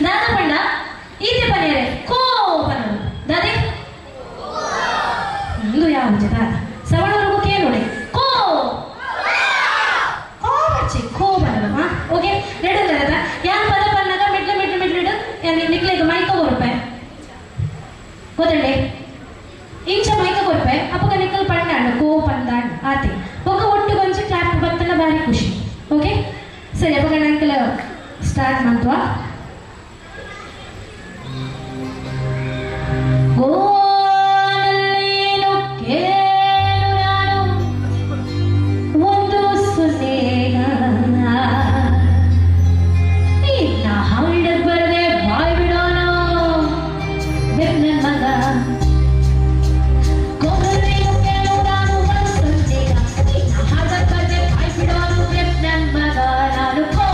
ದಾದ ಪಂಡ ಈತೆ ಪನೇರೆ ಕೋ ಪನರು ದಾದೆ ಇಂದು ಯಾವ ದಾದ ಸವಣವರೆಗೂ ಕೇಳೋಡೆ ಕೋ ಕೋ ಬಚ್ಚಿ ಕೋ ಪನರು ಹಾ ಓಕೆ ನೆಡು ದಾದ ಯಾನ್ ಪದ ಪನ್ನಗ ಮೆಟ್ಲು ಮೆಟ್ಲು ಮೆಟ್ಲು ಇಡು ಯಾನ್ ನಿಕ್ಲೆಗೆ ಮೈಕ ಕೊರ್ಪೆ ಗೊತ್ತಂಡೆ ಇಂಚ ಮೈಕ ಕೊರ್ಪೆ ಅಪ್ಪಗ ನಿಕ್ಕಲ್ ಪಂಡಾಂಡ ಕೋ ಪಂದಾಂಡ ಆತೆ ಒಕ್ಕ ಒಟ್ಟು ಕೊಂಚ ಕ್ಲಾಪ್ ಬತ್ತನ ಬಾರಿ ಖುಷಿ ಓಕೆ ಸರಿ ಅಪ್ಪಗ ನಂಕಲ ಸ್ಟಾರ್ಟ್ ಮಾಡ್ವಾ ಗೋನಲ್ಲೇನು ಕೇಳು ನಾನು ಒಂದು ಸುನೇಗ ಇನ್ನ ಹಾಡಕ್ ಬರದೆ ಬಾಯ್ ಬಿಡೋಣ ಬೆನ್ನ ಮಗ ಗೋನಲ್ಲೇನು ಕೇಳು ನಾನು ಒಂದು ಸುನೇಗ ಇನ್ನ ಹಾಡಕ್ ಬರದೆ ಬಾಯ್ ಬಿಡೋಣ ಬೆನ್ನ ಮಗ ನಾನು ಕೋ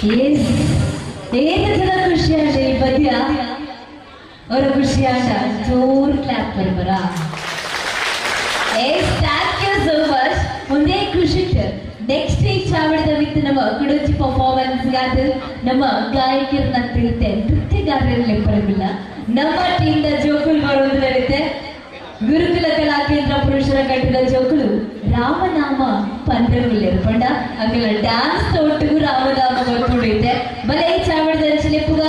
ಏನ ಖುಷಿಯಾದ ಈ ಪದ್ಯ ഒരു ಖುಷಿಯಾದ ಜೋರು ಕ್ಲಾಪ್ ಬರ್ಬರ ಥ್ಯಾಂಕ್ ಯು ಸೋ ಮಚ್ ಒಂದೇ ಖುಷಿಟ್ಟು ನೆಕ್ಸ್ಟ್ ಈ ಚಾವಣದ ವಿತ್ ನಮ್ಮ ಕುಡುಚಿ ಪರ್ಫಾರ್ಮೆನ್ಸ್ ಗಾದ ನಮ್ಮ ಗಾಯಕರನ್ನ ತಿಳುತ್ತೆ ನೃತ್ಯಗಾರರಲ್ಲಿ ಬರೋದಿಲ್ಲ ನಮ್ಮ ಟೀಮ್ನ ಜೋಕುಲ್ ಬರೋದು ಬರುತ್ತೆ ಗುರುಕುಲ ಕಲಾ ಕೇಂದ್ರ ಪುರುಷರ ಕಟ್ಟಿದ ಜೋಕುಲು ರಾಮನಾಮ ಪಂದ್ಯಗಳು ಏರ್ಪಂಡ ಹಂಗೆಲ್ಲ ಡ್ಯಾನ್ಸ್ ತೊಟ್ಟಿಗೂ ರಾಮನಾಮ ಬರ್ಕೊಂಡಿದ್ದೆ ಬಲೆ ಈ ಚಾವಣದ ಚಿಲೆಪುಗ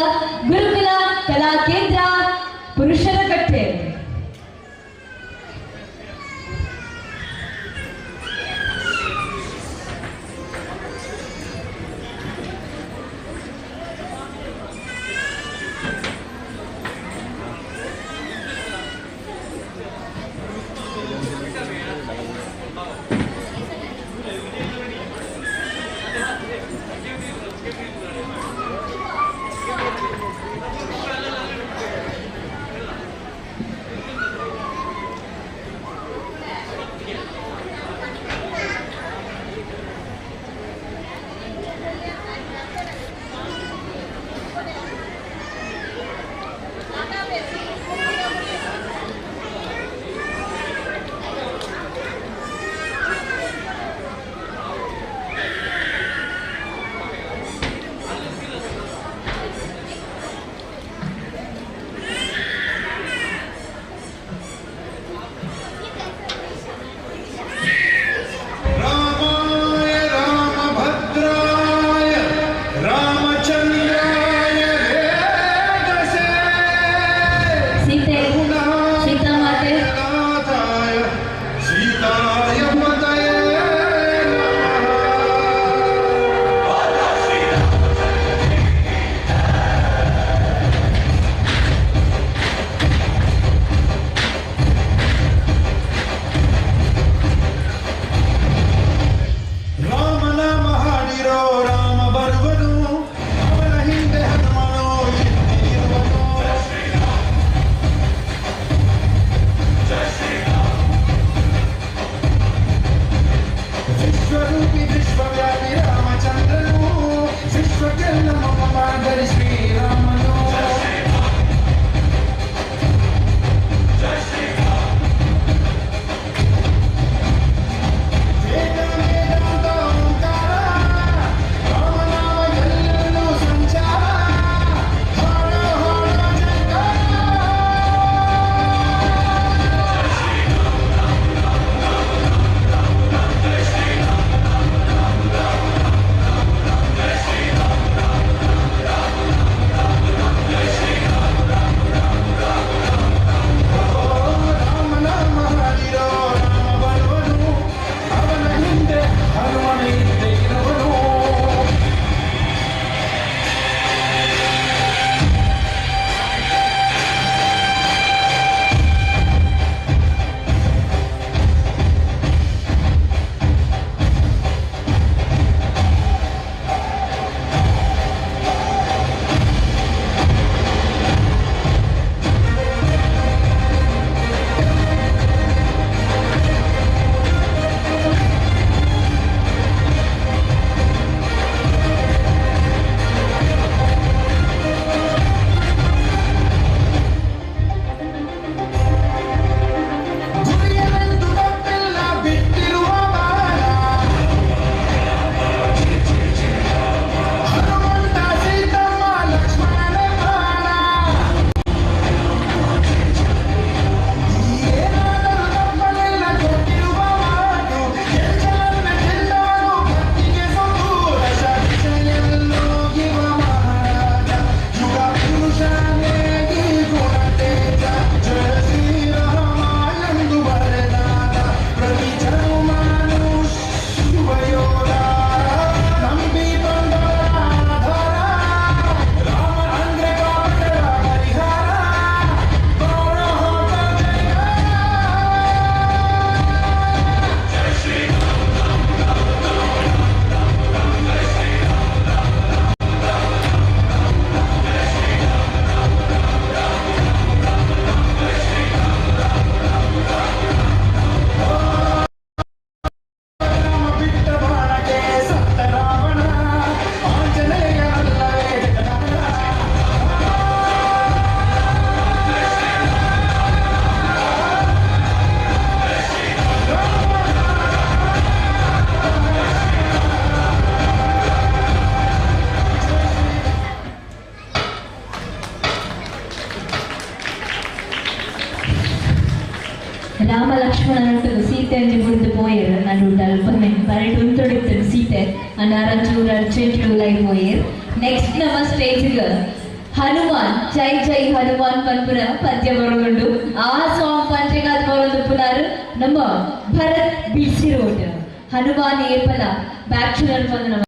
ಗುರುಕುಲ ಕಲಾ ಕೇಂದ್ರ ಪುರುಷರ ಕಟ್ಟೆ ಅಂಚೆ ಬಿಡ್ದು ಪೋಯರ್ ನಾನು ಅಲ್ಪ ಬರಟ್ ಉಂತೊಡಿತ್ತು ಸೀತೆ ನಾನು ಅರಂಚೂರು ಅರ್ಜೆಂಟ್ ಲೈವ್ ಪೋಯರ್ ನೆಕ್ಸ್ಟ್ ನಮ್ಮ ಸ್ಟೇಜ್ಗೆ ಹನುಮಾನ್ ಜೈ ಜೈ ಹನುಮಾನ್ ಪನ್ಪುರ ಪದ್ಯ ಬರಗೊಂಡು ಆ ಸಾಂಗ್ ಪಂಚಗಾದ ಬರೋದು ಪುನಾರು ನಮ್ಮ ಭರತ್ ಬಿಸಿರೋಡ್ ಹನುಮಾನ್ ಏಪಲ ಬ್ಯಾಚುಲರ್ ಬಂದು ನಮ್ಮ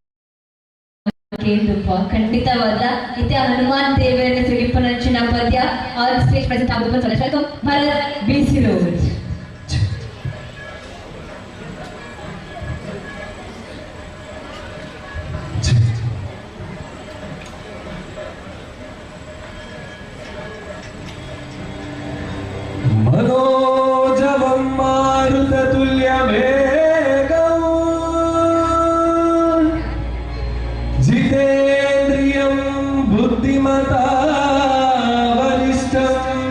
ಕೇಂದ್ರಪ್ಪ ಖಂಡಿತವಾದ ಇತ್ಯ ಹನುಮಾನ್ ದೇವರನ್ನ ಸುಗಿಪ್ಪನಂಚಿನ ಪದ್ಯ ಆನ್ ಸ್ಟೇಜ್ ಪ್ರೆಸೆಂಟ್ ಆಗಬೇಕು ವೆಲ್ಕಮ್ ಭರತ್ ಬಿಸಿರೋಡ್ मनोजवं मारुततुल्यवेगं जितेन्द्रियं बुद्धिमता वरिष्ठं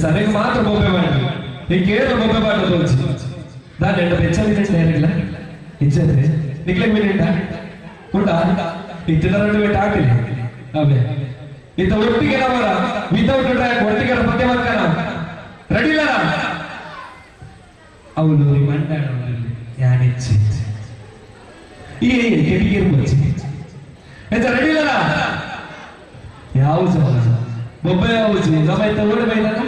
ಸರಿಗ ಮಾತ್ರ ಬೊಬ್ಬೆ ಮಾಡಿ ಈ ಕೇರಳ ಬೊಬ್ಬೆ ಮಾಡೋದು దాని ఎండ పెంచాలి నేరగిలా ఇచ్చేది నిక్లే మినిండా కూడా ఇట్లా రెండు పెట్టి ఆకలి అవే ఇంత ఒట్టిగా నమ్మరా వితౌట్ ట్రాక్ ఒట్టిగా పదే వరకనా రెడీలా అవును మండాడు యానిచ్చి ఈ కెటిగిర్ వచ్చి ఎంత రెడీలా ಯಾವ ಸವಾಲ ಬೊಬ್ಬೆ ಯಾವ ನಮ್ಮೈತ ಓಡಿ ಬೈದಾನ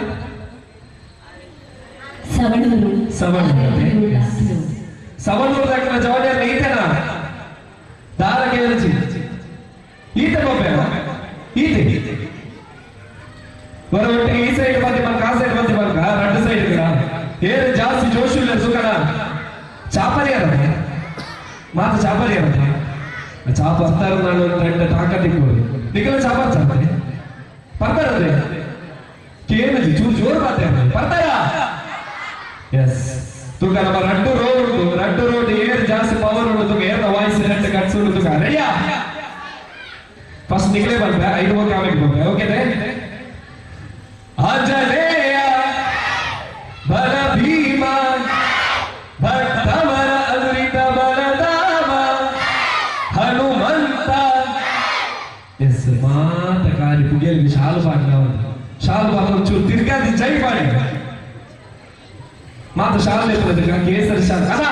ಸವಣೂರು దగ్గర జవహర్ ఈతనా దారకే వచ్చి ఈత బొబ్బేనా ఈత వరొట్టి ఈ సైడ్ ಬಂದಿ మనకు ಆ ಸೈಡ್ ಬಂದಿ మనకు రెండు ಸೈಡ್ కదా ఏరు ಜಾಸ್ತಿ ಜೋಶು ಇಲ್ಲ ಸುಕಣ ಚಾಪರಿ ಅರ ಮಾತ ಚಾಪರಿ ಅರ ಚಾಪ ಬರ್ತಾರ ನಾನು రెండు ಟಾಕಾ ತಿಕ್ಕೋರಿ ನಿಕಲ ಚಾಪ ಬರ್ತಾರೆ ಬರ್ತಾರದೆ ಕೇನಜಿ ಚೂರು ಜೋರು ಮಾತಾಡ್ತಾರೆ ಬರ್ತಾರಾ ಎಸ್ तुका ನಮ್ಮ ರಡ್ಡು ರೋಡ್ ಏರ್ ಜಾಸ್ತಿ ಪವರ್ ಉಂಟು ತುಕ ಏರ್ ವಾಯ್ಸ್ ರೆಡ್ ಕಟ್ಸ್ ಉಂಟು ತುಕ ರೆಡಿಯಾ ಫಸ್ಟ್ ನಿಕಲೇ ಬಂದೆ 5 ಓಕೆ ಆಮೇಲೆ ಬಂದೆ ಓಕೆ ದೇ ಆಂಜನೇಯ ಬಲ ಭೀಮ ಭಕ್ತವರ ಅದುರಿತ ಬಲಧಾಮ ಹನುಮಂತ ಎಸ್ ಮಾತ ಕಾರಿ ಪುಗಿಯಲ್ಲಿ ಶಾಲು ಪಾಡ್ನ ಚೂರು ತಿರ್ಗಾದಿ ಜೈ ಮಾಡಿ ಮಾತು ಶಾಲ್ ದೇಶದ ಕೇಸರಿ ಶಾಲ್ ಅದ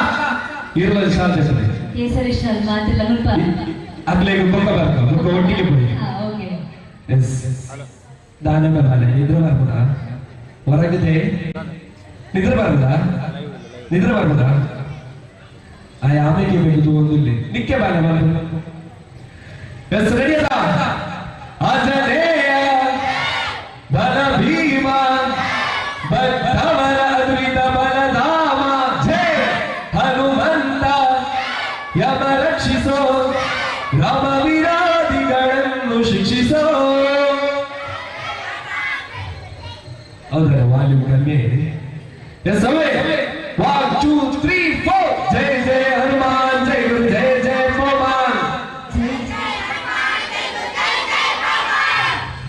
ಇರಲ ಶಾಲ್ ದೇಶದ ಕೇಸರಿ ಶಾಲ್ ಮಾತಿಲ್ಲ ಮುಲ್ಪ ಅದ್ಲೇಗೆ ಬೊಕ್ಕ ಬರ್ಕ ಬೊಕ್ಕ ಒಟ್ಟಿಗೆ போய் ಓಕೆ ಎಸ್ ದಾನ ಬರಲ್ಲ ನಿದ್ರೆ ಬರಬಹುದಾ ಹೊರಗಿದೆ ನಿದ್ರೆ ಬರಬಹುದಾ ಆ ಆಮೆಗೆ ಬೇಕು ಒಂದು ಇಲ್ಲಿ ನಿಕ್ಕೆ ಬಾಲ ಬರಬಹುದು ಎಸ್ ರೆಡಿ ಅದ ಆಂಜನೇಯ ಬಲ ಭೀಮ ಭಕ್ತವರ ಅದುರಿತ ಬಲಧಾಮ ಜಯ ಹನುಮಂತ ಯಮ ರಕ್ಷಿಸೋ ರಾಮ ವಿರೋಧಿಗಳನ್ನು ಶಿಕ್ಷಿಸೋ ಹೌದಾ ವಾಲ್ಯೂಮ್ ಕಮ್ಮಿ ಎಸ್ ಅವೇ 1 2 3 4 ಜಯ ಜಯ ಹನುಮಾನ್ ಜಯ ಗುರು ಜಯ ಜಯ ಪವಮಾನ್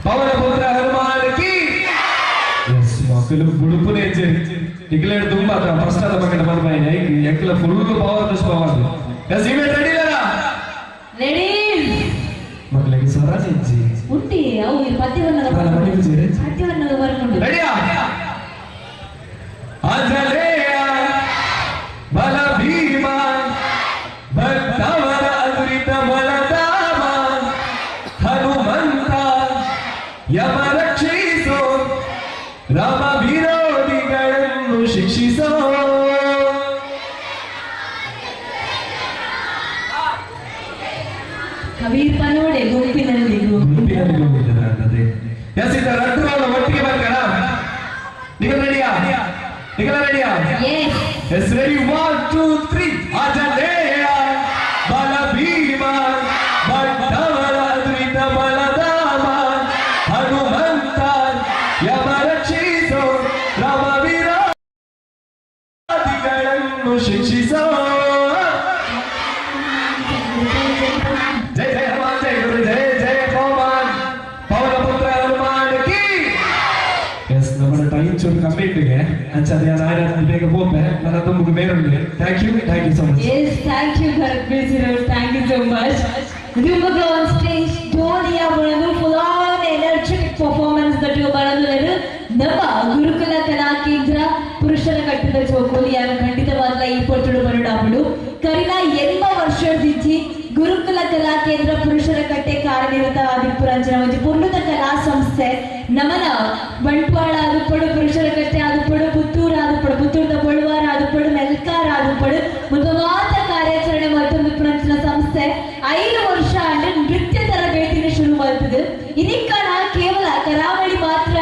ಪವನ ಪುತ್ರ ಹನುಮಾನ್ ಕಿ ಎಸ್ ಮಕ್ಕಳು ಗುಡುಪುನೇ ನಿಕ್ಲೇಡ್ ತುಂಬಾ ಫಸ್ಟ್ ಅದ ಮಕ್ಕಳ ಬಂದ ಎಂಕಲ full power power yes event ready ಇಲ್ಲ ರೆಡಿ ಮಕ್ಕಳಿಗೆ ಸ್ವರಾಜ್ ಇಜ್ಜಿ ಉಂಟಿ ಅವು ಪದ್ಯವನ್ನದ ಬರ್ಕೊಂಡು ರೆಡಿಯಾ ಆಂಜನೇಯ ಬಲ ಭೀಮ ಭಕ್ತವರ ಅದುರಿತ ಬಲಧಾಮ ಹನುಮಂತ ಯಮ ರಕ್ಷಿಸೋ ರಾಮ ವಿರೋಧಿಗಳನ್ನು ಶಿಕ್ಷಿಸೋ ಕಬೀರ್ ಪನೋಡೆ ಗುಂಪಿನಲ್ಲಿ ಹೋಗಿದ್ದಾರೆ ಎಸ್ ಇದ ರಡ್ಡು ಒಟ್ಟಿಗೆ ಬರ್ಕಣ ನಿಗಲ ರೆಡಿಯಾ ಎಸ್ ರೆಡಿ 1 2 3 ಆಂಜನೇಯ ಬಲ ಭೀಮ ಭಕ್ತವರ ಅದುರಿತ ಬಲಧಾಮ ಹನುಮಂತ ಯಮ ರಕ್ಷಿಸೋ ರಾಮ ವಿರೋಧಿಗಳನ್ನು ಶಿಕ್ಷಿಸೋ ಜಯ ಜಯ ಹನುಮಾನ್ ಜಯ ಗುರು ಜಯ ಜಯ ಪವಮಾನ್ ಪವನ ಪುತ್ರ ಹನುಮಾನ್ ಕಿ ಎಸ್ നമ്മുടെ ടൈം ചൂട് കംപ്ലീറ്റ് അച്ഛാ ഞാൻ ആയിരത്തിലേക്ക് പോപ്പേ ನನ್ನ ತುಂಬು ಬೇರುಂಡೆ thank you so much yes thank you thank you so much Rumbaga on stage Dhoniya Banadu full on energetic performance that you Banadu ನಮ್ಮ ಗುರುಕುಲ ಕಲಾ ಕೇಂದ್ರ ಪುರುಷರ ಕಟ್ಟಡ ಜೋಕೋಲಿ ಯಾರು ಖಂಡಿತವಾಗ್ಲ ಈ ಪೊಟ್ಟುಡು ಬರಡಾಬಳು ಕರಿನ 80 ವರ್ಷದಿಜ್ಜಿ ಗುರುಕುಲ ಕಲಾ ಕೇಂದ್ರ ಪುರುಷರ ಕಟ್ಟೆ ಕಾರ್ಯನಿರತ ಆದಿಪುರಂಜನ ಒಂದು ಪುರ್ಣದ ಕಲಾ ಸಂಸ್ಥೆ ನಮನ ಬಂಟ್ವಾಳ ಆದುಪಡು ಪುರುಷರ ಕಟ್ಟೆ ಆದುಪಡು ಪುತ್ತೂರು ಆದುಪಡು ಪುತ್ತೂರದ ಬಳುವಾರ ಆದುಪಡು ಮೆಲ್ಕಾರ ಆದುಪಡು ಮುಂತಾದ ಕಾರ್ಯಾಚರಣೆ ಮತ್ತೊಂದು ಪುರಂಜನ ಸಂಸ್ಥೆ 5 ವರ್ಷ ಅಂದ್ರೆ ನೃತ್ಯ ತರಬೇತಿನ ಶುರು ಮಾಡ್ತದೆ ಇದಕ್ಕಣ ಕೇವಲ ಕರಾವಳಿ ಮಾತ್ರ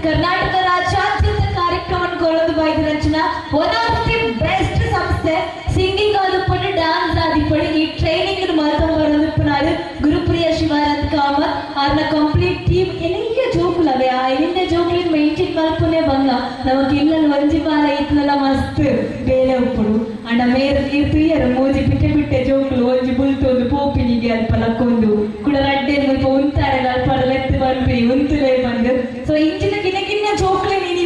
ಕರ್ನಾಟಕ ರಾಜ್ಯಾದ್ಯಂತ ಕಾರ್ಯಕ್ರಮವನ್ನು ಕೊಡೋದು ಬೈದ ರಚನಾ ಒನ್ ಆಫ್ ದಿ ಬೆಸ್ಟ್ ಸಂಸ್ಥೆ ಸಿಂಗಿಂಗ್ ಆದುಪಡು డాన్స్ ಆದುಪಡು ಈ ಟ್ರೈನಿಂಗ್ ಮಾತ್ರ ಬರೋದು ಗುರುಪ್ರಿಯ ಶಿವಾನಂದ್ ಕಾಮತ್ ಅವ್ರನ್ನ ಕಂಪ್ಲೀಟ್ ಟೀಮ್ ಎಲ್ಲಿಗೆ ಜೋಕುಲವೇ ಆ ಎಲ್ಲಿಂದ ಜೋಕುಲಿನ ಮೈಂಟಿನ್ ಮಲ್ಪುನೇ ಬಂಗ ನಮಗೆ ಇಲ್ಲಲ್ಲಿ ಒಂಜಿಮಾಲ ಇತ್ಲೆಲ್ಲ ಮಸ್ತ್ ಬೇಲೆ ಉಪ್ಪುಡು ಅಂಡ ಮೇರೆ ತೀರ್ತಿಯರು ಮೋಜಿ ಬಿಟ್ಟೆ ಜೋಕುಲು ಒಂಜಿ ಬುಲ್ತು ಒಂದು ಪೋಪಿನಿಗೆ ಅಲ್ಪ ಲಕ್ಕೊಂದು ಕೂಡ ರಡ್ಡೆ ಸ್ವಲ್ಪ ಉಂತಾರೆ ಅಲ್ಪ ಲೆತ್ತು ಬಂದ್ರಿ ಉಂತುಲೇ ಬಂದು ಸೊ ಇಂಚಿನ ಗಿನ್ನ ಜೋಕುಲೆ ನೀನು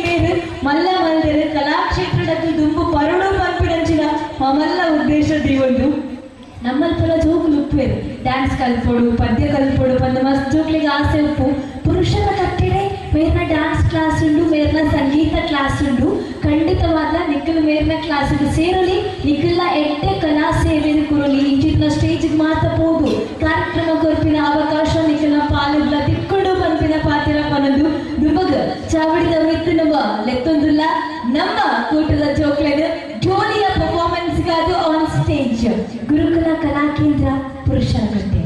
ಮಲ್ಪಲ ಜೋಕ್ಲು ಉಪ್ಪೇರು ಡ್ಯಾನ್ಸ್ ಕಲ್ಪೋಡು ಪದ್ಯ ಕಲ್ಪೋಡು ಪಂದ ಮಸ್ತ್ ಜೋಕ್ಲಿಗೆ ಆಸೆ ಉಪ್ಪು ಪುರುಷರ ಕಟ್ಟಿಡೆ ಮೇರ್ನ ಡ್ಯಾನ್ಸ್ ಕ್ಲಾಸ್ ಉಂಡು ಮೇರ್ನ ಸಂಗೀತ ಕ್ಲಾಸ್ ಉಂಡು ಖಂಡಿತವಾದ ನಿಖಿಲ್ ಮೇರ್ನ ಕ್ಲಾಸ್ ಉಂಡು ಸೇರಲಿ ನಿಖಿಲ್ನ ಎಡ್ಡೆ ಕಲಾ ಸೇವೆಯನ್ನು ಕುರಲಿ ಇಂಚಿನ ಸ್ಟೇಜಿಗೆ ಮಾತ್ರ ಹೋದು ಕಾರ್ಯಕ್ರಮ ಕೊರ್ಪಿನ ಅವಕಾಶ ನಿಖಿಲ್ನ ಪಾಲಿದ್ದ ತಿಕ್ಕೊಂಡು ಬಂಪಿನ ಪಾತ್ರ ಪನದು ದುಮಗ ಚಾವಡಿದ ಮಿತ್ತು ನಮ್ಮ ಲೆತ್ತೊಂದುಲ್ಲ ನಮ್ಮ ಕೂಟದ ಜೋಕ್ಲೆನ ಜೋಲಿಯ ಪರ್ಫಾರ್ಮೆನ್ಸ್ ಗಾದು ಆನ್ ಸ್ಟೇಜ್ ಗುರುಕುಲ ಕಲಾ ಕೇಂದ್ರ ಪುರುಷರ ಕಟ್ಟೆ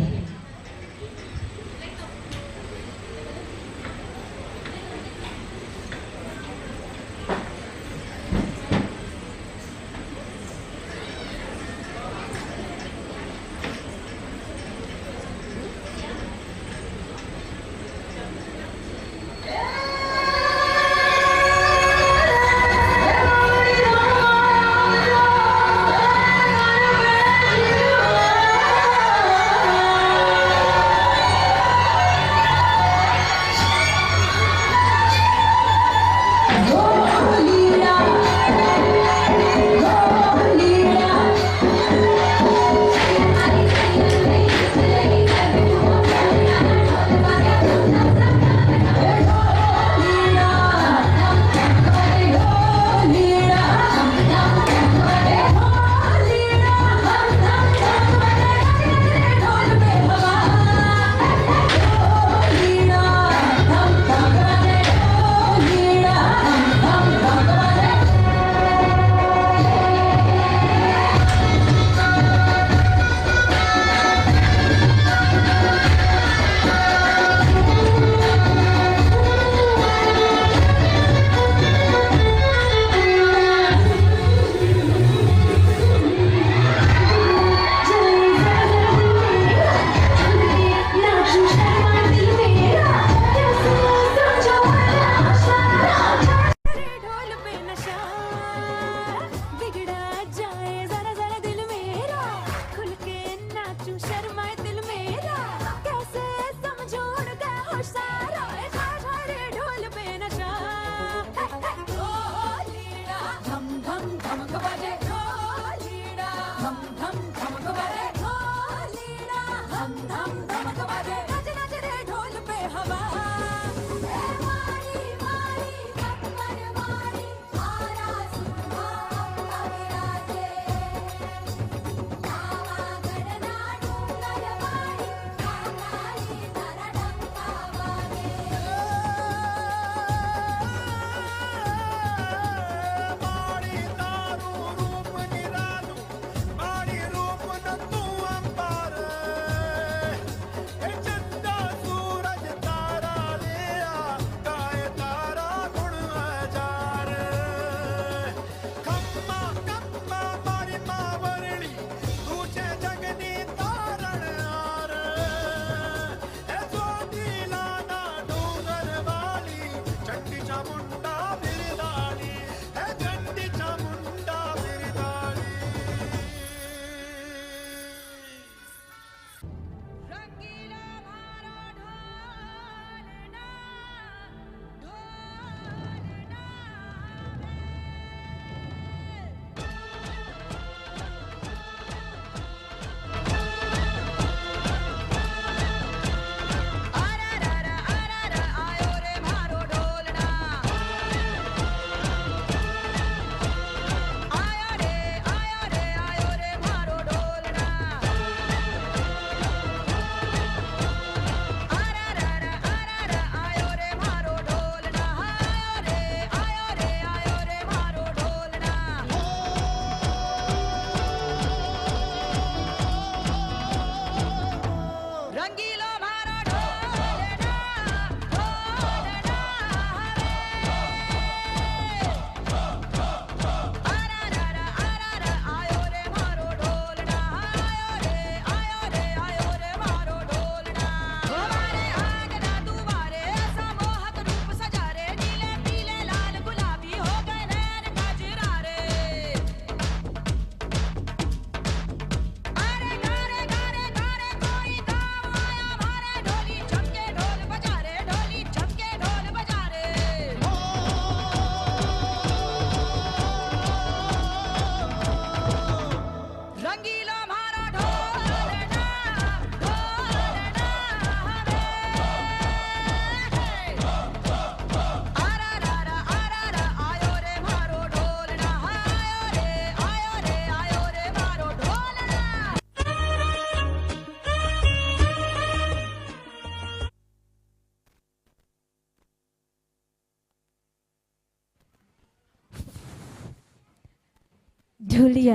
ಢೋಲಿಯ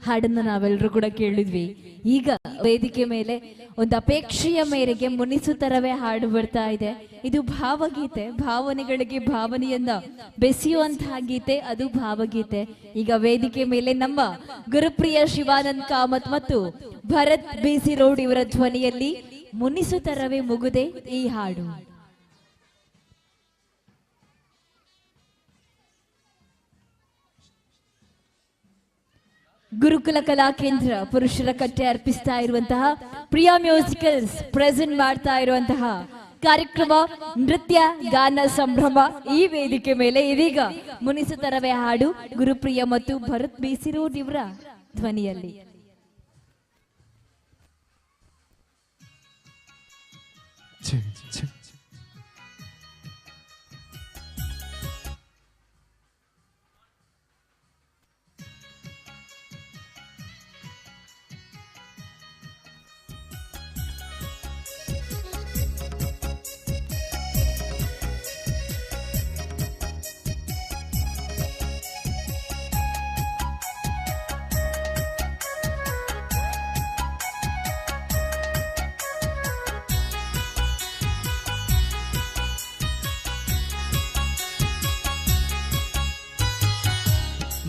ಹಾಡನ್ನ ನಾವೆಲ್ಲರೂ ಕೂಡ ಕೇಳಿದ್ವಿ. ಈಗ ವೇದಿಕೆ ಮೇಲೆ ಒಂದು ಅಪೇಕ್ಷೆಯ ಮೇರೆಗೆ ಮುನಿಸುತ್ತರವೇ ಹಾಡು ಬರ್ತಾ ಇದೆ. ಇದು ಭಾವಗೀತೆ, ಭಾವನೆಗಳಿಗೆ ಭಾವನೆಯನ್ನ ಬೆಸೆಯುವಂತಹ ಗೀತೆ, ಅದು ಭಾವಗೀತೆ. ಈಗ ವೇದಿಕೆ ಮೇಲೆ ನಮ್ಮ ಗುರುಪ್ರಿಯ ಶಿವಾನಂದ್ ಕಾಮತ್ ಮತ್ತು ಭರತ್ ಬಿಸಿ ರೋಡ್ ಇವರ ಧ್ವನಿಯಲ್ಲಿ ಮುನಿಸುತ್ತರವೇ ಮುಗುದೆ ಈ ಹಾಡು. ಗುರುಕುಲ ಕಲಾ ಕೇಂದ್ರ ಪುರುಷರ ಕಟ್ಟೆ ಅರ್ಪಿಸ್ತಾ ಇರುವಂತಹ ಪ್ರಿಯಾ ಮ್ಯೂಸಿಕಲ್ಸ್ ಪ್ರೆಸೆಂಟ್ ಮಾಡ್ತಾ ಇರುವಂತಹ ಕಾರ್ಯಕ್ರಮ ನೃತ್ಯ ಗಾನ ಸಂಭ್ರಮ. ಈ ವೇದಿಕೆ ಮೇಲೆ ಇದೀಗ ಮುನಿಸುತ್ತರವೇ ಹಾಡು ಗುರುಪ್ರಿಯ ಮತ್ತು ಭರತ್ ಬಿಸಿರೋಡ್ ಇವರ ಧ್ವನಿಯಲ್ಲಿ.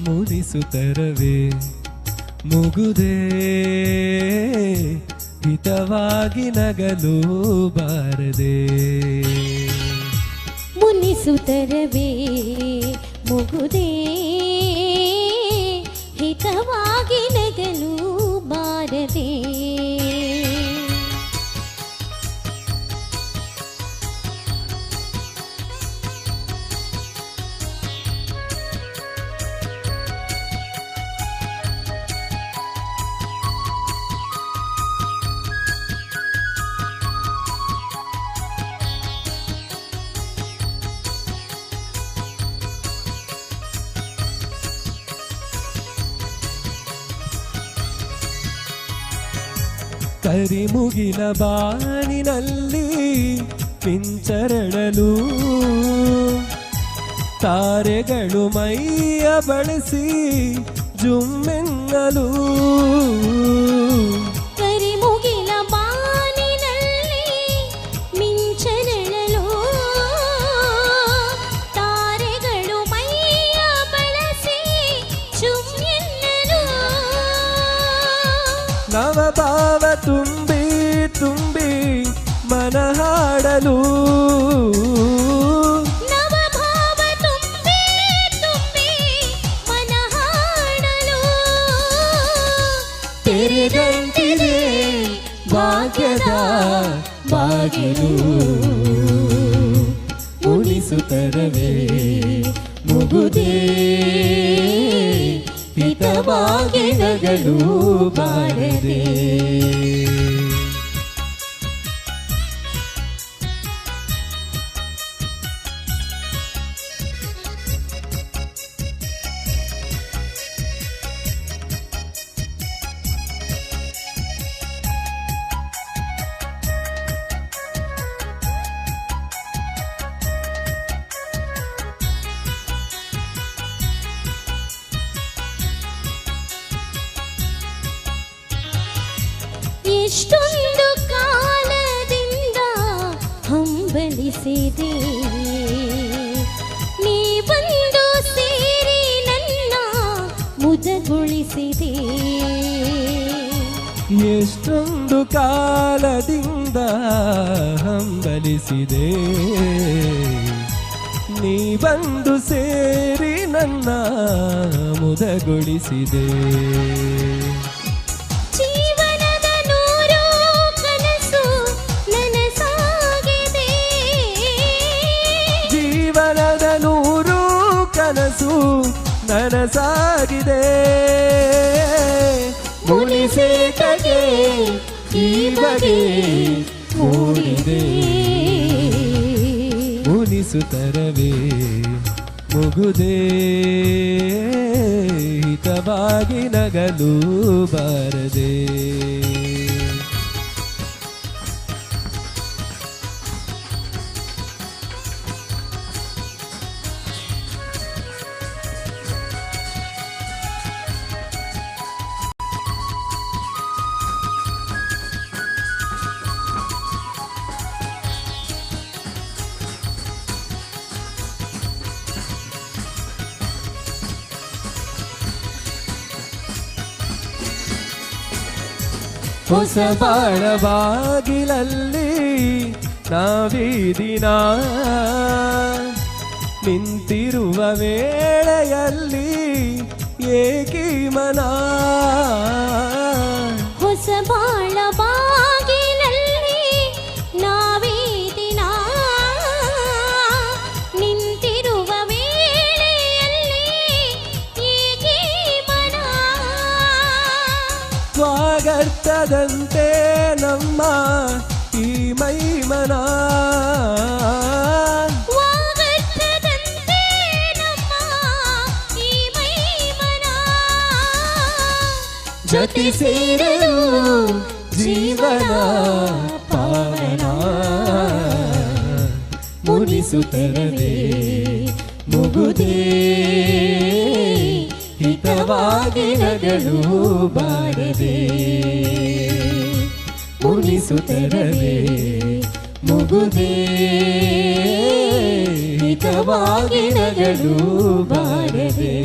ಮುನಿಸುತ್ತರವೇ ಮುಗುದೇ ಹಿತವಾಗಿ ನಗಲು ಬಾರದೆ. ಮುನಿಸುತ್ತರವೇ ಮುಗುದೇ ಹಿತವಾಗಿ ನಗಲು ಬಾರದೆ. ಕರಿಮುಗಿಲ ಬಾನಿನಲ್ಲಿ ಮಿಂಚರಳಲು ತಾರೆಗಳು ಮೈಯ ಬಳಸಿ ಜುಮ್ಮೆನ್ನಲು. ಕರಿಮುಗಿಲ ಬಾನಿನಲ್ಲಿ ಮಿಂಚರಳಲು ತಾರೆಗಳು ಮೈಯ ಬಳಸಿ ಜುಮ್ಮೆನ್ನಲು. ನವಭಾವ ತುಂಬಿ ತುಂಬಿ ಮನ ಹಾಡಲು. ನವಭಾವ ತುಂಬಿ ತುಂಬಿ ಮನ ಹಾಡಲು. ತೆರೆದಂತಿದೆ ಭಾಗ್ಯದ ಬಾಗಿಲು. ಮುನಿಸುತ್ತರವೇ ಮುಗುದೇ ಹಿತವಾಗಿ ನಗಲು ಬಾರದೆ. ಎಷ್ಟೊಂದು ಕಾಲದಿಂದ ಹಂಬಲಿಸಿದೆ ನೀ ಬಂದು ಸೇರಿ ನನ್ನ ಮುದಗೊಳಿಸಿದೆ. ಎಷ್ಟೊಂದು ಕಾಲದಿಂದ ಹಂಬಲಿಸಿದೆ ನೀ ಬಂದು ಸೇರಿ ನನ್ನ ಮುದಗೊಳಿಸಿದೆ. ಜೀವನದ ನೂರು ಕನಸು ನನಸಾಗಿದೆ. ಜೀವನದ ನೂರು ಕನಸು ನನಸಾಗಿದೆ. ಮುನಿಸೇಟಗೆ ಈ ಬಗೆ ಮೂಡಿದೆ. ಮುನಿಸುತ್ತರವೇ ಮುಗುದೇ ಹಿತವಾಗಿ ನಗಲು ಬಾರದೆ. ಹೊಸ ಬಾಳ ಬಾಗಿಲಲ್ಲಿ ನಾವೀ ದಿನ ನಿಂತಿರುವ ವೇಳೆಯಲ್ಲಿ ಏಕಿ ಮನ ಹೊಸ ಬಾಳ ಬಾಗಿಲಲ್ಲಿ ನಾವೀ ದಿನ ನಿಂತಿರುವ ವೇಳೆಯಲ್ಲಿ ಏಕೆ ಮನ ಸ್ವಾಗತದಂತೆ ನಮ್ಮ ಈ ಮೈಮನ ವಾಗತ್ತದಂತೆ ನಮ್ಮ ಈ ಮೈಮನ ಜೊತೆ ಸೇರಲು ಜೀವನ ಪಾವನ ಮುನಿಸುತ್ತರವೇ ಮುಗುದೇ ಹಿತವಾಗಿ ನಗಲು ಬಾರದೆ ಮುನಿಸುತ್ತರವೇ ಮುಗುದೇ ಹಿತವಾಗಿ ನಗಲು ಬಾರದೆ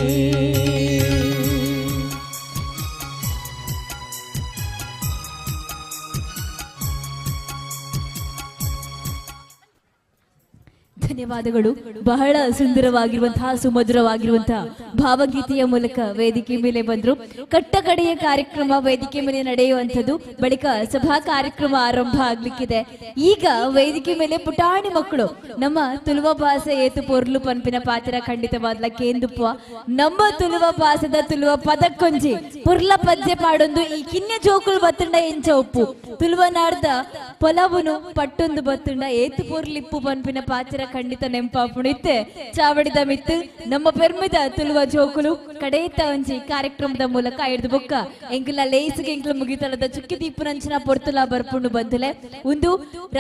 ಧನ್ಯವಾದಗಳು. ಬಹಳ ಸುಂದರವಾಗಿರುವಂತಹ ಸುಮಧುರವಾಗಿರುವಂತಹ ಭಾವಗೀತೆಯ ಮೂಲಕ ವೇದಿಕೆ ಮೇಲೆ ಬಂದ್ರು. ಕಟ್ಟ ಕಡೆಯ ಕಾರ್ಯಕ್ರಮ ವೇದಿಕೆ ಮೇಲೆ ನಡೆಯುವಂಥದ್ದು, ಬಳಿಕ ಸಭಾ ಕಾರ್ಯಕ್ರಮ ಆರಂಭ ಆಗ್ಲಿಕ್ಕಿದೆ. ಈಗ ವೇದಿಕೆ ಮೇಲೆ ಪುಟಾಣಿ ಮಕ್ಕಳು ನಮ್ಮ ತುಳುವ ಭಾಷೆ ಏತು ಪೊರ್ಲು ಪನ್ಪಿನ ಪಾತ್ರ ಖಂಡಿತವಾದ್ಲ ಕೇಂದುಪ್ಪ ನಮ್ಮ ತುಳುವ ಭಾಷೆದ ತುಳುವ ಪದಕ್ಕೊಂಜಿ ಪುರ್ಲ ಪದ್ಯ ಪಾಡೊಂದು ಈ ಕಿನ್ಯ ಜೋಕುಲು ಬತ್ತುಂಡ ಎಂಚ ಉಪ್ಪು ತುಳುವ ನಾಡ್ದ ಪೊಲವುನು ಪಟ್ಟೊಂದು ಬತ್ತುಂಡ ಏತು ಪೊರ್ಲಿಪ್ಪು ಪನ್ಪಿನ ಪಾತ್ರ ಖಂಡಿತ ನೆಂಪಾಪುಣ ಇತ್ತೆ ಚಾವಡಿದ ಮಿತ್ತು ನಮ್ಮ ಪೆರ್ಮಿದ ತುಳುವ ಜೋಕುಲು ಕಡೆಯತ್ತ ಒಂಜಿ ಕಾರ್ಯಕ್ರಮದ ಮೂಲಕ ಹಿಡಿದು ಬೊಕ್ಕ ಎಂಕಲ ಲೇಸಿಗೆ ಎಂಕಲ ಮುಗಿತಳದ ಚುಕ್ಕಿ ದೀಪುನಂಚನ ಪೊರ್ತುಲ ಬರ್ಪುಂಡು ಬಂದಲೆ ಒಂದು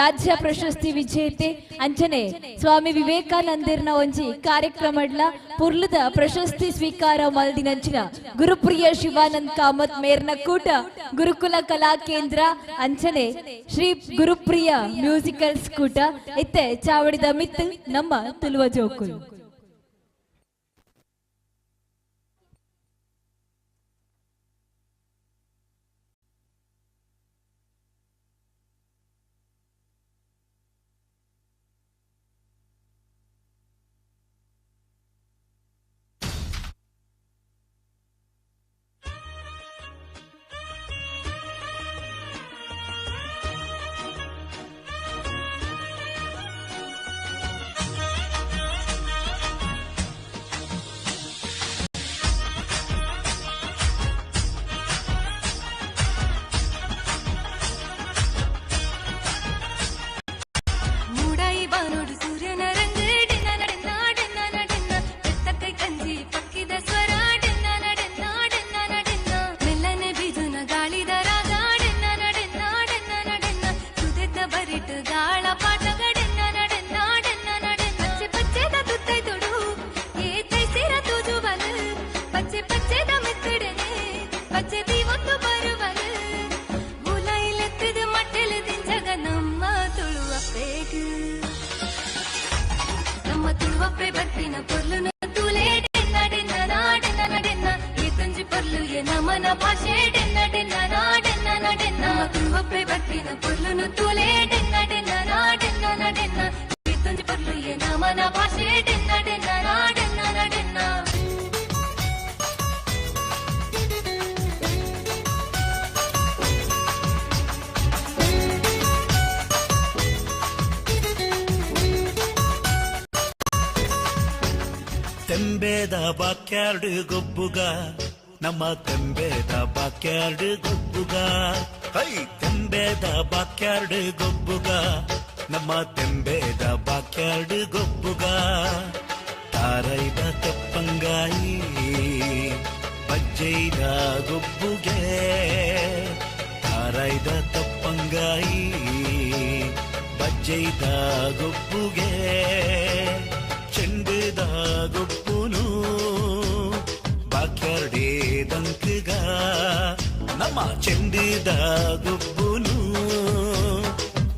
ರಾಜ್ಯ ಪ್ರಶಸ್ತಿ ವಿಜೇತೆ ಅಂಚನೆ ಸ್ವಾಮಿ ವಿವೇಕಾನಂದರ್ನ ಒಂಜಿ ಕಾರ್ಯಕ್ರಮಡ್ಲ ಪುರ್ಲದ ಪ್ರಶಸ್ತಿ ಸ್ವೀಕಾರ ಮಲ್ದಿನಂಚಿನ ಗುರುಪ್ರಿಯ ಶಿವಾನಂದ್ ಕಾಮತ್ ಮೇರ್ನ ಕೂಟ ಗುರುಕುಲ ಕಲಾ ಕೇಂದ್ರ ಅಂಚನೆ ಶ್ರೀ ಗುರುಪ್ರಿಯ ಮ್ಯೂಸಿಕಲ್ ಕೂಟ ಇತ್ತೆ ಚಾವಡಿದ ಮಿತ್ತು ನಮ್ಮ ತುಳುವ ಜೋಕುಲು. ನಮನ ಭಾಷೆ ಡೆನ್ನ ಡೆನ್ನ ನಾಡೆನ್ನ ನಡೆನ್ನ ತುಳುವಪ್ಪೆ ಬರ್ತಿನ ಪೊರ್ಲುನು ತೂಲೆ ಡೆನ್ನ ಡೆನ್ನ ನಾಡೆನ್ನ ನಡೆನ್ನ ತುಂಜಿ ಪೊರ್ಲು ಏ ನಮನ ಭಾಷೆ ಡೆನ್ನ ಡೆನ್ನ ನಾಡೆನ್ನ ನಡೆನ್ನ ತೆಂಬೇದ ಬಾಕ್ಯಾರ್ಡ್ ಗೊಬ್ಬುಗ ನಮ್ಮ ತೆಂಬೇದ ಬಾಕ್ಯಾರ್ಡ್ ಗೊಬ್ಬುಗ ಹೈ ತೆಂಬೇದ ಬಾಕ್ಯಾರ್ಡ್ ಗೊಬ್ಬುಗ ನಮ್ಮ ತೆಂಬೇದ ಬಾಕ್ಯಾರ್ಡ್ ಗೊಬ್ಬುಗ ತಾರೈದ ತೆಪ್ಪಂಗಾಯಿ ಬಜ್ಜೈದ ಗೊಬ್ಬುಗೆ ತಾರೈದ ತೆಪ್ಪಂಗಾಯಿ ಬಜ್ಜೈದ ಗೊಬ್ಬುಗೆ ಚೆಂಡದ ಗೊಬ್ಬುನು ಬಾಕ್ಯಾರ್ಡೇ ದಂಕಗ ನಮ್ಮ ಚೆಂಡದ ಗೊಬ್ಬುನು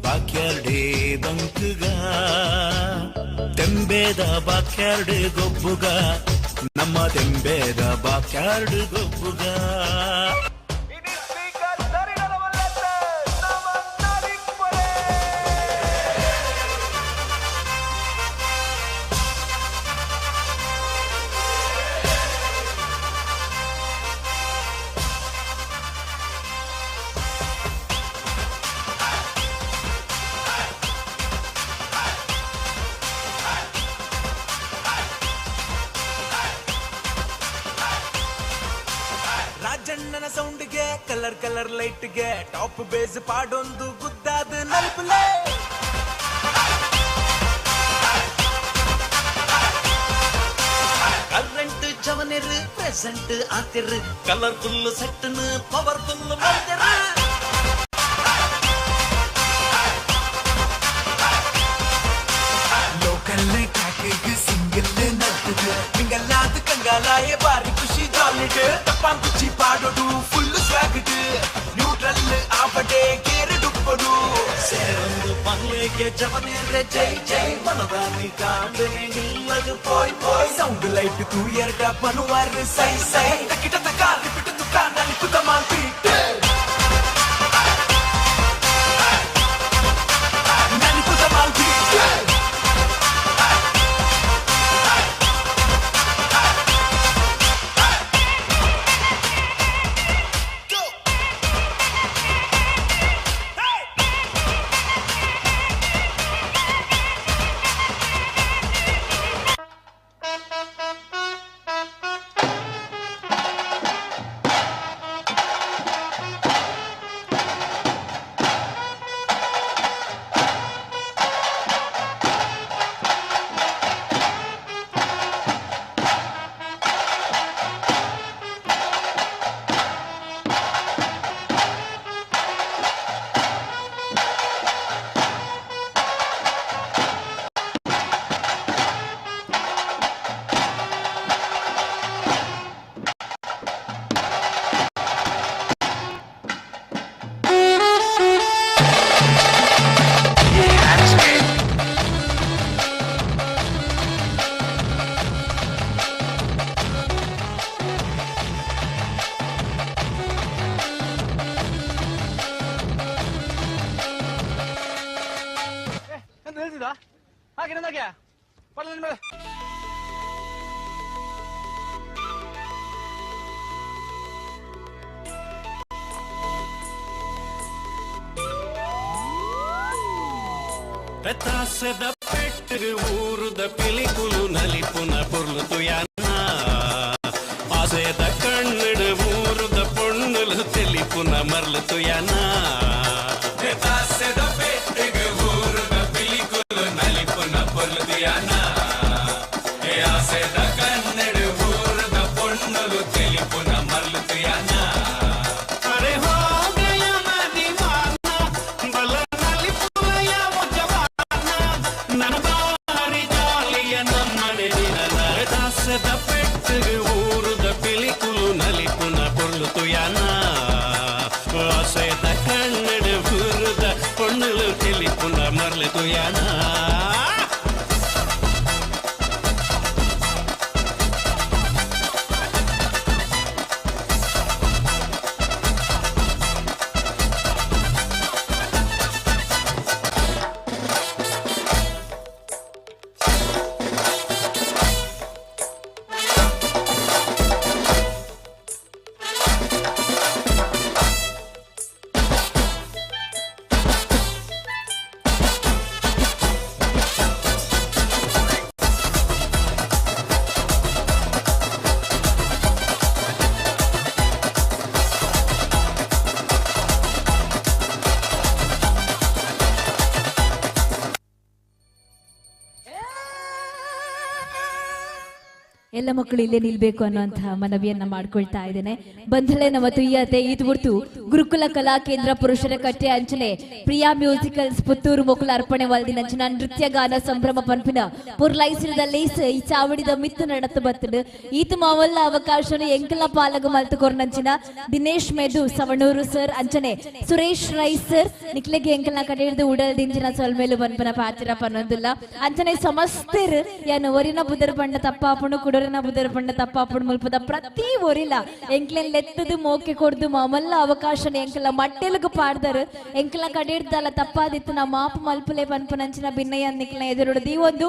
ಬಾಕ್ಯಾರ್ಡೇ ದಂಕಗ ತೆಂಬೇದ ಬಾಕ್ಯಾರ್ಡ್ ಗೊಬ್ಬುಗ ನಮ್ಮ ತೆಂಬೇದ ಬಾಕ್ಯಾರ್ಡ್ ಗೊಬ್ಬುಗ ಜಣ್ಣನ ಸೌಂಡ್ಗೆ ಕಲರ್ ಕಲರ್ ಲೈಟ್ಗೆ ಟಾಪ್ ಬೇಸ್ ಪಾಡೊಂದು ಗುದ್ದಾದ ನಲ್ಪಲೆ ಕರೆಂಟ್ ಜವನಿರ್ ಪ್ರೆಸೆಂಟ್ ಆತಿರ್ ಕಲರ್ಫುಲ್ ಸೆಟ್ಟನ್ ಪವರ್ಫುಲ್ ಮಾಡ್ತಿರ ಲೋಕಲ್ ಕಾಕೆಗೆ ಸಿಂಗಲ್ ನಡ್ತದೆ ನಿಂಗಲ್ಲಾದ ಕಂಗಾಲಾಯ ಬಾರಿ ಖುಷಿ ಜಾಲಿಡ್ ತಪ್ಪಾನ್ ಕುಚ್ಚಿ ಪಾಡೋದು ಫುಲ್ ಸ್ವಾಗಡ್ ನ್ಯೂಟ್ರಲ್ ಆಪಡೆ ಕೇರು ಡುಪ್ಪಡು ಸೇರೊಂದು ಪಂಗ್ಲೆಗೆ ಜವನೇರೆ ಜೈ ಜೈ ಮನದಾನಿ ಕಾಂಬನೆ ನಿಲ್ಲದು ಪೋಯ್ ಪೋಯ್ ಸೌಂಡ್ ಲೈಟ್ ತೂ ಎರಡ ಬನುವಾರ ಸೈ ಸೈ ತಕಿಟದ ಕಾಲಿ ಬಿಟ್ಟು ಕಾನಲ್ಲಿ ಕುತ ಮಾಲ್ಪೀಟ್ ನನಿ ಕುತ ಮಾಲ್ಪೀಟ್ పెతాసద పెట్టు ఊరుద పిలికులు నలిపున పొర్లుతు యాన ఆసేద కన్నడు ఊరుద పొన్నులు తెలిపున మర్లుతు యాన పెతాసద పెట్టు ఊరుద పిలికులు నలిపున పొర్లుతు యాన ఆసేద కన్నడు ఊరుద పొన్నులు తెలిపున మర్లుతు యాన అరే హో గయా మదివాన బల పెట్టు ఊరుద పిలికులు నలిపున పొర్లుతు యాన ఆసేద కన్నడు ఊరుద పొన్నులు తెలిపున మర్లుతు యాన ಎಲ್ಲ ಮಕ್ಕಳು ಇಲ್ಲೇ ನಿಲ್ಬೇಕು ಅನ್ನುವಂತಹ ಮನವಿಯನ್ನ ಮಾಡ್ಕೊಳ್ತಾ ಇದ್ದೇನೆ. ಬಂಧಳೆ ನಮ್ಮ ತುಯ್ಯತೆ ಇದು ಬಿಡ್ತು ಗುರುಕುಲ ಕಲಾ ಕೇಂದ್ರ ಪುರುಷರ ಕಟ್ಟೆ ಅಂಚನೆ ಪ್ರಿಯಾ ಮ್ಯೂಸಿಕಲ್ಸ್ ಪುತ್ತೂರು ಮೊಕ್ಕಲ ಅರ್ಪಣೆ ವಲ್ದಿನ ಅಂಚನ ನೃತ್ಯ ಗಾನ ಸಂಭ್ರಮ ಪಂಪಿನ ಪುರ್ಲೈಸಿದ ಲೇಸ್ ಈ ಚಾವಡಿದ ಮಿತ್ತು ನಡತ ಬತ್ತಡು ಈತು ಮಾವಲ್ಲ ಅವಕಾಶನು ಎಂಕಲ ಪಾಲಗ ಮಲ್ತು ಕೊರ್ನಂಚಿನ ದಿನೇಶ್ ಮೆದು ಸವಣೂರು ಸರ್ ಅಂಚನೆ ಸುರೇಶ್ ರೈ ಸರ್ ನಿಕ್ಲೆಗೆ ಎಂಕಲ್ನ ಕಡೆ ಹಿಡಿದು ಉಡಲ್ ದಿಂಜಿನ ಸೊಲ್ಮೇಲು ಪನ್ಪನ ಪಾಚಿರ ಪನ್ನೊಂದಿಲ್ಲ ಅಂಚನೆ ಸಮಸ್ತರು ಯಾನು ಒರಿನ ಬುದರ್ ಪಂಡ ತಪ್ಪಾಪುಣು ಕುಡರನ ಬುದರ್ ಪಂಡ ತಪ್ಪಾಪುಣು ಮುಲ್ಪದ ಪ್ರತಿ ಒರಿಲ ಎಂಕ್ಲೆನ್ ಲೆತ್ತದು ಮೋಕೆ ಕೊಡ್ದು ಮಲ್ಲ ಅವಕಾಶನ ಎಂಕಲ ಮಟ್ಟೆಲುಗು ಪಾಡ್ದರು ಎಂಕಲ ಕಡೆ ಹಿಡ್ದಲ್ಲ ತಪ್ಪಾದಿತ್ತು ನಾ ಮಾಪು ಮಲ್ಪಲೆ ಪನ್ಪನಂಚಿನ ಭಿನ್ನಯ ನಿಕ್ಲ ಎದುರುಡದು ಈ ಒಂದು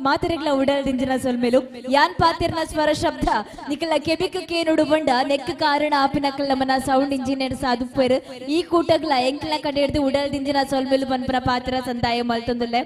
ಮಾತರೆಗ್ಲ ಉಡಲ್ ದಿಂಜಿನ ಸೊಲ್ಮೇಲು ಯಾನ್ ಪಾತಿರ್ನ ಸ್ವರ ಶಬ್ದ ನಿಕಲ ಕೆಬಿಕಕ್ಕೆ ನುಡು ಬಂಡ ನೆಕ್ ಕಾರಣ ಆಪಿನಕಲ್ಲ ಮನ ಸೌಂಡ್ ಇಂಜಿನಿಯರ್ ಸಾಧುಪೇರು ಈ ಕೂಟಗ್ಲ ಎಂಕಲ ಕಡೆ ಹಿಡ್ದು ಉಡಲ್ ದಿಂಜಿನ ಸೊಲ್ಮೇಲು ಪನ್ಪನ ಪಾತ್ರ ಸಂದಾಯ ಮಲ್ತೊಂದುಲ್ಲೆ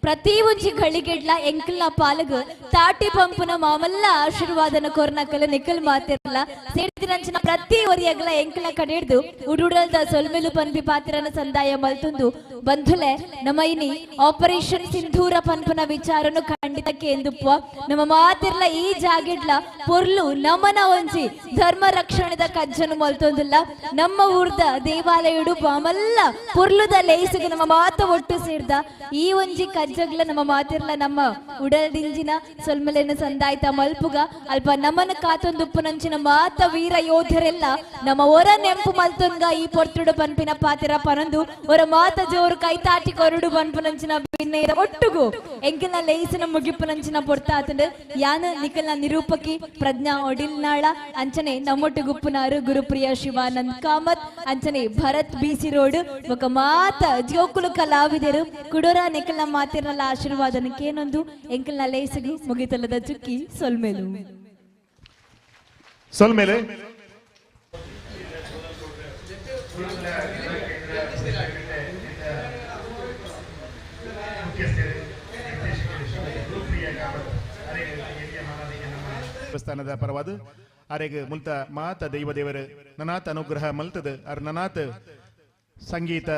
ಪ್ರತಿ ಒಂಜಿ ಗಳಿಗೆಡ್ಲ ಎಂಕಲ್ನ ಪಾಲಗ್ ತಾಟಿ ಪಂಪುನ ಮಾಮಲ್ಲ ಆಶೀರ್ವಾದನ ಕೊರ್ನಕಲ್ ನಿಕಲ್ ಮಾತಿರಲ್ಲ ಸೇರ್ತಿರಂಚಿನ ಪ್ರತಿ ಒರಿಯಗ್ಲ ಎಂಕಲ್ನ ಕಡೆಡ್ದು ಉಡುಡಲ್ದ ಸೊಲ್ಮೆಲು ಪನ್ಪಿ ಪಾತಿರನ ಸಂದಾಯ ಮಲ್ತುಂದು ಬಂಧುಲೆ ನಮ್ಮ ಇನಿ ಆಪರೇಷನ್ ಸಿಂಧೂರ ಪನ್ಪನ ವಿಚಾರನು ಖಂಡಿತಕ್ಕೆ ಎಂದುಪ್ಪ ನಮ್ಮ ಮಾತಿರ್ಲ ಈ ಜಾಗಿಡ್ಲ ಪೊರ್ಲು ನಮನ ಒಂಜಿ ಧರ್ಮ ರಕ್ಷಣೆದ ಕಜ್ಜನು ಮಲ್ತೊಂದಿಲ್ಲ ನಮ್ಮ ಊರ್ದ ದೇವಾಲಯಡು ಬಾಮಲ್ಲ ಪೊರ್ಲುದ ಲೇಸಿಗೆ ನಮ್ಮ ಮಾತ ಒಟ್ಟು ಸೇರ್ದ ಈ ಒಂಜಿ ಕಜ್ಜಗ್ಲ ನಮ್ಮ ಮಾತಿರ್ಲ ನಮ್ಮ ಉಡಲ್ದಿಂಜಿನ ಸೊಲ್ಮಲೆನ ಸಂದಾಯ್ತ ಮಲ್ಪುಗ ಅಲ್ಪ ನಮ್ಮನ ಕಾತೊಂದುಪ್ಪುನಂಚಿನ ಮಾತ ವೀರ ಯೋಧರೆಲ್ಲ ನಮ್ಮ ಹೊರ ನೆಂಪು ಮಲ್ತೊನ್ಗ ಈ ಪೊರ್ತುಡು ಪನ್ಪಿನ ಪಾತಿರ ಪನಂದು ಹೊರ ಮಾತ ಜೋರು ಕೈತಾಟಿ ಕೊರಡು ಪನ್ಪುನಂಚಿನ ಭಿನ್ನೇರ ಒಟ್ಟುಗು ಎಂಕಲ್ನ ಲೇಸಿನ ಮುಗಿಪ್ಪುನಂಚಿನ ಪೊರ್ತಾತಂಡು ಯಾನ ನಿಕಲ್ನ ನಿರೂಪಕಿ ಪ್ರಜ್ಞಾ ಒಡಿಲ್ನಾಳ ಅಂಚನೆ ನಮ್ಮೊಟ್ಟು ಗುಪ್ಪುನಾರು ಗುರುಪ್ರಿಯ ಶಿವಾನಂದ್ ಕಾಮತ್ ಅಂಚನೆ ಭರತ್ ಬಿಸಿ ರೋಡ್ ఒక ಮಾತ ಜೋಕುಲು ಕಲಾವಿದರು ಕುಡೋರ ನಿಕಲ್ನ ಮಾತಿರಲ್ಲ ಆಶೀರ್ವಾದನಕ್ಕೇನೊಂದು ಎಂಕಲ್ನ ಲೇಸಿಗೆ ಮುಗಿತಲ್ಲದ ಚುಕ್ಕಿ ಸೊಲ್ಮೇಲು ಸೊಲ್ಮೇಲೆ ದೇವಸ್ಥಾನದ ಪರವಾದ ಅರೆಗೆ ಮುಲ್ತ ಮಾತ ದೈವ ದೇವರು ನನಾಥ ಅನುಗ್ರಹ ಮಲ್ತದ ಅರ್ ನನಾಥ ಸಂಗೀತ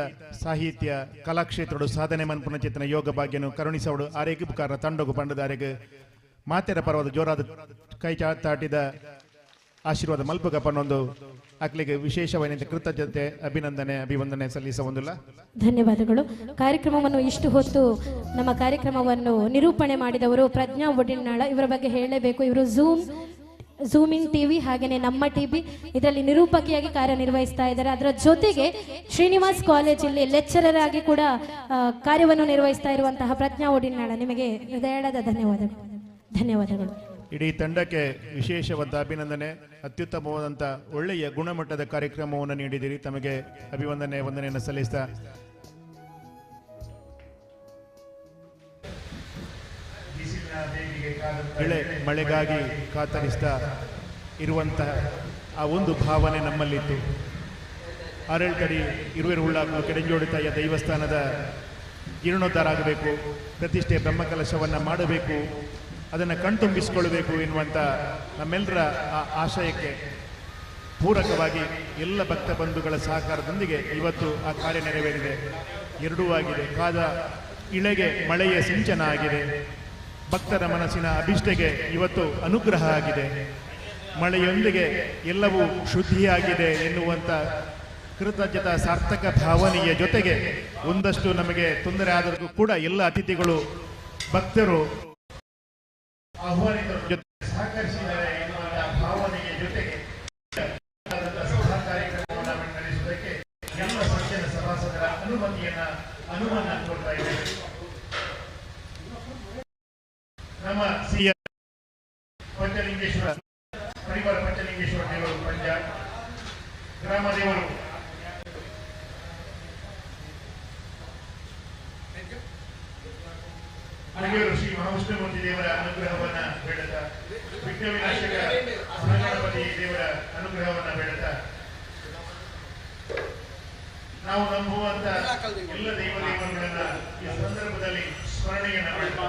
ಸಾಹಿತ್ಯ ಕಲಾಕ್ಷೇತ್ರಡು ಸಾಧನೆ ಮನ್ಪುನ ಚೇತನ ಯೋಗ ಭಾಗ್ಯನು ಕರುಣಿಸೋಡು ಆರೇಗೆ ಬುಕಾರ ತಂಡಗು ಪಂಡದ ಆರೆಗೆ ಮಾತೆರ ಪರವಾದ ಜೋರಾದ ಕೈ ಚಾತಾಟಿದ ಆಶೀರ್ವಾದ ಮಲ್ಪಗ ಪನ್ನೊಂದು ಅಕ್ಲಿಗೆ ವಿಶೇಷವಾದ ಕೃತಜ್ಞತೆ ಅಭಿನಂದನೆ ಅಭಿವಂದನೆ ಸಲ್ಲಿಸುವುದಿಲ್ಲ. ಧನ್ಯವಾದಗಳು. ಕಾರ್ಯಕ್ರಮವನ್ನು ಇಷ್ಟು ಹೊತ್ತು ನಮ್ಮ ಕಾರ್ಯಕ್ರಮವನ್ನು ನಿರೂಪಣೆ ಮಾಡಿದವರು ಪ್ರಜ್ಞಾ ಒಡಿಲ್ನಾಳ. ಇವರ ಬಗ್ಗೆ ಹೇಳಲೇಬೇಕು. ಇವರು ಝೂಮಿಂಗ್ ಟಿವಿ ಹಾಗೆಯೇ ನಮ್ಮ ಟಿವಿ ಇದರಲ್ಲಿ ನಿರೂಪಕಿಯಾಗಿ ಕಾರ್ಯನಿರ್ವಹಿಸ್ತಾ ಇದ್ದಾರೆ. ಅದರ ಜೊತೆಗೆ ಶ್ರೀನಿವಾಸ್ ಕಾಲೇಜಲ್ಲಿ ಲೆಕ್ಚರರ್ ಆಗಿ ಕೂಡ ಕಾರ್ಯವನ್ನು ನಿರ್ವಹಿಸ್ತಾ ಇರುವಂತಹ ಪ್ರಜ್ಞಾ ಒಡಿಲ್ನಾಳ, ನಿಮಗೆ ಹೃದಯದ ಧನ್ಯವಾದಗಳು. ಇಡೀ ತಂಡಕ್ಕೆ ವಿಶೇಷವಾದ ಅಭಿನಂದನೆ. ಅತ್ಯುತ್ತಮವಾದಂಥ ಒಳ್ಳೆಯ ಗುಣಮಟ್ಟದ ಕಾರ್ಯಕ್ರಮವನ್ನು ನೀಡಿದಿರಿ. ತಮಗೆ ವಂದನೆಯನ್ನು ಸಲ್ಲಿಸ್ತಾ ಮಳೆಗಾಗಿ ಕಾತರಿಸ್ತಾ ಇರುವಂತಹ ಆ ಒಂದು ಭಾವನೆ ನಮ್ಮಲ್ಲಿತ್ತು. ಆರಳ್ಕಡಿ ಇರುವೆರು ಉಳ್ಳಾಕ ಕೆಡೆಂಜೋಡಿ ತಾಯಿಯ ದೈವಸ್ಥಾನದ ಜೀರ್ಣೋದ್ಧಾರ ಆಗಬೇಕು, ಪ್ರತಿಷ್ಠೆ ಬ್ರಹ್ಮಕಲಶವನ್ನು ಮಾಡಬೇಕು, ಅದನ್ನು ಕಣ್ತುಂಬಿಸಿಕೊಳ್ಳಬೇಕು ಎನ್ನುವಂಥ ನಮ್ಮೆಲ್ಲರ ಆ ಆಶಯಕ್ಕೆ ಪೂರಕವಾಗಿ ಎಲ್ಲ ಭಕ್ತ ಬಂಧುಗಳ ಸಹಕಾರದೊಂದಿಗೆ ಇವತ್ತು ಆ ಕಾರ್ಯ ನೆರವೇರಿದೆ. ಎರಡೂ ಆಗಿದೆ. ಕಾದ ಇಳೆಗೆ ಮಳೆಯ ಸಿಂಚನ ಆಗಿದೆ. ಭಕ್ತರ ಮನಸ್ಸಿನ ಅಭಿಷ್ಟೆಗೆ ಇವತ್ತು ಅನುಗ್ರಹ ಆಗಿದೆ. ಮಳೆಯೊಂದಿಗೆ ಎಲ್ಲವೂ ಶುದ್ಧಿಯಾಗಿದೆ ಎನ್ನುವಂಥ ಕೃತಜ್ಞತಾ ಸಾರ್ಥಕ ಭಾವನೆಯ ಜೊತೆಗೆ ಒಂದಷ್ಟು ನಮಗೆ ತೊಂದರೆ ಆದರೂ ಕೂಡ ಎಲ್ಲ ಅತಿಥಿಗಳು ಭಕ್ತರು ಆಹ್ವಾನಿತರ ಜೊತೆ ಸಹಕರಿಸಿದ್ದಾರೆ ಎನ್ನುವಂಥ ಭಾವನೆಯ ಜೊತೆಗೆ ಕಾರ್ಯಕ್ರಮವನ್ನು ನಡೆಸುವುದಕ್ಕೆ ಎಲ್ಲ ಸಜ್ಜನ ಸಭಾಸದರ ಅನುಮತಿಯನ್ನ ಕೊಡ್ತಾ ಇದ್ದೇವೆ. ನಮ್ಮ ಸಿಎಂ ಪಂಚಲಿಂಗೇಶ್ವರ ಪರಿವಾರ ಪಂಚಲಿಂಗೇಶ್ವರ ದೇವರು ಪಂಜಾಬ್ ಗ್ರಾಮ ದೇವರು ಅಳಗೇರು ಶ್ರೀ ಮಹಾವಿಷ್ಣುಮೂರ್ತಿ ದೇವರ ಅನುಗ್ರಹವನ್ನ ಬೇಡುತ್ತಾ, ವಿಘ್ನ ವಿನಾಶಕ ಗಣಪತಿ ದೇವರ ಅನುಗ್ರಹವನ್ನ ಬೇಡುತ್ತಾ, ನಾವು ನಂಬುವಂತ ಎಲ್ಲ ದೇವರುಗಳನ್ನ ಈ ಸಂದರ್ಭದಲ್ಲಿ ಸ್ಮರಣೆಯನ್ನ ಮಾಡುತ್ತಾ,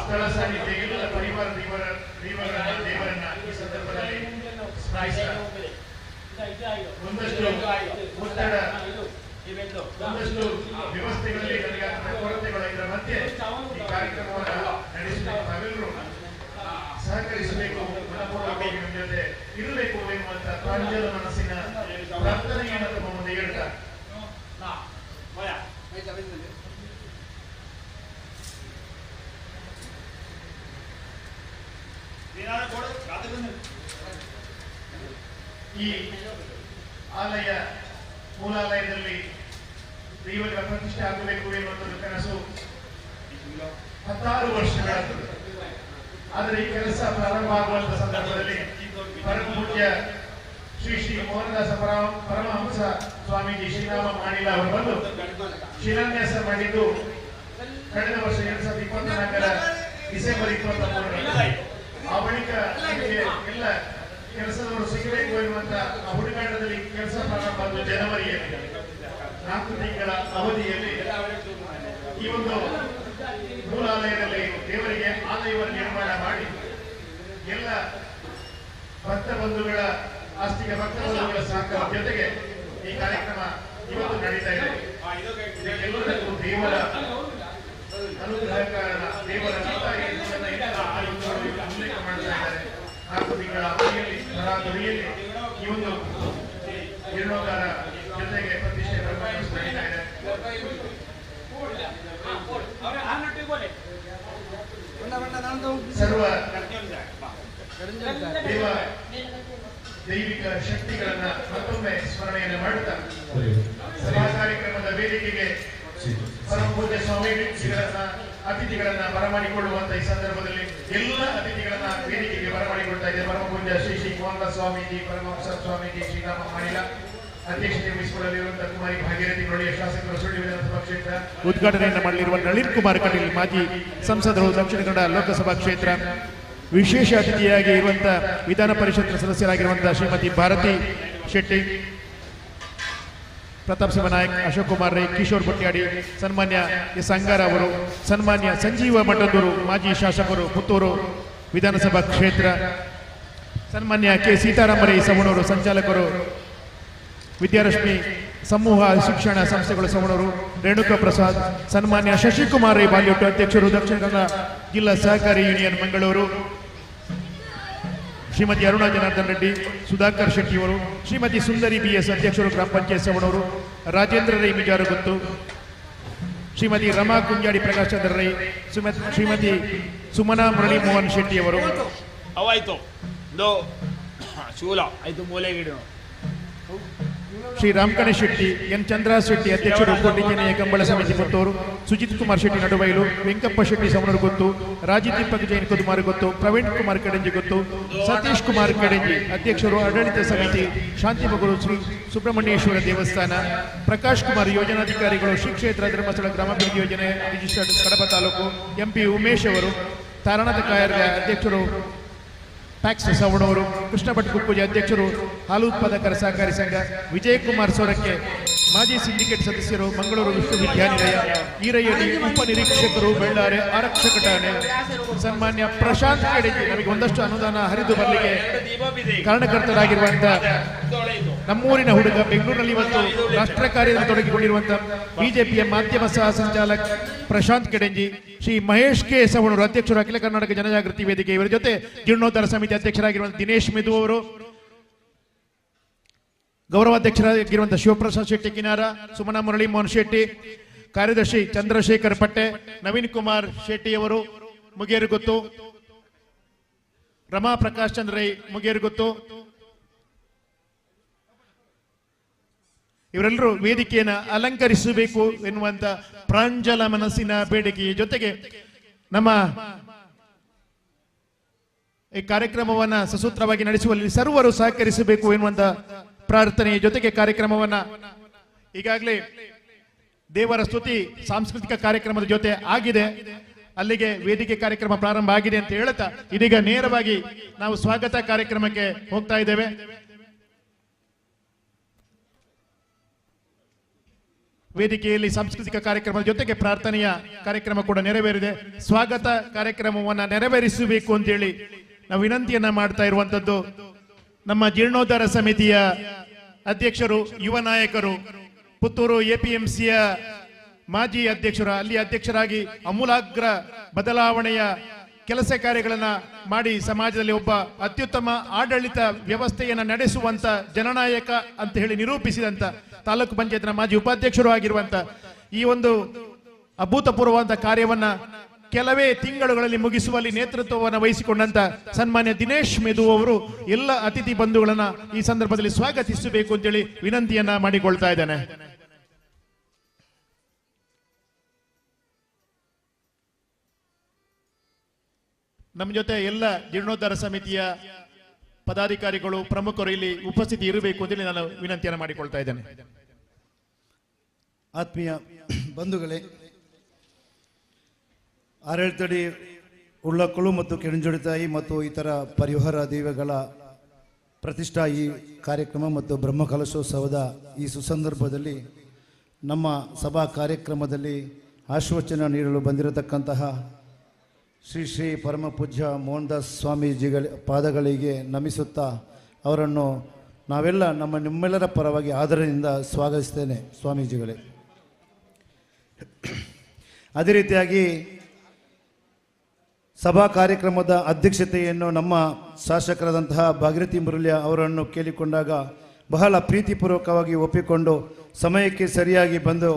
ಸ್ಥಳ ಸಾನ್ನಿಧ್ಯ ಎಲ್ಲ ಪರಿವಾರ ದೇವರನ್ನ ಈ ಸಂದರ್ಭದಲ್ಲಿ ಸ್ಮರಿಸ್ತಾ, ಒಂದಷ್ಟು ಒತ್ತಡ, ಒಂದಷ್ಟು ವ್ಯವಸ್ಥೆಗಳಲ್ಲಿ ನನಗಾದ ಕೊರತೆಗಳು ಇದರ ಮಧ್ಯೆ ಈ ಕಾರ್ಯಕ್ರಮವನ್ನು ನಡೆಸಬೇಕು. ನಾವೆಲ್ಲರೂ ಸಹಕರಿಸಬೇಕು, ಮನಪೂರ್ವಕವಾಗಿ ನಮ್ಮ ಜೊತೆ ಇರಬೇಕು ಎನ್ನುವಂತ ಪ್ರಾಂಜಲ ಮನಸ್ಸಿನ ಪ್ರಾರ್ಥನೆಯನ್ನು ತಮ್ಮ ಮುಂದೆ ಹೇಳ್ತಾ ಈ ಆಲಯ ಮೂಲಾಲಯದಲ್ಲಿ ದೈವಗಳ ಪ್ರತಿಷ್ಠೆ ಆಗಬೇಕು ಎನ್ನುವಂಥದ್ದು ಕನಸು 16 ವರ್ಷಗಳಾಗುತ್ತದೆ. ಆದರೆ ಈ ಕೆಲಸ ಪ್ರಾರಂಭ ಆಗುವಂತ ಸಂದರ್ಭದಲ್ಲಿ ಪರಮ ಪೂಜ್ಯ ಶ್ರೀ ಮೋಹನದಾಸ ಪರಮಹಂಸ ಸ್ವಾಮೀಜಿ ಶ್ರೀರಾಮ ಮಾಡಿಲ್ಲ ಅವರು ಬಂದು ಶಿಲಾನ್ಯಾಸ ಮಾಡಿದ್ದು ಕಳೆದ ವರ್ಷ 2024 ಡಿಸೆಂಬರ್ 23. ಆ ಬಳಿಕ ಎಲ್ಲ ಕೆಲಸದವರು ಸಿಗಬೇಕು ಎನ್ನುವಂತ ಹುಡುಕಾಟದಲ್ಲಿ ಕೆಲಸ ಪ್ರಾರಂಭ ಆದ ಜನವರಿಯಲ್ಲಿ 4 ತಿಂಗಳ ಅವಧಿಯಲ್ಲಿ ಈ ಒಂದು ಮೂಲಾಲಯದಲ್ಲಿ ದೇವರಿಗೆ ಆಲಯವನ್ನು ನಿರ್ಮಾಣ ಮಾಡಿ ಎಲ್ಲ ಭಕ್ತ ಬಂಧುಗಳ ಆಸ್ತಿಕ ಭಕ್ತ ಬಂಧುಗಳ ಸಹಕಾರ ಜೊತೆಗೆ ಈ ಕಾರ್ಯಕ್ರಮ ಇವತ್ತು ನಡೀತಾ ಇದೆ. ಎಲ್ಲರಿಗೂ ದೇವರ ಅನುಗ್ರಹ ಕಾರಣ, ದೇವರ ಉಲ್ಲೇಖ ಮಾಡ್ತಾ ಇದ್ದಾರೆ. 4 ತಿಂಗಳ ಅವಧಿಯಲ್ಲಿ ತರಾತುರಿಯಲ್ಲಿ ಈ ಒಂದು ಜೀರ್ಣೋದ್ಧಾರ ಜೊತೆಗೆ ಪ್ರತಿಷ್ಠೆ ನಡೀತಾ ಇದೆ. ಸರ್ವ ದೈವಿಕ ಶಕ್ತಿಗಳನ್ನ ಮತ್ತೊಮ್ಮೆ ಸ್ಮರಣೆಯನ್ನು ಮಾಡುತ್ತಾ ಸಭಾ ಕಾರ್ಯಕ್ರಮದ ವೇದಿಕೆಗೆ ಪರಮ ಪೂಜ್ಯ ಸ್ವಾಮೀಜಿಗಳನ್ನ ಅತಿಥಿಗಳನ್ನ ಬರಮಾಡಿಕೊಳ್ಳುವಂತ ಈ ಸಂದರ್ಭದಲ್ಲಿ ಎಲ್ಲ ಅತಿಥಿಗಳನ್ನ ವೇದಿಕೆಗೆ ಬರಮಾಡಿಕೊಳ್ತಾ ಇದೆ. ಪರಮ ಪೂಜ್ಯ ಶ್ರೀ ಶ್ರೀ ಕೋನರ ಸ್ವಾಮೀಜಿ, ಪರಮಹಂಸ ಸ್ವಾಮೀಜಿ, ಶ್ರೀರಾಮ ಮಾಣಿಲ ಅಧ್ಯಕ್ಷತೆ ವಹಿಸಿಕೊಳ್ಳಲಿರುವಂತಹ ಕುಮಾರಿ ಭಾಗೀರಥಿ ಮುರಳಿಯ ಶಾಸಕರು ಸುಳ್ಳು ವಿಧಾನಸಭಾ ಕ್ಷೇತ್ರ ಉದ್ಘಾಟನೆಯನ್ನು ಮಾಡಲಿರುವ ನಳಿನ್ ಕುಮಾರ್ ಕಟೀಲ್ ಮಾಜಿ ಸಂಸದರು ದಕ್ಷಿಣ ಕನ್ನಡ ಲೋಕಸಭಾ ಕ್ಷೇತ್ರ, ವಿಶೇಷ ಅತಿಥಿಯಾಗಿ ಇರುವಂತಹ ವಿಧಾನ ಪರಿಷತ್ ಸದಸ್ಯರಾಗಿರುವಂತಹ ಶ್ರೀಮತಿ ಭಾರತಿ ಶೆಟ್ಟಿ, ಪ್ರತಾಪ್ ಸಿಂಹ ನಾಯಕ್, ಅಶೋಕ್ ಕುಮಾರ್ ರೈ, ಕಿಶೋರ್ ಬಟ್ಯಾಡಿ, ಸನ್ಮಾನ್ಯ ಎಸ್ ಅಂಗಾರ ಅವರು, ಸನ್ಮಾನ್ಯ ಸಂಜೀವ ಮಠದೂರು ಮಾಜಿ ಶಾಸಕರು ಪುತ್ತೂರು ವಿಧಾನಸಭಾ ಕ್ಷೇತ್ರ, ಸನ್ಮಾನ್ಯ ಕೆ ಸೀತಾರಾಮ ರೈ ಸವಣೂರು ಸಂಚಾಲಕರು ವಿದ್ಯಾರಶ್ಮಿ ಸಮೂಹ ಶಿಕ್ಷಣ ಸಂಸ್ಥೆಗಳು ಸವಣೂರು, ರೇಣುಕಾ ಪ್ರಸಾದ್, ಸನ್ಮಾನ್ಯ ಶಶಿಕುಮಾರ್ ರೈ ಬಾಲ್ಯೋಟ್ ಅಧ್ಯಕ್ಷರು ದಕ್ಷಿಣ ಕನ್ನಡ ಜಿಲ್ಲಾ ಸಹಕಾರಿ ಯೂನಿಯನ್ ಮಂಗಳೂರು, ಶ್ರೀಮತಿ ಅರುಣಾ ಜನಾರ್ದನ್ ರೆಡ್ಡಿ, ಸುಧಾಕರ್ ಶೆಟ್ಟಿ ಅವರು, ಶ್ರೀಮತಿ ಸುಂದರಿ BS ಅಧ್ಯಕ್ಷರು ಗ್ರಾಮ ಪಂಚಾಯತ್ ಸವಣೂರು, ರಾಜೇಂದ್ರ ರೈ ಮಿಜಾರುಗುತ್ತು, ಶ್ರೀಮತಿ ರಮಾ ಕುಂಜಾಡಿ ಪ್ರಕಾಶ್ ಚಂದ್ರ ರೈ, ಶ್ರೀಮತಿ ಸುಮನಾ ಮುರಳಿ ಮೋಹನ್ ಶೆಟ್ಟಿ ಅವರು, ಅವಾಯ್ತು ಶೂಲ ಆಯ್ತು ಮೂಲೆಗಿಡ ಶ್ರೀ ರಾಮಕಣೇಶ್ ಶೆಟ್ಟಿ, ಎನ್ ಚಂದ್ರ ಶೆಟ್ಟಿ ಅಧ್ಯಕ್ಷರು ಕೋಟಿಕೆನೆಯ ಕಂಬಳ ಸಮಿತಿ ಪುತ್ತೂರು, ಸುಜಿತ್ ಕುಮಾರ್ ಶೆಟ್ಟಿ ನಡುಬೈಲು, ವೆಂಕಪ್ಪ ಶೆಟ್ಟಿ ಸವಣೂರು ಗೊತ್ತು, ರಾಜಿ ದೀಪಕ್ ಜೈನ್ ಕುದುಮಾರು ಗೊತ್ತು, ಪ್ರವೀಣ್ ಕುಮಾರ್ ಕಡೆಂಜಿ ಗೊತ್ತು, ಸತೀಶ್ ಕುಮಾರ್ ಕಡೆಂಜಿ ಅಧ್ಯಕ್ಷರು ಆಡಳಿತ ಸಮಿತಿ ಶಾಂತಿಮಗುರು ಶ್ರೀ ಸುಬ್ರಹ್ಮಣ್ಯೇಶ್ವರ ದೇವಸ್ಥಾನ, ಪ್ರಕಾಶ್ ಕುಮಾರ್ ಯೋಜನಾಧಿಕಾರಿಗಳು ಶ್ರೀ ಕ್ಷೇತ್ರ ಧರ್ಮಸ್ಥಳ ಗ್ರಾಮಾಭಿವೃದ್ಧಿ ಯೋಜನೆ ರಿಜಿಸ್ಟರ್ಡ್ ಕಡಬ ತಾಲೂಕು, MP ಉಮೇಶ್ ಅವರು, ತಾರಣದ ಕಾಯರ್ಗ ಅಧ್ಯಕ್ಷರು ಟ್ಯಾಕ್ಸ್ ಸವಣೂರು, ಕೃಷ್ಣ ಭಟ್ ಕುಕ್ಕುಜಿ ಅಧ್ಯಕ್ಷರು ಹಾಲು ಉತ್ಪಾದಕರ ಸಹಕಾರಿ ಸಂಘ, ವಿಜಯಕುಮಾರ್ ಸೊರಕೆ ಮಾಜಿ ಸಿಂಡಿಕೇಟ್ ಸದಸ್ಯರು ಮಂಗಳೂರು ವಿಶ್ವವಿದ್ಯಾನಿಲಯ, ಈರಯ್ಯಡಿ ಉಪನಿರೀಕ್ಷಕರು ಬೆಳ್ಳಾರೆ ಆರಕ್ಷಕ ಠಾಣೆ, ಸನ್ಮಾನ್ಯ ಪ್ರಶಾಂತ್ ಕೆಡೆಜಿ ನಮಗೆ ಒಂದಷ್ಟು ಅನುದಾನ ಹರಿದು ಬರಲಿಕ್ಕೆ ಕಾರಣಕರ್ತರಾಗಿರುವಂತಹ ನಮ್ಮೂರಿನ ಹುಡುಗ, ಬೆಂಗಳೂರಿನಲ್ಲಿ ಇವತ್ತು ರಾಷ್ಟ್ರ ಕಾರ್ಯದಲ್ಲಿ ತೊಡಗಿಕೊಂಡಿರುವಂತಹ ಬಿಜೆಪಿಯ ಮಾಧ್ಯಮ ಸಹ ಸಂಚಾಲಕ ಪ್ರಶಾಂತ್ ಕೆಡೆಂಜಿ, ಶ್ರೀ ಮಹೇಶ್ ಕೆ ಸವಣೂರು ಅಧ್ಯಕ್ಷರು ಅಖಿಲ ಕರ್ನಾಟಕ ಜನಜಾಗೃತಿ ವೇದಿಕೆ, ಇವರ ಜೊತೆ ಜೀರ್ಣೋದ್ಧಾರ ಸಮಿತಿ ಅಧ್ಯಕ್ಷರಾಗಿರುವಂತಹ ದಿನೇಶ್ ಮಿದು ಅವರು, ಗೌರವಾಧ್ಯಕ್ಷರಾಗಿರುವಂತಹ ಶಿವಪ್ರಸಾದ್ ಶೆಟ್ಟಿ ಕಿನಾರ, ಸುಮನಾ ಮುರಳಿ ಮೋಹನ್ ಶೆಟ್ಟಿ, ಕಾರ್ಯದರ್ಶಿ ಚಂದ್ರಶೇಖರ್ ಪಟ್ಟೆ, ನವೀನ್ ಕುಮಾರ್ ಶೆಟ್ಟಿ ಅವರು ಮುಗೇರುಗುತ್ತು, ರಮಾ ಪ್ರಕಾಶ್ ಚಂದ್ರ ರೈ ಮುಗೇರುಗುತ್ತು, ಇವರೆಲ್ಲರೂ ವೇದಿಕೆಯನ್ನು ಅಲಂಕರಿಸಬೇಕು ಎನ್ನುವಂತ ಪ್ರಾಂಜಲ ಮನಸ್ಸಿನ ಬೇಡಿಕೆಯ ಜೊತೆಗೆ ನಮ್ಮ ಈ ಕಾರ್ಯಕ್ರಮವನ್ನ ಸಸೂತ್ರವಾಗಿ ನಡೆಸುವಲ್ಲಿ ಸರ್ವರು ಸಹಕರಿಸಬೇಕು ಎನ್ನುವಂತ ಪ್ರಾರ್ಥನೆಯ ಜೊತೆಗೆ ಕಾರ್ಯಕ್ರಮವನ್ನ ಈಗಾಗಲೇ ದೇವರ ಸ್ತುತಿ ಸಾಂಸ್ಕೃತಿಕ ಕಾರ್ಯಕ್ರಮದ ಜೊತೆ ಆಗಿದೆ, ಅಲ್ಲಿಗೆ ವೇದಿಕೆ ಕಾರ್ಯಕ್ರಮ ಪ್ರಾರಂಭ ಆಗಿದೆ ಅಂತ ಹೇಳ್ತಾ ಇದೀಗ ನೇರವಾಗಿ ನಾವು ಸ್ವಾಗತ ಕಾರ್ಯಕ್ರಮಕ್ಕೆ ಹೋಗ್ತಾ ಇದ್ದೇವೆ. ವೇದಿಕೆಯಲ್ಲಿ ಸಾಂಸ್ಕೃತಿಕ ಕಾರ್ಯಕ್ರಮದ ಜೊತೆಗೆ ಪ್ರಾರ್ಥನೆಯ ಕಾರ್ಯಕ್ರಮ ಕೂಡ ನೆರವೇರಿದೆ. ಸ್ವಾಗತ ಕಾರ್ಯಕ್ರಮವನ್ನ ನೆರವೇರಿಸಬೇಕು ಅಂತೇಳಿ ನಾವು ವಿನಂತಿಯನ್ನ ಮಾಡ್ತಾ ಇರುವಂತದ್ದು ನಮ್ಮ ಜೀರ್ಣೋದ್ಧಾರ ಸಮಿತಿಯ ಅಧ್ಯಕ್ಷರು, ಯುವ ನಾಯಕರು, ಪುತ್ತೂರು APMCಯ ಮಾಜಿ ಅಧ್ಯಕ್ಷರು, ಅಲ್ಲಿ ಅಧ್ಯಕ್ಷರಾಗಿ ಅಮೂಲಾಗ್ರ ಬದಲಾವಣೆಯ ಕೆಲಸ ಕಾರ್ಯಗಳನ್ನ ಮಾಡಿ ಸಮಾಜದಲ್ಲಿ ಒಬ್ಬ ಅತ್ಯುತ್ತಮ ಆಡಳಿತ ವ್ಯವಸ್ಥೆಯನ್ನ ನಡೆಸುವಂತ ಜನನಾಯಕ ಅಂತ ಹೇಳಿ ನಿರೂಪಿಸಿದಂತ ತಾಲೂಕು ಪಂಚಾಯತ್ನ ಮಾಜಿ ಉಪಾಧ್ಯಕ್ಷರು ಆಗಿರುವಂತ ಈ ಒಂದು ಅಭೂತಪೂರ್ವವಾದ ಕಾರ್ಯವನ್ನ ಕೆಲವೇ ತಿಂಗಳುಗಳಲ್ಲಿ ಮುಗಿಸುವಲ್ಲಿ ನೇತೃತ್ವವನ್ನು ವಹಿಸಿಕೊಂಡಂತ ಸನ್ಮಾನ್ಯ ದಿನೇಶ್ ಮೆದು ಅವರು ಎಲ್ಲ ಅತಿಥಿ ಬಂಧುಗಳನ್ನ ಈ ಸಂದರ್ಭದಲ್ಲಿ ಸ್ವಾಗತಿಸಬೇಕು ಅಂತೇಳಿ ವಿನಂತಿಯನ್ನ ಮಾಡಿಕೊಳ್ತಾ ಇದ್ದೇನೆ. ನಮ್ಮ ಜೊತೆ ಎಲ್ಲ ಜೀರ್ಣೋದ್ಧಾರ ಸಮಿತಿಯ ಪದಾಧಿಕಾರಿಗಳು, ಪ್ರಮುಖರು ಇಲ್ಲಿ ಉಪಸ್ಥಿತಿ ಇರಬೇಕು ಅಂತೇಳಿ ನಾನು ವಿನಂತಿಯನ್ನು ಮಾಡಿಕೊಳ್ತಾ ಇದ್ದೇನೆ. ಆತ್ಮೀಯ ಬಂಧುಗಳೇ, ಆಡಳಿತಡಿ ಉಳ್ಳಕ್ಕಳು ಮತ್ತು ಕೆಣಜೋಡಿತಾಯಿ ಮತ್ತು ಇತರ ಪರಿವಾರ ದೈವಗಳ ಪ್ರತಿಷ್ಠಾ ಈ ಕಾರ್ಯಕ್ರಮ ಮತ್ತು ಬ್ರಹ್ಮಕಲಶೋತ್ಸವದ ಈ ಸುಸಂದರ್ಭದಲ್ಲಿ ನಮ್ಮ ಸಭಾ ಕಾರ್ಯಕ್ರಮದಲ್ಲಿ ಆಶೀರ್ವಚನ ನೀಡಲು ಬಂದಿರತಕ್ಕಂತಹ ಶ್ರೀ ಶ್ರೀ ಪರಮ ಪೂಜ್ಯ ಮೋಹನದಾಸ್ ಸ್ವಾಮೀಜಿಗಳ ಪಾದಗಳಿಗೆ ನಮಿಸುತ್ತಾ ಅವರನ್ನು ನಾವೆಲ್ಲ ನಿಮ್ಮೆಲ್ಲರ ಪರವಾಗಿ ಆದರದಿಂದ ಸ್ವಾಗತಿಸ್ತೇನೆ ಸ್ವಾಮೀಜಿಗಳೇ. ಅದೇ ರೀತಿಯಾಗಿ ಸಭಾ ಕಾರ್ಯಕ್ರಮದ ಅಧ್ಯಕ್ಷತೆಯನ್ನು ನಮ್ಮ ಶಾಸಕರಾದಂತಹ ಭಾಗೀರಥಿ ಮುರಳಿಯ ಅವರನ್ನು ಕೇಳಿಕೊಂಡಾಗ ಬಹಳ ಪ್ರೀತಿಪೂರ್ವಕವಾಗಿ ಒಪ್ಪಿಕೊಂಡು ಸಮಯಕ್ಕೆ ಸರಿಯಾಗಿ ಬಂದು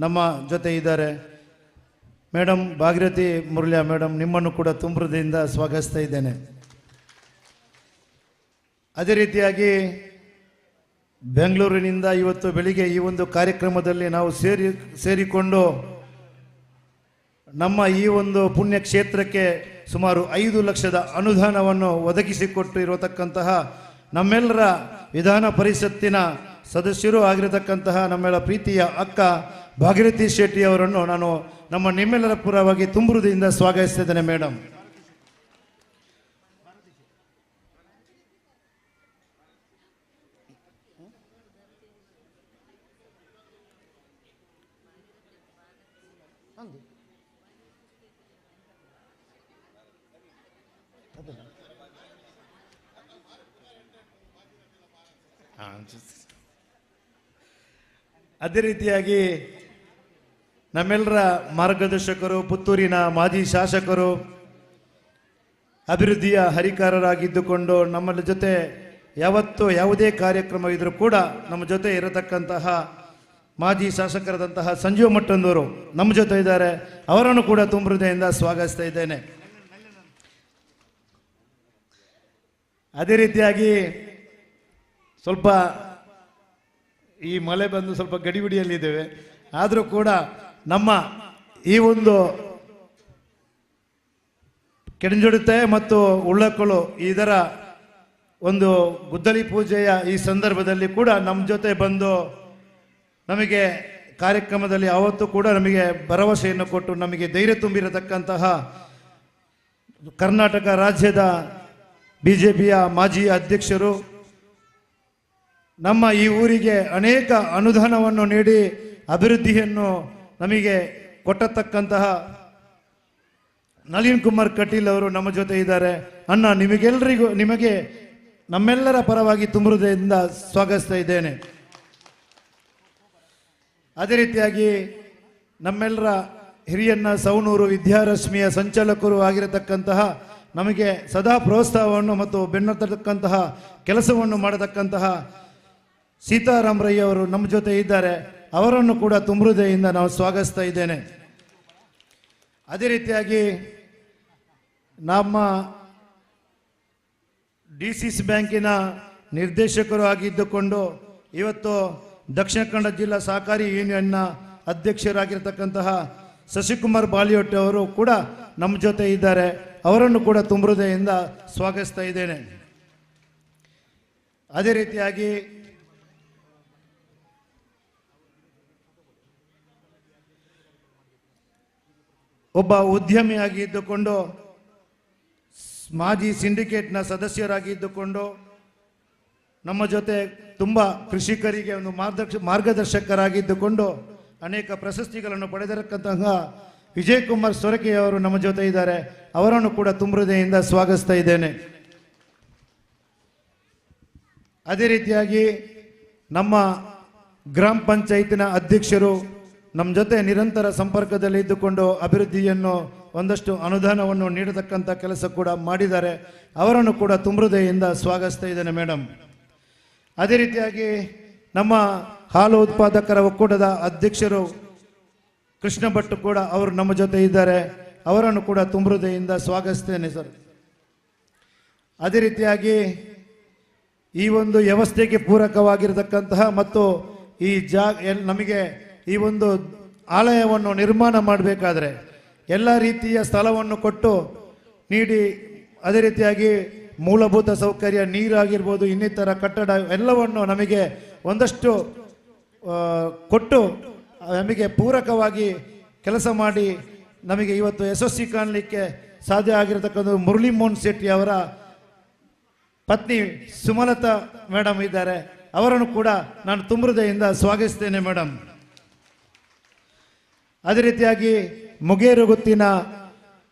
ನಮ್ಮ ಜೊತೆ ಇದ್ದಾರೆ. ಮೇಡಮ್ ಭಾಗೀರಥಿ ಮುರಳಿಯ ಮೇಡಮ್, ನಿಮ್ಮನ್ನು ಕೂಡ ತುಂಬ ಹೃದಯದಿಂದ ಸ್ವಾಗತಿಸ್ತಾ ಇದ್ದೇನೆ. ಅದೇ ರೀತಿಯಾಗಿ ಬೆಂಗಳೂರಿನಿಂದ ಇವತ್ತು ಬೆಳಿಗ್ಗೆ ಈ ಒಂದು ಕಾರ್ಯಕ್ರಮದಲ್ಲಿ ನಾವು ಸೇರಿಕೊಂಡು ನಮ್ಮ ಈ ಒಂದು ಪುಣ್ಯ ಕ್ಷೇತ್ರಕ್ಕೆ ಸುಮಾರು 5 ಲಕ್ಷದ ಅನುದಾನವನ್ನು ಒದಗಿಸಿಕೊಟ್ಟು ಇರತಕ್ಕಂತಹ ನಮ್ಮೆಲ್ಲರ ವಿಧಾನ ಪರಿಷತ್ತಿನ ಸದಸ್ಯರು ಆಗಿರತಕ್ಕಂತಹ ನಮ್ಮೆಲ್ಲ ಪ್ರೀತಿಯ ಅಕ್ಕ ಭಾಗೀರಥಿ ಶೆಟ್ಟಿ ಅವರನ್ನು ನಾನು ನಿಮ್ಮೆಲ್ಲರ ಪರವಾಗಿ ತುಂಬ ಹೃದಯದಿಂದ ಸ್ವಾಗತಿಸಿದ್ದೇನೆ ಮೇಡಮ್. ಅದೇ ರೀತಿಯಾಗಿ ನಮ್ಮೆಲ್ಲರ ಮಾರ್ಗದರ್ಶಕರು, ಪುತ್ತೂರಿನ ಮಾಜಿ ಶಾಸಕರು, ಅಭಿವೃದ್ಧಿಯ ಹರಿಕಾರರಾಗಿದ್ದುಕೊಂಡು ನಮ್ಮ ಜೊತೆ ಯಾವತ್ತೂ ಯಾವುದೇ ಕಾರ್ಯಕ್ರಮ ಇದ್ರೂ ಕೂಡ ನಮ್ಮ ಜೊತೆ ಇರತಕ್ಕಂತಹ ಮಾಜಿ ಶಾಸಕರಾದಂತಹ ಸಂಜೀವ ಮಟ್ಟಂದವರು ನಮ್ಮ ಜೊತೆ ಇದ್ದಾರೆ. ಅವರನ್ನು ಕೂಡ ತುಂಬ ಹೃದಯದಿಂದ ಸ್ವಾಗತಿಸ್ತಾ ಇದ್ದೇನೆ. ಅದೇ ರೀತಿಯಾಗಿ ಸ್ವಲ್ಪ ಈ ಮಳೆ ಬಂದು ಸ್ವಲ್ಪ ಗಡಿಬಿಡಿಯಲ್ಲಿದ್ದೇವೆ, ಆದರೂ ಕೂಡ ನಮ್ಮ ಈ ಒಂದು ಕೆಂಜೊಡತೆ ಮತ್ತು ಉಳ್ಳಕಳು ಇದರ ಒಂದು ಗುದ್ದಲಿ ಪೂಜೆಯ ಈ ಸಂದರ್ಭದಲ್ಲಿ ಕೂಡ ನಮ್ಮ ಜೊತೆ ಬಂದು ನಮಗೆ ಕಾರ್ಯಕ್ರಮದಲ್ಲಿ ಯಾವತ್ತೂ ಕೂಡ ನಮಗೆ ಭರವಸೆಯನ್ನು ಕೊಟ್ಟು ನಮಗೆ ಧೈರ್ಯ ತುಂಬಿರತಕ್ಕಂತಹ ಕರ್ನಾಟಕ ರಾಜ್ಯದ ಬಿಜೆಪಿಯ ಮಾಜಿ ಅಧ್ಯಕ್ಷರು, ನಮ್ಮ ಈ ಊರಿಗೆ ಅನೇಕ ಅನುದಾನವನ್ನು ನೀಡಿ ಅಭಿವೃದ್ಧಿಯನ್ನು ನಮಗೆ ಕೊಟ್ಟತಕ್ಕಂತಹ ನಳಿನ್ ಕುಮಾರ್ ಕಟೀಲ್ ಅವರು ನಮ್ಮ ಜೊತೆ ಇದ್ದಾರೆ. ಅಣ್ಣ, ನಿಮಗೆ ನಮ್ಮೆಲ್ಲರ ಪರವಾಗಿ ತುಂಬ ಹೃದಯದಿಂದ ಸ್ವಾಗತಿಸ್ತಾ ಇದ್ದೇನೆ. ಅದೇ ರೀತಿಯಾಗಿ ನಮ್ಮೆಲ್ಲರ ಹಿರಿಯಣ್ಣ ಸವಣೂರು ವಿದ್ಯಾರಶ್ಮಿಯ ಸಂಚಾಲಕರು ಆಗಿರತಕ್ಕಂತಹ ನಮಗೆ ಸದಾ ಪ್ರೋತ್ಸಾಹವನ್ನು ಮತ್ತು ಬೆನ್ನತಕ್ಕಂತಹ ಕೆಲಸವನ್ನು ಮಾಡತಕ್ಕಂತಹ ಸೀತಾರಾಮರಯ್ಯ ಅವರು ನಮ್ಮ ಜೊತೆ ಇದ್ದಾರೆ. ಅವರನ್ನು ಕೂಡ ತುಂಬ ಹೃದಯದಿಂದ ನಾವು ಸ್ವಾಗತಿಸ್ತಾ ಇದ್ದೇನೆ. ಅದೇ ರೀತಿಯಾಗಿ ನಮ್ಮ DCC ಬ್ಯಾಂಕಿನ ನಿರ್ದೇಶಕರು ಆಗಿದ್ದುಕೊಂಡು ಇವತ್ತು ದಕ್ಷಿಣ ಕನ್ನಡ ಜಿಲ್ಲಾ ಸಹಕಾರಿ ಯೂನಿಯನ್ನ ಅಧ್ಯಕ್ಷರಾಗಿರ್ತಕ್ಕಂತಹ ಶಶಿಕುಮಾರ್ ಬಾಲಿಯೊಟ್ಟೆ ಅವರು ಕೂಡ ನಮ್ಮ ಜೊತೆ ಇದ್ದಾರೆ. ಅವರನ್ನು ಕೂಡ ತುಂಬ ಹೃದಯದಿಂದ ಸ್ವಾಗತಿಸ್ತಾ ಇದ್ದೇನೆ. ಅದೇ ರೀತಿಯಾಗಿ ಒಬ್ಬ ಉದ್ಯಮಿಯಾಗಿದ್ದುಕೊಂಡು ಮಾಜಿ ಸಿಂಡಿಕೇಟ್ನ ಸದಸ್ಯರಾಗಿದ್ದುಕೊಂಡು ನಮ್ಮ ಜೊತೆ ತುಂಬ ಕೃಷಿಕರಿಗೆ ಒಂದು ಮಾರ್ಗದರ್ಶಕರಾಗಿದ್ದುಕೊಂಡು ಅನೇಕ ಪ್ರಶಸ್ತಿಗಳನ್ನು ಪಡೆದಿರತಕ್ಕಂತಹ ವಿಜಯ್ ಕುಮಾರ್ ಸೊರಕೆ ಅವರು ನಮ್ಮ ಜೊತೆ ಇದ್ದಾರೆ. ಅವರನ್ನು ಕೂಡ ತುಂಬ ಹೃದಯದಿಂದ ಸ್ವಾಗತಿಸ್ತಾ ಇದ್ದೇನೆ. ಅದೇ ರೀತಿಯಾಗಿ ನಮ್ಮ ಗ್ರಾಮ ಪಂಚಾಯತಿನ ಅಧ್ಯಕ್ಷರು ನಮ್ಮ ಜೊತೆ ನಿರಂತರ ಸಂಪರ್ಕದಲ್ಲಿ ಇದ್ದುಕೊಂಡು ಅಭಿವೃದ್ಧಿಯನ್ನು ಒಂದಷ್ಟು ಅನುದಾನವನ್ನು ನೀಡತಕ್ಕಂಥ ಕೆಲಸ ಕೂಡ ಮಾಡಿದ್ದಾರೆ. ಅವರನ್ನು ಕೂಡ ತುಂಬ ಹೃದಯದಿಂದ ಸ್ವಾಗತಿಸ್ತಾ ಇದ್ದೇನೆ ಮೇಡಮ್. ಅದೇ ರೀತಿಯಾಗಿ ನಮ್ಮ ಹಾಲು ಉತ್ಪಾದಕರ ಒಕ್ಕೂಟದ ಅಧ್ಯಕ್ಷರು ಕೃಷ್ಣ ಭಟ್ ಕೂಡ ಅವರು ನಮ್ಮ ಜೊತೆ ಇದ್ದಾರೆ. ಅವರನ್ನು ಕೂಡ ತುಂಬ ಹೃದಯದಿಂದ ಸ್ವಾಗತಿಸ್ತೇನೆ ಸರ್. ಅದೇ ರೀತಿಯಾಗಿ ಈ ಒಂದು ವ್ಯವಸ್ಥೆಗೆ ಪೂರಕವಾಗಿರತಕ್ಕಂತಹ ಮತ್ತು ಈ ನಮಗೆ ಈ ಒಂದು ಆಲಯವನ್ನು ನಿರ್ಮಾಣ ಮಾಡಬೇಕಾದ್ರೆ ಎಲ್ಲ ರೀತಿಯ ಸ್ಥಳವನ್ನು ಕೊಟ್ಟು ನೀಡಿ, ಅದೇ ರೀತಿಯಾಗಿ ಮೂಲಭೂತ ಸೌಕರ್ಯ, ನೀರಾಗಿರ್ಬೋದು, ಇನ್ನಿತರ ಕಟ್ಟಡ ಎಲ್ಲವನ್ನು ನಮಗೆ ಒಂದಷ್ಟು ಕೊಟ್ಟು ನಮಗೆ ಪೂರಕವಾಗಿ ಕೆಲಸ ಮಾಡಿ ನಮಗೆ ಇವತ್ತು ಯಶಸ್ವಿ ಕಾಣಲಿಕ್ಕೆ ಸಾಧ್ಯ ಆಗಿರತಕ್ಕಂಥ ಮುರಳಿ ಮೋಹನ್ ಶೆಟ್ಟಿ ಅವರ ಪತ್ನಿ ಸುಮಲತಾ ಮೇಡಮ್ ಇದ್ದಾರೆ. ಅವರನ್ನು ಕೂಡ ನಾನು ತುಂಬ ಹೃದಯದಿಂದ ಸ್ವಾಗತಿಸ್ತೇನೆ ಮೇಡಮ್. ಅದೇ ರೀತಿಯಾಗಿ ಮುಗೇರು ಗುತ್ತಿನ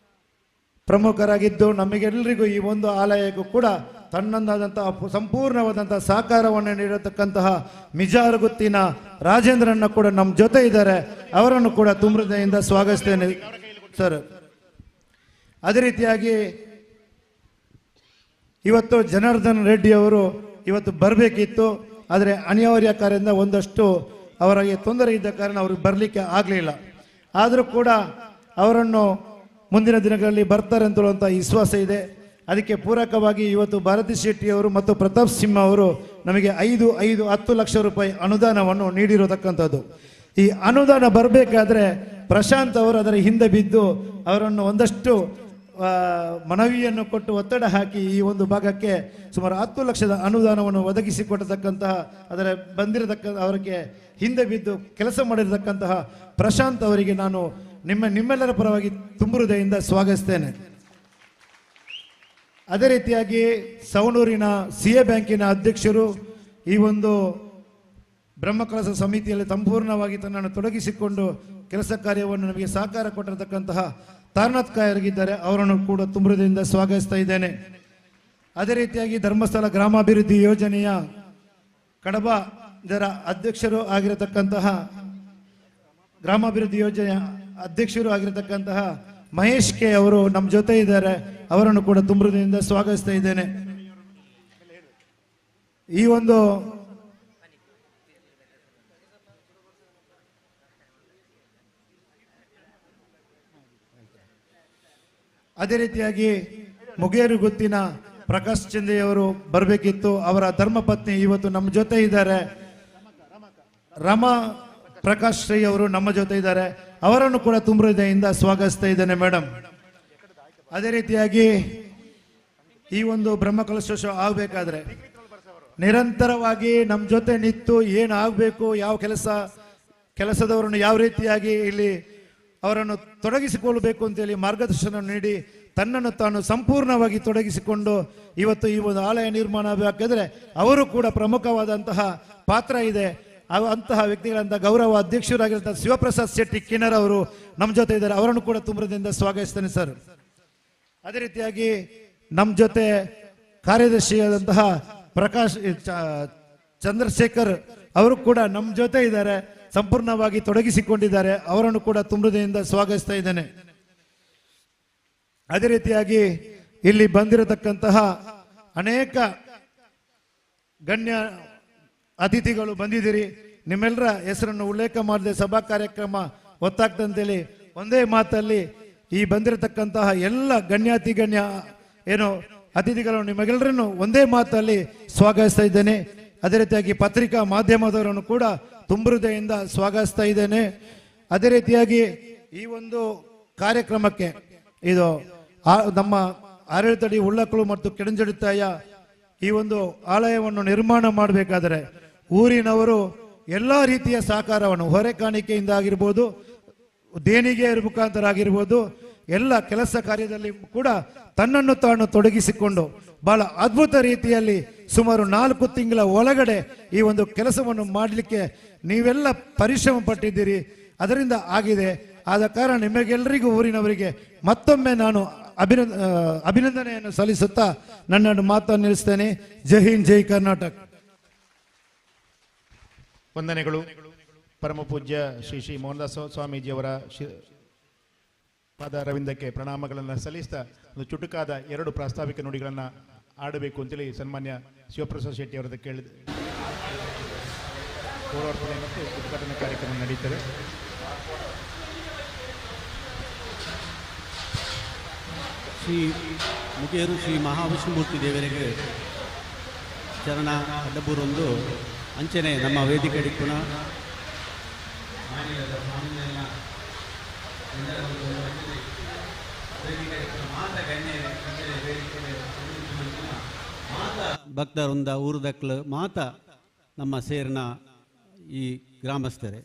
ಪ್ರಮುಖರಾಗಿದ್ದು ನಮಗೆಲ್ಲರಿಗೂ ಈ ಒಂದು ಆಲಯಕ್ಕೂ ಕೂಡ ತನ್ನದಾದಂತಹ ಸಂಪೂರ್ಣವಾದಂತಹ ಸಹಕಾರವನ್ನು ನೀಡತಕ್ಕಂತಹ ಮಿಜಾರು ಗುತ್ತಿನ ರಾಜೇಂದ್ರನ್ನ ಕೂಡ ನಮ್ಮ ಜೊತೆ ಇದ್ದಾರೆ. ಅವರನ್ನು ಕೂಡ ತುಂಬ ಹೃದಯದಿಂದ ಸ್ವಾಗತಿಸ್ತೇನೆ ಸರ್. ಅದೇ ರೀತಿಯಾಗಿ ಇವತ್ತು ಜನಾರ್ದನ್ ರೆಡ್ಡಿ ಅವರು ಇವತ್ತು ಬರಬೇಕಿತ್ತು, ಆದರೆ ಅನಿವಾರ್ಯ ಕಾರಣದಿಂದ ಒಂದಷ್ಟು ಅವರಿಗೆ ತೊಂದರೆ ಇದ್ದ ಕಾರಣ ಅವ್ರಿಗೆ ಬರಲಿಕ್ಕೆ ಆಗಲಿಲ್ಲ. ಆದರೂ ಕೂಡ ಅವರನ್ನು ಮುಂದಿನ ದಿನಗಳಲ್ಲಿ ಬರ್ತಾರೆ ಅಂತೇಳುವಂಥ ವಿಶ್ವಾಸ ಇದೆ. ಅದಕ್ಕೆ ಪೂರಕವಾಗಿ ಇವತ್ತು ಭಾರತಿ ಶೆಟ್ಟಿ ಅವರು ಮತ್ತು ಪ್ರತಾಪ್ ಸಿಂಹ ಅವರು ನಮಗೆ 10 ಲಕ್ಷ ರೂಪಾಯಿ ಅನುದಾನವನ್ನು ನೀಡಿರತಕ್ಕಂಥದ್ದು. ಈ ಅನುದಾನ ಬರಬೇಕಾದ್ರೆ ಪ್ರಶಾಂತ್ ಅವರು ಅದರ ಹಿಂದೆ ಬಿದ್ದು ಅವರನ್ನು ಒಂದಷ್ಟು ಮನವಿಯನ್ನು ಕೊಟ್ಟು ಒತ್ತಡ ಹಾಕಿ ಈ ಒಂದು ಭಾಗಕ್ಕೆ ಸುಮಾರು 10 ಲಕ್ಷದ ಅನುದಾನವನ್ನು ಒದಗಿಸಿಕೊಟ್ಟತಕ್ಕಂತಹ ಅದರ ಅವರಿಗೆ ಹಿಂದೆ ಬಿದ್ದು ಕೆಲಸ ಮಾಡಿರತಕ್ಕಂತಹ ಪ್ರಶಾಂತ್ ಅವರಿಗೆ ನಾನು ನಿಮ್ಮೆಲ್ಲರ ಪರವಾಗಿ ತುಂಬ ಹೃದಯದಿಂದ ಸ್ವಾಗತಿಸ್ತೇನೆ. ಅದೇ ರೀತಿಯಾಗಿ ಸವಣೂರಿನ CA ಬ್ಯಾಂಕಿನ ಅಧ್ಯಕ್ಷರು ಈ ಒಂದು ಬ್ರಹ್ಮಕಲಶ ಸಮಿತಿಯಲ್ಲಿ ಸಂಪೂರ್ಣವಾಗಿ ತನ್ನನ್ನು ತೊಡಗಿಸಿಕೊಂಡು ಕೆಲಸ ಕಾರ್ಯವನ್ನು ನಮಗೆ ಸಹಕಾರ ಕೊಟ್ಟಿರತಕ್ಕಂತಹ ತಾರನಾಥ್ ಕಾಯರಿಗಿದ್ದಾರೆ. ಅವರನ್ನು ಕೂಡ ತುಂಬ ಹೃದಯದಿಂದ ಸ್ವಾಗತಿಸ್ತಾ ಇದ್ದೇನೆ. ಅದೇ ರೀತಿಯಾಗಿ ಧರ್ಮಸ್ಥಳ ಗ್ರಾಮಾಭಿವೃದ್ಧಿ ಯೋಜನೆಯ ಕಡಬ ಇದರ ಅಧ್ಯಕ್ಷರು ಆಗಿರತಕ್ಕಂತಹ ಗ್ರಾಮಾಭಿವೃದ್ಧಿ ಯೋಜನೆಯ ಅಧ್ಯಕ್ಷರು ಆಗಿರತಕ್ಕಂತಹ ಮಹೇಶ್ ಕೆ ಅವರು ನಮ್ಮ ಜೊತೆ ಇದ್ದಾರೆ. ಅವರನ್ನು ಕೂಡ ತುಂಬ ಹೃದಯದಿಂದ ಸ್ವಾಗತಿಸ್ತಾ ಇದ್ದೇನೆ. ಈ ಒಂದು ಅದೇ ರೀತಿಯಾಗಿ ಮುಗೇರು ಗುತ್ತಿನ ಪ್ರಕಾಶ್ ಚಂದ್ರೆಯವರು ಬರಬೇಕಿತ್ತು. ಅವರ ಧರ್ಮಪತ್ನಿ ಇವತ್ತು ನಮ್ಮ ಜೊತೆ ಇದ್ದಾರೆ. ರಮಾ ಪ್ರಕಾಶ್ ಶ್ರೀ ಅವರು ನಮ್ಮ ಜೊತೆ ಇದ್ದಾರೆ. ಅವರನ್ನು ಕೂಡ ತುಂಬ ಹೃದಯದಿಂದ ಸ್ವಾಗತಿಸ್ತಾ ಇದ್ದೇನೆ ಮೇಡಮ್. ಅದೇ ರೀತಿಯಾಗಿ ಈ ಒಂದು ಬ್ರಹ್ಮಕಲಶೋತ್ಸವ ಆಗಬೇಕಾದ್ರೆ ನಿರಂತರವಾಗಿ ನಮ್ಮ ಜೊತೆ ನಿಂತು ಏನು ಆಗಬೇಕು, ಯಾವ ಕೆಲಸದವರನ್ನು ಯಾವ ರೀತಿಯಾಗಿ ಇಲ್ಲಿ ಅವರನ್ನು ತೊಡಗಿಸಿಕೊಳ್ಳಬೇಕು ಅಂತೇಳಿ ಮಾರ್ಗದರ್ಶನ ನೀಡಿ ತನ್ನನ್ನು ತಾನು ಸಂಪೂರ್ಣವಾಗಿ ತೊಡಗಿಸಿಕೊಂಡು ಇವತ್ತು ಈ ಒಂದು ಆಲಯ ನಿರ್ಮಾಣ ಆಗಬೇಕಾದ್ರೆ ಅವರು ಕೂಡ ಪ್ರಮುಖವಾದಂತಹ ಪಾತ್ರ ಇದೆ. ಅಂತಹ ವ್ಯಕ್ತಿಗಳಂತ ಗೌರವ ಅಧ್ಯಕ್ಷರಾಗಿರುವಂತಹ ಶಿವಪ್ರಸಾದ್ ಶೆಟ್ಟಿ ಕಿನ್ನರ್ ಅವರು ನಮ್ಮ ಜೊತೆ ಇದ್ದಾರೆ. ಅವರನ್ನು ಕೂಡ ತುಂಬದಿಂದ ಸ್ವಾಗತಿಸ್ತೇನೆ ಸರ್. ಅದೇ ರೀತಿಯಾಗಿ ನಮ್ಮ ಜೊತೆ ಕಾರ್ಯದರ್ಶಿಯಾದಂತಹ ಪ್ರಕಾಶ್ ಚಂದ್ರಶೇಖರ್ ಅವರು ಕೂಡ ನಮ್ಮ ಜೊತೆ ಇದ್ದಾರೆ, ಸಂಪೂರ್ಣವಾಗಿ ತೊಡಗಿಸಿಕೊಂಡಿದ್ದಾರೆ. ಅವರನ್ನು ಕೂಡ ತುಂಬದಿಂದ ಸ್ವಾಗತಿಸ್ತಾ ಇದ್ದೇನೆ. ಅದೇ ರೀತಿಯಾಗಿ ಇಲ್ಲಿ ಬಂದಿರತಕ್ಕಂತಹ ಅನೇಕ ಗಣ್ಯ ಅತಿಥಿಗಳು ಬಂದಿದ್ದೀರಿ. ನಿಮ್ಮೆಲ್ಲರ ಹೆಸರನ್ನು ಉಲ್ಲೇಖ ಮಾಡದೆ ಸಭಾ ಕಾರ್ಯಕ್ರಮ ಒತ್ತಾಗ್ತಂತೇಳಿ ಒಂದೇ ಮಾತಲ್ಲಿ ಈ ಬಂದಿರತಕ್ಕಂತಹ ಎಲ್ಲ ಗಣ್ಯ ಏನು ಅತಿಥಿಗಳನ್ನು ನಿಮಗೆಲ್ಲರನ್ನು ಒಂದೇ ಮಾತಲ್ಲಿ ಸ್ವಾಗತಿಸ್ತಾ ಇದ್ದೇನೆ. ಅದೇ ರೀತಿಯಾಗಿ ಪತ್ರಿಕಾ ಮಾಧ್ಯಮದವರನ್ನು ಕೂಡ ತುಂಬ ಹೃದಯದಿಂದ ಸ್ವಾಗತಿಸ್ತಾ ಇದ್ದೇನೆ. ಅದೇ ರೀತಿಯಾಗಿ ಈ ಒಂದು ಕಾರ್ಯಕ್ರಮಕ್ಕೆ ಇದು ನಮ್ಮ ಆಡಳಿತಡಿ ಉಳ್ಳಕಲು ಮತ್ತು ಕೆಡಂಜಡಿತಾಯ ಈ ಒಂದು ಆಲಯವನ್ನು ನಿರ್ಮಾಣ ಮಾಡಬೇಕಾದರೆ ಊರಿನವರು ಎಲ್ಲ ರೀತಿಯ ಸಹಕಾರವನ್ನು ಹೊರೆ ಕಾಣಿಕೆಯಿಂದ ಆಗಿರ್ಬೋದು, ದೇಣಿಗೆ ಮುಖಾಂತರ ಆಗಿರ್ಬೋದು, ಎಲ್ಲ ಕೆಲಸ ಕಾರ್ಯದಲ್ಲಿ ಕೂಡ ತನ್ನನ್ನು ತಾನು ತೊಡಗಿಸಿಕೊಂಡು ಬಹಳ ಅದ್ಭುತ ರೀತಿಯಲ್ಲಿ ಸುಮಾರು 4 ತಿಂಗಳ ಒಳಗಡೆ ಈ ಒಂದು ಕೆಲಸವನ್ನು ಮಾಡಲಿಕ್ಕೆ ನೀವೆಲ್ಲ ಪರಿಶ್ರಮ ಪಟ್ಟಿದ್ದೀರಿ. ಅದರಿಂದ ಆಗಿದೆ. ಆದ ಕಾರಣ ನಿಮಗೆಲ್ಲರಿಗೂ ಊರಿನವರಿಗೆ ಮತ್ತೊಮ್ಮೆ ನಾನು ಅಭಿನಂದನೆಯನ್ನು ಸಲ್ಲಿಸುತ್ತಾ ನನ್ನನ್ನು ಮಾತನ್ನು ನಿಲ್ಲಿಸ್ತೇನೆ. ಜೈ ಹಿಂದ್, ಜೈ ಕರ್ನಾಟಕ. ವಂದನೆಗಳು. ಪರಮ ಪೂಜ್ಯ ಶ್ರೀ ಶ್ರೀ ಮೋಹನದಾಸ ಸ್ವಾಮೀಜಿಯವರ ಪಾದ ರವಿಂದಕ್ಕೆ ಪ್ರಣಾಮಗಳನ್ನು ಸಲ್ಲಿಸ್ತಾ ಒಂದು ಚುಟುಕಾದ 2 ಪ್ರಾಸ್ತಾವಿಕ ನುಡಿಗಳನ್ನು ಆಡಬೇಕು ಅಂತೇಳಿ ಸನ್ಮಾನ್ಯ ಶಿವಪ್ರಸಾದ್ ಶೆಟ್ಟಿ ಅವರದ್ದು ಕೇಳಿದೆ. ಪೌರಾರ್ಪಣೆ ಮತ್ತು ಉದ್ಘಾಟನಾ ಕಾರ್ಯಕ್ರಮ ನಡೀತದೆ. ಶ್ರೀ ಮುಗೇರು ಶ್ರೀ ಮಹಾವಿಷ್ಣುಮೂರ್ತಿ ದೇವರಿಗೆ ಚರಣ ಅಡ್ಡಬೂರೊಂದು ಅಂಚನೆ ನಮ್ಮ ವೇದಿಕೆ ಪುನಃ ಭಕ್ತರಿಂದ ಊರುದಕ್ಲು ಮಾತ ನಮ್ಮ ಸೇರಿನ ಈ ಗ್ರಾಮಸ್ಥರೇ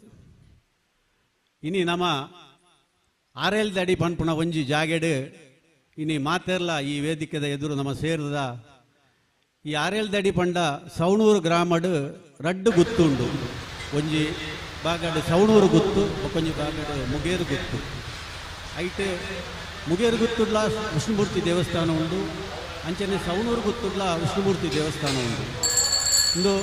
ಇನಿ ನಮ್ಮ ಆರೇಲ್ದಡಿ ಪಂಪುಣ ಒಂಜಿ ಜಾಗೆಡು ಇನಿ ಮಾತೆರ್ಲ ಈ ವೇದಿಕೆದ ಎದುರು ನಮ್ಮ ಸೇರಿದ ಈ ಆರೇಲ್ದಡಿ ಪಂಡ ಸವಣೂರು ಗ್ರಾಮಡು ರಡ್ಡು ಗುತ್ತುಂಡು ಒಂಜಿ ಬಾಗಡ್ ಸವಣೂರು ಗುತ್ತು ಕೊಂಚ ಬಾಗಡ್ ಮುಗೇರು ಗುತ್ತು ಐಟೆ ಮುಗೇರು ಗುತ್ತುಡ್ಲ ವಿಷ್ಣುಮೂರ್ತಿ ದೇವಸ್ಥಾನ ಉಂಡು ಅಂಚನೆ ಸವಣೂರು ಗುತ್ತುಡ್ಲ ವಿಷ್ಣುಮೂರ್ತಿ ದೇವಸ್ಥಾನ ಉಂಡು ಇಂದು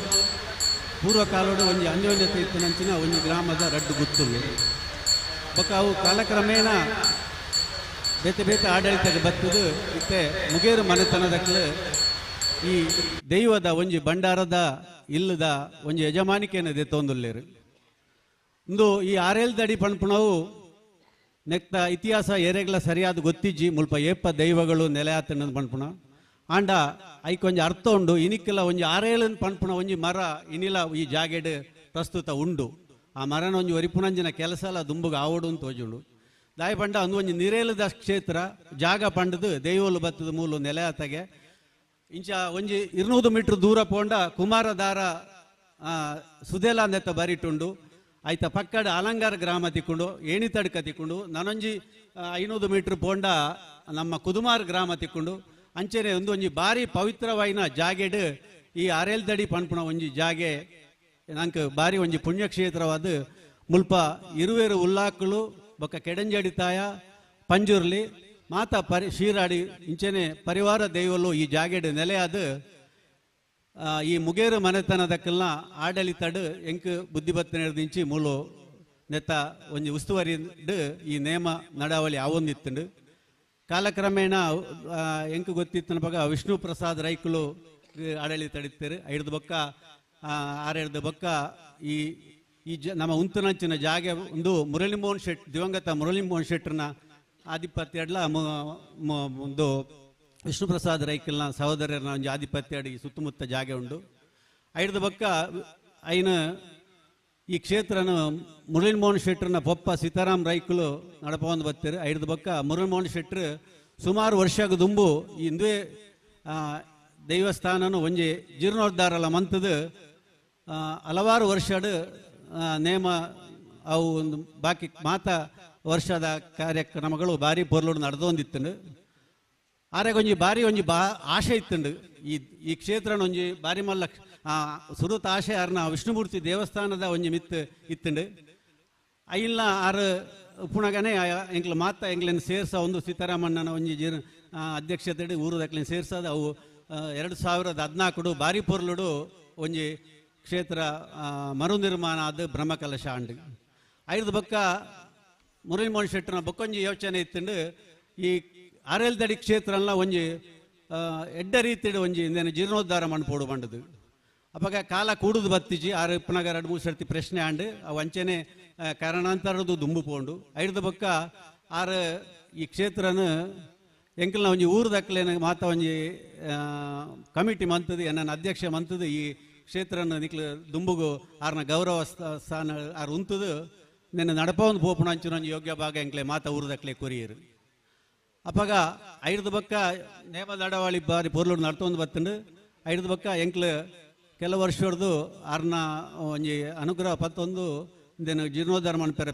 ಪೂರ್ವಕಾಲದ ಒಂದು ಅನ್ಯೋನ್ಯತೆ ಇತ್ತಿನಂಚಿನ ಒಂದು ಗ್ರಾಮದ ರಡ್ಡು ಗುತ್ತುಗಳು ಬೊಕ್ಕ ಅವು ಕಾಲಕ್ರಮೇಣ ಬೇತೆ ಬೇತೆ ಆಡಳಿತಕ್ಕೆ ಬರ್ತದು ಇತ್ತೆ ಮುಗೇರು ಮನೆತನದಕ್ಕೆ ಈ ದೈವದ ಒಂಜಿ ಭಂಡಾರದ ಇಲ್ಲದ ಒಂಜಿ ಯಜಮಾನಿಕೆಯನ್ನು ದೆತ್ತೊಂದುಲ್ಲೇರು ಇಂದು ಈ ಆರೇಲ್ದಡಿ ಪಣ್ಪುಣವು ನೆಕ್ತ ಇತಿಹಾಸ ಏರೆಗ್ಲ ಸರಿಯಾದ ಗೊತ್ತಿಜ್ಜಿ ಮುಲ್ಪ ಏಪ ದೈವಗಳು ನೆಲೆ ಆತನದು ಪಣ್ಪುಣ ಆಂಡ ಐಕೊಂಜಿ ಅರ್ಥ ಉಂಡು ಇನಿಕ್ಕೆಲ್ಲ ಒಂಜಿ ಆರೇಳನ್ ಪಣ್ಪುಣ ಒಂಜಿ ಮರ ಇನಿಲ ಈ ಜಾಗೆಡ್ ಪ್ರಸ್ತುತ ಉಂಡು ಆ ಮರನ ಒಂಜಿ ಒರಿಪುಣಂಜಿನ ಕೆಲಸ ಎಲ್ಲ ದುಂಬುಗ ಆವಡು ಅಂತ ತೋಜುಂಡು ದಾಯಿ ಪಂಡ ಅಂದು ಒಂಜಿ ನಿರೇಲದ ಕ್ಷೇತ್ರ ಜಾಗ ಪಂಡದು ದೈವಲು ಬತ್ತದ ಮೂಲು ನೆಲೆ ಆತಗೆ ಇಂಚ ಒಂಜಿ 200 ಮೀಟರ್ ದೂರ ಪೋಂಡ ಕುಮಾರಧಾರ ಸುದೇಲ ನೆತ್ತ ಬರಿಟುಂಡು ಆಯ್ತ ಪಕ್ಕದ ಅಲಂಗಾರ ಗ್ರಾಮ ತಿಕ್ಕೊಂಡು ಏಣಿತಡ್ಕ ತಿಕ್ಕೊಂಡು ನಾನೊಂಜಿ 500 ಮೀಟರ್ ಪೋಂಡ ನಮ್ಮ ಕುದುಮಾರ್ ಗ್ರಾಮ ತಿಕ್ಕೊಂಡು ಅಂಚೆನೆ ಒಂಜಿ ಬಾರಿ ಪವಿತ್ರವಾಯಿನ ಜಾಗೆಡ್ ಈ ಆರೇಲ್ದಡಿ ಪಣ್ಪುಣ ಒಂಜಿ ಜಾಗೆ ನಂಗೆ ಬಾರಿ ಒಂಜಿ ಪುಣ್ಯಕ್ಷೇತ್ರವಾದ ಮುಲ್ಪ ಇರುವೇರು ಉಲ್ಲಾಕಲು ಬೊಕ್ಕ ಕೆಡಂಜಡಿತಾಯ ಪಂಜುರ್ಲಿ ಮಾತ ಶೀರಾಡಿ ಇಂಚೆನೆ ಪರಿವಾರ ದೈವಲು ಈ ಜಾಗೆಡ್ ನೆಲೆಯಾದ ಈ ಮುಗೇರು ಮನೆತನದಕ್ಕೆಲ್ಲ ಆಡಳಿತಡ್ ಎಂಕ್ ಬುದ್ಧಿಬತ್ತನೆ ಹಿಡಿದಿಂಚಿ ಮೂಲು ನೆತ್ತ ಒಂಜಿ ಉಸ್ತುವಾರಿ ಈ ನೇಮ ನಡಾವಳಿ ಆವೊಂದಿತ್ತುಂಡು ಕಾಲಕ್ರಮೇಣ ಎಂಕ್ ಗೊತ್ತಿತ್ತನ ಬಗ ವಿಷ್ಣು ಪ್ರಸಾದ್ ರೈಕುಲು ಆಡಳಿತ ಹಿಡಿತಾರೆ ಹಿಡ್ದು ಬೊಕ್ಕ ಆರೆಡ್ದು ಬೊಕ್ಕ ಈ ನಮ್ಮ ಉಂತುನಂಚಿನ ಜಾಗೆ ಒಂದು ಮುರಳಿ ಮೋಹನ್ ಶೆಟ್ ದಿವಂಗತ ಮುರಳಿ ಮೋಹನ್ ಶೆಟ್ರನ ಆಧಿಪತ್ಯಡ್ಲ ಒಂದು ವಿಷ್ಣು ಪ್ರಸಾದ್ ರೈಕಲ್ನ ಸಹೋದರನ ಒಂದು ಆಧಿಪತ್ಯ ಈ ಸುತ್ತಮುತ್ತ ಜಾಗೆ ಉಂಡು ಐಡ್ದ ಬೊಕ್ಕ ಐನ ಈ ಕ್ಷೇತ್ರನ ಮುರಳಿ ಮೋಹನ್ ಶೆಟ್ರನ ಪೊಪ್ಪ ಸೀತಾರಾಮ್ ರೈಕುಲು ನಡಪೊಂದು ಬರ್ತಾರೆ ಐಡ್ದ ಬೊಕ್ಕ ಮುರಳಿ ಮೋಹನ್ ಶೆಟ್ರು ಸುಮಾರು ವರ್ಷಗ ದುಂಬು ಈ ಹಿಂದುವೆ ದೇವಸ್ಥಾನನು ಒಂಜಿ ಜೀರ್ಣೋದ್ಧಾರಲ ಮಂತದು ಹಲವಾರು ವರ್ಷಡ್ ನೇಮ ಅವು ಒಂದು ಬಾಕಿ ಮಾತಾ ವರ್ಷದ ಕಾರ್ಯಕ್ರಮಗಳು ಬಾರಿ ಪೊರ್ಲು ನಡೆದೊಂದಿತ್ತುಂಡು ಆರೆಗೆ ಒಂಜಿ ಆಶೆ ಇತ್ತುಂಡು ಈ ಕ್ಷೇತ್ರನ ಒಂಜಿ ಬಾರಿ ಮಲ್ಲ ಸುರುತ ಆಶೆ ಆರ್ನ ವಿಷ್ಣುಮೂರ್ತಿ ದೇವಸ್ಥಾನದ ಒಂಜಿ ಮಿತ್ ಇತ್ತುಂಡು ಐಲ್ನ ಆರು ಪುಣಗನೆ ಎಂಕ್ಲು ಮಾತ ಎಂಗ್ಲೇನು ಸೇರ್ಸ ಒಂದು ಸೀತಾರಾಮಣ್ಣನ ಒಂಜಿ ಅಧ್ಯಕ್ಷತೆ ಊರದಕ್ಲೇನು ಸೇರ್ಸದ ಅವು 2014 ಬಾರಿ ಪೊರ್ಲುಡು ಒಂಜಿ ಕ್ಷೇತ್ರ ಮರು ನಿರ್ಮಾಣ ಆದ ಬ್ರಹ್ಮಕಲಶ ಆಂಡು ಐದು ಬೊಕ್ಕ ಮುರಳಿ ಮೋಹನ್ ಶೆಟ್ಟರ್ನ ಬೊಕ್ಕೊಂಜಿ ಯೋಚನೆ ಇತ್ತುಂಡು ಈ ಆರೇಲ್ದಡಿ ಕ್ಷೇತ್ರಲ್ಲ ಒಂಜಿ ಎಡ್ಡ ರೀತಿಡ್ ಒಂಜಿ ಇಂದೇನು ಜೀರ್ಣೋದ್ಧಾರ ಮಣ್ಪೋಡು ಬಂಡದು ಅವಾಗ ಕಾಲ ಕೂಡುದು ಬತ್ತಿಜಿ ಆರು ಪುನಗ 2-3 ಸರ್ತಿ ಪ್ರಶ್ನೆ ಆಂಡು ಅವು ಅಂಚೆನೆ ಕಾರಣಾಂತರದು ದುಂಬು ಪೋಂಡು ಐದು ಬೊಕ್ಕ ಆರು ಈ ಕ್ಷೇತ್ರನ ಎಂಕಲ್ನ ಒಂಜಿ ಊರದಕ್ಲೇನ ಮಾತ ಒಂಜಿ ಕಮಿಟಿ ಮಂತದು ನನ್ನ ಅಧ್ಯಕ್ಷ ಮಂತದು ಈ ಕ್ಷೇತ್ರನ ನಿಕ್ಲು ದುಂಬುಗು ಆರ್ನ ಗೌರವ ಸ್ಥಾನ ಆರು ಉಂತದು ನಿನ್ನ ನಡಪವನ್ನು ಪೋಪುಣ ಅಂಚಿನ ಯೋಗ್ಯ ಭಾಗ ಎಂಕ್ಲೆ ಮಾತ ಊರದಕ್ಲೆ ಕೊರಿಯರು ಅಪ್ಪಾಗ ಐದು ಬೊಕ್ಕ ನೇಮ ನಡವಾಳಿ ಬಾರಿ ಪೊರ್ಲು ನಡ್ತೊಂದು ಬತ್ತಂಡು ಐದು ಬೊಕ್ಕ ಎಂಕ್ಲು ಕೆಲವು ವರ್ಷದ್ದು ಆರ್ನ ಒಂಜಿ ಅನುಗ್ರಹ ಪತ್ತೊಂದು ಇಂದೇನು ಜೀರ್ಣೋದ್ಧಾರ ಮನ್ಪೆರ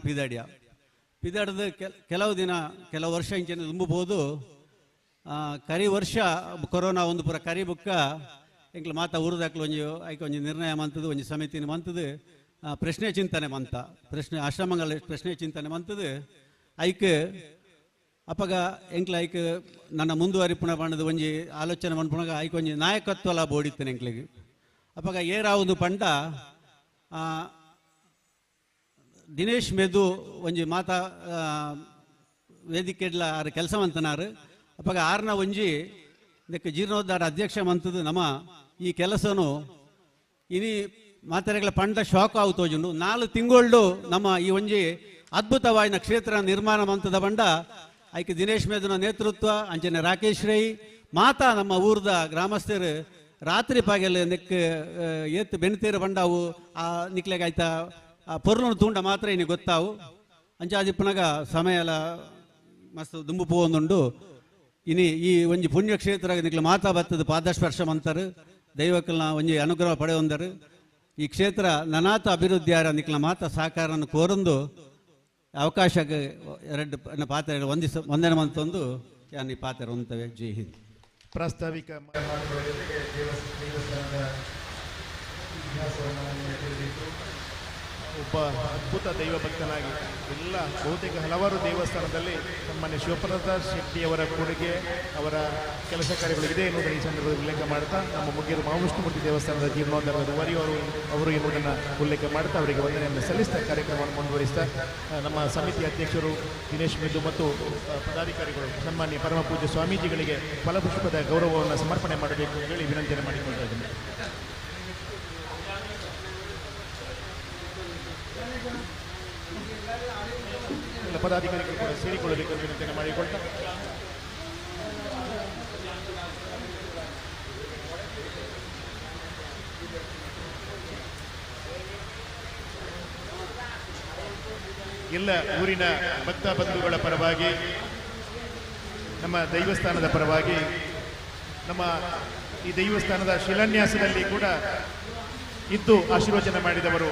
ಪಿದಾಡ್ದು ಕೆಲವು ವರ್ಷ ಇಂಚಿನ ತುಂಬಬಹುದು ಕರಿ ವರ್ಷ ಕೊರೋನಾ ಒಂದು ಪೂರ ಕರಿ ಬುಕ್ಕ ಎಂಕ್ಲು ಮಾತ ಊರದಾಕ್ಲು ಒಂಜಿ ನಿರ್ಣಯ ಮಂತದು ಒಂಜಿ ಸಮಿತಿನ ಮಂತದು ಪ್ರಶ್ನೆ ಚಿಂತನೆ ಮಂತ ಆಶ್ರಮಗಳ ಪ್ರಶ್ನೆ ಚಿಂತನೆ ಮಂತದು ಐಕ್ ಅಪ್ಪಗ ಎಂಕ್ಲ ಐಕ್ ನನ್ನ ಮುಂದುವರಿಪುಣ ಬಣ್ಣದ ಒಂಜಿ ಆಲೋಚನೆ ಮನ್ಪುಣಗ ಐಕ್ ಒಂಜಿ ನಾಯಕತ್ವಲ ಬೋಡಿತ್ತೇನೆ ಎಂಕ್ಲಿಗೆ ಅಪ್ಪಗ ಏರಾವುದು ಪಂಡ ದಿನೇಶ್ ಮೆದು ಒಂಜಿ ಮಾತಾ ವೇದಿಕೆಡ್ಲ ಆರು ಕೆಲಸ ಮಂತನಾರು ಅಪ್ಪಗ ಆರ್ನ ಒಂಜಿ ಇದಕ್ಕೆ ಜೀರ್ಣೋದ್ಧಾರ ಅಧ್ಯಕ್ಷ ಮಂತದು ನಮ್ಮ ಈ ಕೆಲಸನು ಇನಿ ಮಾತಾರೆಗಳ ಪಂಡ ಶಾಕ್ ಆಗುತ್ತೋಜುಂಡು 4 ತಿಂಗಳು ನಮ್ಮ ಈ ಒಂಜಿ ಅದ್ಭುತವಾಯಿನ ಕ್ಷೇತ್ರ ನಿರ್ಮಾಣ ಮಂತದ ಬಂಡ ಐಕೆ ದಿನೇಶ್ ಮೇದನ ನೇತೃತ್ವ ಅಂಚನೆ ರಾಕೇಶ್ ರೈ ಮಾತಾ ನಮ್ಮ ಊರದ ಗ್ರಾಮಸ್ಥರು ರಾತ್ರಿ ಪಾಗೆಲ್ಲ ನೆಕ್ ಏತ್ ಬೆಣ್ತೇರು ಬಂಡಾವು ಆ ನಿಕ್ಲೆಗೆ ಆಯ್ತಾ ಪೊರ್ಲು ತೂಂಡ ಮಾತ್ರ ಇನಿ ಗೊತ್ತಾವು ಅಂಚಾದಿ ಪುನಗ ಸಮಯ ಎಲ್ಲ ಮಸ್ತ್ ದುಂಬು ಪೋವೊಂದುಂಡು ಇನಿ ಈ ಒಂಜಿ ಪುಣ್ಯಕ್ಷೇತ್ರ ನಿಕ್ಲ ಮಾತಾ ಬತ್ತದ ಪಾದಸ್ಪರ್ಶ ಮಂತರು ದೈವಕ್ಕಲ್ನ ಒಂಜಿ ಅನುಗ್ರಹ ಪಡೆಯೊಂದರು ಈ ಕ್ಷೇತ್ರ ನನಾತ ಅಭಿವೃದ್ಧಿ ಆರ ನಿಕ್ಲ ಮಾತ ಸಹಕಾರನ ಕೋರೊಂದು ಅವಕಾಶಕ್ಕೆ 2 ಪಾತ್ರೆ ವಂದನೆ ಮಂತೊಂದು ಯಾನ್ ಈ ಪಾತ್ರೆ ಹೊಂತವೆ. ಜೈ ಹಿಂದ್. ಪ್ರಾಸ್ತಾವಿಕ ದೇವಸ್ಥಾನದ ಇತಿಹಾಸವನ್ನು ತಿಳಿದಿತ್ತು. ಒಬ್ಬ ಅದ್ಭುತ ದೈವ ಭಕ್ತನಾಗಿ ಎಲ್ಲ ಬಹುತೇಕ ಹಲವಾರು ದೇವಸ್ಥಾನದಲ್ಲಿ ಸನ್ಮಾನ್ಯ ಶಿವಪ್ರಸಾದ್ ಶೆಟ್ಟಿಯವರ ಕೊಡುಗೆ, ಅವರ ಕೆಲಸ ಕಾರ್ಯಗಳು ಇದೆ ಎನ್ನುವುದನ್ನು ಈ ಸಂದರ್ಭದಲ್ಲಿ ಉಲ್ಲೇಖ ಮಾಡ್ತಾ, ನಮ್ಮ ಮುಗಿಯರು ಮಹಾವಿಷ್ಣುಮೂರ್ತಿ ದೇವಸ್ಥಾನದ ಜೀರ್ಣೋದ್ಧಾರದ ರೂವಾರಿ ಅವರು ಎನ್ನುವುದನ್ನು ಉಲ್ಲೇಖ ಮಾಡ್ತಾ ಅವರಿಗೆ ವಂದನೆಯನ್ನು ಸಲ್ಲಿಸ್ತಾ ಕಾರ್ಯಕ್ರಮವನ್ನು ಮುಂದುವರಿಸ್ತಾ ನಮ್ಮ ಸಮಿತಿ ಅಧ್ಯಕ್ಷರು ದಿನೇಶ್ ಮಿದ್ದು ಮತ್ತು ಪದಾಧಿಕಾರಿಗಳು ಸನ್ಮಾನ್ಯ ಪರಮ ಪೂಜ್ಯ ಸ್ವಾಮೀಜಿಗಳಿಗೆ ಫಲಪುಷ್ಪದ ಗೌರವವನ್ನು ಸಮರ್ಪಣೆ ಮಾಡಬೇಕು ಅಂತ ಹೇಳಿ ವಿನಂತಿಯನ್ನು ಮಾಡಿಕೊಳ್ತಾ ಇದ್ದೇನೆ. ಎಲ್ಲ ಪದಾಧಿಕಾರಿಗಳು ಕೂಡ ಸೇರಿಕೊಳ್ಳಬೇಕು ಅಂತ ವಿನಂತಿಯನ್ನು ಮಾಡಿಕೊಳ್ತಾ ಎಲ್ಲ ಊರಿನ ಭಕ್ತ ಬಂಧುಗಳ ಪರವಾಗಿ, ನಮ್ಮ ದೈವಸ್ಥಾನದ ಪರವಾಗಿ, ನಮ್ಮ ಈ ದೈವಸ್ಥಾನದ ಶಿಲಾನ್ಯಾಸದಲ್ಲಿ ಕೂಡ ಇದ್ದು ಆಶೀರ್ವಚನ ಮಾಡಿದವರು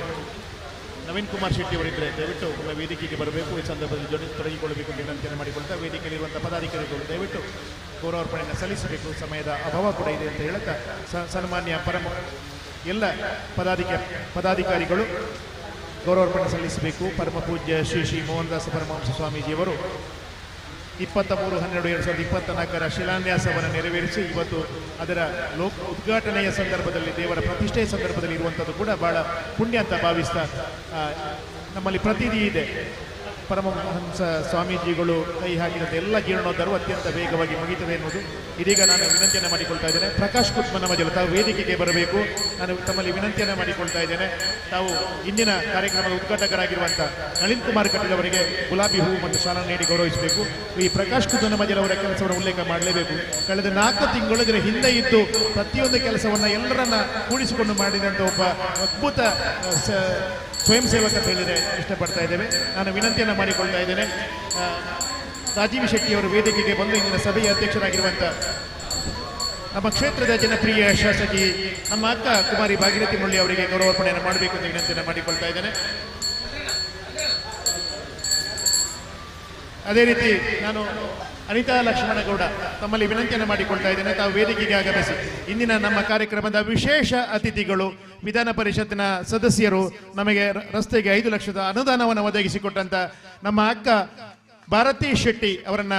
ನವೀನ್ ಕುಮಾರ್ ಶೆಟ್ಟಿ ಅವರಿದ್ದರೆ ದಯವಿಟ್ಟು ಒಮ್ಮೆ ವೇದಿಕೆಗೆ ಬರಬೇಕು. ಈ ಸಂದರ್ಭದಲ್ಲಿ ತೊಡಗಿಕೊಳ್ಳಬೇಕು ಅಂತ ವಿನಂತಿಯನ್ನು ಮಾಡಿಕೊಳ್ತಾ ವೇದಿಕೆಯಲ್ಲಿರುವಂಥ ಪದಾಧಿಕಾರಿಗಳು ದಯವಿಟ್ಟು ಗೌರವಾರ್ಪಣೆಯನ್ನು ಸಲ್ಲಿಸಬೇಕು. ಸಮಯದ ಅಭಾವ ಕೂಡ ಇದೆ ಅಂತ ಹೇಳುತ್ತಾ ಸನ್ಮಾನ್ಯ ಎಲ್ಲ ಪದಾಧಿಕಾರಿಗಳು ಗೌರವಾರ್ಪಣೆ ಸಲ್ಲಿಸಬೇಕು. ಪರಮ ಪೂಜ್ಯ ಶ್ರೀ ಶ್ರೀ ಮೋಹನದಾಸ ಪರಮಹಂಸ ಸ್ವಾಮೀಜಿಯವರು 23/12/2024 ಶಿಲಾನ್ಯಾಸವನ್ನು ನೆರವೇರಿಸಿ ಇವತ್ತು ಅದರ ಉದ್ಘಾಟನೆಯ ಸಂದರ್ಭದಲ್ಲಿ, ದೇವರ ಪ್ರತಿಷ್ಠೆಯ ಸಂದರ್ಭದಲ್ಲಿ ಇರುವಂಥದ್ದು ಕೂಡ ಬಹಳ ಪುಣ್ಯ ಅಂತ ಭಾವಿಸ್ತಾ, ನಮ್ಮಲ್ಲಿ ಪ್ರತಿನಿಧಿ ಇದೆ. ಪರಮಹಂಸ ಸ್ವಾಮೀಜಿಗಳು ಕೈ ಹಾಕಿದಂತೆ ಎಲ್ಲ ಜೀರ್ಣೋದ್ಧಾರವು ಅತ್ಯಂತ ವೇಗವಾಗಿ ಮುಗಿತದೆ ಎನ್ನುವುದು ಇದೀಗ ನಾನು ವಿನಂತಿಯನ್ನು ಮಾಡಿಕೊಳ್ತಾ ಇದ್ದೇನೆ. ಪ್ರಕಾಶ್ ಕುತ್ಮನಮಜಲು ತಾವು ವೇದಿಕೆಗೆ ಬರಬೇಕು. ನಾನು ತಮ್ಮಲ್ಲಿ ವಿನಂತಿಯನ್ನು ಮಾಡಿಕೊಳ್ತಾ ಇದ್ದೇನೆ. ತಾವು ಇಂದಿನ ಕಾರ್ಯಕ್ರಮದ ಉದ್ಘಾಟಕರಾಗಿರುವಂಥ ನಳಿನ್ ಕುಮಾರ್ ಕಟೀಲ್ ಅವರಿಗೆ ಗುಲಾಬಿ ಹೂವು ಮತ್ತು ಶಾಲಾ ನೀಡಿ ಗೌರವಿಸಬೇಕು. ಈ ಪ್ರಕಾಶ್ ಕುತ್ಮನಮಜಲ್ ಅವರ ಕೆಲಸವನ್ನು ಉಲ್ಲೇಖ ಮಾಡಲೇಬೇಕು. ಕಳೆದ 4 ತಿಂಗಳು ಇದರ ಹಿಂದೆ ಇದ್ದು ಪ್ರತಿಯೊಂದು ಕೆಲಸವನ್ನು ಎಲ್ಲರನ್ನ ಕೂಡಿಸಿಕೊಂಡು ಮಾಡಿದಂಥ ಒಬ್ಬ ಅದ್ಭುತ ಸ್ವಯಂ ಸೇವಕ ಅಂತ ಹೇಳಿದರೆ ಇಷ್ಟಪಡ್ತಾ ಇದ್ದೇವೆ. ನಾನು ವಿನಂತಿಯನ್ನು ಮಾಡಿಕೊಳ್ತಾ ಇದ್ದೇನೆ. ರಾಜೀವ್ ಶೆಟ್ಟಿಯವರು ವೇದಿಕೆಗೆ ಬಂದು ಇಂದಿನ ಸಭೆಯ ಅಧ್ಯಕ್ಷರಾಗಿರುವಂಥ ನಮ್ಮ ಕ್ಷೇತ್ರದ ಜನಪ್ರಿಯ ಶಾಸಕಿ ನಮ್ಮ ಅಕ್ಕ ಕುಮಾರಿ ಭಾಗೀರಥಿ ಮುಳ್ಳಿ ಅವರಿಗೆ ಗೌರವಾರ್ಪಣೆಯನ್ನು ಮಾಡಬೇಕು ಅಂತ ವಿನಂತಿಯನ್ನು ಮಾಡಿಕೊಳ್ತಾ ಇದ್ದೇನೆ. ಅದೇ ರೀತಿ ನಾನು ಅನಿತಾ ಲಕ್ಷ್ಮಣಗೌಡ ತಮ್ಮಲ್ಲಿ ವಿನಂತಿಯನ್ನು ಮಾಡಿಕೊಳ್ತಾ ಇದ್ದೇನೆ. ತಾವು ವೇದಿಕೆಗೆ ಆಗಮಿಸಿ. ಇಂದಿನ ನಮ್ಮ ಕಾರ್ಯಕ್ರಮದ ವಿಶೇಷ ಅತಿಥಿಗಳು ವಿಧಾನ ಪರಿಷತ್ತಿನ ಸದಸ್ಯರು, ನಮಗೆ ರಸ್ತೆಗೆ 5 ಲಕ್ಷದ ಅನುದಾನವನ್ನು ಒದಗಿಸಿಕೊಟ್ಟಂತ ನಮ್ಮ ಅಕ್ಕ ಭಾರತಿ ಶೆಟ್ಟಿ ಅವರನ್ನ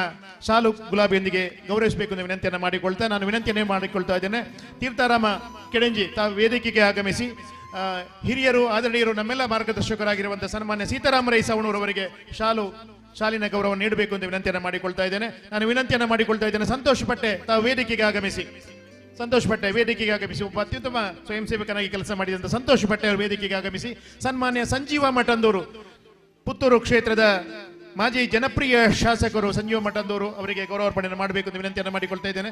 ಶಾಲು ಗುಲಾಬಿಯೊಂದಿಗೆ ಗೌರವಿಸಬೇಕು ಎಂದು ವಿನಂತಿಯನ್ನು ಮಾಡಿಕೊಳ್ತಾ ನಾನು ವಿನಂತಿಯನ್ನು ಮಾಡಿಕೊಳ್ತಾ ಇದ್ದೇನೆ. ತೀರ್ಥರಾಮ ಕೆಡಂಜಿ ತಾವು ವೇದಿಕೆಗೆ ಆಗಮಿಸಿ. ಹಿರಿಯರು, ಆದರಣೀಯರು, ನಮ್ಮೆಲ್ಲ ಮಾರ್ಗದರ್ಶಕರಾಗಿರುವಂಥ ಸನ್ಮಾನ್ಯ ಸೀತಾರಾಮ ರೈ ಸವಣೂರವರಿಗೆ ಶಾಲಿನ ಗೌರವ ನೀಡಬೇಕು ಎಂದು ವಿನಂತಿಯನ್ನು ಮಾಡಿಕೊಳ್ತಾ ಇದ್ದೇನೆ. ನಾನು ವಿನಂತಿಯನ್ನು ಮಾಡಿಕೊಳ್ತಾ ಇದ್ದೇನೆ. ಸಂತೋಷ್ ಪಟ್ಟೆ ತಾವು ವೇದಿಕೆಗೆ ಆಗಮಿಸಿ. ಸಂತೋಷ್ ಪಟ್ಟೆ ವೇದಿಕೆಗೆ ಆಗಮಿಸಿ. ಒಬ್ಬ ಅತ್ಯುತ್ತಮ ಸ್ವಯಂ ಸೇವಕನಾಗಿ ಕೆಲಸ ಮಾಡಿದಂಥ ಸಂತೋಷ್ ಪಟ್ಟೆ ಅವರು ವೇದಿಕೆಗೆ ಆಗಮಿಸಿ. ಸನ್ಮಾನ್ಯ ಸಂಜೀವ ಮಠಂದೂರು, ಪುತ್ತೂರು ಕ್ಷೇತ್ರದ ಮಾಜಿ ಜನಪ್ರಿಯ ಶಾಸಕರು ಸಂಜೀವ ಮಠಂದೂರು ಅವರಿಗೆ ಗೌರವಾರ್ಪಣೆಯನ್ನು ಮಾಡಬೇಕು ಎಂದು ವಿನಂತಿಯನ್ನು ಮಾಡಿಕೊಳ್ತಾ ಇದ್ದೇನೆ.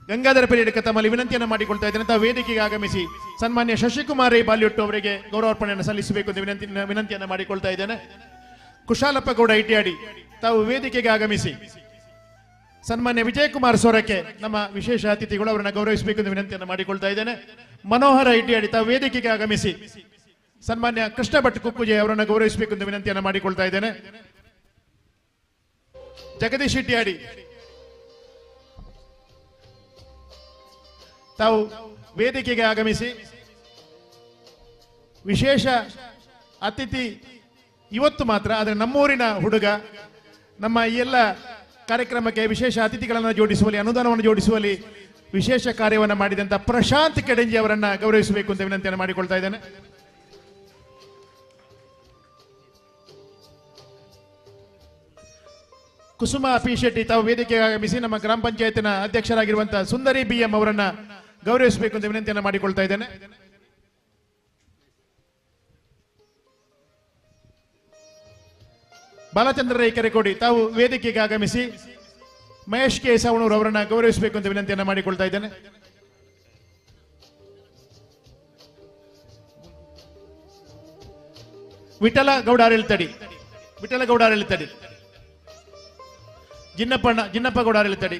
ಗಂಗಾಧರ ಪೆರೇಡ್ಕ ತಮ್ಮಲ್ಲಿ ವಿನಂತಿಯನ್ನು ಮಾಡಿಕೊಳ್ತಾ ಇದ್ದೇನೆ. ತಾವು ವೇದಿಕೆಗೆ ಆಗಮಿಸಿ ಸನ್ಮಾನ್ಯ ಶಶಿಕುಮಾರ್ ಬಾಲ್ಯೊಟ್ಟು ಅವರಿಗೆ ಗೌರವಾರ್ಪಣೆಯನ್ನು ಸಲ್ಲಿಸಬೇಕು ಎಂದು ವಿನಂತಿಯನ್ನು ಮಾಡಿಕೊಳ್ತಾ ಇದ್ದೇನೆ. ಕುಶಾಲಪ್ಪ ಗೌಡ ಇಟಿಯಾಡಿ ತಾವು ವೇದಿಕೆಗೆ ಆಗಮಿಸಿ. ಸನ್ಮಾನ್ಯ ವಿಜಯಕುಮಾರ್ ಸೊರಕೆ ನಮ್ಮ ವಿಶೇಷ ಅತಿಥಿಗಳು, ಅವರನ್ನು ಗೌರವಿಸಬೇಕು ಎಂದು ವಿನಂತಿಯನ್ನು ಮಾಡಿಕೊಳ್ತಾ ಇದ್ದೇನೆ. ಮನೋಹರ ಇಟಿಯಾಡಿ ತಾವು ವೇದಿಕೆಗೆ ಆಗಮಿಸಿ. ಸನ್ಮಾನ್ಯ ಕೃಷ್ಣ ಭಟ್ ಕುಕ್ಕುಜೆ ಅವರನ್ನು ಗೌರವಿಸಬೇಕು ಎಂದು ವಿನಂತಿಯನ್ನು ಮಾಡಿಕೊಳ್ತಾ ಇದ್ದೇನೆ. ಜಗದೀಶ್ ಇಟಿಯಾಡಿ ತಾವು ವೇದಿಕೆಗೆ ಆಗಮಿಸಿ. ವಿಶೇಷ ಅತಿಥಿ ಇವತ್ತು ಮಾತ್ರ, ಆದರೆ ನಮ್ಮೂರಿನ ಹುಡುಗ, ನಮ್ಮ ಈ ಎಲ್ಲ ಕಾರ್ಯಕ್ರಮಕ್ಕೆ ವಿಶೇಷ ಅತಿಥಿಗಳನ್ನು ಜೋಡಿಸುವಲ್ಲಿ, ಅನುದಾನವನ್ನು ಜೋಡಿಸುವಲ್ಲಿ ವಿಶೇಷ ಕಾರ್ಯವನ್ನು ಮಾಡಿದಂಥ ಪ್ರಶಾಂತ್ ಕೆಡಂಜಿ ಅವರನ್ನು ಗೌರವಿಸಬೇಕು ಅಂತ ವಿನಂತಿಯನ್ನು ಮಾಡಿಕೊಳ್ತಾ ಇದ್ದೇನೆ. ಕುಸುಮ ಪಿ ಶೆಟ್ಟಿ ತಾವು ವೇದಿಕೆಗೆ ಆಗಮಿಸಿ. ನಮ್ಮ ಗ್ರಾಮ ಪಂಚಾಯತಿನ ಅಧ್ಯಕ್ಷರಾಗಿರುವಂತಹ ಸುಂದರಿ BM ಅವರನ್ನ ಗೌರವಿಸಬೇಕು ಅಂತ ವಿನಂತಿಯನ್ನು ಮಾಡಿಕೊಳ್ತಾ ಇದ್ದೇನೆ. ಬಾಲಚಂದ್ರ ರೈ ಕೆರೆಕೋಡಿ ತಾವು ವೇದಿಕೆಗೆ ಆಗಮಿಸಿ. ಮಹೇಶ್ ಕೆ ಸವಣೂರು ಅವರನ್ನ ಗೌರವಿಸಬೇಕು ಅಂತ ವಿನಂತಿಯನ್ನು ಮಾಡಿಕೊಳ್ತಾ ಇದ್ದೇನೆ. ವಿಠಲ ಗೌಡ ಆಡಳಿತಡಿ, ಜಿನ್ನಪ್ಪ ಗೌಡ ಆಡಳಿತಡಿ,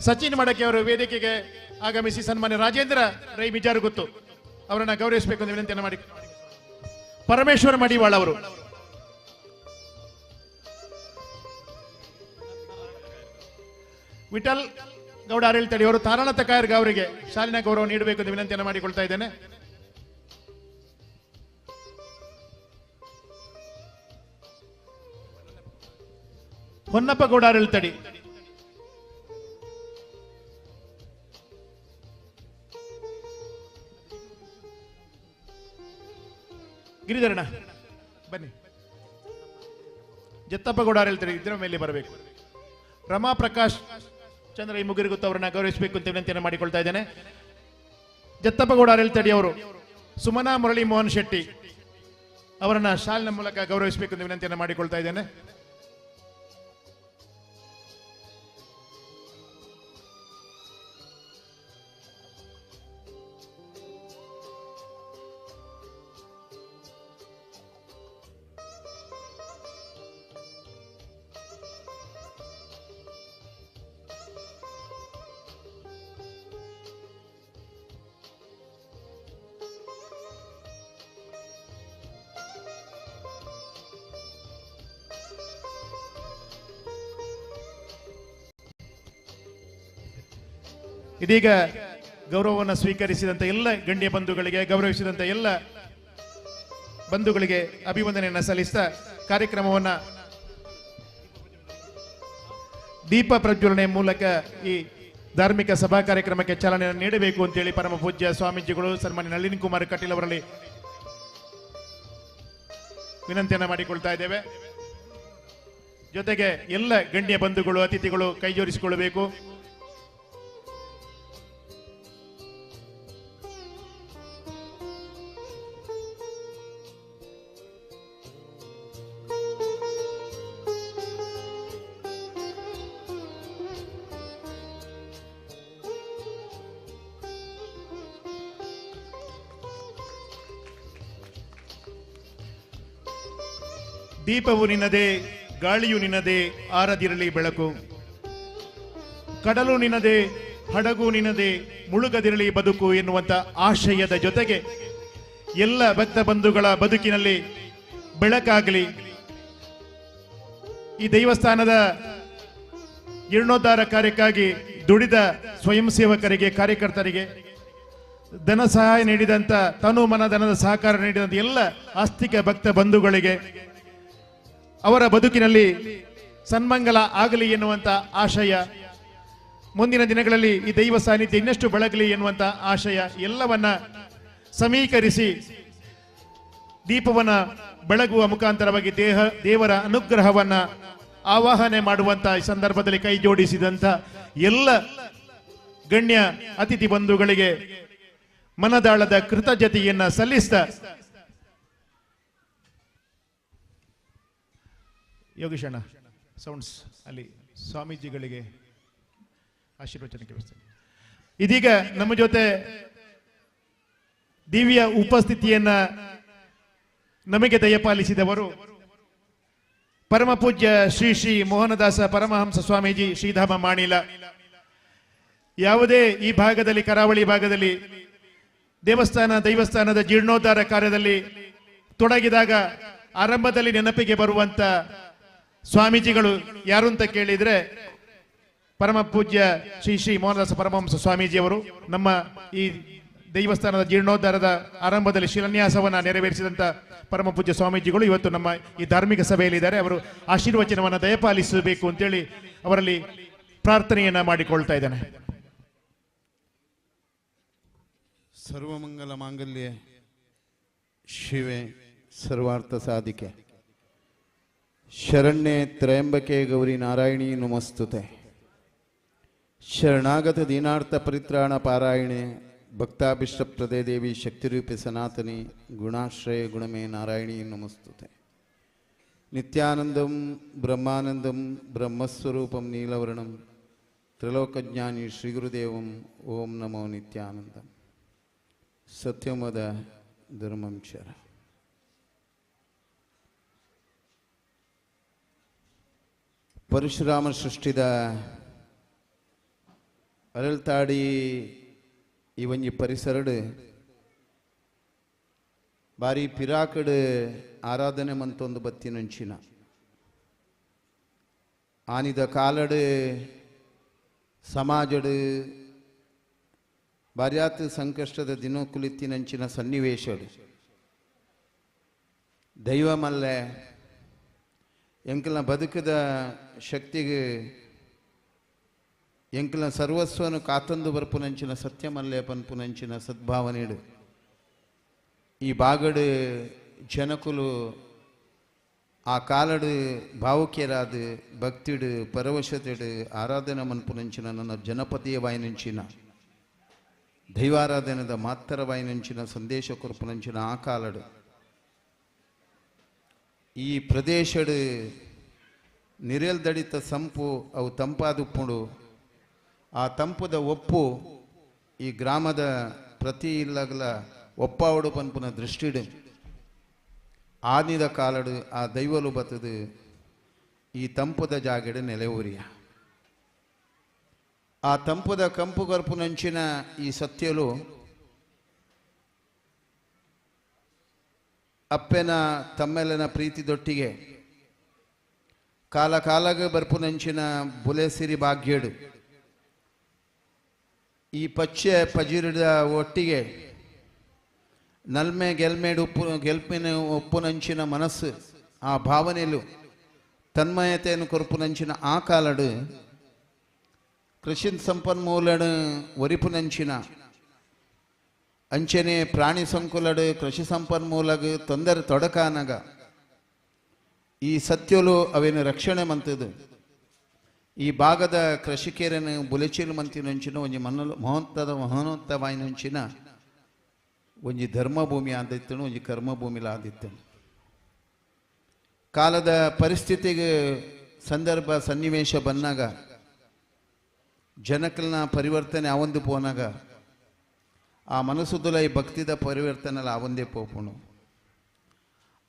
ಸಚಿನ್ ಮಡಕೆ ಅವರು ವೇದಿಕೆಗೆ ಆಗಮಿಸಿ. ಸನ್ಮಾನ್ಯ ರಾಜೇಂದ್ರ ರೈ ಮಿಜಾರುಗುತ್ತು ಅವರನ್ನ ಗೌರವಿಸಬೇಕು ಅಂತ ವಿನಂತಿಯನ್ನು ಮಾಡಿ. ಪರಮೇಶ್ವರ ಮಡಿವಾಳ ಅವರು, ವಿಠಲ್ ಗೌಡ ಆಡಳಿತಡಿ ಅವರು, ತಾರಾನಾಥ ಕಾಯರ್ಗ ಅವರಿಗೆ ಶಾಲಿನ ಗೌರವ ನೀಡಬೇಕು ಎಂದು ವಿನಂತಿಯನ್ನು ಮಾಡಿಕೊಳ್ತಾ ಇದ್ದೇನೆ. ಹೊನ್ನಪ್ಪ ಗೌಡಾರಳ್ತಡಿ, ಗಿರಿಧರಣ ಬನ್ನಿ, ಜತ್ತಪ್ಪ ಗೌಡಾರಳ್ತಡಿ ಇದರ ಮೇಲೆ ಬರಬೇಕು. ರಮಾ ಪ್ರಕಾಶ್ ಚಂದ್ರ ಈ ಮುಗಿರಿಗುತ್ತು ಅವರನ್ನ ಗೌರವಿಸಬೇಕು ಅಂತ ವಿನಂತಿಯನ್ನು ಮಾಡಿಕೊಳ್ತಾ ಇದ್ದೇನೆ. ಜತ್ತಪ್ಪ ಗೌಡಾರಳ್ತಡಿ ಅವರು ಸುಮನಾ ಮುರಳಿ ಮೋಹನ್ ಶೆಟ್ಟಿ ಅವರನ್ನ ಶಾಲಿನ ಮೂಲಕ ಗೌರವಿಸಬೇಕು ಅಂತ ವಿನಂತಿಯನ್ನು ಮಾಡಿಕೊಳ್ತಾ ಇದ್ದೇನೆ. ಇದೀಗ ಗೌರವವನ್ನು ಸ್ವೀಕರಿಸಿದಂಥ ಎಲ್ಲ ಗಣ್ಯ ಬಂಧುಗಳಿಗೆ, ಗೌರವಿಸಿದಂಥ ಎಲ್ಲ ಬಂಧುಗಳಿಗೆ ಅಭಿವಂದನೆಯನ್ನು ಸಲ್ಲಿಸ್ತಾ ಕಾರ್ಯಕ್ರಮವನ್ನು ದೀಪ ಪ್ರಜ್ವಲನೆ ಮೂಲಕ ಈ ಧಾರ್ಮಿಕ ಸಭಾ ಕಾರ್ಯಕ್ರಮಕ್ಕೆ ಚಾಲನೆಯನ್ನು ನೀಡಬೇಕು ಅಂತೇಳಿ ಪರಮ ಪೂಜ್ಯ ಸ್ವಾಮೀಜಿಗಳು ಸನ್ಮಾನ್ಯ ನಳಿನ್ ಕುಮಾರ್ ಕಟೀಲ್ ಅವರಲ್ಲಿ ವಿನಂತಿಯನ್ನು ಮಾಡಿಕೊಳ್ತಾ ಇದ್ದೇವೆ. ಜೊತೆಗೆ ಎಲ್ಲ ಗಣ್ಯ ಬಂಧುಗಳು, ಅತಿಥಿಗಳು ಕೈ ಜೋಡಿಸಿಕೊಳ್ಳಬೇಕು. ದೀಪವು ನಿನ್ನದೇ, ಗಾಳಿಯು ನಿನ್ನದೇ, ಆರದಿರಲಿ ಬೆಳಕು. ಕಡಲು ನಿನ್ನದೇ, ಹಡಗು ನಿನ್ನದೇ, ಮುಳುಗದಿರಲಿ ಬದುಕು ಎನ್ನುವಂತ ಆಶಯದ ಜೊತೆಗೆ ಎಲ್ಲ ಭಕ್ತ ಬಂಧುಗಳ ಬದುಕಿನಲ್ಲಿ ಬೆಳಕಾಗಲಿ. ಈ ದೇವಸ್ಥಾನದ ಜೀರ್ಣೋದ್ಧಾರ ಕಾರ್ಯಕ್ಕಾಗಿ ದುಡಿದ ಸ್ವಯಂ ಸೇವಕರಿಗೆ, ಕಾರ್ಯಕರ್ತರಿಗೆ, ಧನ ಸಹಾಯ ನೀಡಿದಂತ ತನು ಮನ ಧನದ ಸಹಕಾರ ನೀಡಿದಂತ ಎಲ್ಲ ಆಸ್ತಿಕ ಭಕ್ತ ಬಂಧುಗಳಿಗೆ ಅವರ ಬದುಕಿನಲ್ಲಿ ಸನ್ಮಂಗಲ ಆಗಲಿ ಎನ್ನುವಂತ ಆಶಯ, ಮುಂದಿನ ದಿನಗಳಲ್ಲಿ ಈ ದೈವ ಸಾನ್ನಿಧ್ಯ ಇನ್ನಷ್ಟು ಬೆಳಗಲಿ ಎನ್ನುವಂತ ಆಶಯ ಎಲ್ಲವನ್ನ ಸಮೀಕರಿಸಿ ದೀಪವನ್ನ ಬೆಳಗುವ ಮುಖಾಂತರವಾಗಿ ದೇವರ ಅನುಗ್ರಹವನ್ನ ಆವಾಹನೆ ಮಾಡುವಂತ ಈ ಸಂದರ್ಭದಲ್ಲಿ ಕೈ ಜೋಡಿಸಿದಂತ ಎಲ್ಲ ಗಣ್ಯ ಅತಿಥಿ ಬಂಧುಗಳಿಗೆ ಮನದಾಳದ ಕೃತಜ್ಞತೆಯನ್ನ ಸಲ್ಲಿಸ್ತಾ ಯೋಗೀಶಣ್ಣ ಸೌಂಡ್ಸ್ ಅಲ್ಲಿ ಸ್ವಾಮೀಜಿಗಳಿಗೆ ಆಶೀರ್ವಚನಕ್ಕೆ ವ್ಯವಸ್ಥೆ. ಇದೀಗ ನಮ್ಮ ಜೊತೆ ದಿವ್ಯ ಉಪಸ್ಥಿತಿಯನ್ನ ನಮಗೆ ದಯಪಾಲಿಸಿದವರು ಪರಮ ಪೂಜ್ಯ ಶ್ರೀ ಶ್ರೀ ಮೋಹನದಾಸ ಪರಮಹಂಸ ಸ್ವಾಮೀಜಿ ಶ್ರೀಧಾಮ ಮಾಣಿಲ. ಯಾವುದೇ ಈ ಭಾಗದಲ್ಲಿ, ಕರಾವಳಿ ಭಾಗದಲ್ಲಿ ದೈವಸ್ಥಾನದ ಜೀರ್ಣೋದ್ಧಾರ ಕಾರ್ಯದಲ್ಲಿ ತೊಡಗಿದಾಗ ಆರಂಭದಲ್ಲಿ ನೆನಪಿಗೆ ಬರುವಂತ ಸ್ವಾಮೀಜಿಗಳು ಯಾರು ಅಂತ ಕೇಳಿದ್ರೆ ಪರಮ ಪೂಜ್ಯ ಶ್ರೀ ಶ್ರೀ ಮೋಹನದಾಸ ಪರಮಹಂಸ ಸ್ವಾಮೀಜಿಯವರು. ನಮ್ಮ ಈ ದೈವಸ್ಥಾನದ ಜೀರ್ಣೋದ್ಧಾರದ ಆರಂಭದಲ್ಲಿ ಶಿಲಾನ್ಯಾಸವನ್ನ ನೆರವೇರಿಸಿದಂತ ಪರಮ ಪೂಜ್ಯ ಸ್ವಾಮೀಜಿಗಳು ಇವತ್ತು ನಮ್ಮ ಈ ಧಾರ್ಮಿಕ ಸಭೆಯಲ್ಲಿದ್ದಾರೆ. ಅವರು ಆಶೀರ್ವಚನವನ್ನು ದಯಪಾಲಿಸಬೇಕು ಅಂತೇಳಿ ಅವರಲ್ಲಿ ಪ್ರಾರ್ಥನೆಯನ್ನ ಮಾಡಿಕೊಳ್ತಾ ಇದ್ದೇನೆ. ಸರ್ವಮಂಗಲ ಮಾಂಗಲ್ಯ ಶಿವೆ ಸರ್ವಾರ್ಥ ಸಾಧಿಕೆ ಶರಣ್ಯೆ ತ್ರಯಂಬಕೆ ಗೌರಿ ನಾರಾಯಣಿ ನಮಸ್ತುತೆ. ಶರಣಾಗತ ದೀನಾರ್ಥ ಪರಿತ್ರಾಣ ಪಾರಾಯಣೆ ಭಕ್ತಾಭಿಷ್ಟಪ್ರದೇ ದೇವಿ ಶಕ್ತಿರೂಪಿ ಸನಾತನಿ ಗುಣಾಶ್ರಯ ಗುಣಮೇ ನಾರಾಯಣಿ ನಮಸ್ತುತೆ. ನಿತ್ಯಾನಂದಂ ಬ್ರಹ್ಮಾನಂದಂ ಬ್ರಹ್ಮಸ್ವರೂಪಂ ನೀಲವರ್ಣಂ ತ್ರಿಲೋಕಜ್ಞಾನಿ ಶ್ರೀಗುರುದೇವಂ ಓಂ ನಮೋ ನಿತ್ಯಾನಂದಂ. ಸತ್ಯಮದ ಧರ್ಮಂ ಚರ. ಪರಶುರಾಮ ಸೃಷ್ಟಿದ ಅರಳ್ತಾಡಿ ಈ ಒಂಜಿ ಪರಿಸರಡು ಬಾರಿ ಪಿರಾಕಡ್ ಆರಾಧನೆ ಮಂತೊಂದು ಬತ್ತಿನಂಚಿನ ಆನಿದ ಕಾಲಡು ಸಮಾಜಡು ಬಾರ್ಯಾತ್ ಸಂಕಷ್ಟದ ದಿನಕುಲಿತ್ತಿನಂಚಿನ ಸನ್ನಿವೇಶಡು ದೈವ ಮಲ್ಲೆ ಎಂಕಲ್ನ ಬದುಕದ ಶಕ್ತಿಗೆ ಎಂಕಲ್ನ ಸರ್ವಸ್ವನು ಕಾತಂದು ಬರ್ಪುನಂಚಿನ ಸತ್ಯಮಲ್ಲೆ ಪನ್ಪುನಂಚಿನ ಸದ್ಭಾವನೆಡು ಈ ಬಾಗಡು ಜನಕುಲು ಆ ಕಾಲಡು ಭಾವುಕ್ಯರಾದು ಭಕ್ತಿಡು ಪರವಶತೆಡು ಆರಾಧನೆ ಮನ್ಪುನಂಚಿನ ನನ್ನ ಜನಪದೀಯ ವಾಯಿನಂಚಿನ ದೈವಾರಾಧನೆದ ಮಾತ್ತರ ವಾಯಿನಂಚಿನ ಸಂದೇಶ ಕೊರ್ಪುನಂಚಿನ ಆ ಕಾಲಡು ಈ ಪ್ರದೇಶಡು ನಿರೇಲ್ದಡಿತ ಸಂಪು ಅವು ತಂಪಾದುಪ್ಪುಡು ಆ ತಂಪುದ ಒಪ್ಪು ಈ ಗ್ರಾಮದ ಪ್ರತಿ ಇಲ್ಲಗಲ ಒಪ್ಪಾವಡು ಪನ್ಪುನ ದೃಷ್ಟಿಡು ಆನಿದ ಕಾಲಡು ಆ ದೈವಲು ಬತ್ತದು ಈ ತಂಪುದ ಜಾಗೆಡು ನೆಲೆಯೂರಿಯ ಆ ತಂಪುದ ಕಂಪು ಗರ್ಪುನಂಚಿನ ಈ ಸತ್ಯಲು ಅಪ್ಪೆನ ತಮ್ಮೆಲನ ಪ್ರೀತಿದೊಟ್ಟಿಗೆ ಕಾಲ ಕಾಲಗ ಬರ್ಪುನಂಚಿನ ಬುಲೆಸಿರಿ ಭಾಗ್ಯಡು ಈ ಪಚ್ಚೆ ಪಜಿರಿದ ಒಟ್ಟಿಗೆ ನಲ್ಮೆ ಗೆಲ್ಮೆಡು ಗೆಲ್ಪಿನ ಒಪ್ಪುನಂಚಿನ ಮನಸ್ಸು ಆ ಭಾವನೆಲು ತನ್ಮಯತೆಯನ್ನು ಕೊರ್ಪುನಂಚಿನ ಆ ಕಾಲಡು ಕೃಷಿ ಸಂಪನ್ಮೂಲಡು ಒರಿಪುನಂಚಿನ ಅಂಚನೆ ಪ್ರಾಣಿ ಸಂಕುಲಡು ಕೃಷಿ ಸಂಪನ್ಮೂಲಗ ತೊಂದರೆ ತೊಡಕಾನಗ ಈ ಸತ್ಯಲು ಅವೇನು ರಕ್ಷಣೆ ಮಂತದು ಈ ಭಾಗದ ಕೃಷಿಕೇರನು ಬುಲೆಚೀಲು ಮಂತಿನಂಚಿನ ಒಂಜಿ ಮಹೋನ್ನತವಾಯಿನಂಚಿನ ಒಂಜಿ ಧರ್ಮಭೂಮಿ ಆದಿತ್ತನು ಒಂಜಿ ಕರ್ಮಭೂಮಿಲ ಆದಿತ್ತನು ಕಾಲದ ಪರಿಸ್ಥಿತಿಗೆ ಸಂದರ್ಭ ಸನ್ನಿವೇಶ ಬಂದಾಗ ಜನಕಲ್ನ ಪರಿವರ್ತನೆ ಆವಂದು ಪೋನಾಗ ಆ ಮನಸ್ಸುದುಲ ಈ ಭಕ್ತಿದ ಪರಿವರ್ತನೆ ಆವಂದೇ ಪೋಪುಣು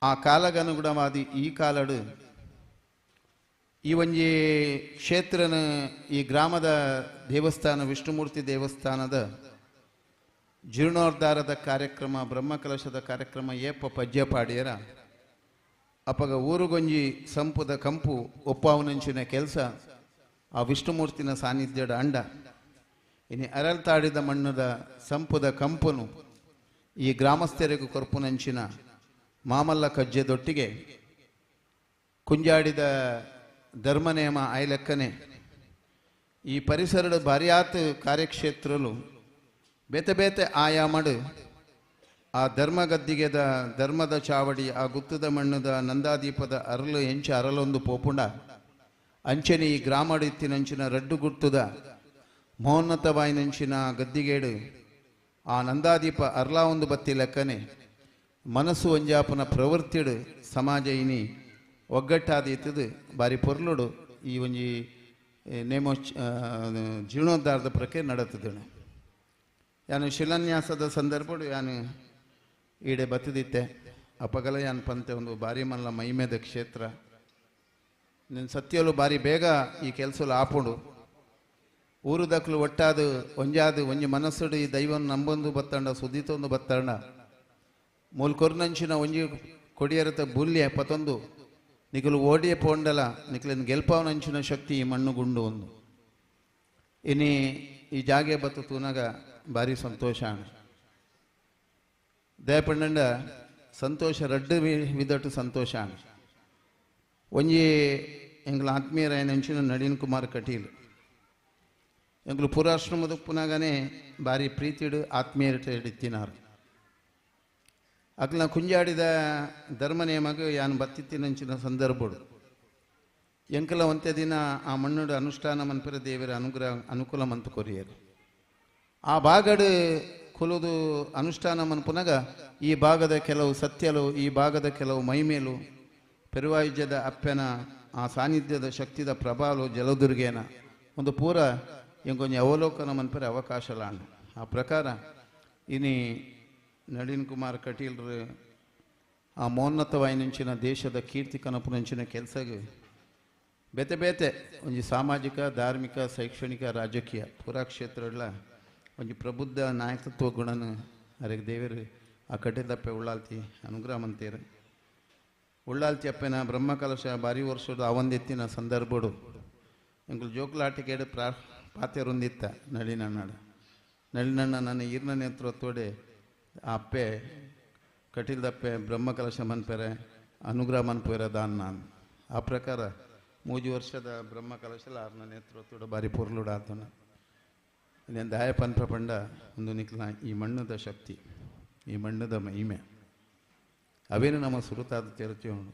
ಆ ಕಾಲಗನುಗುಣವಾದಿ ಈ ಕಾಲಡು ಈ ಒಂಜಿ ಕ್ಷೇತ್ರನ ಈ ಗ್ರಾಮದ ದೇವಸ್ಥಾನ ವಿಷ್ಣುಮೂರ್ತಿ ದೇವಸ್ಥಾನದ ಜೀರ್ಣೋದ್ಧಾರದ ಕಾರ್ಯಕ್ರಮ ಬ್ರಹ್ಮಕಲಶದ ಕಾರ್ಯಕ್ರಮ ಏಪ ಪಜ್ಯ ಪಾಡ್ಯರ ಅಪಗ ಊರುಗೊಂಜಿ ಸಂಪುದ ಕಂಪು ಒಪ್ಪಾವನಂಚಿನ ಕೆಲಸ ಆ ವಿಷ್ಣುಮೂರ್ತಿನ ಸಾನ್ನಿಧ್ಯದ ಅಂಡ ಇನ್ನು ಅರಳ್ತಾಡಿದ ಮಣ್ಣದ ಸಂಪುದ ಕಂಪನು ಈ ಗ್ರಾಮಸ್ಥರಿಗೂ ಕೊರ್ಪುನಂಚಿನ ಮಾಮಲ್ಲ ಕಜ್ಜೆದೊಟ್ಟಿಗೆ ಕುಂಜಾಡಿದ ಧರ್ಮನೇಮ ಆಯ್ಲೆಕ್ಕನೆ ಈ ಪರಿಸರದ ಭಾರಿಯಾತ್ ಕಾರ್ಯಕ್ಷೇತ್ರಲು ಬೇತೆ ಬೇತೆ ಆಯಾಮಡು ಆ ಧರ್ಮಗದ್ದಿಗೆದ ಧರ್ಮದ ಚಾವಡಿ ಆ ಗುತ್ತದ ಮಣ್ಣದ ನಂದಾದೀಪದ ಅರಳು ಹೆಂಚ ಅರಳೊಂದು ಪೋಪುಂಡ ಅಂಚನೆ ಈ ಗ್ರಾಮಡಿತ್ತಿನಂಚಿನ ರಡ್ಡು ಗುರ್ತದ ಮಹೋನ್ನತವಾಯಿನಂಚಿನ ಗದ್ದಿಗೇಡು ಆ ನಂದಾದೀಪ ಅರ್ಲಾ ಒಂದು ಬತ್ತಿ ಲೆಕ್ಕನೆ ಮನಸ್ಸು ಒಂಜಾಪನ ಪ್ರವೃತ್ತಿಡು ಸಮಾಜ ಇನಿ ಒಗ್ಗಟ್ಟಾದೀತದು ಬಾರಿ ಪೊರ್ಲುಡು ಈ ಒಂಜಿ ನೇಮೋ ಜೀರ್ಣೋದ್ಧಾರದ ಪ್ರಕ್ರಿಯೆ ನಡತದಳು ಯಾನು ಶಿಲಾನ್ಯಾಸದ ಸಂದರ್ಭಡು ಯಾನು ಈಡೆ ಬತ್ತದಿತ್ತೆ ಅಪಗಲ ಯಾನ್ ಪಂತೆ ಒಂದು ಬಾರಿ ಮಲ್ಲ ಮೈಮೇದ ಕ್ಷೇತ್ರ ನಿನ್ನ ಸತ್ಯಲು ಬಾರಿ ಬೇಗ ಈ ಕೆಲಸಲು ಆಪುಡು ಊರು ದಕ್ಲು ಒಟ್ಟಾದು ಒಂಜಾದು ಒಂಜಿ ಮನಸ್ಸುಡು ಈ ದೈವವನ್ನು ನಂಬೊಂದು ಬತ್ತಂಡ ಸುದ್ದಿತೊಂದು ಬತ್ತಂಡ ಮೂಲ್ಕೊರ್ನಂಚಿನ ಒಂಜಿ ಕೊಡಿಯರತ ಬುಲ್ಯ ಪತೊಂದು ನಿಖಲು ಓಡಿಯ ಪೋಂಡಲ ನಿಖಲಿನ ಗೆಲ್ಪಾವನಂಚಿನ ಶಕ್ತಿ ಈ ಮಣ್ಣು ಗುಂಡು ಒಂದು ಇನಿ ಈ ಜಾಗೆ ಬತ್ತು ತೂನಾಗ ಭಾರಿ ಸಂತೋಷ ದಯಪಂಡ ಸಂತೋಷ ರಡ್ಡು ವಿದಟ್ಟು ಸಂತೋಷ ಒಂಜಿ ಎಂಗ್ಲ ಆತ್ಮೀಯರಾಯನಂಚಿನ ನಳಿನ್ ಕುಮಾರ್ ಕಟೀಲ್ ಎಂಗ್ಲು ಪುರಾಶ್ರಮದ ಪುನಗನೆ ಭಾರಿ ಪ್ರೀತಿಡು ಆತ್ಮೀಯತೆ ಇತ್ತಿನಾರು ಅಕ್ಲ ಕುಂಜಾಡಿದ ಧರ್ಮ ನೇಮಗ ಯಾನು ಬತ್ತಿತ್ತಿನಂಚಿನ ಸಂದರ್ಭಡು ಎಂಕಲ ಒಂತೆ ದಿನ ಆ ಮಣ್ಣುಡು ಅನುಷ್ಠಾನ ಮನ್ಪರ ದೇವರ ಅನುಕೂಲ ಮಂತು ಕೊರಿಯರು ಆ ಭಾಗಡು ಕುಲುದು ಅನುಷ್ಠಾನ ಮನ್ಪುನಗ ಈ ಭಾಗದ ಕೆಲವು ಸತ್ಯಲು ಈ ಭಾಗದ ಕೆಲವು ಮೈಮೇಲು ಪೆರುವಾಯುಜ್ಯದ ಅಪ್ಪೆನ ಆ ಸಾನ್ನಿಧ್ಯದ ಶಕ್ತಿದ ಪ್ರಭಾವ ಜಲದುರ್ಗೇನ ಒಂದು ಪೂರ ಎಂಗೊಂದು ಅವಲೋಕನ ಮನ್ಪರೆ ಅವಕಾಶಲಾಂಡ ಆ ಪ್ರಕಾರ ಇನಿ ನಳಿನ್ ಕುಮಾರ್ ಕಟೀಲ್ರು ಆ ಮೋನ್ನತವಾಯಿನಂಚಿನ ದೇಶದ ಕೀರ್ತಿ ಕನಪುನಂಚಿನ ಕೆಲಸಗೆ ಬೇತೆ ಬೇತೆ ಒಂಜಿ ಸಾಮಾಜಿಕ ಧಾರ್ಮಿಕ ಶೈಕ್ಷಣಿಕ ರಾಜಕೀಯ ಪೂರಾ ಕ್ಷೇತ್ರಗಳ ಒಂಜಿ ಪ್ರಬುದ್ಧ ನಾಯಕತ್ವ ಗುಣನ ಅರೆಗೆ ದೇವರು ಆ ಕಟ್ಟಿದಪ್ಪೆ ಉಳ್ಳಾಲ್ತಿ ಅನುಗ್ರಹ ಮಂತೇರು ಉಳ್ಳಾಲ್ತಿ ಅಪ್ಪೆನ ಬ್ರಹ್ಮಕಲಶ ಬಾರಿ ವರ್ಷದ ಅವಂದೆತ್ತಿನ ಸಂದರ್ಭಡು ಎಂಗ್ಲು ಜೋಕ್ಲಾಟಿಕೆಡು ಪಾತ್ಯರೊಂದಿತ್ತ ನಳಿನಣ್ಣ ನನ್ನ ಈರ್ನ ನೇತೃತ್ವಡೆ ಆ ಅಪ್ಪೆ ಕಟೀಲ್ದಪ್ಪೆ ಬ್ರಹ್ಮಕಲಶ ಮನ್ಪೆರೆ ಅನುಗ್ರಹ ಮನ್ಪೆರೆ ದಾನ್ ನಾನು ಆ ಪ್ರಕಾರ 3 ವರ್ಷದ ಬ್ರಹ್ಮ ಕಲಶಲ ಆರ್ನ ನೇತೃತ್ವದ ಬಾರಿ ಪೊರ್ಲುಡ ಆತನ నేను దాయ పన్పండ ಒಂದು ನಿಕ್ಲ ಈ ಮಣ್ಣದ ಶಕ್ತಿ ಈ ಮಣ್ಣದ ಮಹಿಮೆ ಅವೇನು ನಮ್ಮ ಸುರುತಾದ ತೆರಚೋಣ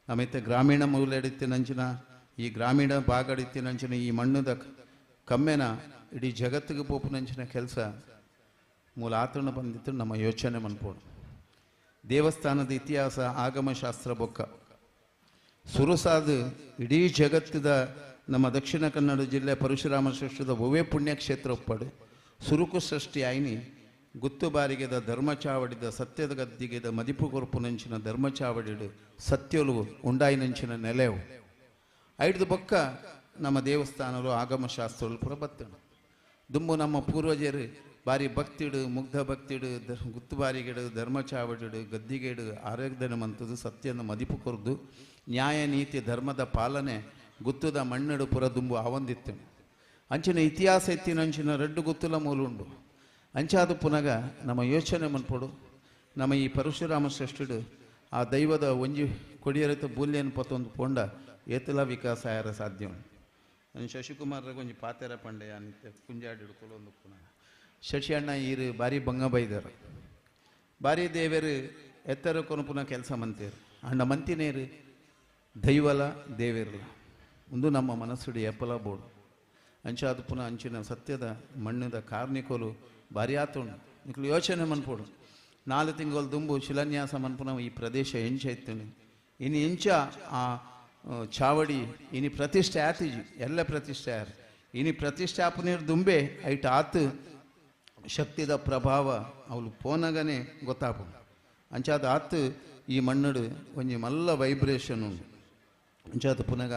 ನಮ್ಮೈತೆ ಗ್ರಾಮೀಣ ಮೂಲೆಡಿತ್ತಿನಂಚಿನ ಈ ಗ್ರಾಮೀಣ ಭಾಗಡಿತ್ತಿನಂಚಿನ ಈ ಮಣ್ಣದ ಕಮ್ಮೆನ ಇಡೀ ಜಗತ್ತಿಗೆ ಪೋಪುನಂಚಿನ ಕೆಲಸ ಮೂಲ ಆತರಣ ಬಂದಿತ್ತು ನಮ್ಮ ಯೋಚನೆ ಮನ್ಪೋಣ ದೇವಸ್ಥಾನದ ಇತಿಹಾಸ ಆಗಮಶಾಸ್ತ್ರ ಬೊಕ್ಕ ಸುರುಸಾದ ಇಡೀ ಜಗತ್ತಿದ ನಮ್ಮ ದಕ್ಷಿಣ ಕನ್ನಡ ಜಿಲ್ಲೆ ಪರಶುರಾಮ ಶ್ರೇಷ್ಠದ ಒವೇ ಪುಣ್ಯಕ್ಷೇತ್ರ ಒಪ್ಪಡು ಸುರುಕು ಸೃಷ್ಟಿ ಆಯ್ನಿ ಗುತ್ತು ಬಾರಿಗೆದ ಧರ್ಮಚಾವಡಿದ ಸತ್ಯದ ಗದ್ದಿಗೆದ ಮದಿಪು ಕೊರ್ಪುನಂಚಿನ ಧರ್ಮಚಾವಡಿಡು ಸತ್ಯಲು ಉಂಡಾಯಿನಂಚಿನ ನೆಲೆವು ಐದು ಬೊಕ್ಕ ನಮ್ಮ ದೇವಸ್ಥಾನಗಳು ಆಗಮಶಾಸ್ತ್ರಗಳು ಪುರ ಬತ್ತಣ ದುಂಬು ನಮ್ಮ ಪೂರ್ವಜರು ಬಾರಿ ಭಕ್ತಿಡು ಮುಗ್ಧ ಭಕ್ತಿಡು ಗುತ್ತು ಬಾರಿಗೆಡು ಧರ್ಮಚಾವಡಿಡು ಗದ್ದಿಗೆಡು ಆರೋಗ್ಯದ ಮಂತದು ಸತ್ಯನ ಮದಿಪು ಕೊರ್ದು ನ್ಯಾಯ ನೀತಿ ಧರ್ಮದ ಪಾಲನೆ ಗುತ್ತುದ ಮಣ್ಣಡು ಪುರ ದುಂಬು ಆವಂದಿತ್ತು ಅಂಚಿನ ಇತಿಹಾಸ ಎತ್ತಿನಂಚಿನ ರೆಡ್ಡು ಗುತ್ತುಲ ಮೂಲುಂಡು ಅಂಚಾದು ಪುನಗ ನಮ್ಮ ಯೋಚನೆ ಮನ್ಪೊಡು ನಮ್ಮ ಈ ಪರಶುರಾಮ ಶ್ರೇಷ್ಠುಡು ಆ ದೈವದ ಒಂಜಿ ಕೊಡಿಯರಿತ ಬೂಲ್ಯನ್ ಪತ್ತೊಂದು ಪೋಂಡ ಏತಲ ವಿಕಾಸ ಆಯರ ಸಾಧ್ಯ ನಾನು ಶಶಿಕುಮಾರ್ರಾಗ ಒಂಜಿ ಪಾತೆರ ಪಂಡೆ ಅನಿತ್ಯ ಕುಂಜಾಡಿಡು ಕೊಲೊಂದು ಪುನಃ ಶಶಿ ಅಣ್ಣ ಈರು ಬಾರಿ ಬಂಗ ಬೈದರು ಬಾರಿ ದೇವರು ಎತ್ತರ ಕೊನಪುನ ಕೆಲಸ ಮಂತೇರು ಅಣ್ಣ ಮಂತಿನೇರು ದೈವಲ ದೇವೇರ್ಲ ಒಂದು ನಮ್ಮ ಮನಸ್ಸುಡಿ ಎಪ್ಪಲ ಬೋಡು ಅಂಚಾದು ಪುನಃ ಅಂಚಿನ ಸತ್ಯದ ಮಣ್ಣದ ಕಾರ್ಮಿಕಲು ಭಾರಿ ಆತುಂಡು ನಿಕ್ಲು ಯೋಚನೆ ಮನ್ಪೋಡು 4 ತಿಂಗಳು ದುಂಬು ಶಿಲಾನ್ಯಾಸ ಮನ್ಪುನ ಈ ಪ್ರದೇಶ ಎಂಚ ಇತ್ತು ಇನ್ನು ಎಂಚ ಆ ಚಾವಡಿ ಇನಿ ಪ್ರತಿಷ್ಠೆ ಆತಿಜಿ ಎಲ್ಲ ಪ್ರತಿಷ್ಠೆ ಯಾರು ಇನಿ ಪ್ರತಿಷ್ಠಾಪನೆ ದುಂಬೆ ಐಟ್ ಆತು ಶಕ್ತಿದ ಪ್ರಭಾವ ಅವಳು ಪೋನಗನೆ ಗೊತ್ತಾಪು ಅಂಚಾದ ಆತು ಈ ಮಣ್ಣಡು ಒಂಜಿ ಮಲ್ಲ ವೈಬ್ರೇಷನ್ ಉಂಡು ಅಂಚಾದ ಪುನಗ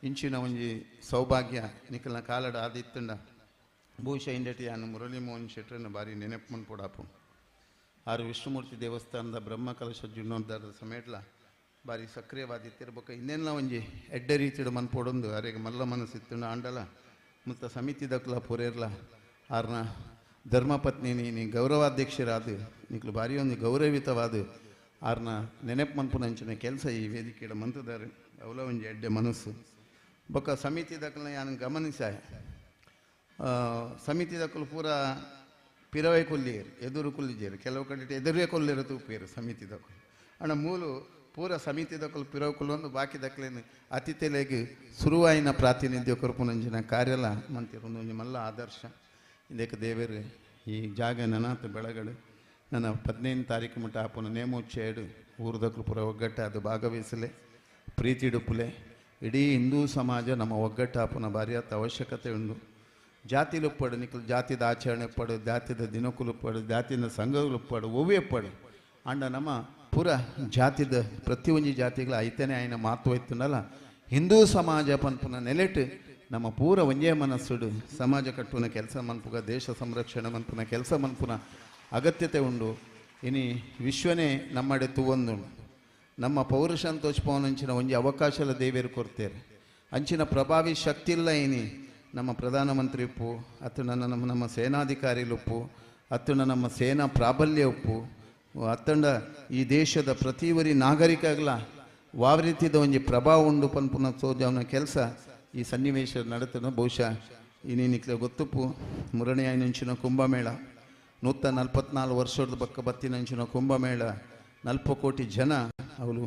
ಇಂಚಿನ ಒಂಜಿ ಸೌಭಾಗ್ಯ ನಿಖಲ್ನ ಕಾಲಡ ಆದಿತ್ತಂಡ ಬಹುಶಃ ಇಂಡಟಿ ನಾನು ಮುರಳಿ ಮೋಹನ್ ಶೆಟ್ಟರನ್ನ ಬಾರಿ ನೆನಪು ಮನ್ಪೊಡಾಪು ಆರು ವಿಷ್ಣುಮೂರ್ತಿ ದೇವಸ್ಥಾನದ ಬ್ರಹ್ಮ ಕಲಶ ಜುನ್ನೋದ್ಧಾರದ ಸಮೇಟ್ಲ ಬಾರಿ ಸಕ್ರಿಯವಾದಿತ್ತಿರ್ಬೇಕು ಇನ್ನೆಲ್ಲ ಒಂಜಿ ಎಡ್ಡ ರೀತಿಯ ಮನ್ಪೊಡೊಂದು ಅರೆಗೆ ಮಲ್ಲ ಮನಸ್ಸಿತ್ತಂಡ ಆಂಡಲ ಮತ್ತು ಸಮಿತಿ ದಕ್ಲ ಪೊರೇರ್ಲ ಆರ್ನ ಧರ್ಮಪತ್ನಿ ನೀ ಗೌರವಾಧ್ಯಕ್ಷರಾದ ನಿಕ್ಲು ಬಾರಿ ಒಂದು ಗೌರವಿತವಾದ ಆರ್ನ ನೆನಪು ಮನ್ಪುನಂಚಿನ ಕೆಲಸ ಈ ವೇದಿಕೆಯ ಮಂತದಾರೆ ಅವಲ ಒಂಜಿ ಎಡ್ಡೆ ಮನಸ್ಸು ಬೊಕ್ಕ ಸಮಿತಿ ದಕ್ಕಲ ನಾನು ಗಮನಿಸಾಯ ಸಮಿತಿ ದಕ್ಕಲು ಪೂರ ಪಿರವೇ ಕೊಲ್ಲಿಯರು ಎದುರು ಕೊಲ್ಲಿಜೇರು ಕೆಲವು ಕಡೆ ಎದುರೇ ಕೊಲ್ಲಿರೋ ತೂಪೇರು ಸಮಿತಿ ದಕ್ಕಲು ಅಣ್ಣ ಮೂಲು ಪೂರ ಸಮಿತಿ ದಕ್ಕಲು ಪಿರವ ಕೊಲ್ಲೊಂದು ಬಾಕಿ ದಕ್ಕಲೇನು ಅತಿಥಿಲೆಗೆ ಸುರುವಾಯಿನ ಪ್ರಾತಿನಿಧ್ಯ ಕೊರಪುನಂಚಿನ ಕಾರ್ಯಲ ಮಂತಿರು ಒಂದೊಂದು ಮಲ್ಲ ಆದರ್ಶ ಇದಕ್ಕೆ ದೇವರು ಈ ಜಾಗ ನನಾತ ಬೆಳಗಡು ನನ್ನ 15 ತಾರೀಕು ಮುಟ್ಟ ಆಪುನ ನೇಮೋಚ್ಚೇಡು ಊರದಕ್ಕಲು ಪೂರ ಒಗ್ಗಟ್ಟ ಅದು ಭಾಗವಹಿಸಲೆ ಪ್ರೀತಿಡುಪುಲೆ ಇಡೀ ಹಿಂದೂ ಸಮಾಜ ನಮ್ಮ ಒಗ್ಗಟ್ಟಾಪುನ ಭಾರಿಯಾತ ಅವಶ್ಯಕತೆ ಉಂಡು ಜಾತಿಲುಪ್ಪಡು ನಿಖಲು ಜಾತಿದ ಆಚರಣೆ ಪಡು ಜಾತಿದ ದಿನಕುಲುಪ್ಪಡು ಜಾತಿನ ಸಂಘಗಳುಪ್ಪಡು ಒವ್ವೆಪ್ಪಡು ಅಂಡ ನಮ್ಮ ಪೂರ ಜಾತಿದ ಪ್ರತಿಯೊಂದು ಜಾತಿಗಳ ಐತನೇ ಆಯ್ನ ಮಾತು ಐತನಲ್ಲ ಹಿಂದೂ ಸಮಾಜ ಪನ್ಪುನ ನೆಲೆಟ್ಟು ನಮ್ಮ ಪೂರ ಒಂಜೇ ಮನಸ್ಸುಡು ಸಮಾಜ ಕಟ್ಟುನ ಕೆಲಸ ಮನ್ಪುಗ ದೇಶ ಸಂರಕ್ಷಣೆ ಮನ್ಪುನ ಕೆಲಸ ಮನ್ಪುನ ಅಗತ್ಯತೆ ಉಂಡು ಇನಿ ವಿಶ್ವನೇ ನಮ್ಮಡೆ ತೂವೊಂದುಂಡು ನಮ್ಮ ಪೌರುಷನ್ ತೋಚ್ಪವನಂಚಿನ ಒಂಜಿ ಅವಕಾಶಲ ದೇವೇರು ಕೊಡ್ತೇರೆ ಅಂಚಿನ ಪ್ರಭಾವಿ ಶಕ್ತಿ ಇಲ್ಲ ಇನಿ ನಮ್ಮ ಪ್ರಧಾನಮಂತ್ರಿ ಉಪ್ಪು ಅತ್ತು ನಮ್ಮ ಸೇನಾಧಿಕಾರಿಲು ಉಪ್ಪು ಅತ್ತು ನಮ್ಮ ಸೇನಾ ಪ್ರಾಬಲ್ಯ ಉಪ್ಪು ಅತ್ತಂಡ ಈ ದೇಶದ ಪ್ರತಿವರಿ ನಾಗರಿಕಗಳ ಯಾವ ರೀತಿದ ಒಂಜಿ ಪ್ರಭಾವ ಉಂಡು ಪನ್ಪುನ ಸೋಜವನ ಕೆಲಸ ಈ ಸನ್ನಿವೇಶ ನಡತನ ಬಹುಶಃ ಇನ್ನಿಕ್ಲೆ ಗೊತ್ತುಪ್ಪು ಮುರಣೆಯಾಯಿನಂಚಿನ ಕುಂಭಮೇಳ 144 ವರ್ಷದ ಬಕ್ಕ ಬತ್ತಿನಂಚಿನ ಕುಂಭಮೇಳ 40 ಕೋಟಿ ಜನ ಅವಳು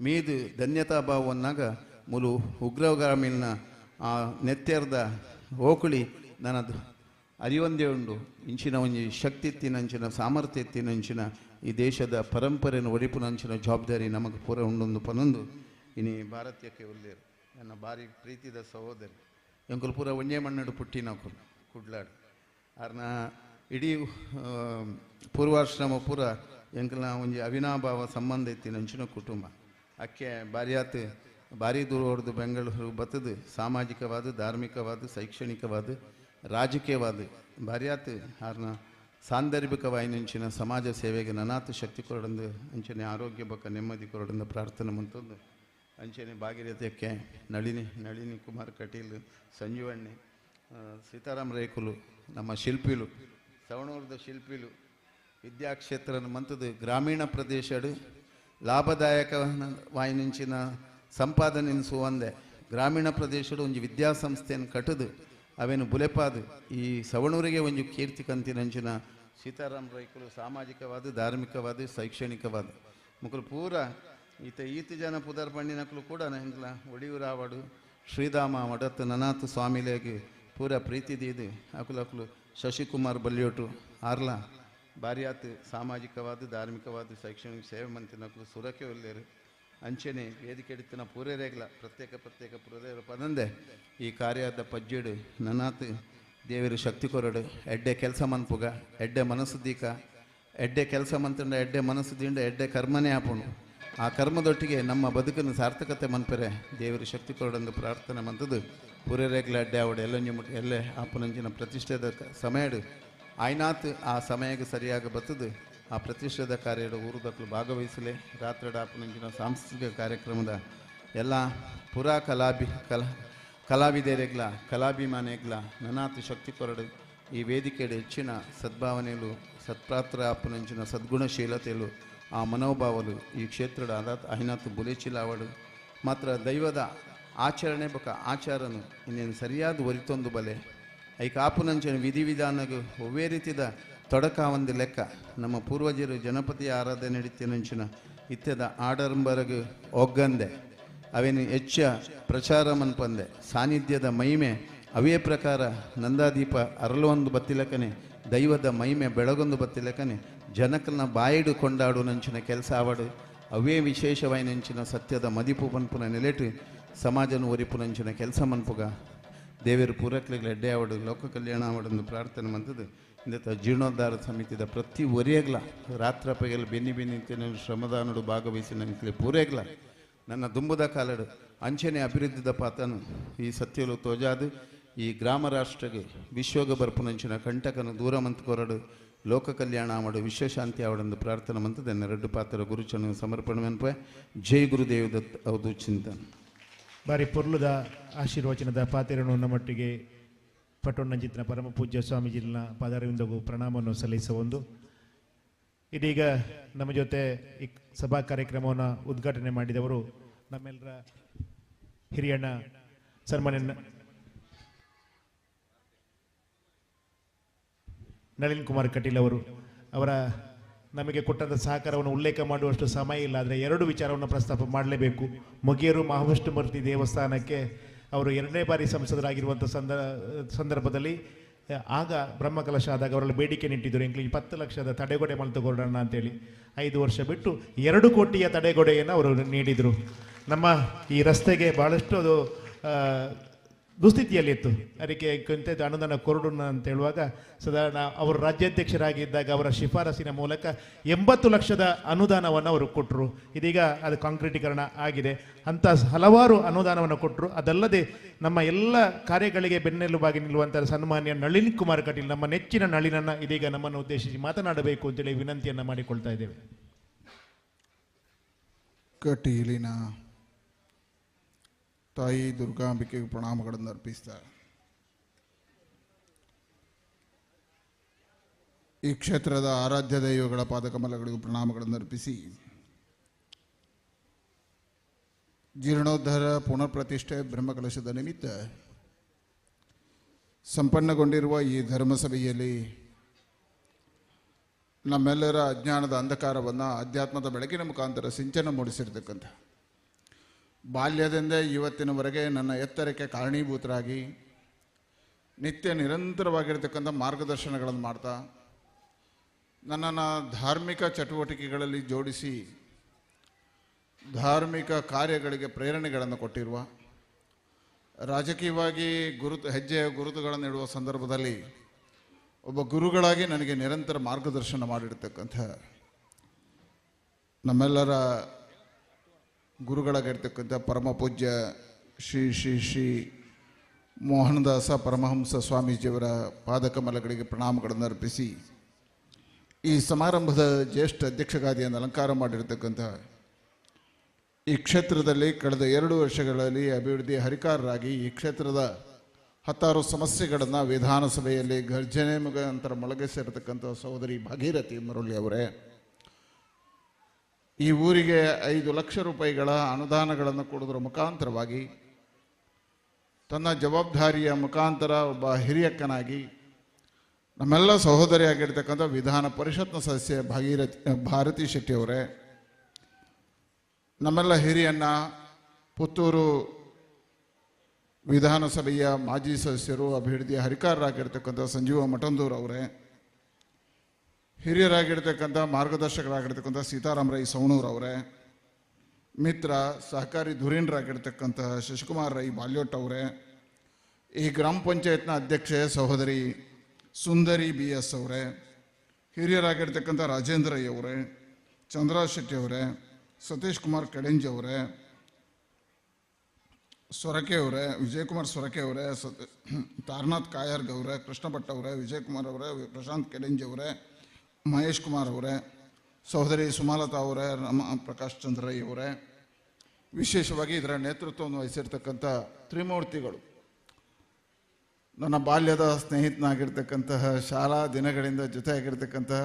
ಮೀದು ಧನ್ಯತಾ ಭಾವವನ್ನಾಗ ಮುಲು ಉಗ್ರಗಾಮಿಲ್ನ ಆ ನೆತ್ತೆರ್ದ ಓಕುಳಿ ನನ್ನದು ಅರಿವೊಂದೇ ಉಂಡು ಇಂಚಿನ ಒಂಜಿ ಶಕ್ತಿ ಎತ್ತಿನಂಚಿನ ಸಾಮರ್ಥ್ಯ ಎತ್ತಿನಂಚಿನ ಈ ದೇಶದ ಪರಂಪರೆಯನ್ನು ಒಡಿಪುನಂಚಿನ ಜವಾಬ್ದಾರಿ ನಮಗೆ ಪೂರ ಉಂಡೊಂದು ಪನೊಂದು ಇನಿ ಭಾರತೀಯಕ್ಕೆ ಒಲ್ಲೇರು ನನ್ನ ಭಾರಿ ಪ್ರೀತಿದ ಸಹೋದರಿ ಎಂಕುಲು ಪೂರ ಒಂಜೇ ಮಣ್ಣಡು ಪುಟ್ಟಿನ ಕುಡ್ಲಾಡು ಆರ್ನ ಇಡೀ ಪೂರ್ವಾಶ್ರಮ ಪೂರ ಎಂಕಲ್ನ ಒಂಜಿ ಅವಿನಾಭಾವ ಸಂಬಂಧ ಇತ್ತಿನಂಚಿನ ಕುಟುಂಬ ಅಕ್ಕೆ ಬಾರಿಯಾತ್ ಭಾರಿ ದೂರ ಹೊಡೆದು ಬೆಂಗಳೂರು ಬತ್ತದು ಸಾಮಾಜಿಕವಾದ ಧಾರ್ಮಿಕವಾದ ಶೈಕ್ಷಣಿಕವಾದ ರಾಜಕೀಯವಾದ ಬಾರಿಯಾತ್ ಆರ್ನ ಸಾಂದರ್ಭಿಕವಾಯಿನಂಚಿನ ಸಮಾಜ ಸೇವೆಗೆ ನನಾತು ಶಕ್ತಿ ಕೊರಡಂದು ಅಂಚನೆ ಆರೋಗ್ಯ ಬಕ್ಕ ನೆಮ್ಮದಿ ಕೊರಡಂದು ಪ್ರಾರ್ಥನೆ ಮಂತಂದು ಅಂಚನೆ ಭಾಗೀರಥ್ಯಕ್ಕೆ ನಳಿನಿ ಕುಮಾರ್ ಕಟೀಲ್ ಸಂಜೀವಣ್ಣೆ ಸೀತಾರಾಮ್ ರೇಕುಲು ನಮ್ಮ ಶಿಲ್ಪಿಲು ಸವಣೂರದ ಶಿಲ್ಪಿಲು ವಿದ್ಯಾಕ್ಷೇತ್ರ ಮಂತದು ಗ್ರಾಮೀಣ ಪ್ರದೇಶಡು ಲಾಭದಾಯಕ ವಾಯಿನಿಂಚಿನ ಸಂಪಾದನೆ ಸುವಂದೆ ಗ್ರಾಮೀಣ ಪ್ರದೇಶದ ಒಂದು ವಿದ್ಯಾಸಂಸ್ಥೆಯನ್ನು ಕಟ್ಟದು ಅವೇನು ಬುಲೆಪಾದು ಈ ಸವಣೂರಿಗೆ ಒಂದು ಕೀರ್ತಿ ಕಂತಿನಂಚಿನ ಸೀತಾರಾಮ್ ರೈಕರು ಸಾಮಾಜಿಕವಾದ ಧಾರ್ಮಿಕವಾದ ಶೈಕ್ಷಣಿಕವಾದ ಮುಕ್ಕಳು ಪೂರ ಈತ ಜನ ಪುದರ್ ಪಂಡಿನಕ್ಕಳು ಕೂಡ ಹೆಂಗ್ಲ ಒಡಿಯೂರಾವಡು ಶ್ರೀಧಾಮ ಮಠತ್ ನನಾಥ್ ಸ್ವಾಮಿಲೇಗೆ ಪೂರ ಪ್ರೀತಿದೀದು ಅಕುಲಕ್ಕಳು ಶಶಿಕುಮಾರ್ ಬಲ್ಯೋಟು ಆರ್ಲ ಬಾರಿಯಾತ್ ಸಾಮಾಜಿಕವಾದ ಧಾರ್ಮಿಕವಾದ ಶೈಕ್ಷಣಿಕ ಸೇವೆ ಮಂತಿನಕ್ಕಳು ಸುರಕ್ಕೆ ಒಲ್ಲೇರು ಅಂಚೆನೆ ವೇದಿಕೆ ಎಡಿತಿನ ಪೂರೇರೇಗ್ಲ ಪ್ರತ್ಯೇಕ ಪೂರೇರ ಪದಂದೆ ಈ ಕಾರ್ಯದ ಪಜ್ಜೆಡು ನನಾಥ್ ದೇವರು ಶಕ್ತಿ ಕೊರಡು ಎಡ್ಡೆ ಕೆಲಸ ಮನ್ಪುಗ ಎಡ್ಡೆ ಮನಸ್ಸು ದೀಕ ಎಡ್ಡೆ ಕೆಲಸ ಮಂತಂಡ ಎಡ್ಡೆ ಮನಸ್ಸು ದಿಂಡ ಎಡ್ಡೆ ಕರ್ಮನೇ ಆಪುಣು ಆ ಕರ್ಮದೊಟ್ಟಿಗೆ ನಮ್ಮ ಬದುಕನ್ನು ಸಾರ್ಥಕತೆ ಮನ್ಪೆರೆ ದೇವರು ಶಕ್ತಿ ಕೊರಡಂದು ಪ್ರಾರ್ಥನೆ ಮಂತದ್ದು ಪೂರೇರೇಗ್ಲ ಅಡ್ಡೆ ಅವಡು ಎಲ್ಲೇ ಆಪುನಂಚಿನ ಪ್ರತಿಷ್ಠೆದ ಸಮಯಡು ಆಯ್ನಾತ್ ಆ ಸಮಯಕ್ಕೆ ಸರಿಯಾಗಿ ಬರ್ತದೆ ಆ ಪ್ರತಿಷ್ಠೆದ ಕಾರ್ಯದ ಊರುದಕ್ಕಳು ಭಾಗವಹಿಸಲೇ ರಾತ್ರಿ ಆಪುನಂಚಿನ ಸಾಂಸ್ಕೃತಿಕ ಕಾರ್ಯಕ್ರಮದ ಎಲ್ಲ ಪುರಾ ಕಲಾವಿದರೆಗ್ಲ ಕಲಾಭಿಮಾನಿಗ್ಲ ನನಾತ್ ಶಕ್ತಿ ಕೊರಡು ಈ ವೇದಿಕೆಯ ಹೆಚ್ಚಿನ ಸದ್ಭಾವನೆಗಳು ಸತ್ಪಾತ್ರ ಆಪುನಂಚಿನ ಸದ್ಗುಣಶೀಲತೆಗಳು ಆ ಮನೋಭಾವಲು ಈ ಕ್ಷೇತ್ರದ ಅಹಿನಾತ್ ಬುಲೆಚಿಲಾವಡು ಮಾತ್ರ ದೈವದ ಆಚರಣೆ ಬಕ ಆಚಾರನು ಇನ್ನೇನು ಸರಿಯಾದ ಒರಿತೊಂದು ಬಲೆ ಐಕ ಆಪುನಂಚಿನ ವಿಧಿವಿಧಾನಗೂ ಒವ್ವೇ ರೀತಿದ ತೊಡಕ ಒಂದು ಲೆಕ್ಕ ನಮ್ಮ ಪೂರ್ವಜರು ಜನಪತಿ ಆರಾಧನೆ ನಡೀತಿನಂಚಿನ ಇತ್ಯದ ಆಡಂಬರಗೂ ಒಗ್ಗಂದೆ ಅವೇನು ಹೆಚ್ಚ ಪ್ರಚಾರ ಮನ್ಪಂದೆ ಸಾನ್ನಿಧ್ಯದ ಮಹಿಮೆ ಅವೇ ಪ್ರಕಾರ ನಂದಾದೀಪ ಅರಳೊಂದು ಬತ್ತಿಲಕನೆ ದೈವದ ಮಹಿಮೆ ಬೆಳಗೊಂದು ಬತ್ತಿಲಕನೆ ಜನಕಲ್ನ ಬಾಯಿಡು ಕೊಂಡಾಡು ನಂಚಿನ ಕೆಲಸ ಆವಡು ಅವೇ ವಿಶೇಷವಾಯಿನಂಚಿನ ಸತ್ಯದ ಮದಿಪು ಪನ್ಪುನ ನೆಲೆಟು ಸಮಾಜನ ಒರಿಪು ನಂಚಿನ ಕೆಲಸ ಮನ್ಪುಗ ದೇವರು ಪೂರಕ್ಲಿಗೆ ಎಡ್ಡೆ ಆವಡು ಲೋಕ ಕಲ್ಯಾಣ ಆವಡೊಂದು ಪ್ರಾರ್ಥನೆ ಮಂತದ್ದು ಇಂದ ಜೀರ್ಣೋದ್ಧಾರ ಸಮಿತಿದ ಪ್ರತಿ ಒರಿಯಗ್ಲ ರಾತ್ರಪಗೆಲ್ಲ ಬೆನ್ನಿ ಶ್ರಮದಾನಡು ಭಾಗವಹಿಸಿ ನನಗೆ ಪೂರೇಗ್ಲ ನನ್ನ ದುಂಬುದ ಕಾಲಡು ಅಂಚನೆ ಅಭಿವೃದ್ಧಿದ ಪಾತನು ಈ ಸತ್ಯಲು ತೋಜಾದು ಈ ಗ್ರಾಮ ರಾಷ್ಟ್ರಗೆ ವಿಶ್ವಗ ಬರ್ಪುನಂಚಿನ ಕಂಟಕನು ದೂರ ಮಂತ್ಕೊರಡು ಲೋಕ ಕಲ್ಯಾಣ ಮಾಡು ವಿಶ್ವಶಾಂತಿ ಆವಡೊಂದು ಪ್ರಾರ್ಥನೆ ಮಂತದ ಎರಡು ಪಾತ್ರ ಗುರುಚನು ಸಮರ್ಪಣೆ ಮನ್ಪೆ ಜೈ ಗುರುದೇವ್ ದತ್ ಹೌದು ಚಿಂತನ್ ಬಾರಿ ಪೊರ್ಲುದ ಆಶೀರ್ವಚನದ ಪಾತೆರನು ನಮ್ಮೊಟ್ಟಿಗೆ ಪಟೋಣ್ಣಂಜಿತ್ತಿನ ಪರಮ ಪೂಜ್ಯ ಸ್ವಾಮೀಜಿನ ಪಾದಾರವಿಂದಗೂ ಪ್ರಣಾಮವನ್ನು ಸಲ್ಲಿಸುವ ಇದೀಗ ನಮ್ಮ ಜೊತೆ ಈ ಸಭಾ ಕಾರ್ಯಕ್ರಮವನ್ನು ಉದ್ಘಾಟನೆ ಮಾಡಿದವರು ನಮ್ಮೆಲ್ಲರ ಹಿರಿಯಣ್ಣ ಸನ್ಮಾನ್ಯ ನಳಿನ್ ಕುಮಾರ್ ಕಟೀಲ್ ಅವರು ಅವರ ನಮಗೆ ಕೊಟ್ಟಂಥ ಸಹಕಾರವನ್ನು ಉಲ್ಲೇಖ ಮಾಡುವಷ್ಟು ಸಮಯ ಇಲ್ಲ, ಆದರೆ ಎರಡು ವಿಚಾರವನ್ನು ಪ್ರಸ್ತಾಪ ಮಾಡಲೇಬೇಕು. ಮುಗೇರು ಮಹಾವಿಷ್ಣುಮೂರ್ತಿ ದೇವಸ್ಥಾನಕ್ಕೆ ಅವರು 2ನೇ ಬಾರಿ ಸಂಸದರಾಗಿರುವಂಥ ಸಂದರ್ಭದಲ್ಲಿ ಆಗ ಬ್ರಹ್ಮಕಲಶ ಆದಾಗ ಅವರಲ್ಲಿ ಬೇಡಿಕೆ ನಿಟ್ಟಿದ್ದರು, ಇಂಕ್ಲಿ 10 ಲಕ್ಷದ ತಡೆಗೋಡೆ ಮಲ್ತುಕೊಡೋಣ ಅಂತೇಳಿ. 5 ವರ್ಷ ಬಿಟ್ಟು 2 ಕೋಟಿಯ ತಡೆಗೋಡೆಯನ್ನು ಅವರು ನೀಡಿದರು. ನಮ್ಮ ಈ ರಸ್ತೆಗೆ ಭಾಳಷ್ಟು ಅದು ದುಸ್ಥಿತಿಯಲ್ಲಿತ್ತು, ಅದಕ್ಕೆ ಕೊಂತೆದು ಅನುದಾನ ಕೊರಡೋಣ ಅಂತ ಹೇಳುವಾಗ ಸಾಧಾರಣ ಅವರು ರಾಜ್ಯಾಧ್ಯಕ್ಷರಾಗಿದ್ದಾಗ ಅವರ ಶಿಫಾರಸಿನ ಮೂಲಕ 80 ಲಕ್ಷದ ಅನುದಾನವನ್ನು ಅವರು ಕೊಟ್ಟರು. ಇದೀಗ ಅದು ಕಾಂಕ್ರೀಟೀಕರಣ ಆಗಿದೆ. ಅಂಥ ಹಲವಾರು ಅನುದಾನವನ್ನು ಕೊಟ್ಟರು. ಅದಲ್ಲದೆ ನಮ್ಮ ಎಲ್ಲ ಕಾರ್ಯಗಳಿಗೆ ಬೆನ್ನೆಲುಬಾಗಿ ನಿಲ್ಲುವಂಥ ಸನ್ಮಾನ್ಯ ನಳಿನ್ ಕುಮಾರ್ ಕಟೀಲ್, ನಮ್ಮ ನೆಚ್ಚಿನ ನಳಿನನ್ನು ಇದೀಗ ನಮ್ಮನ್ನು ಉದ್ದೇಶಿಸಿ ಮಾತನಾಡಬೇಕು ಅಂತೇಳಿ ವಿನಂತಿಯನ್ನು ಮಾಡಿಕೊಳ್ತಾ ಇದ್ದೇವೆ. ಕಟೀಲಿನ ತಾಯಿ ದುರ್ಗಾಂಬಿಕೆಗೆ ಪ್ರಣಾಮಗಳನ್ನು ಅರ್ಪಿಸ್ತಾರೆ. ಈ ಕ್ಷೇತ್ರದ ಆರಾಧ್ಯ ದೈವಗಳ ಪಾದಕಮಲಗಳಿಗೂ ಪ್ರಣಾಮಗಳನ್ನು ಅರ್ಪಿಸಿ ಜೀರ್ಣೋದ್ಧಾರ ಪುನರ್ಪ್ರತಿಷ್ಠೆ ಬ್ರಹ್ಮಕಲಶದ ನಿಮಿತ್ತ ಸಂಪನ್ನಗೊಂಡಿರುವ ಈ ಧರ್ಮಸಭೆಯಲ್ಲಿ ನಮ್ಮೆಲ್ಲರ ಅಜ್ಞಾನದ ಅಂಧಕಾರವನ್ನು ಅಧ್ಯಾತ್ಮದ ಬೆಳಕಿನ ಮುಖಾಂತರ ಸಿಂಚನ ಮೂಡಿಸಿರ್ತಕ್ಕಂಥ ಬಾಲ್ಯದಿಂದ ಇವತ್ತಿನವರೆಗೆ ನನ್ನ ಎತ್ತರಕ್ಕೆ ಕಾರಣೀಭೂತರಾಗಿ ನಿತ್ಯ ನಿರಂತರವಾಗಿರ್ತಕ್ಕಂಥ ಮಾರ್ಗದರ್ಶನಗಳನ್ನು ಮಾಡ್ತಾ ನನ್ನನ್ನು ಧಾರ್ಮಿಕ ಚಟುವಟಿಕೆಗಳಲ್ಲಿ ಜೋಡಿಸಿ ಧಾರ್ಮಿಕ ಕಾರ್ಯಗಳಿಗೆ ಪ್ರೇರಣೆಗಳನ್ನು ಕೊಟ್ಟಿರುವ, ರಾಜಕೀಯವಾಗಿ ಹೆಜ್ಜೆಯ ಗುರುತುಗಳನ್ನು ಇಡುವ ಸಂದರ್ಭದಲ್ಲಿ ಒಬ್ಬ ಗುರುಗಳಾಗಿ ನನಗೆ ನಿರಂತರ ಮಾರ್ಗದರ್ಶನ ಮಾಡಿರ್ತಕ್ಕಂಥ ನಮ್ಮೆಲ್ಲರ ಗುರುಗಳಾಗಿರ್ತಕ್ಕಂಥ ಪರಮ ಪೂಜ್ಯ ಶ್ರೀ ಶ್ರೀ ಶ್ರೀ ಮೋಹನದಾಸ ಪರಮಹಂಸ ಸ್ವಾಮೀಜಿಯವರ ಪಾದಕಮಲಗಳಿಗೆ ಪ್ರಣಾಮಗಳನ್ನು ಅರ್ಪಿಸಿ ಈ ಸಮಾರಂಭದ ಜ್ಯೇಷ್ಠ ಅಧ್ಯಕ್ಷಗಾದಿಯನ್ನು ಅಲಂಕಾರ ಮಾಡಿರ್ತಕ್ಕಂಥ ಈ ಕ್ಷೇತ್ರದಲ್ಲಿ ಕಳೆದ 2 ವರ್ಷಗಳಲ್ಲಿ ಅಭಿವೃದ್ಧಿ ಹರಿಕಾರರಾಗಿ ಈ ಕ್ಷೇತ್ರದ 10 ಸಮಸ್ಯೆಗಳನ್ನು ವಿಧಾನಸಭೆಯಲ್ಲಿ ಗರ್ಜನೆ ಮುಖಾಂತರ ಮೊಳಗಿಸಿರತಕ್ಕಂಥ ಸಹೋದರಿ ಭಾಗೀರಥಿ ಮುರಳಿ ಅವರೇ, ಈ ಊರಿಗೆ 5 ಲಕ್ಷ ರೂಪಾಯಿಗಳ ಅನುದಾನಗಳನ್ನು ಕೊಡೋದ್ರ ಮುಖಾಂತರವಾಗಿ ತನ್ನ ಜವಾಬ್ದಾರಿಯ ಮುಖಾಂತರ ಒಬ್ಬ ಹಿರಿಯಕ್ಕನಾಗಿ ನಮ್ಮೆಲ್ಲ ಸಹೋದರಿಯಾಗಿರ್ತಕ್ಕಂಥ ವಿಧಾನ ಪರಿಷತ್ನ ಸದಸ್ಯ ಭಾರತಿ ಶೆಟ್ಟಿಯವರೇ, ನಮ್ಮೆಲ್ಲ ಹಿರಿಯಣ್ಣ ಪುತ್ತೂರು ವಿಧಾನಸಭೆಯ ಮಾಜಿ ಸದಸ್ಯರು ಅಭಿವೃದ್ಧಿ ಹರಿಕಾರರಾಗಿರ್ತಕ್ಕಂಥ ಸಂಜೀವ ಮಠಂದೂರ್ ಅವರೇ, ಹಿರಿಯರಾಗಿರ್ತಕ್ಕಂಥ ಮಾರ್ಗದರ್ಶಕರಾಗಿರ್ತಕ್ಕಂಥ ಸೀತಾರಾಮ ರೈ ಸವಣೂರ್ ಅವರೇ, ಮಿತ್ರ ಸಹಕಾರಿ ಧುರೀಣರಾಗಿರ್ತಕ್ಕಂಥ ಶಶಿಕುಮಾರ್ ರೈ ಬಾಲ್ಯೋಟ್ ಅವರೇ, ಈ ಗ್ರಾಮ ಪಂಚಾಯತ್ನ ಅಧ್ಯಕ್ಷೆ ಸಹೋದರಿ ಸುಂದರಿ BS ಅವರೇ, ಹಿರಿಯರಾಗಿರ್ತಕ್ಕಂಥ ರಾಜೇಂದ್ರ ರೈ ಅವರೇ, ಚಂದ್ರರಾಜ್ ಶೆಟ್ಟಿ ಅವರೇ, ಸತೀಶ್ ಕುಮಾರ್ ಕಡೆಂಜಿ ಅವರೇ, ಸೊರಕೆ ಅವರೇ, ವಿಜಯಕುಮಾರ್ ಸೊರಕೆ ಅವರೇ, ತಾರನಾಥ್ ಕಾಯರ್ಗ್ ಅವರೇ, ಕೃಷ್ಣ ಭಟ್ ಅವರೇ, ವಿಜಯಕುಮಾರ್ ಅವರೇ, ಪ್ರಶಾಂತ್ ಕೆಡೆಂಜಿ ಅವರೇ, ಮಹೇಶ್ ಕುಮಾರ್ ಅವರೇ, ಸಹೋದರಿ ಸುಮಾಲತಾ ಅವರೇ, ರಮ ಪ್ರಕಾಶ್ ಚಂದ್ರ ರೈ ಅವರೇ, ವಿಶೇಷವಾಗಿ ಇದರ ನೇತೃತ್ವವನ್ನು ವಹಿಸಿರ್ತಕ್ಕಂಥ ತ್ರಿಮೂರ್ತಿಗಳು, ನನ್ನ ಬಾಲ್ಯದ ಸ್ನೇಹಿತನಾಗಿರ್ತಕ್ಕಂತಹ ಶಾಲಾ ದಿನಗಳಿಂದ ಜೊತೆಯಾಗಿರ್ತಕ್ಕಂತಹ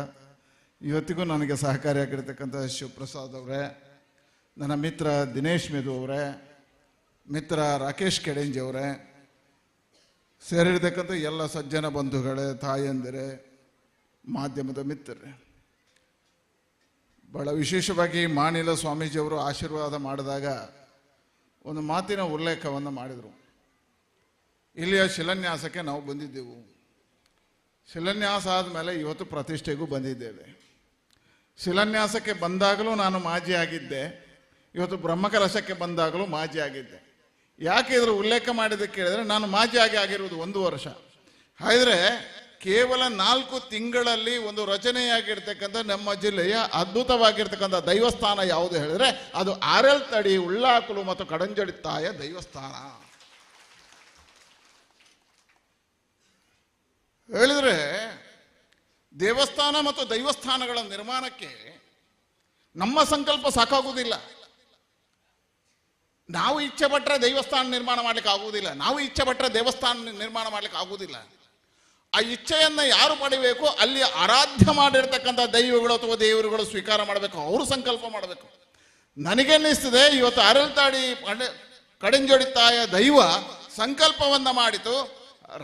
ಇವತ್ತಿಗೂ ನನಗೆ ಸಹಕಾರಿಯಾಗಿರ್ತಕ್ಕಂಥ ಶಿವಪ್ರಸಾದ್ ಅವರೇ, ನನ್ನ ಮಿತ್ರ ದಿನೇಶ್ ಮೆದು ಅವರೇ, ಮಿತ್ರ ರಾಕೇಶ್ ಕೆಡೆಂಜಿ ಅವರೇ, ಸೇರಿರ್ತಕ್ಕಂಥ ಎಲ್ಲ ಸಜ್ಜನ ಬಂಧುಗಳೇ, ತಾಯಂದಿರೇ, ಮಾಧ್ಯಮದ ಮಿತ್ರರೇ, ಬಹಳ ವಿಶೇಷವಾಗಿ ಮಾಣಿಲ ಸ್ವಾಮೀಜಿಯವರು ಆಶೀರ್ವಾದ ಮಾಡಿದಾಗ ಒಂದು ಮಾತಿನ ಉಲ್ಲೇಖವನ್ನು ಮಾಡಿದರು. ಇಲ್ಲಿಯ ಶಿಲಾನ್ಯಾಸಕ್ಕೆ ನಾವು ಬಂದಿದ್ದೆವು, ಶಿಲಾನ್ಯಾಸ ಆದಮೇಲೆ ಇವತ್ತು ಪ್ರತಿಷ್ಠೆಗೂ ಬಂದಿದ್ದೇವೆ. ಶಿಲಾನ್ಯಾಸಕ್ಕೆ ಬಂದಾಗಲೂ ನಾನು ಮಾಜಿ ಆಗಿದ್ದೆ, ಇವತ್ತು ಬ್ರಹ್ಮಕಲಶಕ್ಕೆ ಬಂದಾಗಲೂ ಮಾಜಿ ಆಗಿದ್ದೆ. ಯಾಕೆ ಇದರ ಉಲ್ಲೇಖ ಮಾಡಿದ್ದಕ್ಕೆ ಕೇಳಿದರೆ, ನಾನು ಮಾಜಿ ಆಗಿರುವುದು 1 ವರ್ಷ, ಹಾಗಿದ್ರೆ ಕೇವಲ 4 ತಿಂಗಳಲ್ಲಿ ಒಂದು ರಚನೆಯಾಗಿರ್ತಕ್ಕಂಥ ನಮ್ಮ ಜಿಲ್ಲೆಯ ಅದ್ಭುತವಾಗಿರ್ತಕ್ಕಂಥ ದೈವಸ್ಥಾನ ಯಾವುದು ಹೇಳಿದ್ರೆ ಅದು ಆರೆಲ್ ತಡಿ ಉಳ್ಳಾಕುಲು ಮತ್ತು ಕಡಂಜಡಿ ತಾಯ ದೈವಸ್ಥಾನ. ಹೇಳಿದ್ರೆ ದೇವಸ್ಥಾನ ಮತ್ತು ದೈವಸ್ಥಾನಗಳ ನಿರ್ಮಾಣಕ್ಕೆ ನಮ್ಮ ಸಂಕಲ್ಪ ಸಾಕಾಗುವುದಿಲ್ಲ. ನಾವು ಇಚ್ಛೆ ಪಟ್ಟರೆ ದೈವಸ್ಥಾನ ನಿರ್ಮಾಣ ಮಾಡ್ಲಿಕ್ಕೆ ಆಗುವುದಿಲ್ಲ, ನಾವು ಇಚ್ಛೆ ಪಟ್ಟರೆ ದೇವಸ್ಥಾನ ನಿರ್ಮಾಣ ಮಾಡ್ಲಿಕ್ಕೆ ಆಗುವುದಿಲ್ಲ. ಆ ಇಚ್ಛೆಯನ್ನು ಯಾರು ಪಡಿಬೇಕು, ಅಲ್ಲಿ ಆರಾಧ್ಯ ಮಾಡಿರ್ತಕ್ಕಂಥ ದೈವಗಳು ಅಥವಾ ದೇವರುಗಳು ಸ್ವೀಕಾರ ಮಾಡಬೇಕು, ಅವರು ಸಂಕಲ್ಪ ಮಾಡಬೇಕು. ನನಗನ್ನಿಸ್ತದೆ ಇವತ್ತು ಅರಳ್ತಾಡಿ ಕಡಂಜೋಡಿ ತಾಯ ದೈವ ಸಂಕಲ್ಪವನ್ನು ಮಾಡಿತು.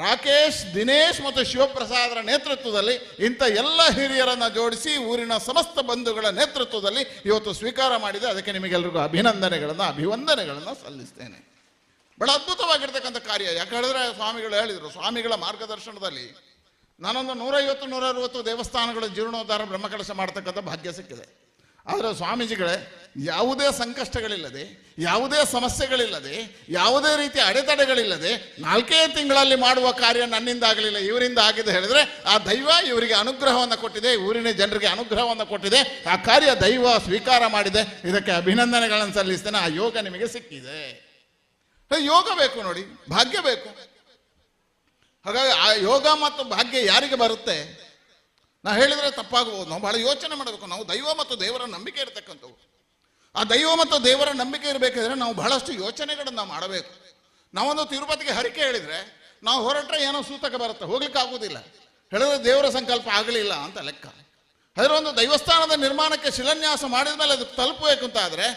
ರಾಕೇಶ್, ದಿನೇಶ್ ಮತ್ತು ಶಿವಪ್ರಸಾದರ ನೇತೃತ್ವದಲ್ಲಿ ಇಂಥ ಎಲ್ಲ ಹಿರಿಯರನ್ನು ಜೋಡಿಸಿ ಊರಿನ ಸಮಸ್ತ ಬಂಧುಗಳ ನೇತೃತ್ವದಲ್ಲಿ ಇವತ್ತು ಸ್ವೀಕಾರ ಮಾಡಿದೆ. ಅದಕ್ಕೆ ನಿಮಗೆಲ್ಲರಿಗೂ ಅಭಿವಂದನೆಗಳನ್ನು ಸಲ್ಲಿಸ್ತೇನೆ. ಬಹಳ ಅದ್ಭುತವಾಗಿರ್ತಕ್ಕಂಥ ಕಾರ್ಯ. ಯಾಕೆ ಹೇಳಿದ್ರೆ ಸ್ವಾಮಿಗಳು ಹೇಳಿದರು, ಸ್ವಾಮಿಗಳ ಮಾರ್ಗದರ್ಶನದಲ್ಲಿ ನಾನೊಂದು 150-160 ದೇವಸ್ಥಾನಗಳ ಜೀರ್ಣೋದ್ಧಾರ ಬ್ರಹ್ಮಕಲಶ ಮಾಡ್ತಕ್ಕಂಥ ಭಾಗ್ಯ ಸಿಕ್ಕಿದೆ. ಆದರೆ ಸ್ವಾಮೀಜಿಗಳೇ ಯಾವುದೇ ಸಂಕಷ್ಟಗಳಿಲ್ಲದೆ, ಯಾವುದೇ ಸಮಸ್ಯೆಗಳಿಲ್ಲದೆ, ಯಾವುದೇ ರೀತಿಯ ಅಡೆತಡೆಗಳಿಲ್ಲದೆ 4 ತಿಂಗಳಲ್ಲಿ ಮಾಡುವ ಕಾರ್ಯ ನನ್ನಿಂದ ಆಗಲಿಲ್ಲ, ಇವರಿಂದ ಆಗಿದೆ. ಹೇಳಿದ್ರೆ ಆ ದೈವ ಇವರಿಗೆ ಅನುಗ್ರಹವನ್ನು ಕೊಟ್ಟಿದೆ, ಊರಿನ ಜನರಿಗೆ ಅನುಗ್ರಹವನ್ನು ಕೊಟ್ಟಿದೆ, ಆ ಕಾರ್ಯ ದೈವ ಸ್ವೀಕಾರ ಮಾಡಿದೆ. ಇದಕ್ಕೆ ಅಭಿನಂದನೆಗಳನ್ನು ಸಲ್ಲಿಸ್ತೇನೆ. ಆ ಯೋಗ ನಿಮಗೆ ಸಿಕ್ಕಿದೆ. ಯೋಗ ಬೇಕು ನೋಡಿ, ಭಾಗ್ಯ ಬೇಕು. ಹಾಗಾಗಿ ಆ ಯೋಗ ಮತ್ತು ಭಾಗ್ಯ ಯಾರಿಗೆ ಬರುತ್ತೆ? ನಾ ಹೇಳಿದ್ರೆ ತಪ್ಪಾಗಬಹುದು. ನಾವು ಬಹಳ ಯೋಚನೆ ಮಾಡಬೇಕು. ನಾವು ದೈವ ಮತ್ತು ದೇವರ ನಂಬಿಕೆ ಇರತಕ್ಕಂಥವು. ಆ ದೈವ ಮತ್ತು ದೇವರ ನಂಬಿಕೆ ಇರಬೇಕಾದ್ರೆ ನಾವು ಬಹಳಷ್ಟು ಯೋಚನೆಗಳನ್ನು ಮಾಡಬೇಕು. ನಾವೊಂದು ತಿರುಪತಿಗೆ ಹರಿಕೆ ಹೇಳಿದ್ರೆ ನಾವು ಹೊರಟ್ರೆ ಏನೋ ಸೂತಕ ಬರುತ್ತೆ, ಹೋಗ್ಲಿಕ್ಕೆ ಆಗುವುದಿಲ್ಲ. ಹೇಳಿದ್ರೆ ದೇವರ ಸಂಕಲ್ಪ ಆಗಲಿಲ್ಲ ಅಂತ ಲೆಕ್ಕ. ಅದರ ಒಂದು ದೈವಸ್ಥಾನದ ನಿರ್ಮಾಣಕ್ಕೆ ಶಿಲಾನ್ಯಾಸ ಮಾಡಿದ ಮೇಲೆ ಅದು ತಲುಪಬೇಕು ಅಂತ ಆದರೆ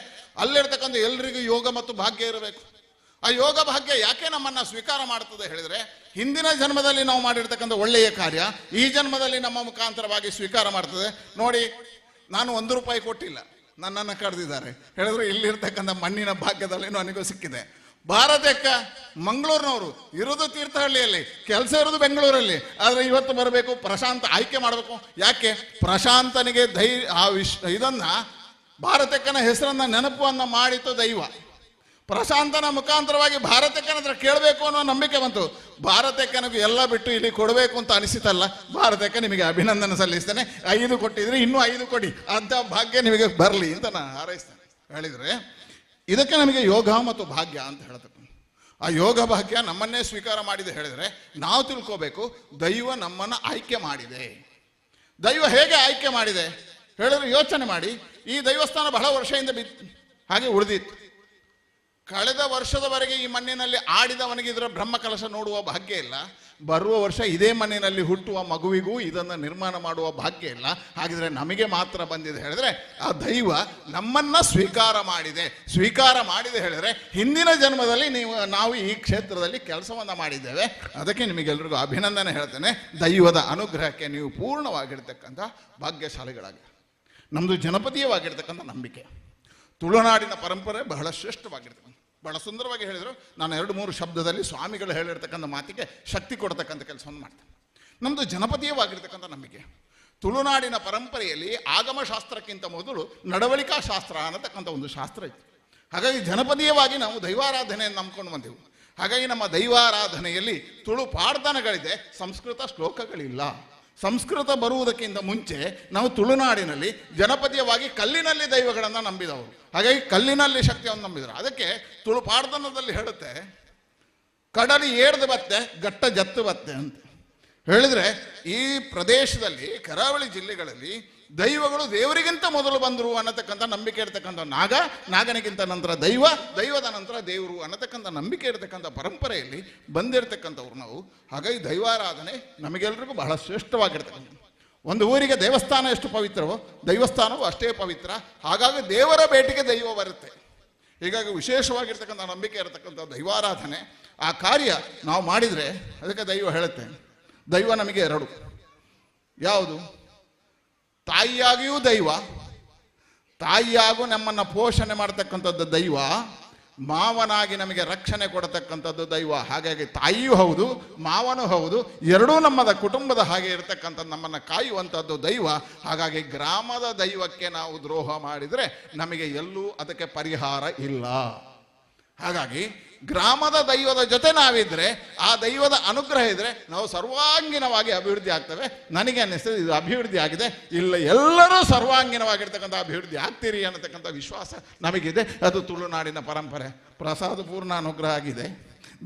ಅಲ್ಲಿರ್ತಕ್ಕಂಥ ಎಲ್ರಿಗೂ ಯೋಗ ಮತ್ತು ಭಾಗ್ಯ ಇರಬೇಕು. ಆ ಯೋಗ ಭಾಗ್ಯ ಯಾಕೆ ನಮ್ಮನ್ನು ಸ್ವೀಕಾರ ಮಾಡ್ತದೆ ಹೇಳಿದರೆ, ಹಿಂದಿನ ಜನ್ಮದಲ್ಲಿ ನಾವು ಮಾಡಿರ್ತಕ್ಕಂಥ ಒಳ್ಳೆಯ ಕಾರ್ಯ ಈ ಜನ್ಮದಲ್ಲಿ ನಮ್ಮ ಮುಖಾಂತರವಾಗಿ ಸ್ವೀಕಾರ ಮಾಡ್ತದೆ. ನೋಡಿ, ನಾನು 1 ರೂಪಾಯಿ ಕೊಟ್ಟಿಲ್ಲ, ನನ್ನನ್ನು ಕರೆದಿದ್ದಾರೆ. ಹೇಳಿದ್ರೆ ಇಲ್ಲಿರ್ತಕ್ಕಂಥ ಮಣ್ಣಿನ ಭಾಗ್ಯದಲ್ಲಿ ನನಗೂ ಸಿಕ್ಕಿದೆ. ಭಾರತಕ್ಕ ಮಂಗಳೂರಿನವರು ಇರೋದು ತೀರ್ಥಹಳ್ಳಿಯಲ್ಲಿ, ಕೆಲಸ ಇರೋದು ಬೆಂಗಳೂರಲ್ಲಿ. ಆದರೆ ಇವತ್ತು ಬರಬೇಕು, ಪ್ರಶಾಂತ್ ಆಯ್ಕೆ ಮಾಡಬೇಕು. ಯಾಕೆ? ಪ್ರಶಾಂತನಿಗೆ ಇದನ್ನ ಭಾರತಕ್ಕನ ಹೆಸರನ್ನ ನೆನಪನ್ನು ಮಾಡಿತು ದೈವ. ಪ್ರಶಾಂತನ ಮುಖಾಂತರವಾಗಿ ಭಾರತಕ್ಕನ ಹತ್ರ ಕೇಳಬೇಕು ಅನ್ನೋ ನಂಬಿಕೆ ಬಂತು. ಭಾರತಕ್ಕನಿಗೆ ಎಲ್ಲ ಬಿಟ್ಟು ಇಲ್ಲಿ ಕೊಡಬೇಕು ಅಂತ ಅನಿಸಿತಲ್ಲ, ಭಾರತಕ್ಕೆ ನಿಮಗೆ ಅಭಿನಂದನೆ ಸಲ್ಲಿಸ್ತೇನೆ. 5 ಕೊಟ್ಟಿದ್ರೆ ಇನ್ನೂ 5 ಕೊಡಿ, ಅಂತ ಭಾಗ್ಯ ನಿಮಗೆ ಬರಲಿ ಅಂತ ನಾನು ಹಾರೈಸ್ತೇನೆ. ಹೇಳಿದರೆ ಇದಕ್ಕೆ ನಮಗೆ ಯೋಗ ಮತ್ತು ಭಾಗ್ಯ ಅಂತ ಹೇಳ್ತಕ್ಕಂಥ ಆ ಯೋಗ ಭಾಗ್ಯ ನಮ್ಮನ್ನೇ ಸ್ವೀಕಾರ ಮಾಡಿದೆ. ಹೇಳಿದರೆ ನಾವು ತಿಳ್ಕೋಬೇಕು, ದೈವ ನಮ್ಮನ್ನು ಆಯ್ಕೆ ಮಾಡಿದೆ. ದೈವ ಹೇಗೆ ಆಯ್ಕೆ ಮಾಡಿದೆ ಹೇಳಿದ್ರೆ ಯೋಚನೆ ಮಾಡಿ. ಈ ದೈವಸ್ಥಾನ ಬಹಳ ವರ್ಷದಿಂದ ಹಾಗೆ ಉಳಿದಿತ್ತು. ಕಳೆದ ವರ್ಷದವರೆಗೆ ಈ ಮಣ್ಣಿನಲ್ಲಿ ಆಡಿದವನಿಗೆ ಇದರ ಬ್ರಹ್ಮಕಲಶ ನೋಡುವ ಭಾಗ್ಯ ಇಲ್ಲ. ಬರುವ ವರ್ಷ ಇದೇ ಮಣ್ಣಿನಲ್ಲಿ ಹುಟ್ಟುವ ಮಗುವಿಗೂ ಇದನ್ನು ನಿರ್ಮಾಣ ಮಾಡುವ ಭಾಗ್ಯ ಇಲ್ಲ. ಹಾಗಿದ್ರೆ ನಮಗೆ ಮಾತ್ರ ಬಂದಿದೆ ಹೇಳಿದ್ರೆ ಆ ದೈವ ನಮ್ಮನ್ನ ಸ್ವೀಕಾರ ಮಾಡಿದೆ ಹೇಳಿದ್ರೆ ಹಿಂದಿನ ಜನ್ಮದಲ್ಲಿ ನಾವು ಈ ಕ್ಷೇತ್ರದಲ್ಲಿ ಕೆಲಸವನ್ನ ಮಾಡಿದ್ದೇವೆ. ಅದಕ್ಕೆ ನಿಮಗೆಲ್ರಿಗೂ ಅಭಿನಂದನೆ ಹೇಳ್ತೇನೆ. ದೈವದ ಅನುಗ್ರಹಕ್ಕೆ ನೀವು ಪೂರ್ಣವಾಗಿರ್ತಕ್ಕಂಥ ಭಾಗ್ಯಶಾಲಿಗಳಾಗಿ. ನಮ್ಮದು ಜನಪದೀಯವಾಗಿರ್ತಕ್ಕಂಥ ನಂಬಿಕೆ. ತುಳುನಾಡಿನ ಪರಂಪರೆ ಬಹಳ ಶ್ರೇಷ್ಠವಾಗಿರ್ತಕ್ಕಂಥ, ಬಹಳ ಸುಂದರವಾಗಿ ಹೇಳಿದರು. ನಾನು 2-3 ಶಬ್ದದಲ್ಲಿ ಸ್ವಾಮಿಗಳು ಹೇಳಿರ್ತಕ್ಕಂಥ ಮಾತಿಗೆ ಶಕ್ತಿ ಕೊಡ್ತಕ್ಕಂಥ ಕೆಲಸವನ್ನು ಮಾಡ್ತೇನೆ. ನಮ್ಮದು ಜನಪದೀಯವಾಗಿರ್ತಕ್ಕಂಥ ನಂಬಿಕೆ. ತುಳುನಾಡಿನ ಪರಂಪರೆಯಲ್ಲಿ ಆಗಮಶಾಸ್ತ್ರಕ್ಕಿಂತ ಮೊದಲು ನಡವಳಿಕಾ ಶಾಸ್ತ್ರ ಅನ್ನತಕ್ಕಂಥ ಒಂದು ಶಾಸ್ತ್ರ ಇತ್ತು. ಹಾಗಾಗಿ ಜನಪದೀಯವಾಗಿ ನಾವು ದೈವಾರಾಧನೆಯನ್ನು ನಂಬ್ಕೊಂಡು ಬಂದೆವು. ಹಾಗಾಗಿ ನಮ್ಮ ದೈವಾರಾಧನೆಯಲ್ಲಿ ತುಳು ಪಾಡ್ದನಗಳಿದೆ, ಸಂಸ್ಕೃತ ಶ್ಲೋಕಗಳಿಲ್ಲ. ಸಂಸ್ಕೃತ ಬರುವುದಕ್ಕಿಂತ ಮುಂಚೆ ನಾವು ತುಳುನಾಡಿನಲ್ಲಿ ಜನಪದೀಯವಾಗಿ ಕಲ್ಲಿನಲ್ಲಿ ದೈವಗಳನ್ನು ನಂಬಿದವರು. ಹಾಗಾಗಿ ಕಲ್ಲಿನಲ್ಲಿ ಶಕ್ತಿಯನ್ನು ನಂಬಿದರು. ಅದಕ್ಕೆ ತುಳು ಪಾಡ್ದನದಲ್ಲಿ ಹೇಳುತ್ತೆ, ಕಡಲಿ ಏಡ್ದು ಬತ್ತೆ ಗಟ್ಟ ಜತ್ತು ಬತ್ತೆ ಅಂತ ಹೇಳಿದ್ರೆ, ಈ ಪ್ರದೇಶದಲ್ಲಿ ಕರಾವಳಿ ಜಿಲ್ಲೆಗಳಲ್ಲಿ ದೈವಗಳು ದೇವರಿಗಿಂತ ಮೊದಲು ಬಂದರು ಅನ್ನತಕ್ಕಂಥ ನಂಬಿಕೆ ಇರತಕ್ಕಂಥ ನಾಗನಿಗಿಂತ ನಂತರ ದೈವದ ನಂತರ ದೇವರು ಅನ್ನತಕ್ಕಂಥ ನಂಬಿಕೆ ಇರತಕ್ಕಂಥ ಪರಂಪರೆಯಲ್ಲಿ ಬಂದಿರತಕ್ಕಂಥವ್ರು ನಾವು. ಹಾಗಾಗಿ ದೈವಾರಾಧನೆ ನಮಗೆಲ್ರಿಗೂ ಬಹಳ ಶ್ರೇಷ್ಠವಾಗಿರ್ತಕ್ಕಂಥ. ಒಂದು ಊರಿಗೆ ದೇವಸ್ಥಾನ ಎಷ್ಟು ಪವಿತ್ರವೋ ದೈವಸ್ಥಾನವೂ ಅಷ್ಟೇ ಪವಿತ್ರ. ಹಾಗಾಗಿ ದೇವರ ಭೇಟಿಗೆ ದೈವ ಬರುತ್ತೆ. ಹೀಗಾಗಿ ವಿಶೇಷವಾಗಿರ್ತಕ್ಕಂಥ ನಂಬಿಕೆ ಇರತಕ್ಕಂಥ ದೈವಾರಾಧನೆ ಆ ಕಾರ್ಯ ನಾವು ಮಾಡಿದರೆ ಅದಕ್ಕೆ ದೈವ ಹೇಳುತ್ತೆ. ದೈವ ನಮಗೆ 2, ಯಾವುದು? ತಾಯಿಯಾಗಿಯೂ ದೈವ, ತಾಯಿಯಾಗೂ ನಮ್ಮನ್ನು ಪೋಷಣೆ ಮಾಡತಕ್ಕಂಥದ್ದು ದೈವ, ಮಾವನಾಗಿ ನಮಗೆ ರಕ್ಷಣೆ ಕೊಡತಕ್ಕಂಥದ್ದು ದೈವ. ಹಾಗಾಗಿ ತಾಯಿಯೂ ಹೌದು, ಮಾವನೂ ಹೌದು, ಎರಡೂ ನಮ್ಮದ ಕುಟುಂಬದ ಹಾಗೆ ಇರತಕ್ಕಂಥದ್ದು, ನಮ್ಮನ್ನು ಕಾಯುವಂಥದ್ದು ದೈವ. ಹಾಗಾಗಿ ಗ್ರಾಮದ ದೈವಕ್ಕೆ ನಾವು ದ್ರೋಹ ಮಾಡಿದರೆ ನಮಗೆ ಎಲ್ಲೂ ಅದಕ್ಕೆ ಪರಿಹಾರ ಇಲ್ಲ. ಹಾಗಾಗಿ ಗ್ರಾಮದ ದೈವದ ಜೊತೆ ನಾವಿದ್ರೆ, ಆ ದೈವದ ಅನುಗ್ರಹ ಇದ್ರೆ ನಾವು ಸರ್ವಾಂಗೀಣವಾಗಿ ಅಭಿವೃದ್ಧಿ ಆಗ್ತವೆ. ನನಗೆ ಅನ್ನಿಸ್ತದೆ ಇದು ಅಭಿವೃದ್ಧಿ ಆಗಿದೆ. ಇಲ್ಲ, ಎಲ್ಲರೂ ಸರ್ವಾಂಗೀಣವಾಗಿರ್ತಕ್ಕಂಥ ಅಭಿವೃದ್ಧಿ ಆಗ್ತೀರಿ ಅನ್ನತಕ್ಕಂಥ ವಿಶ್ವಾಸ ನಮಗಿದೆ. ಅದು ತುಳುನಾಡಿನ ಪರಂಪರೆ. ಪ್ರಸಾದ ಪೂರ್ಣ ಅನುಗ್ರಹ ಆಗಿದೆ,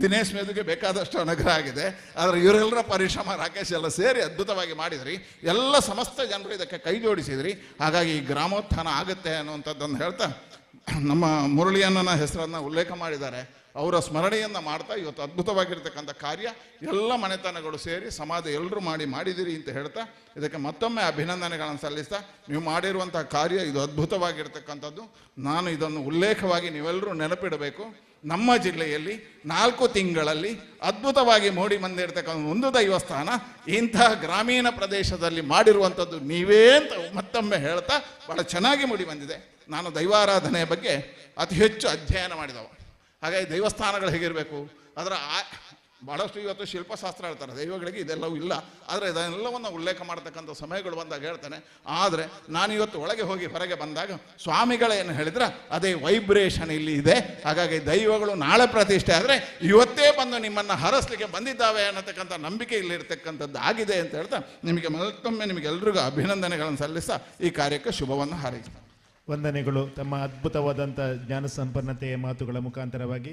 ದಿನೇಶ್ ಮೇದುಗೆ ಬೇಕಾದಷ್ಟು ಅನುಗ್ರಹ ಆಗಿದೆ. ಆದರೆ ಇವರೆಲ್ಲರ ಪರಿಶ್ರಮ, ರಾಕೇಶ್ ಎಲ್ಲ ಸೇರಿ ಅದ್ಭುತವಾಗಿ ಮಾಡಿದ್ರಿ. ಎಲ್ಲ ಸಮಸ್ತ ಜನರು ಇದಕ್ಕೆ ಕೈ ಜೋಡಿಸಿದ್ರಿ. ಹಾಗಾಗಿ ಈ ಗ್ರಾಮೋತ್ಥಾನ ಆಗುತ್ತೆ ಅನ್ನುವಂಥದ್ದನ್ನು ಹೇಳ್ತಾ, ನಮ್ಮ ಮುರಳಿಯಣ್ಣನ ಹೆಸರನ್ನು ಉಲ್ಲೇಖ ಮಾಡಿದ್ದಾರೆ. ಅವರ ಸ್ಮರಣೆಯನ್ನು ಮಾಡ್ತಾ ಇವತ್ತು ಅದ್ಭುತವಾಗಿರ್ತಕ್ಕಂಥ ಕಾರ್ಯ ಎಲ್ಲ ಮನೆತನಗಳು ಸೇರಿ ಸಮಾಜ ಎಲ್ಲರೂ ಮಾಡಿದಿರಿ ಅಂತ ಹೇಳ್ತಾ ಇದಕ್ಕೆ ಮತ್ತೊಮ್ಮೆ ಅಭಿನಂದನೆಗಳನ್ನು ಸಲ್ಲಿಸ್ತಾ, ನೀವು ಮಾಡಿರುವಂಥ ಕಾರ್ಯ ಇದು ಅದ್ಭುತವಾಗಿರ್ತಕ್ಕಂಥದ್ದು. ನಾನು ಇದನ್ನು ಉಲ್ಲೇಖವಾಗಿ ನೀವೆಲ್ಲರೂ ನೆನಪಿಡಬೇಕು. ನಮ್ಮ ಜಿಲ್ಲೆಯಲ್ಲಿ 4 ತಿಂಗಳಲ್ಲಿ ಅದ್ಭುತವಾಗಿ ಮೂಡಿ ಬಂದಿರತಕ್ಕಂಥ ಒಂದು ದೈವಸ್ಥಾನ ಇಂತಹ ಗ್ರಾಮೀಣ ಪ್ರದೇಶದಲ್ಲಿ ಮಾಡಿರುವಂಥದ್ದು ನೀವೇ ಅಂತ ಮತ್ತೊಮ್ಮೆ ಹೇಳ್ತಾ ಭಾಳ ಚೆನ್ನಾಗಿ ಮೂಡಿ ಬಂದಿದೆ. ನಾನು ದೈವಾರಾಧನೆಯ ಬಗ್ಗೆ ಅತಿ ಹೆಚ್ಚು ಅಧ್ಯಯನ ಮಾಡಿದವ. ಹಾಗಾಗಿ ದೇವಸ್ಥಾನಗಳು ಹೇಗಿರಬೇಕು, ಅದರ ಭಾಳಷ್ಟು ಇವತ್ತು ಶಿಲ್ಪಶಾಸ್ತ್ರ ಹೇಳ್ತಾರೆ, ದೈವಗಳಿಗೆ ಇದೆಲ್ಲವೂ ಇಲ್ಲ. ಆದರೆ ಇದೆಲ್ಲವನ್ನು ಉಲ್ಲೇಖ ಮಾಡ್ತಕ್ಕಂಥ ಸಮಯಗಳು ಬಂದಾಗ ಹೇಳ್ತಾನೆ. ಆದರೆ ನಾನು ಇವತ್ತು ಒಳಗೆ ಹೋಗಿ ಹೊರಗೆ ಬಂದಾಗ ಸ್ವಾಮಿಗಳೇನು ಹೇಳಿದ್ರೆ ಅದೇ ವೈಬ್ರೇಷನ್ ಇಲ್ಲಿ ಇದೆ. ಹಾಗಾಗಿ ದೈವಗಳು ನಾಳೆ ಪ್ರತಿಷ್ಠೆ ಆದರೆ ಇವತ್ತೇ ಬಂದು ನಿಮ್ಮನ್ನು ಹರಸ್ಲಿಕ್ಕೆ ಬಂದಿದ್ದಾವೆ ಅನ್ನತಕ್ಕಂಥ ನಂಬಿಕೆ ಇಲ್ಲಿರ್ತಕ್ಕಂಥದ್ದು ಆಗಿದೆ ಅಂತ ಹೇಳ್ತಾ ನಿಮಗೆ ಮತ್ತೊಮ್ಮೆ ನಿಮಗೆಲ್ರಿಗೂ ಅಭಿನಂದನೆಗಳನ್ನು ಸಲ್ಲಿಸ್ತಾ ಈ ಕಾರ್ಯಕ್ಕೆ ಶುಭವನ್ನು ಹಾರೈಸ್ತಾರೆ. ವಂದನೆಗಳು. ತಮ್ಮ ಅದ್ಭುತವಾದಂಥ ಜ್ಞಾನ ಸಂಪನ್ನತೆಯ ಮಾತುಗಳ ಮುಖಾಂತರವಾಗಿ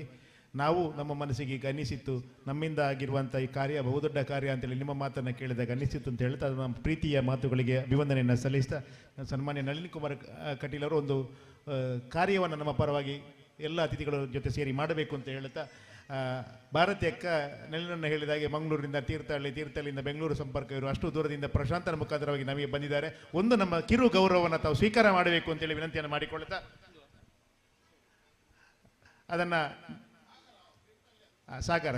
ನಾವು ನಮ್ಮ ಮನಸ್ಸಿಗೆ ಈಗ ಅನ್ನಿಸಿತ್ತು, ನಮ್ಮಿಂದ ಆಗಿರುವಂಥ ಈ ಕಾರ್ಯ ಬಹುದೊಡ್ಡ ಕಾರ್ಯ ಅಂತೇಳಿ ನಿಮ್ಮ ಮಾತನ್ನು ಕೇಳಿದಾಗ ಅನ್ನಿಸಿತ್ತು ಅಂತ ಹೇಳ್ತಾ ನಮ್ಮ ಪ್ರೀತಿಯ ಮಾತುಗಳಿಗೆ ಅಭಿವಂದನೆಯನ್ನು ಸಲ್ಲಿಸ್ತಾ, ಸನ್ಮಾನ್ಯ ನಳಿನ್ ಕುಮಾರ್ ಕಟೀಲ್ ಅವರು ಒಂದು ಕಾರ್ಯವನ್ನು ನಮ್ಮ ಪರವಾಗಿ ಎಲ್ಲ ಅತಿಥಿಗಳ ಜೊತೆ ಸೇರಿ ಮಾಡಬೇಕು ಅಂತ ಹೇಳ್ತಾ, ಭಾರತಿ ಅಕ್ಕ ನೆಲನನ್ನು ಹೇಳಿದಾಗೆ ಮಂಗಳೂರಿನಿಂದ ತೀರ್ಥಹಳ್ಳಿಯಿಂದ ಬೆಂಗಳೂರು ಸಂಪರ್ಕ ಇವರು ಅಷ್ಟು ದೂರದಿಂದ ಪ್ರಶಾಂತರ ಮುಖಾಂತರವಾಗಿ ನಮಗೆ ಬಂದಿದ್ದಾರೆ. ಒಂದು ನಮ್ಮ ಕಿರು ಗೌರವವನ್ನು ತಾವು ಸ್ವೀಕಾರ ಮಾಡಬೇಕು ಅಂತೇಳಿ ವಿನಂತಿಯನ್ನು ಮಾಡಿಕೊಳ್ಳುತ್ತಾ, ಅದನ್ನು ಸಾಗರ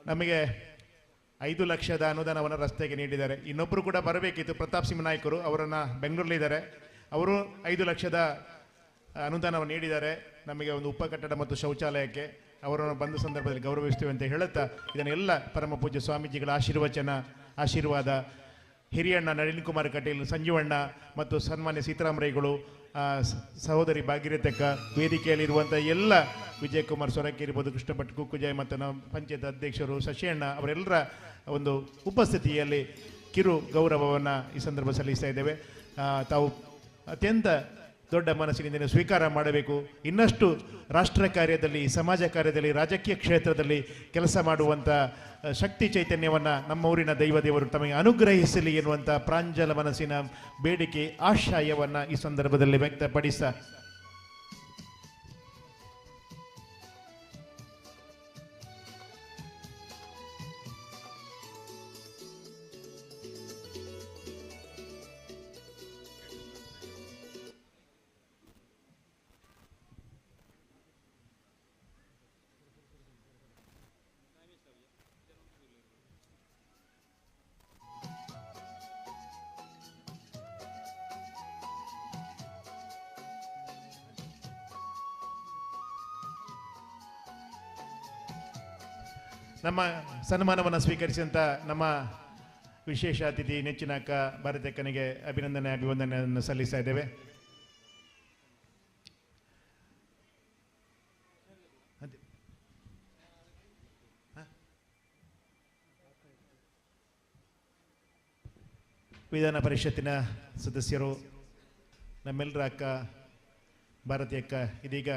ನಮಗೆ 5 ಲಕ್ಷದ ಅನುದಾನವನ್ನು ರಸ್ತೆಗೆ ನೀಡಿದ್ದಾರೆ. ಇನ್ನೊಬ್ಬರು ಕೂಡ ಬರಬೇಕಿತ್ತು, ಪ್ರತಾಪ್ ಸಿಂಹ ನಾಯ್ಕರು, ಅವರನ್ನು ಬೆಂಗಳೂರಲ್ಲಿದ್ದಾರೆ. ಅವರು 5 ಲಕ್ಷದ ಅನುದಾನವನ್ನು ನೀಡಿದ್ದಾರೆ ನಮಗೆ ಒಂದು ಉಪಕಟ್ಟಡ ಮತ್ತು ಶೌಚಾಲಯಕ್ಕೆ. ಅವರನ್ನು ಬಂದ ಸಂದರ್ಭದಲ್ಲಿ ಗೌರವಿಸ್ತೇವೆ ಅಂತ ಹೇಳುತ್ತಾ, ಇದನ್ನೆಲ್ಲ ಪರಮ ಪೂಜ್ಯ ಸ್ವಾಮೀಜಿಗಳ ಆಶೀರ್ವಾದ ಹಿರಿಯಣ್ಣ ನಳಿನ್ ಕುಮಾರ್ ಕಟೀಲ್, ಸಂಜೀವಣ್ಣ ಮತ್ತು ಸನ್ಮಾನ್ಯ ಸೀತಾರಾಮರೈಗಳು, ಸಹೋದರಿ ಭಾಗೀರಥಕ್ಕ, ವೇದಿಕೆಯಲ್ಲಿರುವಂಥ ಎಲ್ಲ ವಿಜಯಕುಮಾರ್ ಸೊರಕೆ ಇರ್ಬೋದು, ಕೃಷ್ಣ ಭಟ್ ಕುಕ್ಕುಜಾಯ್ ಮತ್ತು ನಮ್ಮ ಪಂಚಾಯತ್ ಅಧ್ಯಕ್ಷರು ಶಶಿಯಣ್ಣ ಅವರೆಲ್ಲರ ಒಂದು ಉಪಸ್ಥಿತಿಯಲ್ಲಿ ಕಿರು ಗೌರವವನ್ನು ಈ ಸಂದರ್ಭ ಸಲ್ಲಿಸ್ತಾ ಇದ್ದೇವೆ. ತಾವು ಅತ್ಯಂತ ದೊಡ್ಡ ಮನಸ್ಸಿನಿಂದ ಸ್ವೀಕಾರ ಮಾಡಬೇಕು. ಇನ್ನಷ್ಟು ರಾಷ್ಟ್ರ ಕಾರ್ಯದಲ್ಲಿ, ಸಮಾಜ ಕಾರ್ಯದಲ್ಲಿ, ರಾಜಕೀಯ ಕ್ಷೇತ್ರದಲ್ಲಿ ಕೆಲಸ ಮಾಡುವಂಥ ಶಕ್ತಿ ಚೈತನ್ಯವನ್ನು ನಮ್ಮ ಊರಿನ ದೈವದೇವರು ತಮಗೆ ಅನುಗ್ರಹಿಸಲಿ ಎನ್ನುವಂಥ ಪ್ರಾಂಜಲ ಮನಸ್ಸಿನ ಬೇಡಿಕೆ, ಆಶಯವನ್ನು ಈ ಸಂದರ್ಭದಲ್ಲಿ ವ್ಯಕ್ತಪಡಿಸ ನಮ್ಮ ಸನ್ಮಾನವನ್ನು ಸ್ವೀಕರಿಸಿದಂಥ ನಮ್ಮ ವಿಶೇಷ ಅತಿಥಿ ನೆಚ್ಚಿನ ಅಕ್ಕ ಭಾರತಕ್ಕನಿಗೆ ಅಭಿವಂದನೆಯನ್ನು ಸಲ್ಲಿಸ್ತಾ ಇದ್ದೇವೆ. ವಿಧಾನ ಪರಿಷತ್ತಿನ ಸದಸ್ಯರು, ನಮ್ಮೆಲ್ಲರ ಅಕ್ಕ ಭಾರತಿ ಅಕ್ಕ ಇದೀಗ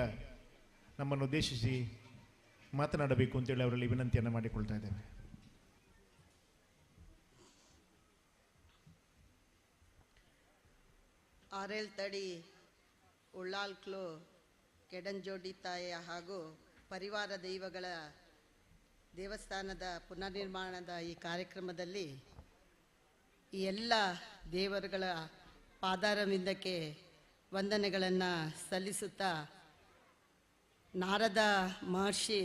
ನಮ್ಮನ್ನು ಉದ್ದೇಶಿಸಿ ಮಾತನಾಡಬೇಕು ಅಂತೇಳಿ ಅವರಲ್ಲಿ ವಿನಂತಿಯನ್ನು ಮಾಡಿಕೊಳ್ತಾ ಇದ್ದೇವೆ. ಆರೇಳ್ತಡಿ ಉಳ್ಳಾಲ್ಕ್ಲು ಕೆಡಂಜೋಡಿ ತಾಯ ಹಾಗೂ ಪರಿವಾರ ದೈವಗಳ ದೇವಸ್ಥಾನದ ಪುನರ್ನಿರ್ಮಾಣದ ಈ ಕಾರ್ಯಕ್ರಮದಲ್ಲಿ ಈ ಎಲ್ಲ ದೇವರುಗಳ ಪಾದಾರವಿಂದಕ್ಕೆ ವಂದನೆಗಳನ್ನು ಸಲ್ಲಿಸುತ್ತಾ, ನಾರದ ಮಹರ್ಷಿ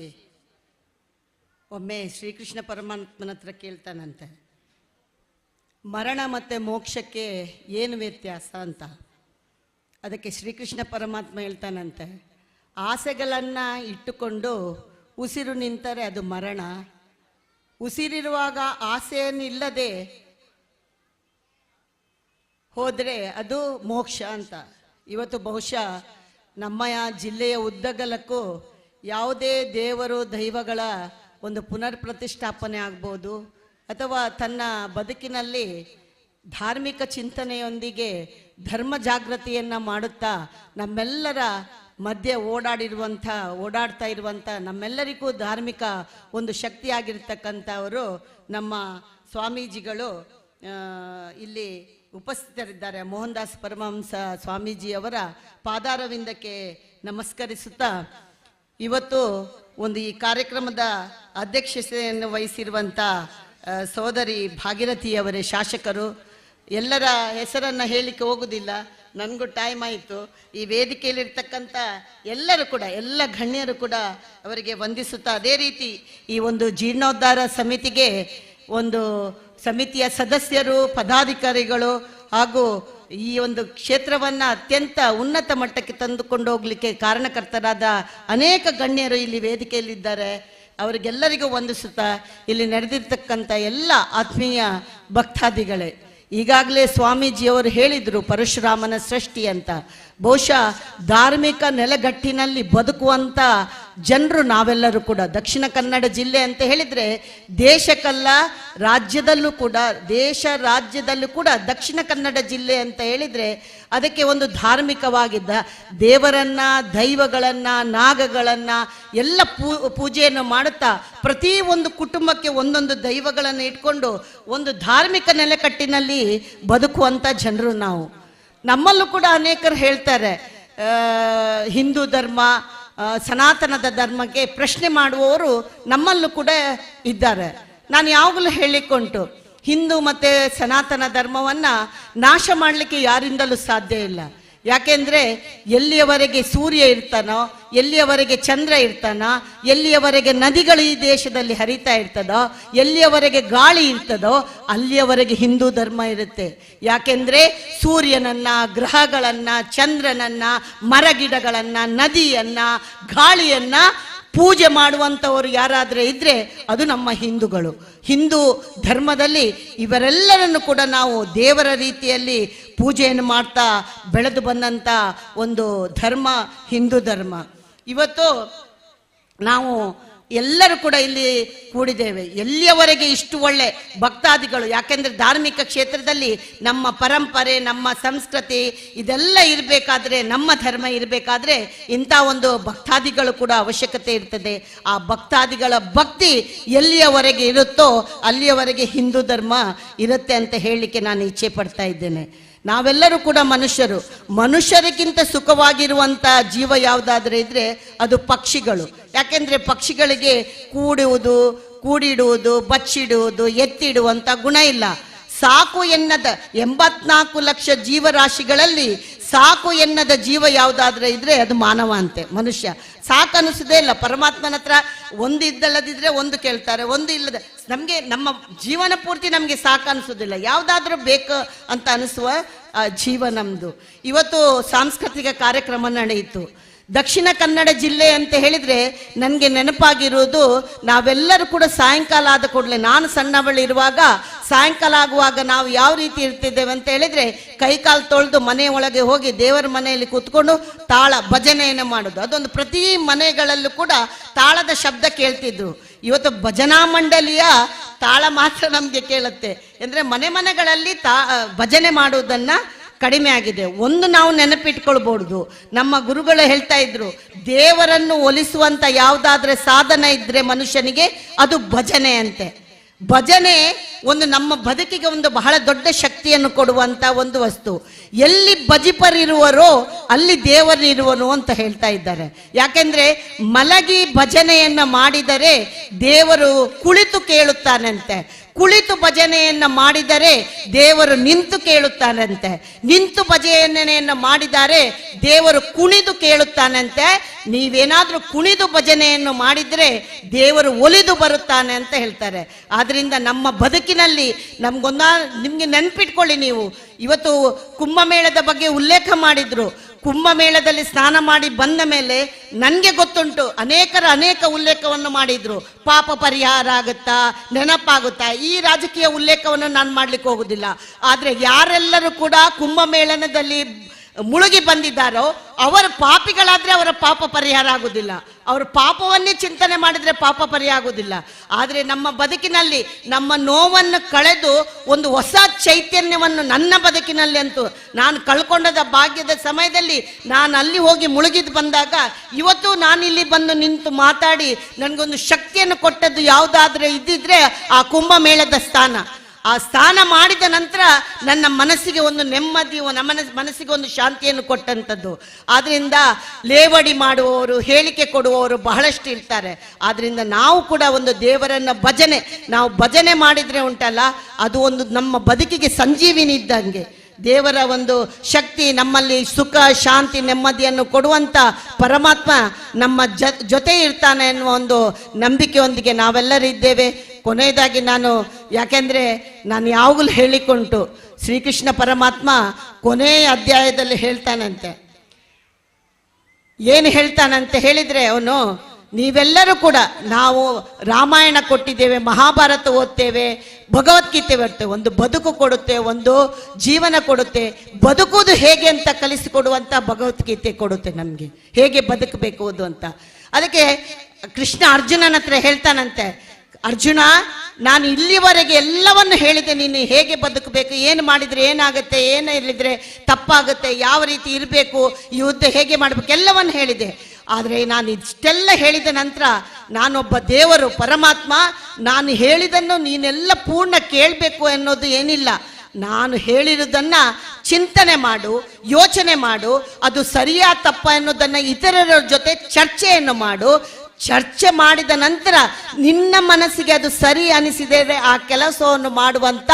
ಒಮ್ಮೆ ಶ್ರೀಕೃಷ್ಣ ಪರಮಾತ್ಮನ ಹತ್ರ ಕೇಳ್ತಾನಂತೆ, ಮರಣ ಮತ್ತು ಮೋಕ್ಷಕ್ಕೆ ಏನು ವ್ಯತ್ಯಾಸ ಅಂತ. ಅದಕ್ಕೆ ಶ್ರೀಕೃಷ್ಣ ಪರಮಾತ್ಮ ಹೇಳ್ತಾನಂತೆ, ಆಸೆಗಳನ್ನು ಇಟ್ಟುಕೊಂಡು ಉಸಿರು ನಿಂತರೆ ಅದು ಮರಣ, ಉಸಿರಿರುವಾಗ ಆಸೆಯನ್ನಿಲ್ಲದೆ ಹೋದರೆ ಅದು ಮೋಕ್ಷ ಅಂತ. ಇವತ್ತು ಬಹುಶಃ ನಮ್ಮ ಜಿಲ್ಲೆಯ ಉದ್ದಗಲಕ್ಕೂ ಯಾವುದೇ ದೇವರು ದೈವಗಳ ಒಂದು ಪುನರ್ ಪ್ರತಿಷ್ಠಾಪನೆ ಆಗ್ಬೋದು, ಅಥವಾ ತನ್ನ ಬದುಕಿನಲ್ಲಿ ಧಾರ್ಮಿಕ ಚಿಂತನೆಯೊಂದಿಗೆ ಧರ್ಮ ಜಾಗೃತಿಯನ್ನು ಮಾಡುತ್ತಾ ನಮ್ಮೆಲ್ಲರ ಮಧ್ಯೆ ಓಡಾಡ್ತಾ ಇರುವಂಥ ನಮ್ಮೆಲ್ಲರಿಗೂ ಧಾರ್ಮಿಕ ಒಂದು ಶಕ್ತಿಯಾಗಿರ್ತಕ್ಕಂಥವರು ನಮ್ಮ ಸ್ವಾಮೀಜಿಗಳು ಇಲ್ಲಿ ಉಪಸ್ಥಿತರಿದ್ದಾರೆ. ಮೋಹನ್ ದಾಸ್ ಪರಮಹಂಸ ಸ್ವಾಮೀಜಿಯವರ ಪಾದಾರವಿಂದಕ್ಕೆ ನಮಸ್ಕರಿಸುತ್ತಾ, ಇವತ್ತು ಒಂದು ಈ ಕಾರ್ಯಕ್ರಮದ ಅಧ್ಯಕ್ಷತೆಯನ್ನು ವಹಿಸಿರುವಂಥ ಸೋದರಿ ಭಾಗೀರಥಿಯವರೇ ಶಾಸಕರು, ಎಲ್ಲರ ಹೆಸರನ್ನು ಹೇಳಲಿಕ್ಕೆ ಹೋಗುವುದಿಲ್ಲ, ನನಗೂ ಟೈಮ್ ಆಯಿತು. ಈ ವೇದಿಕೆಯಲ್ಲಿರ್ತಕ್ಕಂಥ ಎಲ್ಲರೂ ಕೂಡ, ಎಲ್ಲ ಗಣ್ಯರು ಕೂಡ ಅವರಿಗೆ ವಂದಿಸುತ್ತಾ, ಅದೇ ರೀತಿ ಈ ಒಂದು ಜೀರ್ಣೋದ್ಧಾರ ಸಮಿತಿಗೆ ಒಂದು ಸಮಿತಿಯ ಸದಸ್ಯರು, ಪದಾಧಿಕಾರಿಗಳು ಹಾಗೂ ಈ ಒಂದು ಕ್ಷೇತ್ರವನ್ನು ಅತ್ಯಂತ ಉನ್ನತ ಮಟ್ಟಕ್ಕೆ ತಂದುಕೊಂಡು ಹೋಗಲಿಕ್ಕೆ ಕಾರಣಕರ್ತರಾದ ಅನೇಕ ಗಣ್ಯರು ಇಲ್ಲಿ ವೇದಿಕೆಯಲ್ಲಿದ್ದಾರೆ. ಅವರಿಗೆಲ್ಲರಿಗೂ ವಂದಿಸುತ್ತಾ, ಇಲ್ಲಿ ನಡೆದಿರ್ತಕ್ಕಂಥ ಎಲ್ಲ ಆತ್ಮೀಯ ಭಕ್ತಾದಿಗಳೇ, ಈಗಾಗಲೇ ಸ್ವಾಮೀಜಿಯವರು ಹೇಳಿದರು ಪರಶುರಾಮನ ಸೃಷ್ಟಿ ಅಂತ. ಬಹುಶಃ ಧಾರ್ಮಿಕ ನೆಲೆಗಟ್ಟಿನಲ್ಲಿ ಬದುಕುವಂಥ ಜನರು ನಾವೆಲ್ಲರೂ ಕೂಡ. ದಕ್ಷಿಣ ಕನ್ನಡ ಜಿಲ್ಲೆ ಅಂತ ಹೇಳಿದರೆ ದೇಶಕ್ಕಲ್ಲ, ರಾಜ್ಯದಲ್ಲೂ ಕೂಡ, ರಾಜ್ಯದಲ್ಲೂ ಕೂಡ ದಕ್ಷಿಣ ಕನ್ನಡ ಜಿಲ್ಲೆ ಅಂತ ಹೇಳಿದರೆ ಅದಕ್ಕೆ ಒಂದು ಧಾರ್ಮಿಕವಾಗಿದ್ದ ದೇವರನ್ನ, ದೈವಗಳನ್ನು, ನಾಗಗಳನ್ನು ಎಲ್ಲ ಪೂಜೆಯನ್ನು ಮಾಡುತ್ತಾ ಪ್ರತಿ ಒಂದು ಕುಟುಂಬಕ್ಕೆ ಒಂದೊಂದು ದೈವಗಳನ್ನು ಇಟ್ಕೊಂಡು ಒಂದು ಧಾರ್ಮಿಕ ನೆಲೆಕಟ್ಟಿನಲ್ಲಿ ಬದುಕುವಂಥ ಜನರು ನಾವು. ನಮ್ಮಲ್ಲೂ ಕೂಡ ಅನೇಕರು ಹೇಳ್ತಾರೆ, ಹಿಂದೂ ಧರ್ಮ, ಸನಾತನದ ಧರ್ಮಕ್ಕೆ ಪ್ರಶ್ನೆ ಮಾಡುವವರು ನಮ್ಮಲ್ಲೂ ಕೂಡ ಇದ್ದಾರೆ. ನಾನು ಯಾವಾಗಲೂ ಹೇಳಿಕೊಂಡು, ಹಿಂದೂ ಮತ್ತು ಸನಾತನ ಧರ್ಮವನ್ನು ನಾಶ ಮಾಡಲಿಕ್ಕೆ ಯಾರಿಂದಲೂ ಸಾಧ್ಯ ಇಲ್ಲ. ಯಾಕೆಂದರೆ ಎಲ್ಲಿಯವರೆಗೆ ಸೂರ್ಯ ಇರ್ತಾನೋ, ಎಲ್ಲಿಯವರೆಗೆ ಚಂದ್ರ ಇರ್ತಾನೋ, ಎಲ್ಲಿಯವರೆಗೆ ನದಿಗಳು ಈ ದೇಶದಲ್ಲಿ ಹರಿತಾ ಇರ್ತದೋ, ಎಲ್ಲಿಯವರೆಗೆ ಗಾಳಿ ಇರ್ತದೋ ಅಲ್ಲಿಯವರೆಗೆ ಹಿಂದೂ ಧರ್ಮ ಇರುತ್ತೆ. ಯಾಕೆಂದರೆ ಸೂರ್ಯನನ್ನು, ಗ್ರಹಗಳನ್ನು, ಚಂದ್ರನನ್ನು, ಮರಗಿಡಗಳನ್ನು, ನದಿಯನ್ನು, ಗಾಳಿಯನ್ನು ಪೂಜೆ ಮಾಡುವಂಥವರು ಯಾರಾದರೆ ಇದ್ದರೆ ಅದು ನಮ್ಮ ಹಿಂದೂಗಳು. ಹಿಂದೂ ಧರ್ಮದಲ್ಲಿ ಇವರೆಲ್ಲರನ್ನು ಕೂಡ ನಾವು ದೇವರ ರೀತಿಯಲ್ಲಿ ಪೂಜೆಯನ್ನು ಮಾಡ್ತಾ ಬೆಳೆದು ಬಂದಂಥ ಒಂದು ಧರ್ಮ ಹಿಂದೂ ಧರ್ಮ. ಇವತ್ತು ನಾವು ಎಲ್ಲರೂ ಕೂಡ ಇಲ್ಲಿ ಕೂಡಿದ್ದೇವೆ. ಎಲ್ಲಿಯವರೆಗೆ ಇಷ್ಟು ಒಳ್ಳೆ ಭಕ್ತಾದಿಗಳು, ಯಾಕೆಂದ್ರೆ ಧಾರ್ಮಿಕ ಕ್ಷೇತ್ರದಲ್ಲಿ ನಮ್ಮ ಪರಂಪರೆ, ನಮ್ಮ ಸಂಸ್ಕೃತಿ ಇದೆಲ್ಲ ಇರಬೇಕಾದ್ರೆ, ನಮ್ಮ ಧರ್ಮ ಇರಬೇಕಾದ್ರೆ ಇಂಥ ಒಂದು ಭಕ್ತಾದಿಗಳು ಕೂಡ ಅವಶ್ಯಕತೆ ಇರ್ತದೆ. ಆ ಭಕ್ತಾದಿಗಳ ಭಕ್ತಿ ಎಲ್ಲಿಯವರೆಗೆ ಇರುತ್ತೋ ಅಲ್ಲಿಯವರೆಗೆ ಹಿಂದೂ ಧರ್ಮ ಇರುತ್ತೆ ಅಂತ ಹೇಳಲಿಕ್ಕೆ ನಾನು ಇಚ್ಛೆ ಪಡ್ತಾ ಇದ್ದೇನೆ. ನಾವೆಲ್ಲರೂ ಕೂಡ ಮನುಷ್ಯರಿಗಿಂತ ಸುಖವಾಗಿರುವಂತ ಜೀವ ಯಾವುದಾದ್ರೆ ಇದ್ರೆ ಅದು ಪಕ್ಷಿಗಳು. ಯಾಕೆಂದ್ರೆ ಪಕ್ಷಿಗಳಿಗೆ ಕೂಡಿಡುವುದು, ಬಚ್ಚಿಡುವುದು, ಎತ್ತಿಡುವಂತ ಗುಣ ಇಲ್ಲ. ಸಾಕು ಎನ್ನದ 84 ಲಕ್ಷ ಜೀವರಾಶಿಗಳಲ್ಲಿ ಸಾಕು ಎನ್ನದ ಜೀವ ಯಾವುದಾದ್ರೆ ಇದ್ರೆ ಅದು ಮಾನವ ಅಂತೆ, ಮನುಷ್ಯ. ಸಾಕು ಅನಿಸೋದೇ ಇಲ್ಲ. ಪರಮಾತ್ಮನ ಹತ್ರ ಒಂದು ಇದ್ದಲ್ಲದಿದ್ರೆ ಒಂದು ಕೇಳ್ತಾರೆ, ಒಂದು ಇಲ್ಲದ ನಮಗೆ ನಮ್ಮ ಜೀವನ ಪೂರ್ತಿ ನಮಗೆ ಸಾಕು ಅನಿಸೋದಿಲ್ಲ, ಯಾವುದಾದ್ರೂ ಬೇಕು ಅಂತ ಅನಿಸುವ ಜೀವ ನಮ್ದು. ಇವತ್ತು ಸಾಂಸ್ಕೃತಿಕ ಕಾರ್ಯಕ್ರಮ ನಡೆಯಿತು. ದಕ್ಷಿಣ ಕನ್ನಡ ಜಿಲ್ಲೆ ಅಂತ ಹೇಳಿದ್ರೆ ನನಗೆ ನೆನಪಾಗಿರುವುದು, ನಾವೆಲ್ಲರೂ ಕೂಡ ಸಾಯಂಕಾಲ ಆದ ಕೂಡಲೇ, ನಾನು ಸಣ್ಣವಳಿರುವಾಗ ಸಾಯಂಕಾಲ ಆಗುವಾಗ ನಾವು ಯಾವ ರೀತಿ ಇರ್ತಿದ್ದೇವೆ ಅಂತ ಹೇಳಿದ್ರೆ ಕೈಕಾಲು ತೊಳೆದು ಮನೆ ಒಳಗೆ ಹೋಗಿ ದೇವರ ಮನೆಯಲ್ಲಿ ಕೂತ್ಕೊಂಡು ತಾಳ ಭಜನೆಯನ್ನು ಮಾಡೋದು. ಅದೊಂದು ಪ್ರತಿ ಮನೆಗಳಲ್ಲೂ ಕೂಡ ತಾಳದ ಶಬ್ದ ಕೇಳ್ತಿದ್ರು. ಇವತ್ತು ಭಜನಾ ಮಂಡಳಿಯ ತಾಳ ಮಾತ್ರ ನಮಗೆ ಕೇಳುತ್ತೆ. ಅಂದರೆ ಮನೆಗಳಲ್ಲಿ ಭಜನೆ ಮಾಡುವುದನ್ನ ಕಡಿಮೆ ಆಗಿದೆ. ಒಂದು ನಾವು ನೆನಪಿಟ್ಕೊಳ್ಬಹುದು, ನಮ್ಮ ಗುರುಗಳು ಹೇಳ್ತಾ ಇದ್ರು, ದೇವರನ್ನು ಒಲಿಸುವಂತ ಯಾವುದಾದ್ರೆ ಸಾಧನ ಇದ್ರೆ ಮನುಷ್ಯನಿಗೆ ಅದು ಭಜನೆ ಅಂತೆ. ಭಜನೆ ಒಂದು ನಮ್ಮ ಬದುಕಿಗೆ ಒಂದು ಬಹಳ ದೊಡ್ಡ ಶಕ್ತಿಯನ್ನು ಕೊಡುವಂತ ಒಂದು ವಸ್ತು. ಎಲ್ಲಿ ಭಜಿಪರಿರುವರೋ ಅಲ್ಲಿ ದೇವರಿರುವನು ಅಂತ ಹೇಳ್ತಾ ಇದ್ದಾರೆ. ಯಾಕೆಂದ್ರೆ ಮಲಗಿ ಭಜನೆಯನ್ನ ಮಾಡಿದರೆ ದೇವರು ಕುಳಿತು ಕೇಳುತ್ತಾನಂತೆ, ಕುಳಿತು ಭಜನೆಯನ್ನ ಮಾಡಿದರೆ ದೇವರು ನಿಂತು ಕೇಳುತ್ತಾನಂತೆ, ನಿಂತು ಭಜನೆಯನ್ನ ಮಾಡಿದರೆ ದೇವರು ಕುಣಿದು ಕೇಳುತ್ತಾನಂತೆ. ನೀವೇನಾದ್ರೂ ಕುಣಿದು ಭಜನೆಯನ್ನು ಮಾಡಿದ್ರೆ ದೇವರು ಒಲಿದು ಬರುತ್ತಾನೆ ಅಂತ ಹೇಳ್ತಾರೆ. ಆದ್ರಿಂದ ನಮ್ಮ ಬದುಕಿನಲ್ಲಿ ನಿಮ್ಗೆ ನೆನ್ಪಿಟ್ಕೊಳ್ಳಿ, ನೀವು ಇವತ್ತು ಕುಂಭಮೇಳದ ಬಗ್ಗೆ ಉಲ್ಲೇಖ ಮಾಡಿದ್ರು. ಕುಂಭಮೇಳದಲ್ಲಿ ಸ್ನಾನ ಮಾಡಿ ಬಂದ ಮೇಲೆ ನನಗೆ ಗೊತ್ತುಂಟು, ಅನೇಕ ಉಲ್ಲೇಖವನ್ನು ಮಾಡಿದ್ರು. ಪಾಪ ಪರಿಹಾರ ಆಗುತ್ತಾ, ನೆನಪಾಗುತ್ತಾ, ಈ ರಾಜಕೀಯ ಉಲ್ಲೇಖವನ್ನು ನಾನು ಮಾಡ್ಲಿಕ್ಕೆ ಹೋಗುದಿಲ್ಲ. ಆದ್ರೆ ಯಾರೆಲ್ಲರೂ ಕೂಡ ಕುಂಭಮೇಳನದಲ್ಲಿ ಮುಳುಗಿ ಬಂದಿದ್ದಾರೋ ಅವರು ಪಾಪಿಗಳಾದ್ರೆ ಅವರ ಪಾಪ ಪರಿಹಾರ ಆಗುದಿಲ್ಲ. ಅವರು ಪಾಪವನ್ನೇ ಚಿಂತನೆ ಮಾಡಿದ್ರೆ ಪಾಪ ಪರಿಹಾರ ಆಗುದಿಲ್ಲ. ಆದ್ರೆ ನಮ್ಮ ಬದುಕಿನಲ್ಲಿ ನಮ್ಮ ನೋವನ್ನು ಕಳೆದು ಒಂದು ಹೊಸ ಚೈತನ್ಯವನ್ನು ನನ್ನ ಬದುಕಿನಲ್ಲಿ ಅಂತೂ ನಾನು ಕಳ್ಕೊಂಡದ ಭಾಗ್ಯದ ಸಮಯದಲ್ಲಿ ನಾನು ಅಲ್ಲಿ ಹೋಗಿ ಮುಳುಗಿದು ಬಂದಾಗ ಇವತ್ತು ನಾನು ಇಲ್ಲಿ ಬಂದು ನಿಂತು ಮಾತಾಡಿ ನನಗೊಂದು ಶಕ್ತಿಯನ್ನು ಕೊಟ್ಟದ್ದು ಯಾವುದಾದ್ರೆ ಇದ್ದಿದ್ರೆ ಆ ಕುಂಭಮೇಳದ ಸ್ಥಾನ. ಆ ಸ್ಥಾನ ಮಾಡಿದ ನಂತರ ನನ್ನ ಮನಸ್ಸಿಗೆ ಒಂದು ನೆಮ್ಮದಿ, ನಮ್ಮ ಮನಸ್ಸಿಗೆ ಒಂದು ಶಾಂತಿಯನ್ನು ಕೊಟ್ಟಂಥದ್ದು. ಆದ್ರಿಂದ ಲೇವಡಿ ಮಾಡುವವರು, ಹೇಳಿಕೆ ಕೊಡುವವರು ಬಹಳಷ್ಟು ಇರ್ತಾರೆ. ಆದ್ರಿಂದ ನಾವು ಕೂಡ ಒಂದು ದೇವರನ್ನ ನಾವು ಭಜನೆ ಮಾಡಿದ್ರೆ ಉಂಟಲ್ಲ, ಅದು ಒಂದು ನಮ್ಮ ಬದುಕಿಗೆ ಸಂಜೀವಿನಿ ಇದ್ದಂಗೆ. ದೇವರ ಒಂದು ಶಕ್ತಿ ನಮ್ಮಲ್ಲಿ ಸುಖ, ಶಾಂತಿ, ನೆಮ್ಮದಿಯನ್ನು ಕೊಡುವಂತ ಪರಮಾತ್ಮ ನಮ್ಮ ಜೊತೆ ಇರ್ತಾನೆ ಎನ್ನುವ ಒಂದು ನಂಬಿಕೆಯೊಂದಿಗೆ ನಾವೆಲ್ಲರೂ ಇದ್ದೇವೆ. ಕೊನೆಯದಾಗಿ ಯಾಕೆಂದ್ರೆ ನಾನು ಯಾವಾಗಲೂ ಹೇಳಿಕೊಂಡು, ಶ್ರೀಕೃಷ್ಣ ಪರಮಾತ್ಮ ಕೊನೆಯ ಅಧ್ಯಾಯದಲ್ಲಿ ಹೇಳ್ತಾನಂತೆ, ಏನು ಹೇಳ್ತಾನಂತೆ ಹೇಳಿದ್ರೆ ಅವನು, ನೀವೆಲ್ಲರೂ ಕೂಡ ನಾವು ರಾಮಾಯಣ ಕೊಟ್ಟಿದ್ದೇವೆ, ಮಹಾಭಾರತ ಓದ್ತೇವೆ, ಭಗವದ್ಗೀತೆ ಬರ್ತೇವೆ, ಒಂದು ಬದುಕು ಕೊಡುತ್ತೆ, ಒಂದು ಜೀವನ ಕೊಡುತ್ತೆ. ಬದುಕುವುದು ಹೇಗೆ ಅಂತ ಕಲಿಸಿಕೊಡುವಂತ ಭಗವದ್ಗೀತೆ ಕೊಡುತ್ತೆ ನಮಗೆ, ಹೇಗೆ ಬದುಕಬೇಕು ಅಂತ. ಅದಕ್ಕೆ ಕೃಷ್ಣ ಅರ್ಜುನನ ಹತ್ರ ಹೇಳ್ತಾನಂತೆ, ಅರ್ಜುನ, ನಾನು ಇಲ್ಲಿವರೆಗೆ ಎಲ್ಲವನ್ನು ಹೇಳಿದೆ, ನೀನು ಹೇಗೆ ಬದುಕಬೇಕು, ಏನು ಮಾಡಿದ್ರೆ ಏನಾಗುತ್ತೆ, ಏನಿಲ್ಲದ್ರೆ ತಪ್ಪಾಗುತ್ತೆ, ಯಾವ ರೀತಿ ಇರಬೇಕು, ಯುದ್ಧ ಹೇಗೆ ಮಾಡಬೇಕು, ಎಲ್ಲವನ್ನು ಹೇಳಿದೆ. ಆದರೆ ನಾನು ಇಷ್ಟೆಲ್ಲ ಹೇಳಿದ ನಂತರ ನಾನೊಬ್ಬ ದೇವರು, ಪರಮಾತ್ಮ, ನಾನು ಹೇಳಿದನ್ನು ನೀನೆಲ್ಲ ಪೂರ್ಣ ಕೇಳಬೇಕು ಅನ್ನೋದು ಏನಿಲ್ಲ. ನಾನು ಹೇಳಿರುವುದನ್ನ ಚಿಂತನೆ ಮಾಡು, ಯೋಚನೆ ಮಾಡು, ಅದು ಸರಿಯಾ ತಪ್ಪ ಅನ್ನೋದನ್ನ ಇತರರ ಜೊತೆ ಚರ್ಚೆಯನ್ನು ಮಾಡು. ಚರ್ಚೆ ಮಾಡಿದ ನಂತರ ನಿನ್ನ ಮನಸ್ಸಿಗೆ ಅದು ಸರಿ ಅನಿಸಿದರೆ ಆ ಕೆಲಸವನ್ನು ಮಾಡುವಂತ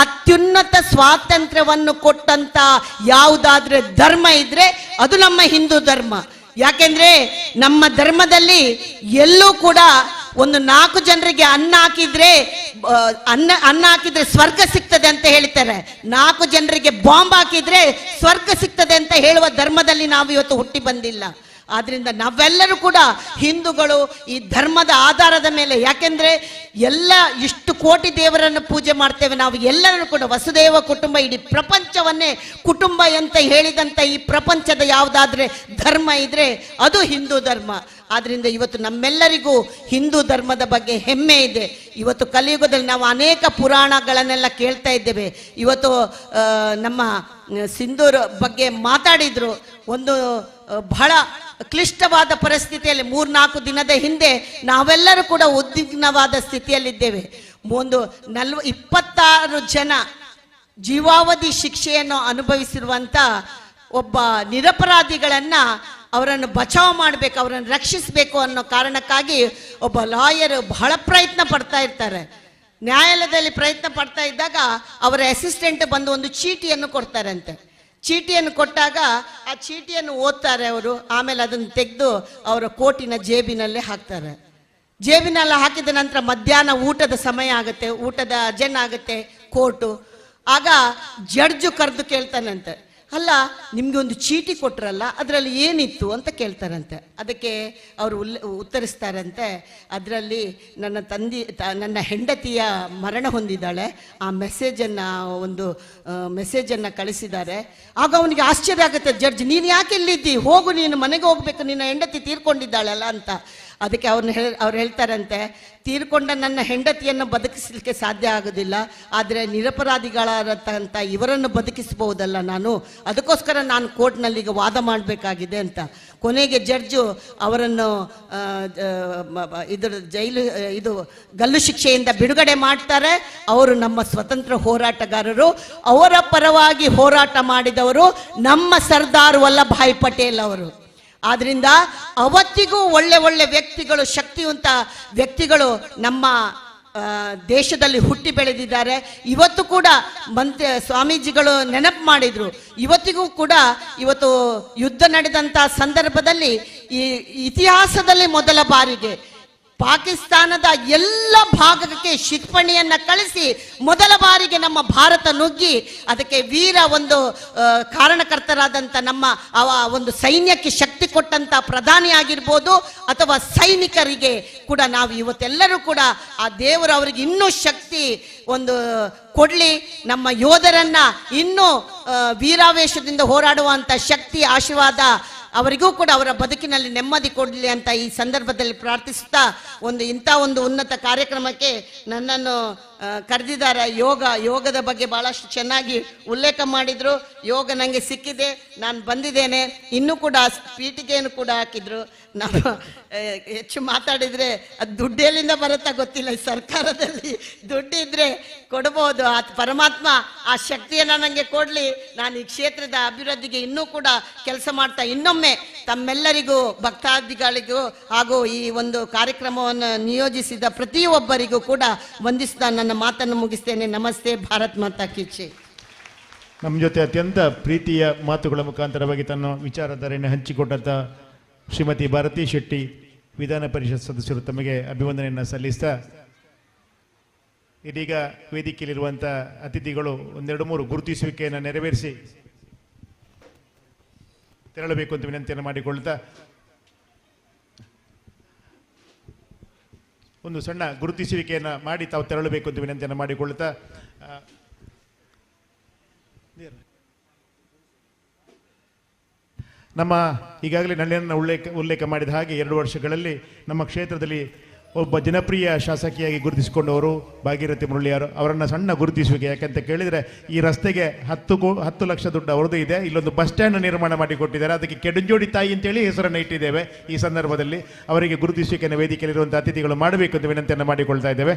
ಅತ್ಯುನ್ನತ ಸ್ವಾತಂತ್ರ್ಯವನ್ನು ಕೊಟ್ಟಂತ ಯಾವುದಾದ್ರೆ ಧರ್ಮ ಇದ್ರೆ ಅದು ನಮ್ಮ ಹಿಂದೂ ಧರ್ಮ. ಯಾಕೆಂದ್ರೆ ನಮ್ಮ ಧರ್ಮದಲ್ಲಿ ಎಲ್ಲೂ ಕೂಡ ಒಂದು 4 ಜನರಿಗೆ ಅನ್ನ ಹಾಕಿದ್ರೆ ಸ್ವರ್ಗ ಸಿಗ್ತದೆ ಅಂತ ಹೇಳ್ತಾರೆ. 4 ಜನರಿಗೆ ಬಾಂಬ್ ಹಾಕಿದ್ರೆ ಸ್ವರ್ಗ ಸಿಗ್ತದೆ ಅಂತ ಹೇಳುವ ಧರ್ಮದಲ್ಲಿ ನಾವು ಇವತ್ತು ಹುಟ್ಟಿ ಬಂದಿಲ್ಲ. ಆದ್ರಿಂದ ನಾವೆಲ್ಲರೂ ಕೂಡ ಹಿಂದೂಗಳು ಈ ಧರ್ಮದ ಆಧಾರದ ಮೇಲೆ, ಯಾಕೆಂದ್ರೆ ಎಲ್ಲ ಇಷ್ಟು ಕೋಟಿ ದೇವರನ್ನು ಪೂಜೆ ಮಾಡ್ತೇವೆ ನಾವು ಎಲ್ಲರೂ ಕೂಡ. ವಸುದೇವ ಕುಟುಂಬ, ಇಡೀ ಪ್ರಪಂಚವನ್ನೇ ಕುಟುಂಬ ಅಂತ ಹೇಳಿದಂತ ಈ ಪ್ರಪಂಚದ ಯಾವುದಾದ್ರೆ ಧರ್ಮ ಇದ್ರೆ ಅದು ಹಿಂದೂ ಧರ್ಮ. ಆದ್ರಿಂದ ಇವತ್ತು ನಮ್ಮೆಲ್ಲರಿಗೂ ಹಿಂದೂ ಧರ್ಮದ ಬಗ್ಗೆ ಹೆಮ್ಮೆ ಇದೆ. ಇವತ್ತು ಕಲಿಯುಗದಲ್ಲಿ ನಾವು ಅನೇಕ ಪುರಾಣಗಳನ್ನೆಲ್ಲ ಕೇಳ್ತಾ ಇದ್ದೇವೆ. ಇವತ್ತು ನಮ್ಮ ಸಿಂಧೂರ್ ಬಗ್ಗೆ ಮಾತಾಡಿದ್ರು. ಒಂದು ಬಹಳ ಕ್ಲಿಷ್ಟವಾದ ಪರಿಸ್ಥಿತಿಯಲ್ಲಿ 3-4 ದಿನದ ಹಿಂದೆ ನಾವೆಲ್ಲರೂ ಕೂಡ ಉದ್ವಿಗ್ನವಾದ ಸ್ಥಿತಿಯಲ್ಲಿದ್ದೇವೆ. 26 ಜನ ಜೀವಾವಧಿ ಶಿಕ್ಷೆಯನ್ನು ಅನುಭವಿಸಿರುವಂತ ಒಬ್ಬ ನಿರಪರಾಧಿಗಳನ್ನ ಅವರನ್ನು ಬಚಾವ್ ಮಾಡಬೇಕು, ಅವರನ್ನು ರಕ್ಷಿಸಬೇಕು ಅನ್ನೋ ಕಾರಣಕ್ಕಾಗಿ ಒಬ್ಬ ಲಾಯರ್ ಬಹಳ ಪ್ರಯತ್ನ ಪಡ್ತಾ ಇರ್ತಾರೆ. ನ್ಯಾಯಾಲಯದಲ್ಲಿ ಪ್ರಯತ್ನ ಪಡ್ತಾ ಇದ್ದಾಗ ಅವರ ಅಸಿಸ್ಟೆಂಟ್ ಬಂದು ಒಂದು ಚೀಟಿಯನ್ನು ಕೊಡ್ತಾರಂತೆ. ಚೀಟಿಯನ್ನು ಕೊಟ್ಟಾಗ ಆ ಚೀಟಿಯನ್ನು ಓದ್ತಾರೆ ಅವರು. ಆಮೇಲೆ ಅದನ್ನು ತೆಗೆದು ಅವರ ಕೋಟಿನ ಜೇಬಿನಲ್ಲಿ ಹಾಕ್ತಾರೆ. ಜೇಬಿನಲ್ಲಿ ಹಾಕಿದ ನಂತರ ಮಧ್ಯಾಹ್ನ ಊಟದ ಸಮಯ ಆಗುತ್ತೆ, ಊಟದ ಅಜೆಂಡ್ ಆಗುತ್ತೆ ಕೋರ್ಟು. ಆಗ ಜಡ್ಜು ಕರೆದು ಕೇಳ್ತಾನಂತೆ, ಅಲ್ಲ ನಿಮ್ಗೆ ಒಂದು ಚೀಟಿ ಕೊಟ್ರಲ್ಲ ಅದರಲ್ಲಿ ಏನಿತ್ತು ಅಂತ ಕೇಳ್ತಾರಂತೆ. ಅದಕ್ಕೆ ಅವರು ಉತ್ತರಿಸ್ತಾರಂತೆ, ಅದರಲ್ಲಿ ನನ್ನ ಹೆಂಡತಿಯ ಮರಣ ಹೊಂದಿದ್ದಾಳೆ, ಆ ಒಂದು ಮೆಸೇಜನ್ನು ಕಳಿಸಿದ್ದಾರೆ. ಆಗ ಅವನಿಗೆ ಆಶ್ಚರ್ಯ ಆಗುತ್ತೆ. ಜಡ್ಜ್, ನೀನು ಯಾಕೆ ಇಲ್ಲಿದ್ದಿ, ಹೋಗು, ನೀನು ಮನೆಗೆ ಹೋಗ್ಬೇಕು, ನಿನ್ನ ಹೆಂಡತಿ ತೀರ್ಕೊಂಡಿದ್ದಾಳಲ್ಲ ಅಂತ. ಅದಕ್ಕೆ ಅವ್ರು ಹೇಳ್ತಾರಂತೆ, ತೀರ್ಕೊಂಡ ನನ್ನ ಹೆಂಡತಿಯನ್ನು ಬದುಕಿಸಲಿಕ್ಕೆ ಸಾಧ್ಯ ಆಗೋದಿಲ್ಲ, ಆದರೆ ನಿರಪರಾಧಿಗಳಾದಂಥ ಇವರನ್ನು ಬದುಕಿಸಬಹುದಲ್ಲ ನಾನು, ಅದಕ್ಕೋಸ್ಕರ ನಾನು ಕೋರ್ಟ್ನಲ್ಲಿ ಈಗ ವಾದ ಮಾಡಬೇಕಾಗಿದೆ ಅಂತ. ಕೊನೆಗೆ ಜಡ್ಜು ಅವರನ್ನು ಗಲ್ಲು ಶಿಕ್ಷೆಯಿಂದ ಬಿಡುಗಡೆ ಮಾಡ್ತಾರೆ. ಅವರು ನಮ್ಮ ಸ್ವತಂತ್ರ ಹೋರಾಟಗಾರರು, ಅವರ ಪರವಾಗಿ ಹೋರಾಟ ಮಾಡಿದವರು ನಮ್ಮ ಸರ್ದಾರ್ ವಲ್ಲಭಾಯ್ ಪಟೇಲ್ ಅವರು. ಆದ್ರಿಂದ ಅವತ್ತಿಗೂ ಒಳ್ಳೆ ವ್ಯಕ್ತಿಗಳು, ಶಕ್ತಿವಂತ ವ್ಯಕ್ತಿಗಳು ನಮ್ಮ ದೇಶದಲ್ಲಿ ಹುಟ್ಟಿ ಬೆಳೆದಿದ್ದಾರೆ. ಇವತ್ತು ಕೂಡ ಸ್ವಾಮೀಜಿಗಳು ನೆನಪು ಮಾಡಿದ್ರು. ಇವತ್ತಿಗೂ ಕೂಡ ಇವತ್ತು ಯುದ್ಧ ನಡೆದಂತ ಸಂದರ್ಭದಲ್ಲಿ ಈ ಇತಿಹಾಸದಲ್ಲಿ ಮೊದಲ ಬಾರಿಗೆ ಪಾಕಿಸ್ತಾನದ ಎಲ್ಲ ಭಾಗಕ್ಕೆ ಕ್ಷಿಪಣಿಯನ್ನ ಕಳಿಸಿ ಮೊದಲ ಬಾರಿಗೆ ನಮ್ಮ ಭಾರತ ನುಗ್ಗಿ ಅದಕ್ಕೆ ವೀರ ಒಂದು ಕಾರಣಕರ್ತರಾದಂಥ ನಮ್ಮ ಒಂದು ಸೈನ್ಯಕ್ಕೆ ಶಕ್ತಿ ಕೊಟ್ಟಂತ ಪ್ರಧಾನಿ ಆಗಿರ್ಬೋದು ಅಥವಾ ಸೈನಿಕರಿಗೆ ಕೂಡ ನಾವು ಇವತ್ತೆಲ್ಲರೂ ಕೂಡ ಆ ದೇವರು ಅವರಿಗೆ ಇನ್ನೂ ಶಕ್ತಿ ಒಂದು ಕೊಡ್ಲಿ, ನಮ್ಮ ಯೋಧರನ್ನ ಇನ್ನೂ ವೀರಾವೇಶದಿಂದ ಹೋರಾಡುವಂತ ಶಕ್ತಿ, ಆಶೀರ್ವಾದ ಅವರಿಗೂ ಕೂಡ ಅವರ ಬದುಕಿನಲ್ಲಿ ನೆಮ್ಮದಿ ಕೊಡಲಿ ಅಂತ ಈ ಸಂದರ್ಭದಲ್ಲಿ ಪ್ರಾರ್ಥಿಸುತ್ತಾ ಇಂಥ ಒಂದು ಉನ್ನತ ಕಾರ್ಯಕ್ರಮಕ್ಕೆ ನನ್ನನ್ನು ಕರೆದಿದ್ದಾರೆ. ಯೋಗದ ಬಗ್ಗೆ ಬಹಳಷ್ಟು ಚೆನ್ನಾಗಿ ಉಲ್ಲೇಖ ಮಾಡಿದ್ರು. ಯೋಗ ನನಗೆ ಸಿಕ್ಕಿದೆ, ನಾನು ಬಂದಿದ್ದೇನೆ. ಇನ್ನೂ ಕೂಡ ಪೀಠಿಗೆಯನ್ನು ಕೂಡ ಹಾಕಿದ್ರು. ನಾನು ಹೆಚ್ಚು ಮಾತಾಡಿದರೆ ಅದು ದುಡ್ಡೆಲ್ಲಿಂದ ಬರುತ್ತಾ ಗೊತ್ತಿಲ್ಲ. ಈ ಸರ್ಕಾರದಲ್ಲಿ ದುಡ್ಡಿದ್ರೆ ಕೊಡಬಹುದು. ಆ ಪರಮಾತ್ಮ ಆ ಶಕ್ತಿಯನ್ನು ನನಗೆ ಕೊಡಲಿ. ನಾನು ಈ ಕ್ಷೇತ್ರದ ಅಭಿವೃದ್ಧಿಗೆ ಇನ್ನೂ ಕೂಡ ಕೆಲಸ ಮಾಡ್ತಾ ಇನ್ನೊಮ್ಮೆ ತಮ್ಮೆಲ್ಲರಿಗೂ ಭಕ್ತಾದಿಗಳಿಗೂ ಹಾಗೂ ಈ ಒಂದು ಕಾರ್ಯಕ್ರಮವನ್ನು ನಿಯೋಜಿಸಿದ ಪ್ರತಿಯೊಬ್ಬರಿಗೂ ಕೂಡ ವಂದಿಸ್ತಾ ನನ್ನ ಮಾತನ್ನು ಮುಗಿಸ್ತೇನೆ. ನಮಸ್ತೆ. ಭಾರತ್ ಮಾತಾ ಕಿ ಜೈ. ನಮ್ಮ ಜೊತೆ ಅತ್ಯಂತ ಪ್ರೀತಿಯ ಮಾತುಗಳ ಮುಖಾಂತರವಾಗಿ ತನ್ನ ವಿಚಾರಧಾರೆಯನ್ನು ಹಂಚಿಕೊಂಡಂಥ ಶ್ರೀಮತಿ ಭಾರತಿ ಶೆಟ್ಟಿ ವಿಧಾನ ಪರಿಷತ್ ಸದಸ್ಯರು ತಮಗೆ ಅಭಿವಂದನೆಯನ್ನು ಸಲ್ಲಿಸ್ತಾ, ಇದೀಗ ವೇದಿಕೆಯಲ್ಲಿರುವಂಥ ಅತಿಥಿಗಳು 1-2-3 ಗುರುತಿಸುವಿಕೆಯನ್ನು ನೆರವೇರಿಸಿ ತೆರಳಬೇಕು ಅಂತ ವಿನಂತಿಯನ್ನು ಮಾಡಿಕೊಳ್ತಾ, ಒಂದು ಸಣ್ಣ ಗುರುತಿಸುವಿಕೆಯನ್ನು ಮಾಡಿ ತಾವು ತೆರಳಬೇಕು ಅಂತ ವಿನಂತಿಯನ್ನು ಮಾಡಿಕೊಳ್ತಾ, ನಮ್ಮ ಈಗಾಗಲೇ ನನ್ನನ್ನು ಉಲ್ಲೇಖ ಮಾಡಿದ ಹಾಗೆ 2 ವರ್ಷಗಳಲ್ಲಿ ನಮ್ಮ ಕ್ಷೇತ್ರದಲ್ಲಿ ಒಬ್ಬ ಜನಪ್ರಿಯ ಶಾಸಕಿಯಾಗಿ ಗುರುತಿಸಿಕೊಂಡವರು ಭಾಗೀರಥಿ ಮುರಳಿಯವರು. ಅವರನ್ನು ಸಣ್ಣ ಗುರುತಿಸುವಿಕೆ, ಯಾಕಂತ ಕೇಳಿದರೆ ಈ ರಸ್ತೆಗೆ 10 ಲಕ್ಷ ದುಡ್ಡು ಅವರದ್ದು ಇದೆ. ಇಲ್ಲೊಂದು ಬಸ್ ಸ್ಟ್ಯಾಂಡ್ ನಿರ್ಮಾಣ ಮಾಡಿಕೊಟ್ಟಿದ್ದಾರೆ, ಅದಕ್ಕೆ ಕೆಡುಂಜೋಡಿ ತಾಯಿ ಅಂತೇಳಿ ಹೆಸರನ್ನು ಇಟ್ಟಿದ್ದೇವೆ. ಈ ಸಂದರ್ಭದಲ್ಲಿ ಅವರಿಗೆ ಗುರುತಿಸುವಿಕೆಯನ್ನು ವೇದಿಕೆಯಲ್ಲಿರುವಂಥ ಅತಿಥಿಗಳು ಮಾಡಬೇಕು ಅಂತ ವಿನಂತಿಯನ್ನು ಮಾಡಿಕೊಳ್ತಾ ಇದ್ದೇವೆ.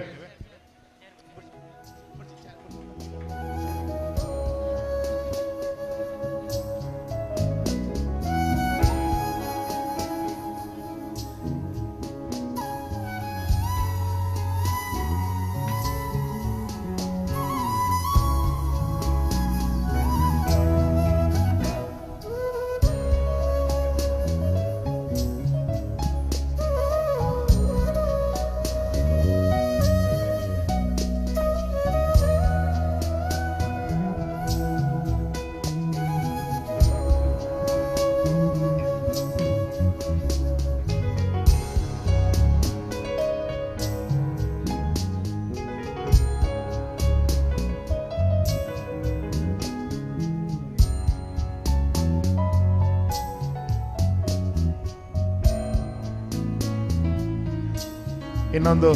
ಇನ್ನೊಂದು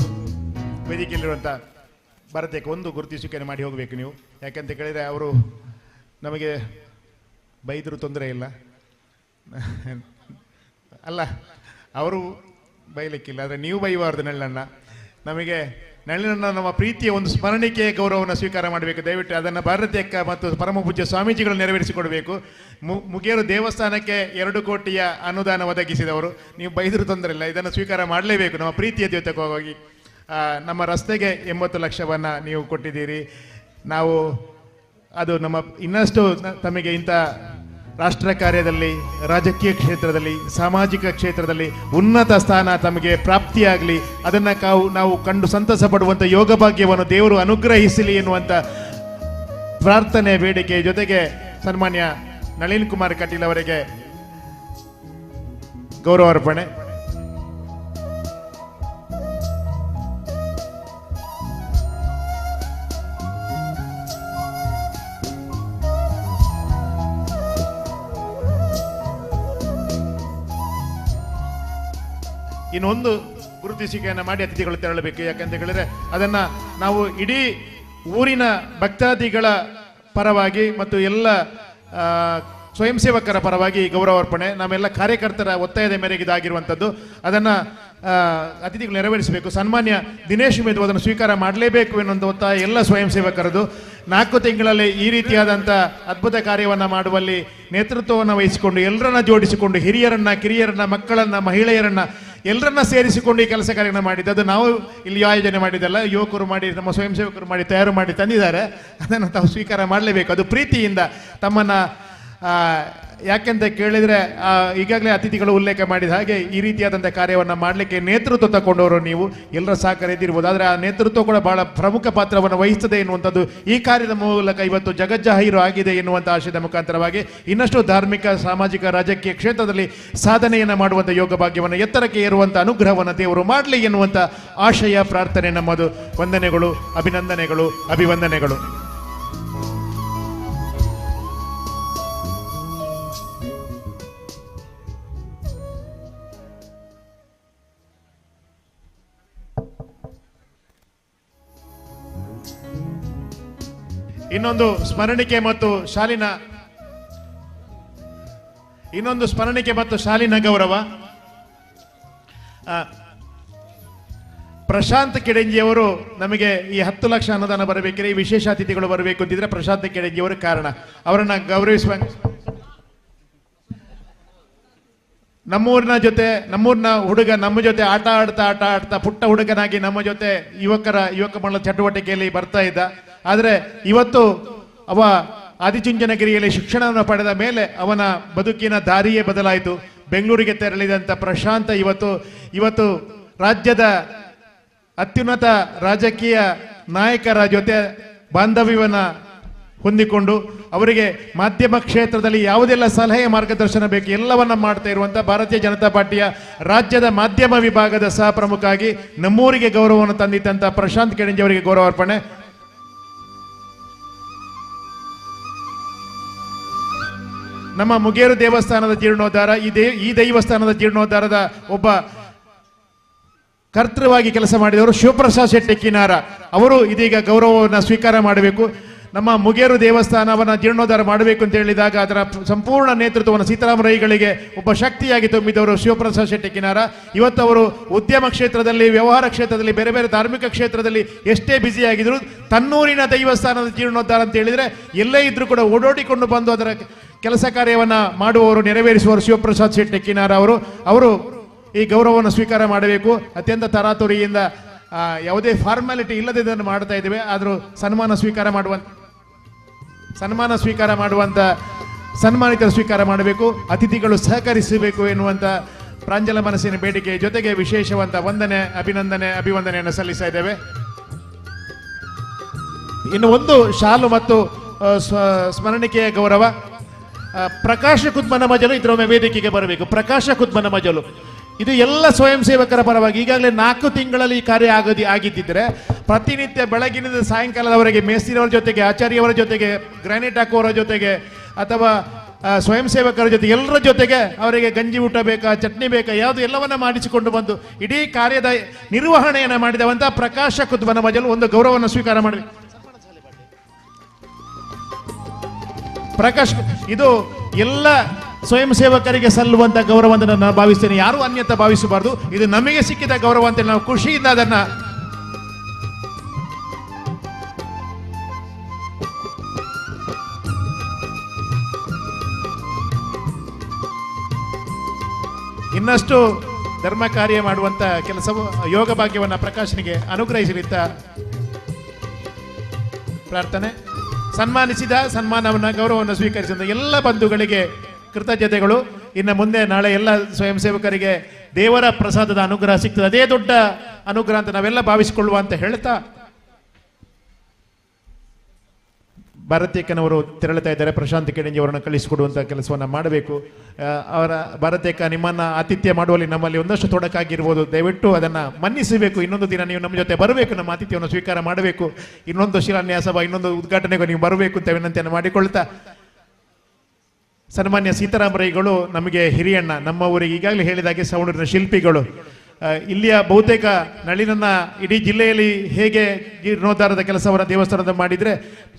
ವೇದಿಕೆಯಲ್ಲಿರುವಂಥ ಭಾರತಕ್ಕೆ ಒಂದು ಗುರುತಿಸುವಿಕೆಯನ್ನು ಮಾಡಿ ಹೋಗಬೇಕು ನೀವು. ಯಾಕಂತ ಕೇಳಿದರೆ ಅವರು ನಮಗೆ ಬೈದರೂ ತೊಂದರೆ ಇಲ್ಲ ಅಲ್ಲ, ಅವರು ಬೈಲಿಕ್ಕಿಲ್ಲ, ಆದರೆ ನೀವು ಬೈಬಾರ್ದು ನೆಳ್ಳಣ್ಣ. ನಮಗೆ ನೆಳ್ಳಣ್ಣ ನಮ್ಮ ಪ್ರೀತಿಯ ಒಂದು ಸ್ಮರಣಿಕೆಯ ಗೌರವವನ್ನು ಸ್ವೀಕಾರ ಮಾಡಬೇಕು. ದಯವಿಟ್ಟು ಅದನ್ನು ಭಾರತೀಯಕ್ಕ ಮತ್ತು ಪರಮ ಪೂಜ್ಯ ಸ್ವಾಮೀಜಿಗಳು ನೆರವೇರಿಸಿಕೊಡಬೇಕು. ಮುಗೇರು ದೇವಸ್ಥಾನಕ್ಕೆ 2 ಕೋಟಿಯ ಅನುದಾನ ಒದಗಿಸಿದವರು. ನೀವು ಬೈದರೂ ತೊಂದರೆ ಇಲ್ಲ, ಇದನ್ನು ಸ್ವೀಕಾರ ಮಾಡಲೇಬೇಕು ನಮ್ಮ ಪ್ರೀತಿಯ ದ್ಯೋತಕವಾಗಿ. ನಮ್ಮ ರಸ್ತೆಗೆ 80 ಲಕ್ಷವನ್ನು ನೀವು ಕೊಟ್ಟಿದ್ದೀರಿ. ನಾವು ಅದು ನಮ್ಮ ಇನ್ನಷ್ಟು ತಮಗೆ ಇಂಥ ರಾಷ್ಟ್ರ ಕಾರ್ಯದಲ್ಲಿ, ರಾಜಕೀಯ ಕ್ಷೇತ್ರದಲ್ಲಿ, ಸಾಮಾಜಿಕ ಕ್ಷೇತ್ರದಲ್ಲಿ ಉನ್ನತ ಸ್ಥಾನ ತಮಗೆ ಪ್ರಾಪ್ತಿಯಾಗಲಿ, ಅದನ್ನು ನಾವು ಕಂಡು ಸಂತಸ ಪಡುವಂಥ ಯೋಗ ಭಾಗ್ಯವನ್ನು ದೇವರು ಅನುಗ್ರಹಿಸಲಿ ಎನ್ನುವಂಥ ಪ್ರಾರ್ಥನೆ ಬೇಡಿಕೆ ಜೊತೆಗೆ ಸನ್ಮಾನ್ಯ ನಳಿನ್ ಕುಮಾರ್ ಕಟೀಲ್ ಅವರಿಗೆ ಗೌರವ ಅರ್ಪಣೆ. ಇನ್ನೊಂದು ಗುರುತಿಸಿಕೆಯನ್ನು ಮಾಡಿ ಅತಿಥಿಗಳು ತೆರಳಬೇಕು. ಯಾಕಂತ ಹೇಳಿದ್ರೆ ಅದನ್ನು ನಾವು ಇಡೀ ಊರಿನ ಭಕ್ತಾದಿಗಳ ಪರವಾಗಿ ಮತ್ತು ಎಲ್ಲ ಸ್ವಯಂ ಸೇವಕರ ಪರವಾಗಿ ಗೌರವಾರ್ಪಣೆ ನಮ್ಮೆಲ್ಲ ಕಾರ್ಯಕರ್ತರ ಒತ್ತಾಯದ ಮೇರೆಗೆ ಇದಾಗಿರುವಂಥದ್ದು. ಅದನ್ನು ಅತಿಥಿಗಳು ನೆರವೇರಿಸಬೇಕು. ಸನ್ಮಾನ್ಯ ದಿನೇಶ್ ಮೇಧು ಅದನ್ನು ಸ್ವೀಕಾರ ಮಾಡಲೇಬೇಕು ಎನ್ನುವಂಥ ಒತ್ತಾಯ ಎಲ್ಲ ಸ್ವಯಂ ಸೇವಕರದು. 4 ತಿಂಗಳಲ್ಲಿ ಈ ರೀತಿಯಾದಂಥ ಅದ್ಭುತ ಕಾರ್ಯವನ್ನು ಮಾಡುವಲ್ಲಿ ನೇತೃತ್ವವನ್ನು ವಹಿಸಿಕೊಂಡು ಎಲ್ಲರನ್ನ ಜೋಡಿಸಿಕೊಂಡು ಹಿರಿಯರನ್ನ, ಕಿರಿಯರನ್ನ, ಮಕ್ಕಳನ್ನ, ಮಹಿಳೆಯರನ್ನ ಎಲ್ಲರನ್ನ ಸೇರಿಸಿಕೊಂಡು ಈ ಕೆಲಸ ಕಾರ್ಯನ ಮಾಡಿದ್ದು. ಅದು ನಾವು ಇಲ್ಲಿ ಆಯೋಜನೆ ಮಾಡಿದ್ದಲ್ಲ, ಯುವಕರು ಮಾಡಿ, ನಮ್ಮ ಸ್ವಯಂ ಸೇವಕರು ಮಾಡಿ ತಯಾರು ಮಾಡಿ ತಂದಿದ್ದಾರೆ. ಅದನ್ನು ತಾವು ಸ್ವೀಕಾರ ಮಾಡಲೇಬೇಕು. ಅದು ಪ್ರೀತಿಯಿಂದ ತಮ್ಮನ್ನು ಯಾಕೆಂತ ಕೇಳಿದರೆ ಈಗಾಗಲೇ ಅತಿಥಿಗಳು ಉಲ್ಲೇಖ ಮಾಡಿದ ಹಾಗೆ ಈ ರೀತಿಯಾದಂಥ ಕಾರ್ಯವನ್ನು ಮಾಡಲಿಕ್ಕೆ ನೇತೃತ್ವ ತಗೊಂಡವರು ನೀವು ಎಲ್ಲರ ಸಹಕಾರ ಇದ್ದಿರ್ಬೋದು. ಆದರೆ ಆ ನೇತೃತ್ವ ಕೂಡ ಬಹಳ ಪ್ರಮುಖ ಪಾತ್ರವನ್ನು ವಹಿಸ್ತದೆ ಎನ್ನುವಂಥದ್ದು ಈ ಕಾರ್ಯದ ಮೂಲಕ ಇವತ್ತು ಜಗಜ್ಜಾಹೀರು ಆಗಿದೆ ಎನ್ನುವಂಥ ಆಶಯದ ಮುಖಾಂತರವಾಗಿ ಇನ್ನಷ್ಟು ಧಾರ್ಮಿಕ, ಸಾಮಾಜಿಕ, ರಾಜಕೀಯ ಕ್ಷೇತ್ರದಲ್ಲಿ ಸಾಧನೆಯನ್ನು ಮಾಡುವಂಥ ಯೋಗ ಭಾಗ್ಯವನ್ನು ಎತ್ತರಕ್ಕೆ ಏರುವಂಥ ಅನುಗ್ರಹವನ್ನು ದೇವರು ಮಾಡಲಿ ಎನ್ನುವಂಥ ಆಶಯ, ಪ್ರಾರ್ಥನೆ ನಮ್ಮದು. ವಂದನೆಗಳು, ಅಭಿನಂದನೆಗಳು, ಅಭಿವಂದನೆಗಳು. ಇನ್ನೊಂದು ಸ್ಮರಣಿಕೆ ಮತ್ತು ಶಾಲಿನ ಗೌರವ. ಪ್ರಶಾಂತ್ ಕಿಡಂಜಿಯವರು ನಮಗೆ ಈ 10 ಲಕ್ಷ ಅನುದಾನ ಬರಬೇಕಿದೆ, ಈ ವಿಶೇಷ ಅತಿಥಿಗಳು ಬರಬೇಕು ಅಂತಿದ್ರೆ ಪ್ರಶಾಂತ್ ಕಿಡಂಜಿಯವರು ಕಾರಣ. ಅವರನ್ನ ಗೌರವಿಸುವ ನಮ್ಮೂರಿನ ಹುಡುಗ ನಮ್ಮ ಜೊತೆ ಆಟ ಆಡ್ತಾ ಪುಟ್ಟ ಹುಡುಗನಾಗಿ ನಮ್ಮ ಜೊತೆ ಯುವಕ ಮಂಡಲ ಚಟುವಟಿಕೆಯಲ್ಲಿ ಬರ್ತಾ ಇದ್ದ. ಆದರೆ ಇವತ್ತು ಅವ ಆದಿಚುಂಚನಗಿರಿಯಲ್ಲಿ ಶಿಕ್ಷಣವನ್ನು ಪಡೆದ ಮೇಲೆ ಅವನ ಬದುಕಿನ ದಾರಿಯೇ ಬದಲಾಯಿತು. ಬೆಂಗಳೂರಿಗೆ ತೆರಳಿದಂಥ ಪ್ರಶಾಂತ ಇವತ್ತು ರಾಜ್ಯದ ಅತ್ಯುನ್ನತ ರಾಜಕೀಯ ನಾಯಕರ ಜೊತೆ ಬಾಂಧವ್ಯವನ್ನು ಹೊಂದಿಕೊಂಡು ಅವರಿಗೆ ಮಾಧ್ಯಮ ಕ್ಷೇತ್ರದಲ್ಲಿ ಯಾವುದೆಲ್ಲ ಸಲಹೆ, ಮಾರ್ಗದರ್ಶನ ಬೇಕು ಎಲ್ಲವನ್ನ ಮಾಡ್ತಾ ಇರುವಂಥ ಭಾರತೀಯ ಜನತಾ ಪಾರ್ಟಿಯ ರಾಜ್ಯದ ಮಾಧ್ಯಮ ವಿಭಾಗದ ಸಹ ಪ್ರಮುಖ ಆಗಿ ನಮ್ಮೂರಿಗೆ ಗೌರವವನ್ನು ತಂದಿದ್ದಂಥ ಪ್ರಶಾಂತ್ ಕಿಡಂಜಿ ಅವರಿಗೆ ಗೌರವಾರ್ಪಣೆ. ನಮ್ಮ ಮುಗೇರು ದೇವಸ್ಥಾನದ ಜೀರ್ಣೋದ್ಧಾರ, ಈ ದೇವಸ್ಥಾನದ ಜೀರ್ಣೋದ್ಧಾರದ ಒಬ್ಬ ಕರ್ತೃವಾಗಿ ಕೆಲಸ ಮಾಡಿದವರು ಶಿವಪ್ರಸಾದ್ ಶೆಟ್ಟಿ ಕಿನಾರ ಅವರು ಇದೀಗ ಗೌರವವನ್ನು ಸ್ವೀಕಾರ ಮಾಡಬೇಕು. ನಮ್ಮ ಮುಗೇರು ದೇವಸ್ಥಾನವನ್ನು ಜೀರ್ಣೋದ್ಧಾರ ಮಾಡಬೇಕು ಅಂತ ಹೇಳಿದಾಗ ಅದರ ಸಂಪೂರ್ಣ ನೇತೃತ್ವವನ್ನು ಸೀತಾರಾಮರೈಗಳಿಗೆ ಒಬ್ಬ ಶಕ್ತಿಯಾಗಿ ತುಂಬಿದವರು ಶಿವಪ್ರಸಾದ್ ಶೆಟ್ಟಿ ಕಿನಾರ. ಇವತ್ತು ಅವರು ಉದ್ಯಮ ಕ್ಷೇತ್ರದಲ್ಲಿ, ವ್ಯವಹಾರ ಕ್ಷೇತ್ರದಲ್ಲಿ, ಬೇರೆ ಬೇರೆ ಧಾರ್ಮಿಕ ಕ್ಷೇತ್ರದಲ್ಲಿ ಎಷ್ಟೇ ಬ್ಯುಸಿಯಾಗಿದ್ರು ತನ್ನೂರಿನ ದೇವಸ್ಥಾನದ ಜೀರ್ಣೋದ್ಧಾರ ಅಂತ ಹೇಳಿದರೆ ಎಲ್ಲೇ ಇದ್ರೂ ಕೂಡ ಓಡೋಡಿಕೊಂಡು ಬಂದು ಅದರ ಕೆಲಸ ಕಾರ್ಯವನ್ನು ಮಾಡುವವರು, ನೆರವೇರಿಸುವವರು ಶಿವಪ್ರಸಾದ್ ಶೆಟ್ಟಿ ಕಿನಾರ ಅವರು ಈ ಗೌರವವನ್ನು ಸ್ವೀಕಾರ ಮಾಡಬೇಕು. ಅತ್ಯಂತ ತರಾತುರಿಯಿಂದ ಯಾವುದೇ ಫಾರ್ಮಾಲಿಟಿ ಇಲ್ಲದೆ ಇದನ್ನು ಮಾಡ್ತಾ ಇದ್ದೇವೆ. ಆದರೂ ಸನ್ಮಾನಿತರ ಸ್ವೀಕಾರ ಮಾಡಬೇಕು, ಅತಿಥಿಗಳು ಸಹಕರಿಸಬೇಕು ಎನ್ನುವಂಥ ಪ್ರಾಂಜಲ ಮನಸ್ಸಿನ ಬೇಡಿಕೆ ಜೊತೆಗೆ ವಿಶೇಷವಂತ ವಂದನೆ, ಅಭಿವಂದನೆಯನ್ನು ಸಲ್ಲಿಸ್ತಾ ಇದ್ದೇವೆ. ಇನ್ನು ಒಂದು ಶಾಲು ಮತ್ತು ಸ್ಮರಣಿಕೆಯ ಗೌರವ. ಪ್ರಕಾಶ ಕುದ್ಮನ ಮಜಲು ಇದರೊಮ್ಮೆ ವೇದಿಕೆಗೆ ಬರಬೇಕು. ಪ್ರಕಾಶ ಕುದ್ಮನ ಮಜಲು ಇದು ಎಲ್ಲ ಸ್ವಯಂ ಸೇವಕರ ಪರವಾಗಿ ಈಗಾಗಲೇ 4 ತಿಂಗಳಲ್ಲಿ ಈ ಕಾರ್ಯ ಆಗಿದ್ದಿದ್ರೆ ಪ್ರತಿನಿತ್ಯ ಬೆಳಗಿನಿಂದ ಸಾಯಂಕಾಲದವರೆಗೆ ಮೇಸ್ತಿರವರ ಜೊತೆಗೆ, ಆಚಾರ್ಯವರ ಜೊತೆಗೆ, ಗ್ರಾನೈಟ್ ಹಾಕುವವರ ಜೊತೆಗೆ ಅಥವಾ ಸ್ವಯಂ ಸೇವಕರ ಜೊತೆ ಎಲ್ಲರ ಜೊತೆಗೆ ಅವರಿಗೆ ಗಂಜಿ ಊಟ ಬೇಕಾ, ಚಟ್ನಿ ಬೇಕಾ, ಯಾವುದು ಎಲ್ಲವನ್ನ ಮಾಡಿಸಿಕೊಂಡು ಬಂದು ಇಡೀ ಕಾರ್ಯದ ನಿರ್ವಹಣೆಯನ್ನು ಮಾಡಿದವಂತ ಪ್ರಕಾಶ ಕುದ್ಬನ ಮಜಲು ಒಂದು ಗೌರವವನ್ನು ಸ್ವೀಕಾರ ಮಾಡಿ. ಪ್ರಕಾಶ್, ಇದು ಎಲ್ಲ ಸ್ವಯಂ ಸೇವಕರಿಗೆ ಸಲ್ಲುವಂತ ಗೌರವ ಅಂತ ನಾನು ಭಾವಿಸ್ತೇನೆ. ಯಾರು ಅನ್ಯತಾ ಭಾವಿಸಬಾರದು. ಇದು ನಮಗೆ ಸಿಕ್ಕಿದ ಗೌರವ ಅಂತ ನಾವು ಖುಷಿಯಿಂದ ಅದನ್ನ ಇನ್ನಷ್ಟು ಧರ್ಮ ಕಾರ್ಯ ಮಾಡುವಂತ ಕೆಲಸವು ಯೋಗ ಭಾಗ್ಯವನ್ನ ಪ್ರಕಾಶನಿಗೆ ಅನುಗ್ರಹಿಸಲಿದ್ದ ಪ್ರಾರ್ಥನೆ. ಸನ್ಮಾನಿಸಿದ ಸನ್ಮಾನವನ್ನ ಗೌರವವನ್ನು ಸ್ವೀಕರಿಸಿದ ಎಲ್ಲ ಬಂಧುಗಳಿಗೆ ಕೃತಜ್ಞತೆಗಳು. ಇನ್ನು ಮುಂದೆ ನಾಳೆ ಎಲ್ಲ ಸ್ವಯಂ ಸೇವಕರಿಗೆ ದೇವರ ಪ್ರಸಾದದ ಅನುಗ್ರಹ ಸಿಗ್ತದೆ. ಅದೇ ದೊಡ್ಡ ಅನುಗ್ರಹ ಅಂತ ನಾವೆಲ್ಲ ಭಾವಿಸಿಕೊಳ್ಳುವ ಅಂತ ಹೇಳ್ತಾ ಭಾರತೀಕನವರು ತೆರಳುತ್ತಾ ಇದ್ದಾರೆ. ಪ್ರಶಾಂತ್ ಕೆಡಿಂಜಿ ಅವರನ್ನು ಕಳಿಸಿಕೊಡುವಂಥ ಕೆಲಸವನ್ನು ಮಾಡಬೇಕು. ಅವರ ಭಾರತೀಕ ನಿಮ್ಮನ್ನ ಆತಿಥ್ಯ ಮಾಡುವಲ್ಲಿ ನಮ್ಮಲ್ಲಿ ಒಂದಷ್ಟು ತೊಡಕಾಗಿರ್ಬೋದು, ದಯವಿಟ್ಟು ಅದನ್ನು ಮನ್ನಿಸಬೇಕು. ಇನ್ನೊಂದು ದಿನ ನೀವು ನಮ್ಮ ಜೊತೆ ಬರಬೇಕು, ನಮ್ಮ ಆತಿಥ್ಯವನ್ನು ಸ್ವೀಕಾರ ಮಾಡಬೇಕು. ಇನ್ನೊಂದು ಶಿಲಾನ್ಯಾಸ, ಇನ್ನೊಂದು ಉದ್ಘಾಟನೆಗೂ ನೀವು ಬರಬೇಕು ಅಂತ ವಿನಂತಿಯನ್ನು ಮಾಡಿಕೊಳ್ತಾ, ಸನ್ಮಾನ್ಯ ಸೀತಾರಾಮರೈಗಳು ನಮಗೆ ಹಿರಿಯಣ್ಣ, ನಮ್ಮ ಊರಿಗೆ ಈಗಾಗಲೇ ಹೇಳಿದಾಗೆ ಸವಣೂರಿನ ಶಿಲ್ಪಿಗಳು. ಇಲ್ಲಿಯ ಬಹುತೇಕ ನಳಿನನ್ನ ಇಡೀ ಜಿಲ್ಲೆಯಲ್ಲಿ ಹೇಗೆ ಜೀರ್ಣೋದ್ಧಾರದ ಕೆಲಸವನ್ನು ದೇವಸ್ಥಾನದ ಮಾಡಿದರೆ,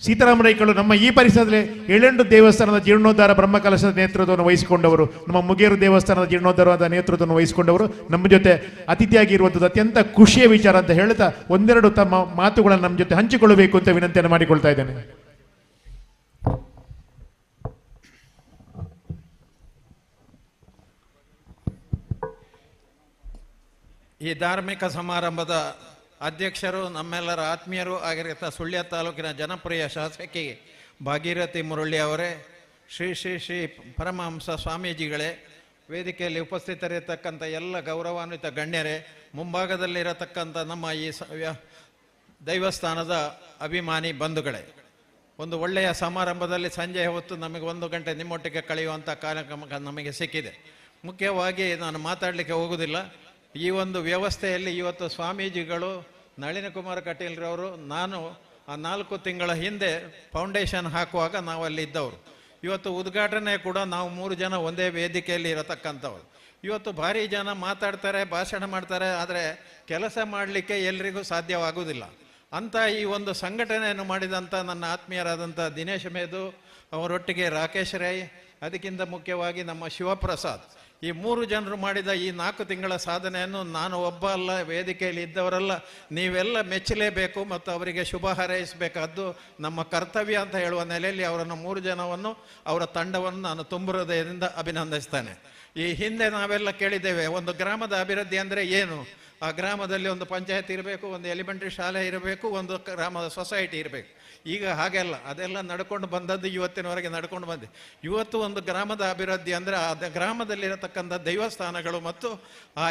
ಸೀತಾರಾಮರೈಗಳು ನಮ್ಮ ಈ ಪರಿಸರದಲ್ಲಿ 7 ದೇವಸ್ಥಾನದ ಜೀರ್ಣೋದ್ಧಾರ ಬ್ರಹ್ಮಕಲಶದ ನೇತೃತ್ವವನ್ನು ವಹಿಸಿಕೊಂಡವರು, ನಮ್ಮ ಮುಗೇರು ದೇವಸ್ಥಾನದ ಜೀರ್ಣೋದ್ಧಾರದ ನೇತೃತ್ವವನ್ನು ವಹಿಸಿಕೊಂಡವರು ನಮ್ಮ ಜೊತೆ ಅತಿಥಿಯಾಗಿ ಇರುವಂಥದ್ದು ಅತ್ಯಂತ ಖುಷಿಯ ವಿಚಾರ ಅಂತ ಹೇಳ್ತಾ ಒಂದೆರಡು ತಮ್ಮ ಮಾತುಗಳನ್ನು ನಮ್ಮ ಜೊತೆ ಹಂಚಿಕೊಳ್ಳಬೇಕು ಅಂತ ವಿನಂತಿಯನ್ನು ಮಾಡಿಕೊಳ್ತಾ ಇದ್ದೇನೆ. ಈ ಧಾರ್ಮಿಕ ಸಮಾರಂಭದ ಅಧ್ಯಕ್ಷರು, ನಮ್ಮೆಲ್ಲರ ಆತ್ಮೀಯರು ಆಗಿರತ್ತ ಸುಳ್ಯ ತಾಲೂಕಿನ ಜನಪ್ರಿಯ ಶಾಸಕಿ ಭಾಗೀರಥಿ ಮುರಳಿ ಅವರೇ, ಶ್ರೀ ಶ್ರೀ ಶ್ರೀ ಪರಮಹಂಸ ಸ್ವಾಮೀಜಿಗಳೇ, ವೇದಿಕೆಯಲ್ಲಿ ಉಪಸ್ಥಿತರಿರತಕ್ಕಂಥ ಎಲ್ಲ ಗೌರವಾನ್ವಿತ ಗಣ್ಯರೇ, ಮುಂಭಾಗದಲ್ಲಿರತಕ್ಕಂಥ ನಮ್ಮ ಈ ದೈವಸ್ಥಾನದ ಅಭಿಮಾನಿ ಬಂಧುಗಳೇ, ಒಂದು ಒಳ್ಳೆಯ ಸಮಾರಂಭದಲ್ಲಿ ಸಂಜೆ ಹೊತ್ತು ನಮಗೆ 1 ಗಂಟೆ ನಿಮ್ಮೊಟ್ಟಿಗೆ ಕಳೆಯುವಂಥ ಕಾರ್ಯಕ್ರಮ ನಮಗೆ ಸಿಕ್ಕಿದೆ. ಮುಖ್ಯವಾಗಿ ನಾನು ಮಾತಾಡಲಿಕ್ಕೆ ಹೋಗುವುದಿಲ್ಲ. ಈ ಒಂದು ವ್ಯವಸ್ಥೆಯಲ್ಲಿ ಇವತ್ತು ಸ್ವಾಮೀಜಿಗಳು ನಳಿನ ಕುಮಾರ ಕಟೀಲ್ರವರು, ನಾನು 4 ತಿಂಗಳ ಹಿಂದೆ ಫೌಂಡೇಶನ್ ಹಾಕುವಾಗ ನಾವು ಅಲ್ಲಿ ಇದ್ದವರು. ಇವತ್ತು ಉದ್ಘಾಟನೆ ಕೂಡ ನಾವು 3 ಜನ ಒಂದೇ ವೇದಿಕೆಯಲ್ಲಿ ಇರತಕ್ಕಂಥವ್ರು. ಇವತ್ತು ಭಾರಿ ಜನ ಮಾತಾಡ್ತಾರೆ, ಭಾಷಣ ಮಾಡ್ತಾರೆ, ಆದರೆ ಕೆಲಸ ಮಾಡಲಿಕ್ಕೆ ಎಲ್ರಿಗೂ ಸಾಧ್ಯವಾಗುವುದಿಲ್ಲ. ಅಂತ ಈ ಒಂದು ಸಂಘಟನೆಯನ್ನು ಮಾಡಿದಂಥ ನನ್ನ ಆತ್ಮೀಯರಾದಂಥ ದಿನೇಶ್ ಮೇದು ಅವರೊಟ್ಟಿಗೆ ರಾಕೇಶ್ ರೈ, ಅದಕ್ಕಿಂತ ಮುಖ್ಯವಾಗಿ ನಮ್ಮ ಶಿವಪ್ರಸಾದ್, ಈ 3 ಜನರು ಮಾಡಿದ ಈ 4 ತಿಂಗಳ ಸಾಧನೆಯನ್ನು ನಾನು ಒಬ್ಬ ಅಲ್ಲ, ವೇದಿಕೆಯಲ್ಲಿ ಇದ್ದವರೆಲ್ಲ ನೀವೆಲ್ಲ ಮೆಚ್ಚಲೇಬೇಕು ಮತ್ತು ಅವರಿಗೆ ಶುಭ ಹಾರೈಸಬೇಕಾದ್ದು ನಮ್ಮ ಕರ್ತವ್ಯ ಅಂತ ಹೇಳುವ ನೆಲೆಯಲ್ಲಿ ಅವರನ್ನು 3 ಜನವನ್ನು, ಅವರ ತಂಡವನ್ನು ನಾನು ತುಂಬ ಹೃದಯದಿಂದ ಅಭಿನಂದಿಸ್ತೇನೆ. ಈ ಹಿಂದೆ ನಾವೆಲ್ಲ ಕೇಳಿದ್ದೇವೆ, ಒಂದು ಗ್ರಾಮದ ಅಭಿವೃದ್ಧಿ ಅಂದರೆ ಏನು? ಆ ಗ್ರಾಮದಲ್ಲಿ ಒಂದು ಪಂಚಾಯತ್ ಇರಬೇಕು, ಒಂದು ಎಲಿಮೆಂಟ್ರಿ ಶಾಲೆ ಇರಬೇಕು, ಒಂದು ಗ್ರಾಮದ ಸೊಸೈಟಿ ಇರಬೇಕು. ಈಗ ಹಾಗೆಲ್ಲ ಅದೆಲ್ಲ ನಡ್ಕೊಂಡು ಬಂದದ್ದು ಇವತ್ತಿನವರೆಗೆ ನಡ್ಕೊಂಡು ಬಂದೆ. ಇವತ್ತು ಒಂದು ಗ್ರಾಮದ ಅಭಿವೃದ್ಧಿ ಅಂದರೆ ಆ ಗ್ರಾಮದಲ್ಲಿರತಕ್ಕಂಥ ದೈವಸ್ಥಾನಗಳು ಮತ್ತು ಆ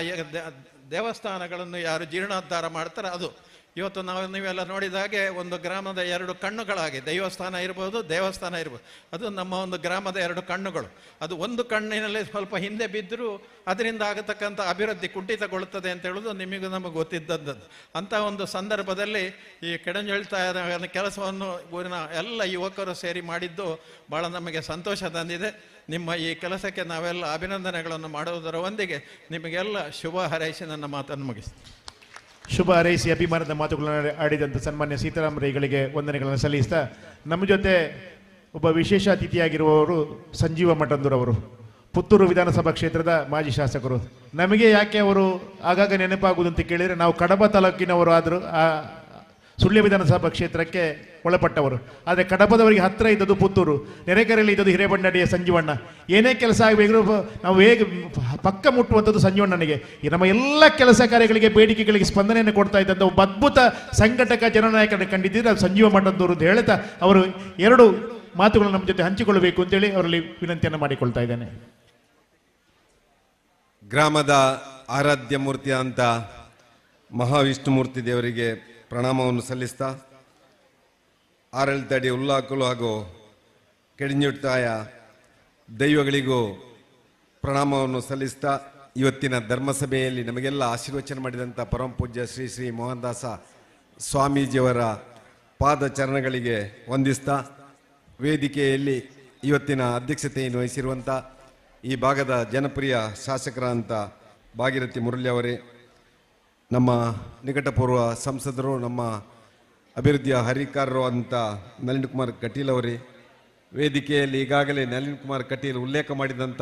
ದೇವಸ್ಥಾನಗಳನ್ನು ಯಾರು ಜೀರ್ಣೋದ್ಧಾರ ಮಾಡ್ತಾರೆ ಅದು. ಇವತ್ತು ನೀವೆಲ್ಲ ನೋಡಿದ ಹಾಗೆ ಒಂದು ಗ್ರಾಮದ 2 ಕಣ್ಣುಗಳಾಗಿ ದೇವಸ್ಥಾನ ಇರ್ಬೋದು, ದೇವಸ್ಥಾನ ಇರ್ಬೋದು. ಅದು ನಮ್ಮ ಒಂದು ಗ್ರಾಮದ 2 ಕಣ್ಣುಗಳು. ಅದು ಒಂದು ಕಣ್ಣಿನಲ್ಲಿ ಸ್ವಲ್ಪ ಹಿಂದೆ ಬಿದ್ದರೂ ಅದರಿಂದ ಆಗತಕ್ಕಂಥ ಅಭಿವೃದ್ಧಿ ಕುಂಠಿತಗೊಳ್ಳುತ್ತದೆ ಅಂತ ಹೇಳೋದು ನಿಮಗೂ ನಮಗೆ ಗೊತ್ತಿದ್ದದ್ದು. ಅಂಥ ಒಂದು ಸಂದರ್ಭದಲ್ಲಿ ಈ ಕೆಡಂಜೊಳ್ತಾಯ ಕೆಲಸವನ್ನು ಊರಿನ ಎಲ್ಲ ಯುವಕರು ಸೇರಿ ಮಾಡಿದ್ದು ಭಾಳ ನಮಗೆ ಸಂತೋಷ ತಂದಿದೆ. ನಿಮ್ಮ ಈ ಕೆಲಸಕ್ಕೆ ನಾವೆಲ್ಲ ಅಭಿನಂದನೆಗಳನ್ನು ಮಾಡುವುದರ ಒಂದಿಗೆ ನಿಮಗೆಲ್ಲ ಶುಭ ಹಾರೈಸಿ ನನ್ನ ಮಾತನ್ನು ಮುಗಿಸ್ತೀನಿ. ಶುಭ ಹಾರೈಸಿ ಅಭಿಮಾನದ ಮಾತುಗಳನ್ನು ಆಡಿದಂಥ ಸನ್ಮಾನ್ಯ ಸೀತಾರಾಮರೈಗಳಿಗೆ ವಂದನೆಗಳನ್ನು ಸಲ್ಲಿಸ್ತಾ, ನಮ್ಮ ಜೊತೆ ಒಬ್ಬ ವಿಶೇಷ ಅತಿಥಿಯಾಗಿರುವವರು ಸಂಜೀವ ಮಠಂದೂರವರು, ಪುತ್ತೂರು ವಿಧಾನಸಭಾ ಕ್ಷೇತ್ರದ ಮಾಜಿ ಶಾಸಕರು. ನಮಗೆ ಯಾಕೆ ಅವರು ಆಗಾಗ ನೆನಪಾಗುವುದು ಅಂತ ಕೇಳಿದರೆ, ನಾವು ಕಡಬ ತಾಲೂಕಿನವರು ಆದರೂ ಸುಳ್ಯ ವಿಧಾನಸಭಾ ಕ್ಷೇತ್ರಕ್ಕೆ ಒಳಪಟ್ಟವರು. ಆದರೆ ಕಡಪದವರಿಗೆ ಹತ್ತಿರ ಇದ್ದದ್ದು ಪುತ್ತೂರು, ನೆರೆಕೆರೆಯಲ್ಲಿ ಇದ್ದದ್ದು ಹಿರೇಬಣ್ಣಡಿಯ ಸಂಜೀವಣ್ಣ. ಏನೇ ಕೆಲಸ ಆಗಬೇಕು ನಾವು ಹೇಗೆ ಪಕ್ಕ ಮುಟ್ಟುವಂಥದ್ದು ಸಂಜೀವಣ್ಣನಿಗೆ. ನಮ್ಮ ಎಲ್ಲ ಕೆಲಸ ಕಾರ್ಯಗಳಿಗೆ, ಬೇಡಿಕೆಗಳಿಗೆ ಸ್ಪಂದನೆಯನ್ನು ಕೊಡ್ತಾ ಇದ್ದಂಥ ಒಬ್ಬ ಅದ್ಭುತ ಸಂಘಟಕ, ಜನನಾಯಕನ ಕಂಡಿದ್ದರೆ ಅದು ಸಂಜೀವ ಮಠಂದೂರು ಅಂತ ಹೇಳ್ತಾ ಅವರು 2 ಮಾತುಗಳನ್ನು ನಮ್ಮ ಜೊತೆ ಹಂಚಿಕೊಳ್ಳಬೇಕು ಅಂತೇಳಿ ಅವರಲ್ಲಿ ವಿನಂತಿಯನ್ನು ಮಾಡಿಕೊಳ್ತಾ ಇದ್ದೇನೆ. ಗ್ರಾಮದ ಆರಾಧ್ಯ ಮೂರ್ತಿ ಅಂತ ಮಹಾವಿಷ್ಣುಮೂರ್ತಿ ದೇವರಿಗೆ ಪ್ರಣಾಮವನ್ನು ಸಲ್ಲಿಸ್ತಾ, ಆಡಳಿತಡಿ ಉಲ್ಲಾಕುಲು ಹಾಗೂ ಕೆಡಿಂಜುಟ್ಟಾಯ ದೈವಗಳಿಗೂ ಪ್ರಣಾಮವನ್ನು ಸಲ್ಲಿಸ್ತಾ, ಇವತ್ತಿನ ಧರ್ಮಸಭೆಯಲ್ಲಿ ನಮಗೆಲ್ಲ ಆಶೀರ್ವಚನ ಮಾಡಿದಂಥ ಪರಮ ಪೂಜ್ಯ ಶ್ರೀ ಶ್ರೀ ಮೋಹನದಾಸ ಸ್ವಾಮೀಜಿಯವರ ಪಾದಚರಣಗಳಿಗೆ ವಂದಿಸ್ತಾ, ವೇದಿಕೆಯಲ್ಲಿ ಇವತ್ತಿನ ಅಧ್ಯಕ್ಷತೆಯನ್ನು ವಹಿಸಿರುವಂಥ ಈ ಭಾಗದ ಜನಪ್ರಿಯ ಶಾಸಕರಾದಂಥ ಭಾಗೀರಥಿ ಮುರಳಿ ಅವರೇ, ನಮ್ಮ ನಿಕಟಪೂರ್ವ ಸಂಸದರು, ನಮ್ಮ ಅಭಿವೃದ್ಧಿಯ ಹರಿಕಾರರು ಅಂತ ನಳಿನ್ ಕುಮಾರ್ ಕಟೀಲ್ ಅವರೇ, ವೇದಿಕೆಯಲ್ಲಿ ಈಗಾಗಲೇ ನಳಿನ್ ಕುಮಾರ್ ಕಟೀಲ್ ಉಲ್ಲೇಖ ಮಾಡಿದಂಥ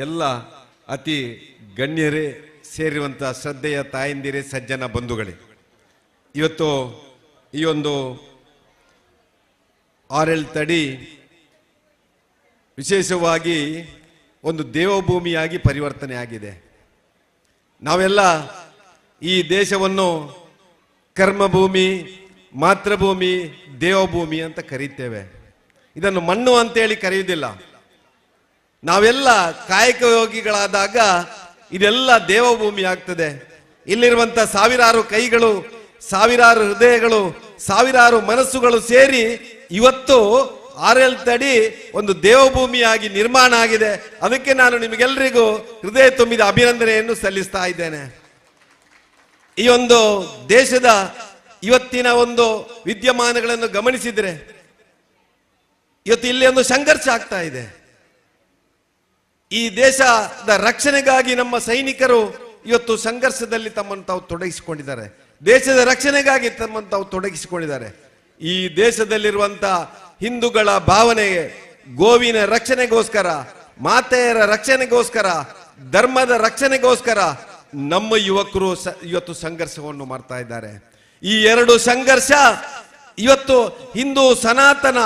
ಎಲ್ಲ ಅತಿ ಗಣ್ಯರೇ ಸೇರಿರುವಂಥ ಶ್ರದ್ಧೆಯ ತಾಯಂದಿರೇ, ಸಜ್ಜನ ಬಂಧುಗಳೇ, ಇವತ್ತು ಈ ಒಂದು ಆಡಳಿತಡಿ ವಿಶೇಷವಾಗಿ ಒಂದು ದೇವಭೂಮಿಯಾಗಿ ಪರಿವರ್ತನೆ ಆಗಿದೆ. ನಾವೆಲ್ಲ ಈ ದೇಶವನ್ನು ಕರ್ಮಭೂಮಿ, ಮಾತೃಭೂಮಿ, ದೇವಭೂಮಿ ಅಂತ ಕರೀತೇವೆ. ಇದನ್ನು ಮಣ್ಣು ಅಂತೇಳಿ ಕರೆಯುವುದಿಲ್ಲ. ನಾವೆಲ್ಲ ಕಾಯಕ ಯೋಗಿಗಳಾದಾಗ ಇದೆಲ್ಲ ದೇವಭೂಮಿ ಆಗ್ತದೆ. ಇಲ್ಲಿರುವಂಥ ಸಾವಿರಾರು ಕೈಗಳು, ಸಾವಿರಾರು ಹೃದಯಗಳು, ಸಾವಿರಾರು ಮನಸ್ಸುಗಳು ಸೇರಿ ಇವತ್ತು ಆಡಳಿತಡಿ ಒಂದು ದೇವಭೂಮಿಯಾಗಿ ನಿರ್ಮಾಣ ಆಗಿದೆ. ಅದಕ್ಕೆ ನಾನು ನಿಮಗೆಲ್ಲರಿಗೂ ಹೃದಯ ತುಂಬಿದ ಅಭಿನಂದನೆಯನ್ನು ಸಲ್ಲಿಸ್ತಾ ಇದ್ದೇನೆ. ಈ ಒಂದು ದೇಶದ ಇವತ್ತಿನ ಒಂದು ವಿದ್ಯಮಾನಗಳನ್ನು ಗಮನಿಸಿದರೆ ಇವತ್ತು ಇಲ್ಲಿ ಒಂದು ಸಂಘರ್ಷ ಆಗ್ತಾ ಇದೆ. ಈ ದೇಶದ ರಕ್ಷಣೆಗಾಗಿ ನಮ್ಮ ಸೈನಿಕರು ಇವತ್ತು ಸಂಘರ್ಷದಲ್ಲಿ ತಮ್ಮನ್ನು ತಾವು ತೊಡಗಿಸಿಕೊಂಡಿದ್ದಾರೆ. ದೇಶದ ರಕ್ಷಣೆಗಾಗಿ ತಮ್ಮನ್ನು ತಾವು ತೊಡಗಿಸಿಕೊಂಡಿದ್ದಾರೆ. ಈ ದೇಶದಲ್ಲಿರುವಂತ ಹಿಂದೂಗಳ ಭಾವನೆಗೆ, ಗೋವಿನ ರಕ್ಷಣೆಗೋಸ್ಕರ, ಮಾತೆಯರ ರಕ್ಷಣೆಗೋಸ್ಕರ, ಧರ್ಮದ ರಕ್ಷಣೆಗೋಸ್ಕರ ನಮ್ಮ ಯುವಕರು ಇವತ್ತು ಸಂಘರ್ಷವನ್ನು ಮಾಡ್ತಾ ಇದ್ದಾರೆ. ಈ ಎರಡು ಸಂಘರ್ಷ ಇವತ್ತು ಹಿಂದೂ ಸನಾತನ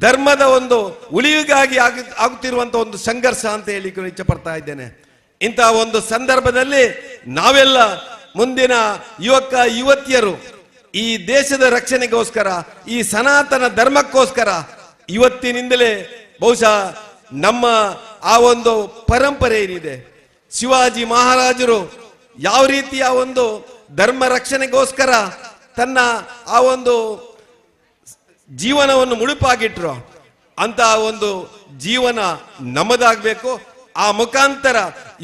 ಧರ್ಮದ ಒಂದು ಉಳಿವಿಗಾಗಿ ಆಗುತ್ತಿರುವಂತಹ ಒಂದು ಸಂಘರ್ಷ ಅಂತ ಹೇಳಿ ಇಚ್ಛೆ ಪಡ್ತಾ ಇದ್ದೇನೆ. ಇಂತಹ ಒಂದು ಸಂದರ್ಭದಲ್ಲಿ ನಾವೆಲ್ಲ ಮುಂದಿನ ಯುವಕ ಯುವತಿಯರು ಈ ದೇಶದ ರಕ್ಷಣೆಗೋಸ್ಕರ, ಈ ಸನಾತನ ಧರ್ಮಕ್ಕೋಸ್ಕರ ಇವತ್ತಿನಿಂದಲೇ ಬಹುಶಃ ನಮ್ಮ ಆ ಒಂದು ಪರಂಪರೆ ಏನಿದೆ, ಶಿವಾಜಿ ಮಹಾರಾಜರು ಯಾವ ರೀತಿಯ ಒಂದು ಧರ್ಮ ರಕ್ಷಣೆಗೋಸ್ಕರ ತನ್ನ ಆ ಒಂದು ಜೀವನವನ್ನು ಮುಡುಪಾಗಿಟ್ರು, ಅಂತ ಒಂದು ಜೀವನ ನಮ್ಮದಾಗಬೇಕು. ಆ ಮುಖಾಂತರ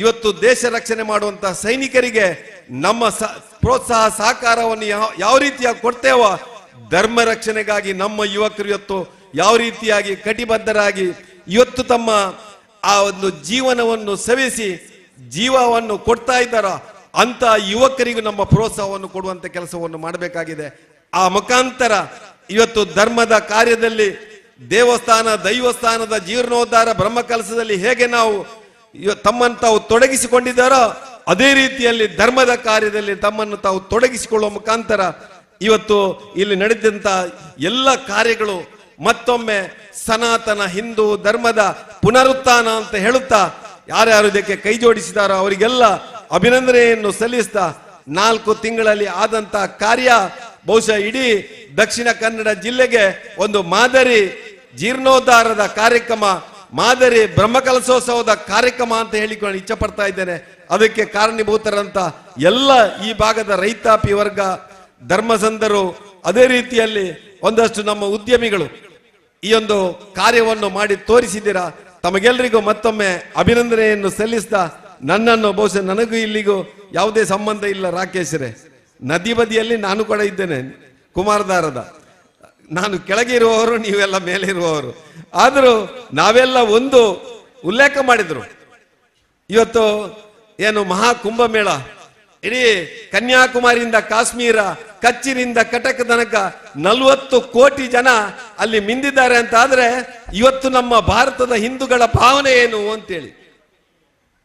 ಇವತ್ತು ದೇಶ ರಕ್ಷಣೆ ಮಾಡುವಂತ ಸೈನಿಕರಿಗೆ ನಮ್ಮ ಪ್ರೋತ್ಸಾಹ ಸಹಕಾರವನ್ನು ಯಾವ ರೀತಿಯಾಗಿ ಕೊಡ್ತೇವೋ, ಧರ್ಮ ರಕ್ಷಣೆಗಾಗಿ ನಮ್ಮ ಯುವಕರು ಇವತ್ತು ಯಾವ ರೀತಿಯಾಗಿ ಕಟಿಬದ್ಧರಾಗಿ ಇವತ್ತು ತಮ್ಮ ಆ ಒಂದು ಜೀವನವನ್ನು ಸವಿಸಿ ಜೀವವನ್ನು ಕೊಡ್ತಾ ಇದ್ದಾರೋ ಅಂತ ಯುವಕರಿಗೂ ನಮ್ಮ ಪ್ರೋತ್ಸಾಹವನ್ನು ಕೊಡುವಂತ ಕೆಲಸವನ್ನು ಮಾಡಬೇಕಾಗಿದೆ. ಆ ಮುಖಾಂತರ ಇವತ್ತು ಧರ್ಮದ ಕಾರ್ಯದಲ್ಲಿ ದೇವಸ್ಥಾನ ದೈವಸ್ಥಾನದ ಜೀರ್ಣೋದ್ಧಾರ ಬ್ರಹ್ಮಕಲಸದಲ್ಲಿ ಹೇಗೆ ನಾವು ತಮ್ಮನ್ನು ತಾವು ತೊಡಗಿಸಿಕೊಂಡಿದ್ದಾರೋ ಅದೇ ರೀತಿಯಲ್ಲಿ ಧರ್ಮದ ಕಾರ್ಯದಲ್ಲಿ ತಮ್ಮನ್ನು ತಾವು ತೊಡಗಿಸಿಕೊಳ್ಳುವ ಮುಖಾಂತರ ಇವತ್ತು ಇಲ್ಲಿ ನಡೆದಂತ ಎಲ್ಲ ಕಾರ್ಯಗಳು ಮತ್ತೊಮ್ಮೆ ಸನಾತನ ಹಿಂದೂ ಧರ್ಮದ ಪುನರುತ್ಥಾನ ಅಂತ ಹೇಳುತ್ತಾ ಯಾರ್ಯಾರು ಇದಕ್ಕೆ ಕೈ ಜೋಡಿಸಿದಾರೋ ಅವರಿಗೆಲ್ಲ ಅಭಿನಂದನೆಯನ್ನು ಸಲ್ಲಿಸ್ತಾ 4 ತಿಂಗಳಲ್ಲಿ ಆದಂತ ಕಾರ್ಯ ಬಹುಶಃ ಇಡೀ ದಕ್ಷಿಣ ಕನ್ನಡ ಜಿಲ್ಲೆಗೆ ಒಂದು ಮಾದರಿ ಜೀರ್ಣೋದ್ಧಾರದ ಕಾರ್ಯಕ್ರಮ, ಮಾದರಿ ಬ್ರಹ್ಮಕಲಶೋತ್ಸವದ ಕಾರ್ಯಕ್ರಮ ಅಂತ ಹೇಳಿಕೊಂಡು ಇಚ್ಛೆ ಪಡ್ತಾ ಇದ್ದೇನೆ. ಅದಕ್ಕೆ ಕಾರಣೀಭೂತರಂತ ಎಲ್ಲ ಈ ಭಾಗದ ರೈತಾಪಿ ವರ್ಗ, ಧರ್ಮಸಂಧರು, ಅದೇ ರೀತಿಯಲ್ಲಿ ಒಂದಷ್ಟು ನಮ್ಮ ಉದ್ಯಮಿಗಳು ಈ ಒಂದು ಕಾರ್ಯವನ್ನು ಮಾಡಿ ತೋರಿಸಿದ್ದೀರಾ. ತಮಗೆಲ್ಲರಿಗೂ ಮತ್ತೊಮ್ಮೆ ಅಭಿನಂದನೆಯನ್ನು ಸಲ್ಲಿಸ್ತಾ ನನ್ನನ್ನು ಬಹುಶಃ ನನಗೂ ಇಲ್ಲಿಗೂ ಯಾವುದೇ ಸಂಬಂಧ ಇಲ್ಲ. ರಾಕೇಶ್ರೇ, ನದಿ ಬದಿಯಲ್ಲಿ ನಾನು ಕೂಡ ಇದ್ದೇನೆ, ಕುಮಾರಧಾರದ. ನಾನು ಕೆಳಗೆ ಇರುವವರು, ನೀವೆಲ್ಲ ಮೇಲೆ ಇರುವವರು. ಆದರೂ ನಾವೆಲ್ಲ ಒಂದು ಉಲ್ಲೇಖ ಮಾಡಿದ್ರು. ಇವತ್ತು ಏನು ಮಹಾ ಕುಂಭಮೇಳ ಇಡೀ ಕನ್ಯಾಕುಮಾರಿಯಿಂದ ಕಾಶ್ಮೀರ, ಕಚ್ಚಿನಿಂದ ಕಟಕ್ ತನಕ 40 ಕೋಟಿ ಜನ ಅಲ್ಲಿ ಮಿಂದಿದ್ದಾರೆ ಅಂತ ಆದ್ರೆ ಇವತ್ತು ನಮ್ಮ ಭಾರತದ ಹಿಂದೂಗಳ ಭಾವನೆ ಏನು ಅಂತೇಳಿ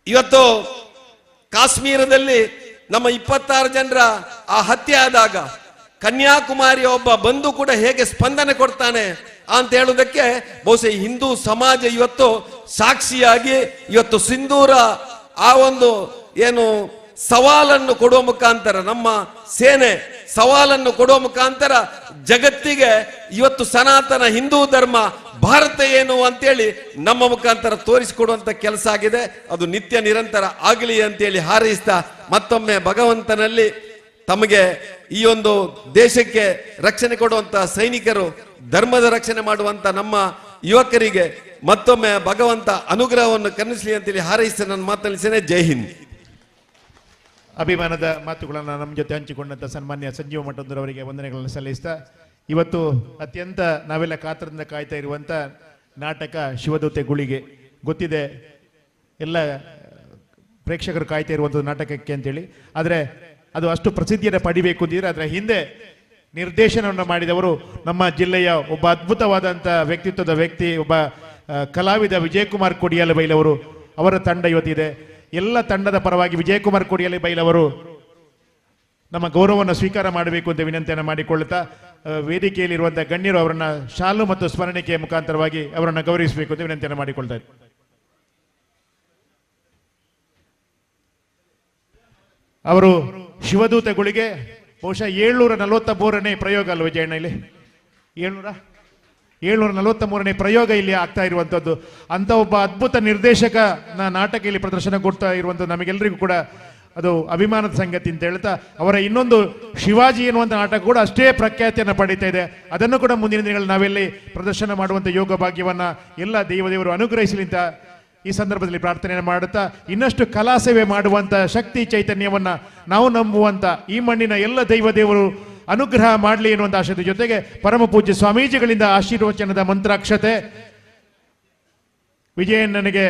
ಇವತ್ತು ಕಾಶ್ಮೀರದಲ್ಲಿ ನಮ್ಮ 26 ಜನರ ಆ ಹತ್ಯೆ ಆದಾಗ ಕನ್ಯಾಕುಮಾರಿಯ ಒಬ್ಬ ಬಂಧು ಕೂಡ ಹೇಗೆ ಸ್ಪಂದನೆ ಕೊಡ್ತಾನೆ ಅಂತ ಹೇಳುವುದಕ್ಕೆ ಬಹುಶಃ ಹಿಂದೂ ಸಮಾಜ ಇವತ್ತು ಸಾಕ್ಷಿಯಾಗಿ ಇವತ್ತು ಸಿಂಧೂರ ಆ ಒಂದು ಏನು ಸವಾಲನ್ನು ಕೊಡುವ ಮುಖಾಂತರ, ನಮ್ಮ ಸೇನೆ ಸವಾಲನ್ನು ಕೊಡುವ ಮುಖಾಂತರ ಜಗತ್ತಿಗೆ ಇವತ್ತು ಸನಾತನ ಹಿಂದೂ ಧರ್ಮ ಭಾರತ ಏನು ಅಂತೇಳಿ ನಮ್ಮ ಮುಖಾಂತರ ತೋರಿಸಿಕೊಡುವಂತ ಕೆಲಸ ಆಗಿದೆ. ಅದು ನಿತ್ಯ ನಿರಂತರ ಆಗಲಿ ಅಂತೇಳಿ ಹಾರೈಸ್ತಾ ಮತ್ತೊಮ್ಮೆ ಭಗವಂತನಲ್ಲಿ ತಮಗೆ ಈ ಒಂದು ದೇಶಕ್ಕೆ ರಕ್ಷಣೆ ಕೊಡುವಂತ ಸೈನಿಕರು, ಧರ್ಮದ ರಕ್ಷಣೆ ಮಾಡುವಂತ ನಮ್ಮ ಯುವಕರಿಗೆ ಮತ್ತೊಮ್ಮೆ ಭಗವಂತ ಅನುಗ್ರಹವನ್ನು ಕರುಣಿಸಲಿ ಅಂತೇಳಿ ಹಾರೈಸಿ ನನ್ನ ಮಾತನಾಡಿದ್ದೇನೆ. ಜೈ ಹಿಂದ್. ಅಭಿಮಾನದ ಮಾತುಗಳನ್ನು ನಮ್ಮ ಜೊತೆ ಹಂಚಿಕೊಂಡಂತ ಸನ್ಮಾನ್ಯ ಸಂಜೀವ ಮಠದವರಿಗೆ ವಂದನೆಗಳನ್ನು ಸಲ್ಲಿಸ್ತಾ ಇವತ್ತು ಅತ್ಯಂತ ನಾವೆಲ್ಲ ಕಾತರದಿಂದ ಕಾಯ್ತಾ ಇರುವಂತ ನಾಟಕ ಶಿವದೂತೆ ಗುಳಿಗೆ ಗೊತ್ತಿದೆ, ಎಲ್ಲ ಪ್ರೇಕ್ಷಕರು ಕಾಯ್ತಾ ಇರುವಂಥದ್ದು ನಾಟಕಕ್ಕೆ ಅಂತೇಳಿ. ಆದರೆ ಅದು ಅಷ್ಟು ಪ್ರಸಿದ್ಧಿಯನ್ನು ಪಡಿಬೇಕು ಅಂತಿದ್ರೆ ಅದರ ಹಿಂದೆ ನಿರ್ದೇಶನವನ್ನು ಮಾಡಿದವರು ನಮ್ಮ ಜಿಲ್ಲೆಯ ಒಬ್ಬ ಅದ್ಭುತವಾದಂಥ ವ್ಯಕ್ತಿತ್ವದ ವ್ಯಕ್ತಿ, ಒಬ್ಬ ಕಲಾವಿದ ವಿಜಯಕುಮಾರ್ ಕೊಡಿಯಾಲ ಬೈಲವರು. ಅವರ ತಂಡ ಇವತ್ತಿದೆ. ಎಲ್ಲ ತಂಡದ ಪರವಾಗಿ ವಿಜಯಕುಮಾರ್ ಕೊಡಿಯಾಲ ಬೈಲವರು ನಮ್ಮ ಗೌರವವನ್ನು ಸ್ವೀಕಾರ ಮಾಡಬೇಕು ಅಂತ ವಿನಂತಿಯನ್ನು ಮಾಡಿಕೊಳ್ಳುತ್ತಾ, ವೇದಿಕೆಯಲ್ಲಿರುವಂತಹ ಗಣ್ಯರು ಅವರನ್ನ ಶಾಲು ಮತ್ತು ಸ್ಮರಣಿಕೆಯ ಮುಖಾಂತರವಾಗಿ ಅವರನ್ನು ಗೌರವಿಸಬೇಕು ಅಂತ ವಿನಂತಿಯನ್ನು ಮಾಡಿಕೊಳ್ತಾರೆ. ಅವರು ಶಿವದೂತಗಳಿಗೆ ಬಹುಶಃ 743ನೇ ಪ್ರಯೋಗ ಅಲ್ವ ವಿಜಯಣ್ಣ? ಇಲ್ಲಿ 743ನೇ ಪ್ರಯೋಗ ಇಲ್ಲಿ ಆಗ್ತಾ ಇರುವಂತದ್ದು. ಅಂತ ಒಬ್ಬ ಅದ್ಭುತ ನಿರ್ದೇಶಕನ ನಾಟಕ ಇಲ್ಲಿ ಪ್ರದರ್ಶನ ಕೊಡ್ತಾ ಇರುವಂತದ್ದು ನಮಗೆಲ್ಲರಿಗೂ ಕೂಡ ಅದು ಅಭಿಮಾನದ ಸಂಗತಿ ಅಂತ ಹೇಳ್ತಾ, ಅವರ ಇನ್ನೊಂದು ಶಿವಾಜಿ ಎನ್ನುವಂಥ ನಾಟಕ ಕೂಡ ಅಷ್ಟೇ ಪ್ರಖ್ಯಾತಿಯನ್ನು ಪಡೀತಾ ಇದೆ. ಅದನ್ನು ಕೂಡ ಮುಂದಿನ ದಿನಗಳಲ್ಲಿ ನಾವೆಲ್ಲಿ ಪ್ರದರ್ಶನ ಮಾಡುವಂಥ ಯೋಗ ಭಾಗ್ಯವನ್ನ ಎಲ್ಲ ದೇವದೇವರು ಅನುಗ್ರಹಿಸಲಿ ಅಂತ ಈ ಸಂದರ್ಭದಲ್ಲಿ ಪ್ರಾರ್ಥನೆಯನ್ನು ಮಾಡುತ್ತಾ, ಇನ್ನಷ್ಟು ಕಲಾ ಸೇವೆ ಮಾಡುವಂಥ ಶಕ್ತಿ ಚೈತನ್ಯವನ್ನ ನಾವು ನಂಬುವಂಥ ಈ ಮಣ್ಣಿನ ಎಲ್ಲ ದೈವದೇವರು ಅನುಗ್ರಹ ಮಾಡಲಿ ಎನ್ನುವಂಥ ಆಶಯದ ಜೊತೆಗೆ ಪರಮ ಪೂಜ್ಯ ಸ್ವಾಮೀಜಿಗಳಿಂದ ಆಶೀರ್ವಚನದ ಮಂತ್ರಾಕ್ಷತೆ, ವಿಜಯಣ್ಣನಿಗೆ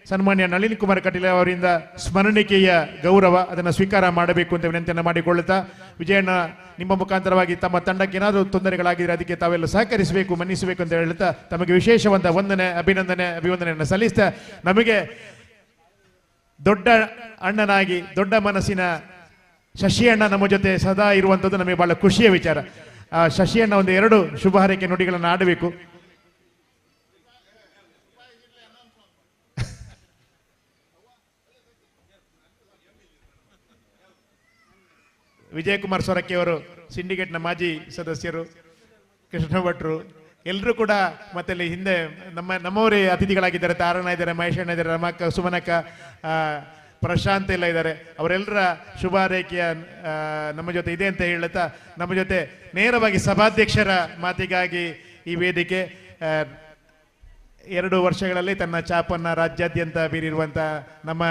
ಸನ್ಮಾನ್ಯ ನಳಿನ್ ಕುಮಾರ್ ಕಟೀಲ್ ಅವರಿಂದ ಸ್ಮರಣಿಕೆಯ ಗೌರವ, ಅದನ್ನು ಸ್ವೀಕಾರ ಮಾಡಬೇಕು ಅಂತ ವಿನಂತಿಯನ್ನು ಮಾಡಿಕೊಳ್ಳುತ್ತಾ, ವಿಜಯಣ್ಣ ನಿಮ್ಮ ಮುಖಾಂತರವಾಗಿ ತಮ್ಮ ತಂಡಕ್ಕೆ ಏನಾದರೂ ತೊಂದರೆಗಳಾಗಿದ್ರೆ ಅದಕ್ಕೆ ತಾವೆಲ್ಲ ಸಹಕರಿಸಬೇಕು, ಮನ್ನಿಸಬೇಕು ಅಂತ ಹೇಳುತ್ತಾ ತಮಗೆ ವಿಶೇಷವಾದ ಅಭಿವಂದನೆಯನ್ನು ಸಲ್ಲಿಸ್ತಾ, ನಮಗೆ ದೊಡ್ಡ ಅಣ್ಣನಾಗಿ ದೊಡ್ಡ ಮನಸ್ಸಿನ ಶಶಿ ಅಣ್ಣ ನಮ್ಮ ಜೊತೆ ಸದಾ ಇರುವಂಥದ್ದು ನಮಗೆ ಬಹಳ ಖುಷಿಯ ವಿಚಾರ. ಆ ಶಶಿ ಅಣ್ಣ ಒಂದು 2 ಶುಭ ಹಾರೈಕೆ ನುಡಿಗಳನ್ನು ಆಡಬೇಕು. ವಿಜಯಕುಮಾರ್ ಸೊರಕೆ ಅವರು ಸಿಂಡಿಕೇಟ್ನ ಮಾಜಿ ಸದಸ್ಯರು, ಕೃಷ್ಣ ಭಟ್ರು ಎಲ್ಲರೂ ಕೂಡ ಮತ್ತೆ ಅಲ್ಲಿ ಹಿಂದೆ ನಮ್ಮವರೇ ಅತಿಥಿಗಳಾಗಿದ್ದಾರೆ. ತಾರಣ್ಣ ಇದ್ದಾರೆ, ಮಹೇಶಣ್ಣ ಇದ್ದಾರೆ, ರಮಕ್ಕ, ಸುಮನಕ್ಕ, ಪ್ರಶಾಂತ್ ಎಲ್ಲ ಇದ್ದಾರೆ. ಅವರೆಲ್ಲರ ಶುಭ ಹಾರೈಕೆಯ ನಮ್ಮ ಜೊತೆ ಇದೆ ಅಂತ ಹೇಳುತ್ತಾ, ನಮ್ಮ ಜೊತೆ ನೇರವಾಗಿ ಸಭಾಧ್ಯಕ್ಷರ ಮಾತಿಗಾಗಿ ಈ ವೇದಿಕೆ 2 ವರ್ಷಗಳಲ್ಲಿ ತನ್ನ ಛಾಪನ್ನ ರಾಜ್ಯಾದ್ಯಂತ ಬೀರಿರುವಂಥ ನಮ್ಮ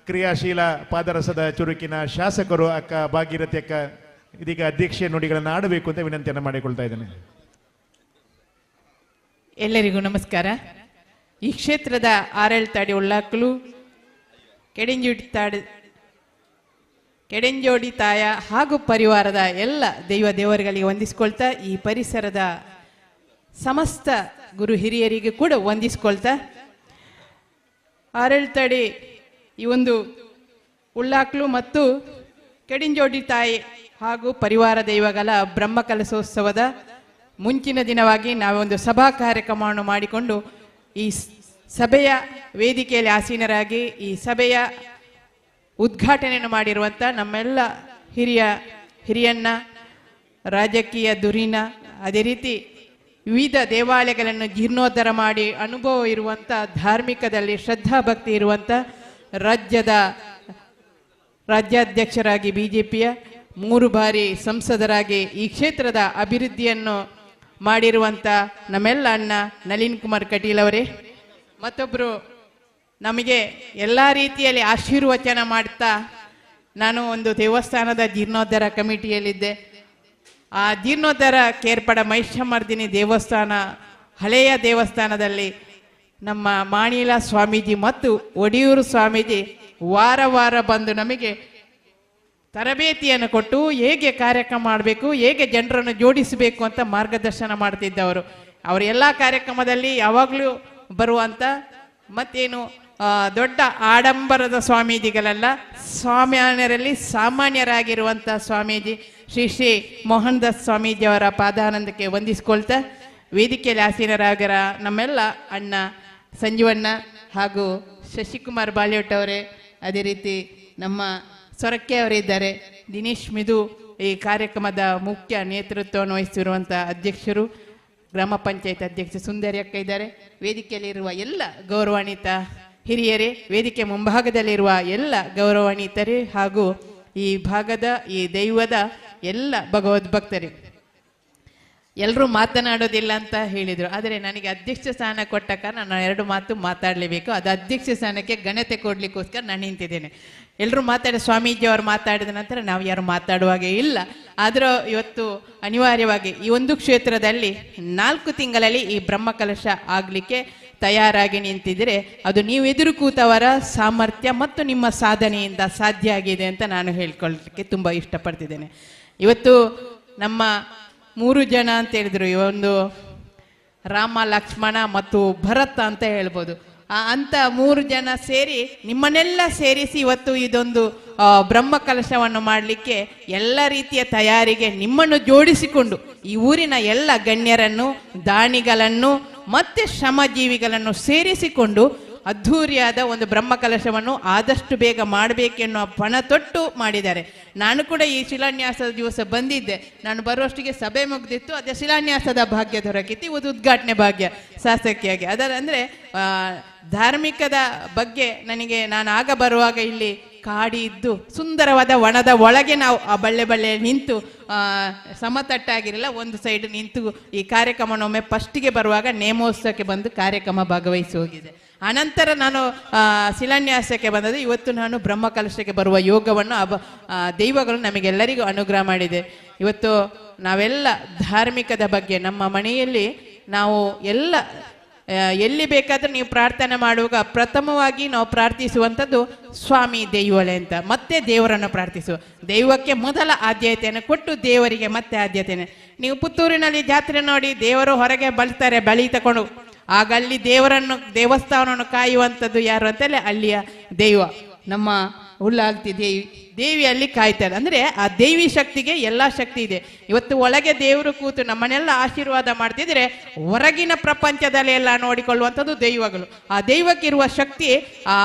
ಕ್ರಿಯಾಶೀಲ ಪಾದರಸದ ಚುರುಕಿನ ಶಾಸಕರು ಅಕ್ಕ ಭಾಗೀರಥಿ ಅಕ್ಕ ಇದೀಗ ಅಧ್ಯಕ್ಷೀಯ ನುಡಿಗಳನ್ನು ಆಡಬೇಕು ಅಂತ ವಿನಂತಿಯನ್ನು ಮಾಡಿಕೊಳ್ತಾ ಇದ್ದೇನೆ. ಎಲ್ಲರಿಗೂ ನಮಸ್ಕಾರ. ಈ ಕ್ಷೇತ್ರದ ಆಡಳಿತಾಡಿ ಉಳ್ಳಾಕಲು ಕೆಡೆಂಜೋಡಿ ತಾಯ ಹಾಗೂ ಪರಿವಾರದ ಎಲ್ಲ ದೇವರುಗಳಿಗೆ ವಂದಿಸಿಕೊಳ್ತಾ, ಈ ಪರಿಸರದ ಸಮಸ್ತ ಗುರು ಹಿರಿಯರಿಗೆ ಕೂಡ ವಂದಿಸಿಕೊಳ್ತಾ, ಆಡಳಿತಾಡಿ ಈ ಒಂದು ಉಳ್ಳಾಕ್ಲು ಮತ್ತು ಕೆಡಿಂಜೋಡಿ ತಾಯಿ ಹಾಗೂ ಪರಿವಾರ ದೈವಗಳ ಬ್ರಹ್ಮ ಕಲಶೋತ್ಸವದ ಮುಂಚಿನ ದಿನವಾಗಿ ನಾವೊಂದು ಸಭಾ ಕಾರ್ಯಕ್ರಮವನ್ನು ಮಾಡಿಕೊಂಡು ಈ ಸಭೆಯ ವೇದಿಕೆಯಲ್ಲಿ ಆಸೀನರಾಗಿ ಈ ಸಭೆಯ ಉದ್ಘಾಟನೆಯನ್ನು ಮಾಡಿರುವಂಥ ನಮ್ಮೆಲ್ಲ ಹಿರಿಯಣ್ಣ, ರಾಜಕೀಯ ಧುರೀಣ, ಅದೇ ರೀತಿ ವಿವಿಧ ದೇವಾಲಯಗಳನ್ನು ಜೀರ್ಣೋದ್ಧಾರ ಮಾಡಿ ಅನುಭವ ಇರುವಂಥ, ಧಾರ್ಮಿಕದಲ್ಲಿ ಶ್ರದ್ಧಾಭಕ್ತಿ ಇರುವಂಥ ರಾಜ್ಯಾಧ್ಯಕ್ಷರಾಗಿ ಬಿಜೆಪಿಯ 3 ಬಾರಿ ಸಂಸದರಾಗಿ ಈ ಕ್ಷೇತ್ರದ ಅಭಿವೃದ್ಧಿಯನ್ನು ಮಾಡಿರುವಂಥ ನಮ್ಮೆಲ್ಲ ಅಣ್ಣ ನಳಿನ್ ಕುಮಾರ್ ಕಟೀಲ್ ಅವರೇ, ಮತ್ತೊಬ್ಬರು ನಮಗೆ ಎಲ್ಲ ರೀತಿಯಲ್ಲಿ ಆಶೀರ್ವಚನ ಮಾಡ್ತಾ, ನಾನು ಒಂದು ದೇವಸ್ಥಾನದ ಜೀರ್ಣೋದ್ಧಾರ ಕಮಿಟಿಯಲ್ಲಿದ್ದೆ. ಆ ಜೀರ್ಣೋದ್ಧಾರಕ್ಕೆ ಏರ್ಪಡ ಮಹಿಷಮರ್ದಿನಿ ದೇವಸ್ಥಾನ, ಹಳೆಯ ದೇವಸ್ಥಾನದಲ್ಲಿ ನಮ್ಮ ಮಾಣಿಲ ಸ್ವಾಮೀಜಿ ಮತ್ತು ಒಡಿಯೂರು ಸ್ವಾಮೀಜಿ ವಾರ ಬಂದು ನಮಗೆ ತರಬೇತಿಯನ್ನು ಕೊಟ್ಟು ಹೇಗೆ ಕಾರ್ಯಕ್ರಮ ಮಾಡಬೇಕು, ಹೇಗೆ ಜನರನ್ನು ಜೋಡಿಸಬೇಕು ಅಂತ ಮಾರ್ಗದರ್ಶನ ಮಾಡ್ತಿದ್ದವರು. ಅವರು ಎಲ್ಲ ಕಾರ್ಯಕ್ರಮದಲ್ಲಿ ಯಾವಾಗಲೂ ಬರುವಂಥ, ಮತ್ತೇನು ದೊಡ್ಡ ಆಡಂಬರದ ಸ್ವಾಮೀಜಿಗಳೆಲ್ಲ, ಸ್ವಾಮಿಯರಲ್ಲಿ ಸಾಮಾನ್ಯರಾಗಿರುವಂಥ ಸ್ವಾಮೀಜಿ ಶ್ರೀ ಮೋಹನ್ ದಾಸ್ ಸ್ವಾಮೀಜಿಯವರ ಪಾದಾನಂದಕ್ಕೆ ವಂದಿಸಿಕೊಳ್ತಾ, ವೇದಿಕೆಯಲ್ಲಿ ಆಸೀನರಾಗರ ನಮ್ಮೆಲ್ಲ ಅಣ್ಣ ಸಂಜೀವಣ್ಣ ಹಾಗೂ ಶಶಿಕುಮಾರ್ ಬಾಲಿಯೋಟ್ ಅವರೇ, ಅದೇ ರೀತಿ ನಮ್ಮ ಸೊರಕೆ ಅವರಿದ್ದಾರೆ, ದಿನೇಶ್ ಮಿದು ಈ ಕಾರ್ಯಕ್ರಮದ ಮುಖ್ಯ ನೇತೃತ್ವವನ್ನು ವಹಿಸಿರುವಂಥ ಅಧ್ಯಕ್ಷರು, ಗ್ರಾಮ ಪಂಚಾಯತ್ ಅಧ್ಯಕ್ಷ ಸುಂದರಿ ಅಕ್ಕ ಇದ್ದಾರೆ, ವೇದಿಕೆಯಲ್ಲಿರುವ ಎಲ್ಲ ಗೌರವಾನ್ವಿತ ಹಿರಿಯರೇ, ವೇದಿಕೆ ಮುಂಭಾಗದಲ್ಲಿರುವ ಎಲ್ಲ ಗೌರವಾನ್ವಿತರೇ ಹಾಗೂ ಈ ಭಾಗದ ಈ ದೈವದ ಎಲ್ಲ ಭಗವದ್ಭಕ್ತರೇ, ಎಲ್ಲರೂ ಮಾತನಾಡೋದಿಲ್ಲ ಅಂತ ಹೇಳಿದರು. ಆದರೆ ನನಗೆ ಅಧ್ಯಕ್ಷ ಸ್ಥಾನ ಕೊಟ್ಟ ಕಾರಣ ನಾನು 2 ಮಾತು ಮಾತಾಡಲೇಬೇಕು. ಅದು ಅಧ್ಯಕ್ಷ ಸ್ಥಾನಕ್ಕೆ ಘನತೆ ಕೊಡಲಿಕ್ಕೋಸ್ಕರ ನಾನು ನಿಂತಿದ್ದೇನೆ. ಎಲ್ಲರೂ ಸ್ವಾಮೀಜಿಯವರು ಮಾತಾಡಿದ ನಂತರ ನಾವು ಯಾರು ಮಾತಾಡುವಾಗೆ ಇಲ್ಲ. ಆದರೂ ಇವತ್ತು ಅನಿವಾರ್ಯವಾಗಿ ಈ ಒಂದು ಕ್ಷೇತ್ರದಲ್ಲಿ 4 ತಿಂಗಳಲ್ಲಿ ಈ ಬ್ರಹ್ಮಕಲಶ ಆಗಲಿಕ್ಕೆ ತಯಾರಾಗಿ ನಿಂತಿದ್ದರೆ ಅದು ನೀವು ಎದುರು ಕೂತವರ ಸಾಮರ್ಥ್ಯ ಮತ್ತು ನಿಮ್ಮ ಸಾಧನೆಯಿಂದ ಸಾಧ್ಯ ಆಗಿದೆ ಅಂತ ನಾನು ಹೇಳ್ಕೊಳ್ಳಲಿಕ್ಕೆ ತುಂಬ ಇಷ್ಟಪಡ್ತಿದ್ದೇನೆ. ಇವತ್ತು ನಮ್ಮ 3 ಜನ ಅಂತ ಹೇಳಿದ್ರು, ಈ ಒಂದು ರಾಮ, ಲಕ್ಷ್ಮಣ ಮತ್ತು ಭರತ ಅಂತ ಹೇಳ್ಬೋದು. ಅಂತ 3 ಜನ ಸೇರಿ ನಿಮ್ಮನ್ನೆಲ್ಲ ಸೇರಿಸಿ ಇವತ್ತು ಇದೊಂದು ಬ್ರಹ್ಮಕಲಶವನ್ನು ಮಾಡಲಿಕ್ಕೆ ಎಲ್ಲ ರೀತಿಯ ತಯಾರಿಗೆ ನಿಮ್ಮನ್ನು ಜೋಡಿಸಿಕೊಂಡು ಈ ಊರಿನ ಎಲ್ಲ ಗಣ್ಯರನ್ನು, ದಾನಿಗಳನ್ನು ಮತ್ತೆ ಶ್ರಮಜೀವಿಗಳನ್ನು ಸೇರಿಸಿಕೊಂಡು ಅದ್ಧೂರಿಯಾದ ಒಂದು ಬ್ರಹ್ಮಕಲಶವನ್ನು ಆದಷ್ಟು ಬೇಗ ಮಾಡಬೇಕೆನ್ನುವ ಪಣ ತೊಟ್ಟು ಮಾಡಿದ್ದಾರೆ. ನಾನು ಕೂಡ ಈ ಶಿಲಾನ್ಯಾಸದ ದಿವಸ ಬಂದಿದ್ದೆ. ನಾನು ಬರುವಷ್ಟಿಗೆ ಸಭೆ ಮುಗ್ದಿತ್ತು. ಅದೇ ಶಿಲಾನ್ಯಾಸದ ಭಾಗ್ಯ ದೊರಕಿತ್ತು. ಇವತ್ತು ಉದ್ಘಾಟನೆ ಭಾಗ್ಯ ಶಾಸಕಿಯಾಗಿ. ಅಂದರೆ ಧಾರ್ಮಿಕದ ಬಗ್ಗೆ ನನಗೆ ನಾನು ಆಗ ಬರುವಾಗ ಇಲ್ಲಿ ಕಾಡಿ ಇದ್ದು ಸುಂದರವಾದ ವನದ ಒಳಗೆ ನಾವು ಆ ಬಳ್ಳೆ ನಿಂತು ಸಮತಟ್ಟಾಗಿರಲಿಲ್ಲ, ಒಂದು ಸೈಡ್ ನಿಂತು ಈ ಕಾರ್ಯಕ್ರಮನೊಮ್ಮೆ ಫಸ್ಟಿಗೆ ಬರುವಾಗ ನೇಮೋತ್ಸವಕ್ಕೆ ಬಂದು ಕಾರ್ಯಕ್ರಮ ಭಾಗವಹಿಸಿ ಹೋಗಿದೆ. ಅನಂತರ ನಾನು ಶಿಲಾನ್ಯಾಸಕ್ಕೆ ಬಂದದ್ದು. ಇವತ್ತು ನಾನು ಬ್ರಹ್ಮಕಲಶಕ್ಕೆ ಬರುವ ಯೋಗವನ್ನು ದೈವಗಳು ನಮಗೆಲ್ಲರಿಗೂ ಅನುಗ್ರಹ ಮಾಡಿದೆ. ಇವತ್ತು ನಾವೆಲ್ಲ ಧಾರ್ಮಿಕದ ಬಗ್ಗೆ ನಮ್ಮ ಮನೆಯಲ್ಲಿ ನಾವು ಎಲ್ಲ ಎಲ್ಲಿ ಬೇಕಾದರೂ ನೀವು ಪ್ರಾರ್ಥನೆ ಮಾಡುವಾಗ ಪ್ರಥಮವಾಗಿ ನಾವು ಪ್ರಾರ್ಥಿಸುವಂಥದ್ದು ಸ್ವಾಮಿ ದೈವಳೆ ಅಂತ, ಮತ್ತೆ ದೇವರನ್ನು ಪ್ರಾರ್ಥಿಸುವ. ದೈವಕ್ಕೆ ಮೊದಲ ಆದ್ಯತೆಯನ್ನು ಕೊಟ್ಟು ದೇವರಿಗೆ ಮತ್ತೆ ಆದ್ಯತೆಯನ್ನು. ನೀವು ಪುತ್ತೂರಿನಲ್ಲಿ ಜಾತ್ರೆ ನೋಡಿ, ದೇವರು ಹೊರಗೆ ಬಲಿತಾರೆ, ಬಲಿ ತಗೊಂಡು. ಆಗ ಅಲ್ಲಿ ದೇವಸ್ಥಾನವನ್ನು ಕಾಯುವಂಥದ್ದು ಯಾರು ಅಂತಲೇ ಅಲ್ಲಿಯ ದೈವ ನಮ್ಮ ಹುಲ್ಲಾಲ್ತಿ ದೇವಿ ಅಲ್ಲಿ ಕಾಯ್ತಾರೆ. ಅಂದರೆ ಆ ದೇವಿ ಶಕ್ತಿಗೆ ಎಲ್ಲ ಶಕ್ತಿ ಇದೆ. ಇವತ್ತು ಒಳಗೆ ದೇವರು ಕೂತು ನಮ್ಮನ್ನೆಲ್ಲ ಆಶೀರ್ವಾದ ಮಾಡ್ತಿದ್ರೆ ಹೊರಗಿನ ಪ್ರಪಂಚದಲ್ಲಿ ಎಲ್ಲ ನೋಡಿಕೊಳ್ಳುವಂಥದ್ದು ದೈವಗಳು. ಆ ದೈವಕ್ಕಿರುವ ಶಕ್ತಿ ಆ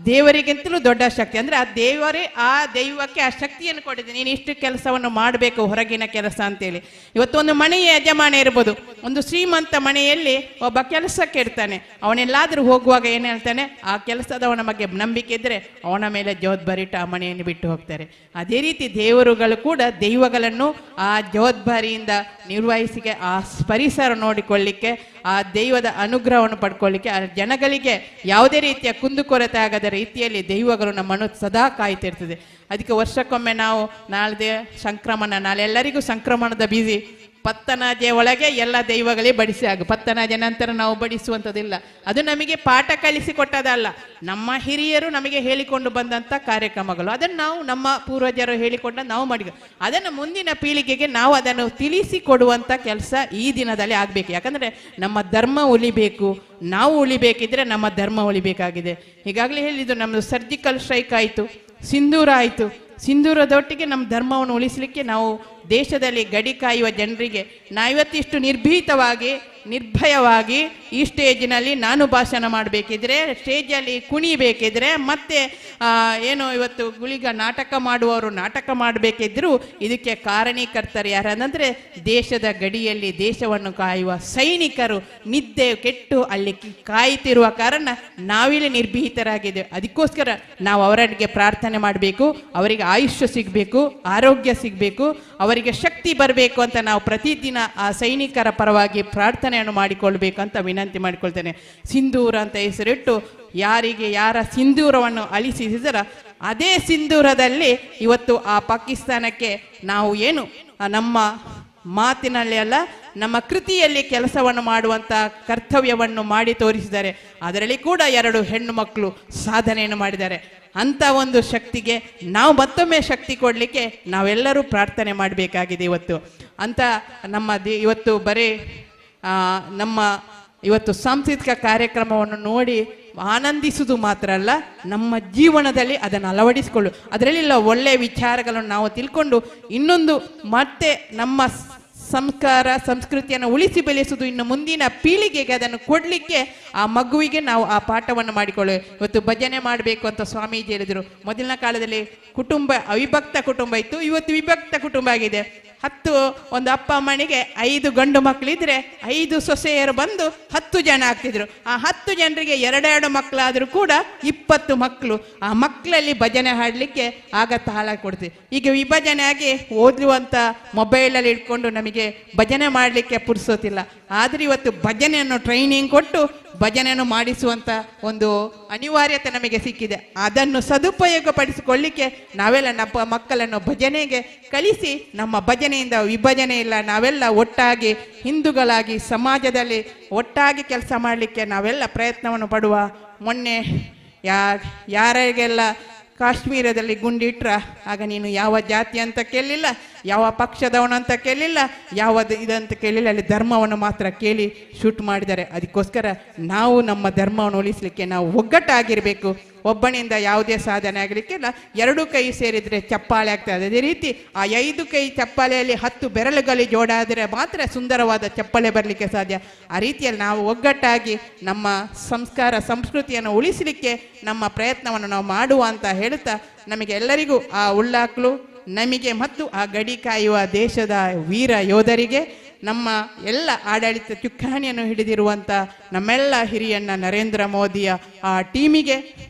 ದೇವರಿಗಿಂತಲೂ ದೊಡ್ಡ ಶಕ್ತಿ. ಅಂದರೆ ಆ ದೇವರೇ ಆ ದೈವಕ್ಕೆ ಆ ಶಕ್ತಿಯನ್ನು ಕೊಟ್ಟಿದೆ. ನೀನು ಇಷ್ಟು ಕೆಲಸವನ್ನು ಮಾಡಬೇಕು, ಹೊರಗಿನ ಕೆಲಸ ಅಂತೇಳಿ. ಇವತ್ತು ಒಂದು ಮನೆಯ ಯಜಮಾನ ಇರ್ಬೋದು, ಒಂದು ಶ್ರೀಮಂತ ಮನೆಯಲ್ಲಿ ಒಬ್ಬ ಕೆಲಸಕ್ಕೆ ಇರ್ತಾನೆ. ಅವನೆಲ್ಲಾದರೂ ಹೋಗುವಾಗ ಏನು ಹೇಳ್ತಾನೆ, ಆ ಕೆಲಸದವನ ಬಗ್ಗೆ ನಂಬಿಕೆ ಇದ್ದರೆ ಅವನ ಮೇಲೆ ಜವಾಬ್ದಾರಿ ಇಟ್ಟು ಆ ಮನೆಯನ್ನು ಬಿಟ್ಟು ಹೋಗ್ತಾರೆ. ಅದೇ ರೀತಿ ದೇವರುಗಳು ಕೂಡ ದೈವಗಳನ್ನು ಆ ಜವಾಬ್ದಾರಿಯಿಂದ ನಿರ್ವಹಿಸಿಕೆ, ಆ ಪರಿಸರ ನೋಡಿಕೊಳ್ಳಿಕ್ಕೆ, ಆ ದೈವದ ಅನುಗ್ರಹವನ್ನು ಪಡ್ಕೊಳ್ಳಿಕ್ಕೆ, ಆ ಜನಗಳಿಗೆ ಯಾವುದೇ ರೀತಿಯ ಕುಂದುಕೊರತೆ ಆಗದ ರೀತಿಯಲ್ಲಿ ದೈವಗಳು ನಮ್ಮನ್ನು ಸದಾ ಕಾಯ್ತಿರ್ತದೆ. ಅದಕ್ಕೆ ವರ್ಷಕ್ಕೊಮ್ಮೆ ನಾವು ನಾಳೆ ಸಂಕ್ರಮಣ, ನಾಳೆ ಎಲ್ಲರಿಗೂ ಸಂಕ್ರಮಣದ ಬಿಸಿ. ಪತ್ತನಾಜೆ ಒಳಗೆ ಎಲ್ಲ ದೈವಗಳೇ ಬಡಿಸಿ ಆಗ ಪತ್ತನಾಜೆ ನಂತರ ನಾವು ಬಡಿಸುವಂಥದ್ದಿಲ್ಲ. ಅದು ನಮಗೆ ಪಾಠ ಕಲಿಸಿಕೊಟ್ಟದಲ್ಲ, ನಮ್ಮ ಹಿರಿಯರು ನಮಗೆ ಹೇಳಿಕೊಂಡು ಬಂದಂಥ ಕಾರ್ಯಕ್ರಮಗಳು. ಅದನ್ನು ನಾವು ನಮ್ಮ ಪೂರ್ವಜರು ಹೇಳಿಕೊಂಡ ನಾವು ಮಾಡಿದ್ವಿ. ಅದನ್ನು ಮುಂದಿನ ಪೀಳಿಗೆಗೆ ನಾವು ಅದನ್ನು ತಿಳಿಸಿಕೊಡುವಂಥ ಕೆಲಸ ಈ ದಿನದಲ್ಲಿ ಆಗಬೇಕು. ಯಾಕಂದರೆ ನಮ್ಮ ಧರ್ಮ ಉಳಿಬೇಕು, ನಾವು ಉಳಿಬೇಕಿದ್ರೆ ನಮ್ಮ ಧರ್ಮ ಉಳಿಬೇಕಾಗಿದೆ. ಈಗಾಗಲೇ ಹೇಳಿದ್ದು, ನಮ್ಮದು ಸರ್ಜಿಕಲ್ ಸ್ಟ್ರೈಕ್ ಆಯಿತು, ಸಿಂಧೂರ ಆಯಿತು. ಸಿಂಧೂರದೊಟ್ಟಿಗೆ ನಮ್ಮ ಧರ್ಮವನ್ನು ಉಳಿಸಲಿಕ್ಕೆ ನಾವು ದೇಶದಲ್ಲಿ ಗಡಿ ಕಾಯುವ ಜನರಿಗೆ ನಾವಿವತ್ತಿಷ್ಟು ನಿರ್ಭೀತವಾಗಿ ನಿರ್ಭಯವಾಗಿ ಈ ಸ್ಟೇಜಿನಲ್ಲಿ ನಾನು ಭಾಷಣ ಮಾಡಬೇಕಿದ್ರೆ, ಸ್ಟೇಜಲ್ಲಿ ಕುಣಿಬೇಕಿದ್ರೆ, ಮತ್ತೆ ಏನು ಇವತ್ತು ಗುಳಿಗ ನಾಟಕ ಮಾಡುವವರು ನಾಟಕ ಮಾಡಬೇಕಿದ್ದರೂ ಇದಕ್ಕೆ ಕಾರಣೀಕರ್ತರು ಯಾರಂದರೆ ದೇಶದ ಗಡಿಯಲ್ಲಿ ದೇಶವನ್ನು ಕಾಯುವ ಸೈನಿಕರು ನಿದ್ದೆ ಕೆಟ್ಟು ಅಲ್ಲಿ ಕಾಯ್ತಿರುವ ಕಾರಣ ನಾವಿಲ್ಲಿ ನಿರ್ಭೀತರಾಗಿದ್ದೇವೆ. ಅದಕ್ಕೋಸ್ಕರ ನಾವು ಅವರಿಗೆ ಪ್ರಾರ್ಥನೆ ಮಾಡಬೇಕು, ಅವರಿಗೆ ಆಯುಷ್ಯ ಸಿಗಬೇಕು, ಆರೋಗ್ಯ ಸಿಗಬೇಕು, ಅವರಿಗೆ ಶಕ್ತಿ ಬರಬೇಕು ಅಂತ ನಾವು ಪ್ರತಿದಿನ ಆ ಸೈನಿಕರ ಪರವಾಗಿ ಪ್ರಾರ್ಥನೆಯನ್ನು ಮಾಡಿಕೊಳ್ಬೇಕು ಅಂತ ವಿನಂತಿ ಮಾಡಿಕೊಳ್ತೇನೆ. ಸಿಂಧೂರ ಅಂತ ಹೆಸರಿಟ್ಟು ಯಾರಿಗೆ ಯಾರ ಸಿಂಧೂರವನ್ನು ಅಳಿಸಿದರ ಅದೇ ಸಿಂಧೂರದಲ್ಲಿ ಇವತ್ತು ಆ ಪಾಕಿಸ್ತಾನಕ್ಕೆ ನಾವು ಏನು ನಮ್ಮ ಮಾತಿನಲ್ಲಿ ಅಲ್ಲ ನಮ್ಮ ಕೃತಿಯಲ್ಲಿ ಕೆಲಸವನ್ನು ಮಾಡುವಂಥ ಕರ್ತವ್ಯವನ್ನು ಮಾಡಿ ತೋರಿಸಿದ್ದಾರೆ. ಅದರಲ್ಲಿ ಕೂಡ 2 ಹೆಣ್ಣು ಮಕ್ಕಳು ಸಾಧನೆಯನ್ನು ಮಾಡಿದ್ದಾರೆ. ಅಂಥ ಒಂದು ಶಕ್ತಿಗೆ ನಾವು ಮತ್ತೊಮ್ಮೆ ಶಕ್ತಿ ಕೊಡಲಿಕ್ಕೆ ನಾವೆಲ್ಲರೂ ಪ್ರಾರ್ಥನೆ ಮಾಡಬೇಕಾಗಿದೆ. ಇವತ್ತು ಅಂತ ನಮ್ಮ ಇವತ್ತು ಬರೀ ನಮ್ಮ ಇವತ್ತು ಸಾಂಸ್ಕೃತಿಕ ಕಾರ್ಯಕ್ರಮವನ್ನು ನೋಡಿ ಆನಂದಿಸುವುದು ಮಾತ್ರ ಅಲ್ಲ, ನಮ್ಮ ಜೀವನದಲ್ಲಿ ಅದನ್ನು ಅಳವಡಿಸಿಕೊಳ್ಳು. ಅದರಲ್ಲಿಲ್ಲ ಒಳ್ಳೆಯ ವಿಚಾರಗಳನ್ನು ನಾವು ತಿಳ್ಕೊಂಡು ಇನ್ನೊಂದು ಮತ್ತೆ ನಮ್ಮ ಸಂಸ್ಕಾರ ಸಂಸ್ಕೃತಿಯನ್ನು ಉಳಿಸಿ ಬೆಳೆಸುವುದು, ಇನ್ನು ಮುಂದಿನ ಪೀಳಿಗೆಗೆ ಅದನ್ನು ಕೊಡಲಿಕ್ಕೆ ಆ ಮಗುವಿಗೆ ನಾವು ಆ ಪಾಠವನ್ನು ಮಾಡಿಕೊಳ್ಳು. ಇವತ್ತು ಭಜನೆ ಮಾಡಬೇಕು ಅಂತ ಸ್ವಾಮೀಜಿ ಹೇಳಿದರು. ಮೊದಲಿನ ಕಾಲದಲ್ಲಿ ಕುಟುಂಬ ಅವಿಭಕ್ತ ಕುಟುಂಬ ಇತ್ತು, ಇವತ್ತು ವಿಭಕ್ತ ಕುಟುಂಬ ಆಗಿದೆ. ಒಂದು ಅಪ್ಪ ಅಮ್ಮನಿಗೆ 5 ಗಂಡು ಮಕ್ಕಳಿದ್ರೆ 5 ಸೊಸೆಯರು ಬಂದು 10 ಜನ ಆಗ್ತಿದ್ರು. ಆ 10 ಜನರಿಗೆ 2 ಮಕ್ಕಳಾದರೂ ಕೂಡ 20 ಮಕ್ಕಳು. ಆ ಮಕ್ಕಳಲ್ಲಿ ಭಜನೆ ಹಾಡಲಿಕ್ಕೆ ಆಗ ತಾಳ ಕೊಡ್ತೀವಿ. ಈಗ ವಿಭಜನೆ ಆಗಿ ಓದುವಂಥ ಮೊಬೈಲಲ್ಲಿ ಇಟ್ಕೊಂಡು ನಮಗೆ ನಮಗೆ ಭಜನೆ ಮಾಡಲಿಕ್ಕೆ ಪುರ್ಸೋತಿಲ್ಲ. ಆದರೆ ಇವತ್ತು ಭಜನೆಯನ್ನು ಟ್ರೈನಿಂಗ್ ಕೊಟ್ಟು ಭಜನೆಯನ್ನು ಮಾಡಿಸುವಂಥ ಒಂದು ಅನಿವಾರ್ಯತೆ ನಮಗೆ ಸಿಕ್ಕಿದೆ. ಅದನ್ನು ಸದುಪಯೋಗಪಡಿಸಿಕೊಳ್ಳಿಕ್ಕೆ ನಾವೆಲ್ಲ ನಮ್ಮ ಮಕ್ಕಳನ್ನು ಭಜನೆಗೆ ಕಳಿಸಿ ನಮ್ಮ ಭಜನೆಯಿಂದ ವಿಭಜನೆ ಇಲ್ಲ, ನಾವೆಲ್ಲ ಒಟ್ಟಾಗಿ ಹಿಂದೂಗಳಾಗಿ ಸಮಾಜದಲ್ಲಿ ಒಟ್ಟಾಗಿ ಕೆಲಸ ಮಾಡಲಿಕ್ಕೆ ನಾವೆಲ್ಲ ಪ್ರಯತ್ನವನ್ನು ಪಡುವ. ಮೊನ್ನೆ ಯಾರಿಗೆಲ್ಲ ಕಾಶ್ಮೀರದಲ್ಲಿ ಗುಂಡಿಟ್ರ ಆಗ ನೀನು ಯಾವ ಜಾತಿ ಅಂತ ಕೇಳಲಿಲ್ಲ, ಯಾವ ಪಕ್ಷದವನು ಅಂತ ಕೇಳಲಿಲ್ಲ, ಯಾವ ಇದಂತ ಕೇಳಲಿಲ್ಲ, ಅಲ್ಲಿ ಧರ್ಮವನ್ನು ಮಾತ್ರ ಕೇಳಿ ಶೂಟ್ ಮಾಡಿದ್ದಾರೆ. ಅದಕ್ಕೋಸ್ಕರ ನಾವು ನಮ್ಮ ಧರ್ಮವನ್ನು ಉಳಿಸಲಿಕ್ಕೆ ನಾವು ಒಗ್ಗಟ್ಟಾಗಿರಬೇಕು. ಒಬ್ಬನಿಂದ ಯಾವುದೇ ಸಾಧನೆ ಆಗಲಿಕ್ಕಿಲ್ಲ, 2 ಕೈ ಸೇರಿದರೆ ಚಪ್ಪಾಳೆ ಆಗ್ತದೆ. ಅದೇ ರೀತಿ ಆ 5 ಕೈ ಚಪ್ಪಾಳೆಯಲ್ಲಿ 10 ಬೆರಳುಗಳು ಜೋಡಾದರೆ ಮಾತ್ರ ಸುಂದರವಾದ ಚಪ್ಪಾಳೆ ಬರಲಿಕ್ಕೆ ಸಾಧ್ಯ. ಆ ರೀತಿಯಲ್ಲಿ ನಾವು ಒಗ್ಗಟ್ಟಾಗಿ ನಮ್ಮ ಸಂಸ್ಕಾರ ಸಂಸ್ಕೃತಿಯನ್ನು ಉಳಿಸಲಿಕ್ಕೆ ನಮ್ಮ ಪ್ರಯತ್ನವನ್ನು ನಾವು ಮಾಡುವ ಅಂತ ಹೇಳ್ತಾ, ನಮಗೆ ಎಲ್ಲರಿಗೂ ಆ ಉಳ್ಳಾಕ್ಲು ನಮಗೆ ಮತ್ತು ಆ ಗಡಿ ಕಾಯುವ ದೇಶದ ವೀರ ಯೋಧರಿಗೆ, ನಮ್ಮ ಎಲ್ಲ ಆಡಳಿತ ಚುಕ್ಕಾಣಿಯನ್ನು ಹಿಡಿದಿರುವಂಥ ನಮ್ಮೆಲ್ಲ ಹಿರಿಯಣ್ಣ ನರೇಂದ್ರ ಮೋದಿಯ ಆ ಟೀಮಿಗೆ,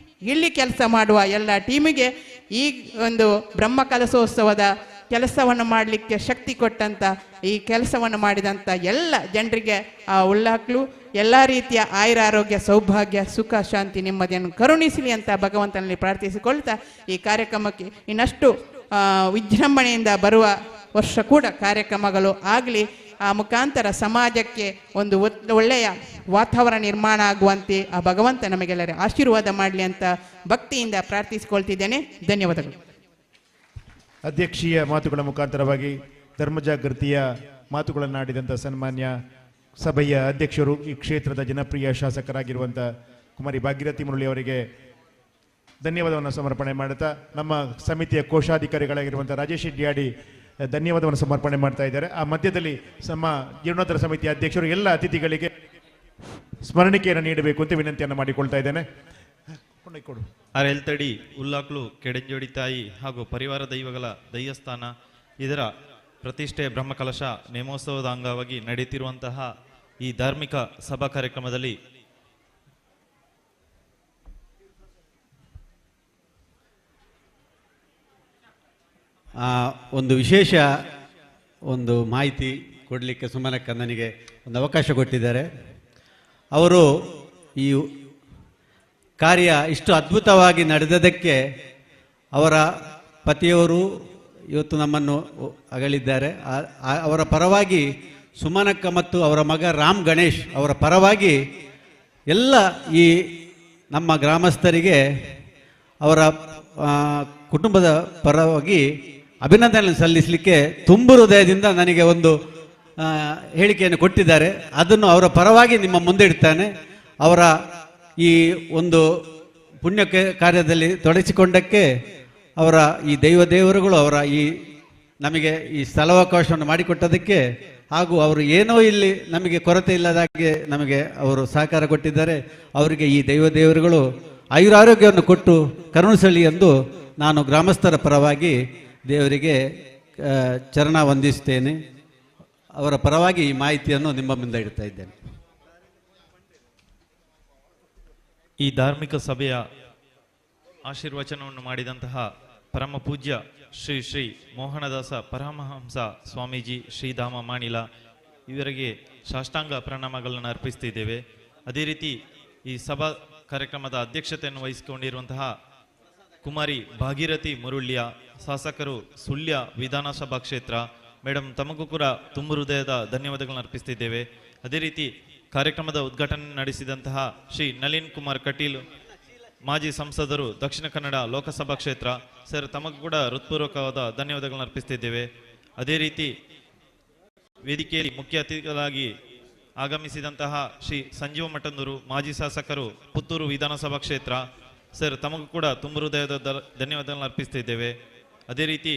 ಇಲ್ಲಿ ಕೆಲಸ ಮಾಡುವ ಎಲ್ಲ ಟೀಮಿಗೆ, ಈ ಒಂದು ಬ್ರಹ್ಮ ಕಲಶೋತ್ಸವದ ಕೆಲಸವನ್ನು ಮಾಡಲಿಕ್ಕೆ ಶಕ್ತಿ ಕೊಟ್ಟಂಥ, ಈ ಕೆಲಸವನ್ನು ಮಾಡಿದಂಥ ಎಲ್ಲ ಜನರಿಗೆ ಆ ಉಳ್ಳಾಕ್ಲು ಎಲ್ಲ ರೀತಿಯ ಆಯುರಾರೋಗ್ಯ ಸೌಭಾಗ್ಯ ಸುಖ ಶಾಂತಿ ನೆಮ್ಮದಿಯನ್ನು ಕರುಣಿಸಲಿ ಅಂತ ಭಗವಂತನಲ್ಲಿ ಪ್ರಾರ್ಥಿಸಿಕೊಳ್ತಾ, ಈ ಕಾರ್ಯಕ್ರಮಕ್ಕೆ ಇನ್ನಷ್ಟು ವಿಜೃಂಭಣೆಯಿಂದ ಬರುವ ವರ್ಷ ಕೂಡ ಕಾರ್ಯಕ್ರಮಗಳು ಆಗಲಿ, ಆ ಮುಖಾಂತರ ಸಮಾಜಕ್ಕೆ ಒಂದು ಒಳ್ಳೆಯ ವಾತಾವರಣ ನಿರ್ಮಾಣ ಆಗುವಂತೆ ಆ ಭಗವಂತ ನಮಗೆಲ್ಲರೂ ಆಶೀರ್ವಾದ ಮಾಡಲಿ ಅಂತ ಭಕ್ತಿಯಿಂದ ಪ್ರಾರ್ಥಿಸಿಕೊಳ್ತಿದ್ದೇನೆ. ಧನ್ಯವಾದಗಳು. ಅಧ್ಯಕ್ಷೀಯ ಮಾತುಗಳ ಮುಖಾಂತರವಾಗಿ ಧರ್ಮಜಾಗೃತಿಯ ಮಾತುಗಳನ್ನಾಡಿದಂಥ ಸನ್ಮಾನ್ಯ ಸಭೆಯ ಅಧ್ಯಕ್ಷರು, ಈ ಕ್ಷೇತ್ರದ ಜನಪ್ರಿಯ ಶಾಸಕರಾಗಿರುವಂಥ ಕುಮಾರಿ ಭಾಗೀರಥಿ ಮುರಳಿ ಅವರಿಗೆ ಧನ್ಯವಾದವನ್ನು ಸಮರ್ಪಣೆ ಮಾಡುತ್ತಾ, ನಮ್ಮ ಸಮಿತಿಯ ಕೋಶಾಧಿಕಾರಿಗಳಾಗಿರುವಂಥ ರಾಜೇಶ್ ಡಿಯಾಡಿ ಧನ್ಯವಾದವನ್ನು ಸಮರ್ಪಣೆ ಮಾಡ್ತಾ ಇದ್ದಾರೆ. ಆ ಮಧ್ಯದಲ್ಲಿ ನಮ್ಮ ಜೀರ್ಣೋದ್ಧಾರ ಸಮಿತಿಯ ಅಧ್ಯಕ್ಷರು ಎಲ್ಲ ಅತಿಥಿಗಳಿಗೆ ಸ್ಮರಣಿಕೆಯನ್ನು ನೀಡಬೇಕು ಅಂತ ವಿನಂತಿಯನ್ನು ಮಾಡಿಕೊಳ್ತಾ ಇದ್ದೇನೆ. ಅರೆಲ್ತಡಿ ಉಲ್ಲಾಕ್ಲು ಕೆಡೆಂಜೋಡಿ ತಾಯಿ ಹಾಗೂ ಪರಿವಾರ ದೈವಗಳ ದೈವಸ್ಥಾನ ಇದರ ಪ್ರತಿಷ್ಠೆ ಬ್ರಹ್ಮಕಲಶ ನೇಮೋತ್ಸವದ ಅಂಗವಾಗಿ ನಡೆಯುತ್ತಿರುವಂತಹ ಈ ಧಾರ್ಮಿಕ ಸಭಾ ಕಾರ್ಯಕ್ರಮದಲ್ಲಿ ಒಂದು ವಿಶೇಷ ಒಂದು ಮಾಹಿತಿ ಕೊಡಲಿಕ್ಕೆ ಸುಮನಕ್ಕ ನನಗೆ ಒಂದು ಅವಕಾಶ ಕೊಟ್ಟಿದ್ದಾರೆ. ಅವರು ಈ ಕಾರ್ಯ ಇಷ್ಟು ಅದ್ಭುತವಾಗಿ ನಡೆದದಕ್ಕೆ ಅವರ ಪತಿಯವರು ಇವತ್ತು ನಮ್ಮನ್ನು ಅಗಲಿದ್ದಾರೆ. ಅವರ ಪರವಾಗಿ ಸುಮನಕ್ಕ ಮತ್ತು ಅವರ ಮಗ ರಾಮ್ ಗಣೇಶ್ ಅವರ ಪರವಾಗಿ ಎಲ್ಲ ಈ ನಮ್ಮ ಗ್ರಾಮಸ್ಥರಿಗೆ ಅವರ ಕುಟುಂಬದ ಪರವಾಗಿ ಅಭಿನಂದನೆ ಸಲ್ಲಿಸಲಿಕ್ಕೆ ತುಂಬು ಹೃದಯದಿಂದ ನನಗೆ ಒಂದು ಹೇಳಿಕೆಯನ್ನು ಕೊಟ್ಟಿದ್ದಾರೆ. ಅದನ್ನು ಅವರ ಪರವಾಗಿ ನಿಮ್ಮ ಮುಂದೆ ಇಡ್ತಾನೆ. ಅವರ ಈ ಒಂದು ಪುಣ್ಯ ಕಾರ್ಯದಲ್ಲಿ ತೊಡಗಿಸಿಕೊಂಡಕ್ಕೆ ಅವರ ಈ ದೇವರುಗಳು ಅವರ ಈ ನಮಗೆ ಈ ಸ್ಥಳಾವಕಾಶವನ್ನು ಮಾಡಿಕೊಟ್ಟದಕ್ಕೆ, ಹಾಗೂ ಅವರು ಏನೋ ಇಲ್ಲಿ ನಮಗೆ ಕೊರತೆ ಇಲ್ಲದಾಗೆ ನಮಗೆ ಅವರು ಸಹಕಾರ ಕೊಟ್ಟಿದ್ದಾರೆ. ಅವರಿಗೆ ಈ ದೇವರುಗಳು ಆಯುರಾರೋಗ್ಯವನ್ನು ಕೊಟ್ಟು ಕರುಣಿಸಲಿ ಎಂದು ನಾನು ಗ್ರಾಮಸ್ಥರ ಪರವಾಗಿ ದೇವರಿಗೆ ಚರಣ ವಂದಿಸ್ತೇನೆ. ಅವರ ಪರವಾಗಿ ಈ ಮಾಹಿತಿಯನ್ನು ನಿಮ್ಮ ಮುಂದೆ ಇಡ್ತಾ ಇದ್ದೇನೆ. ಈ ಧಾರ್ಮಿಕ ಸಭೆಯ ಆಶೀರ್ವಚನವನ್ನು ಮಾಡಿದಂತಹ ಪರಮ ಪೂಜ್ಯ ಶ್ರೀ ಶ್ರೀ ಮೋಹನದಾಸ ಪರಮಹಂಸ ಸ್ವಾಮೀಜಿ ಶ್ರೀಧಾಮ ಮಾಣಿಲ ಇವರಿಗೆ ಸಾಷ್ಟಾಂಗ ಪ್ರಣಾಮಗಳನ್ನು ಅರ್ಪಿಸ್ತಿದ್ದೇವೆ. ಅದೇ ರೀತಿ ಈ ಸಭಾ ಕಾರ್ಯಕ್ರಮದ ಅಧ್ಯಕ್ಷತೆಯನ್ನು ವಹಿಸಿಕೊಂಡಿರುವಂತಹ ಕುಮಾರಿ ಭಾಗೀರಥಿ ಮುರುಳ್ಯ, ಶಾಸಕರು ಸುಳ್ಯ ವಿಧಾನಸಭಾ ಕ್ಷೇತ್ರ ಮೇಡಮ್, ತಮಗೂ ಕೂಡ ತುಂಬು ಹೃದಯದ ಧನ್ಯವಾದಗಳನ್ನು ಅರ್ಪಿಸ್ತಿದ್ದೇವೆ. ಅದೇ ರೀತಿ ಕಾರ್ಯಕ್ರಮದ ಉದ್ಘಾಟನೆ ನಡೆಸಿದಂತಹ ಶ್ರೀ ನಳಿನ್ ಕುಮಾರ್ ಕಟೀಲ್, ಮಾಜಿ ಸಂಸದರು ದಕ್ಷಿಣ ಕನ್ನಡ ಲೋಕಸಭಾ ಕ್ಷೇತ್ರ, ಸರ್ ತಮಗೂ ಕೂಡ ಹೃತ್ಪೂರ್ವಕವಾದ ಧನ್ಯವಾದಗಳನ್ನು ಅರ್ಪಿಸ್ತಿದ್ದೇವೆ. ಅದೇ ರೀತಿ ವೇದಿಕೆಯಲ್ಲಿ ಮುಖ್ಯ ಅತಿಥಿಗಳಾಗಿ ಆಗಮಿಸಿದಂತಹ ಶ್ರೀ ಸಂಜೀವ ಮಠಂದೂರು, ಮಾಜಿ ಶಾಸಕರು ಪುತ್ತೂರು ವಿಧಾನಸಭಾ ಕ್ಷೇತ್ರ, ಸರ್ ತಮಗೂ ಕೂಡ ತುಂಬ ಹೃದಯದ ಧನ್ಯವಾದಗಳನ್ನು ಅರ್ಪಿಸ್ತಿದ್ದೇವೆ. ಅದೇ ರೀತಿ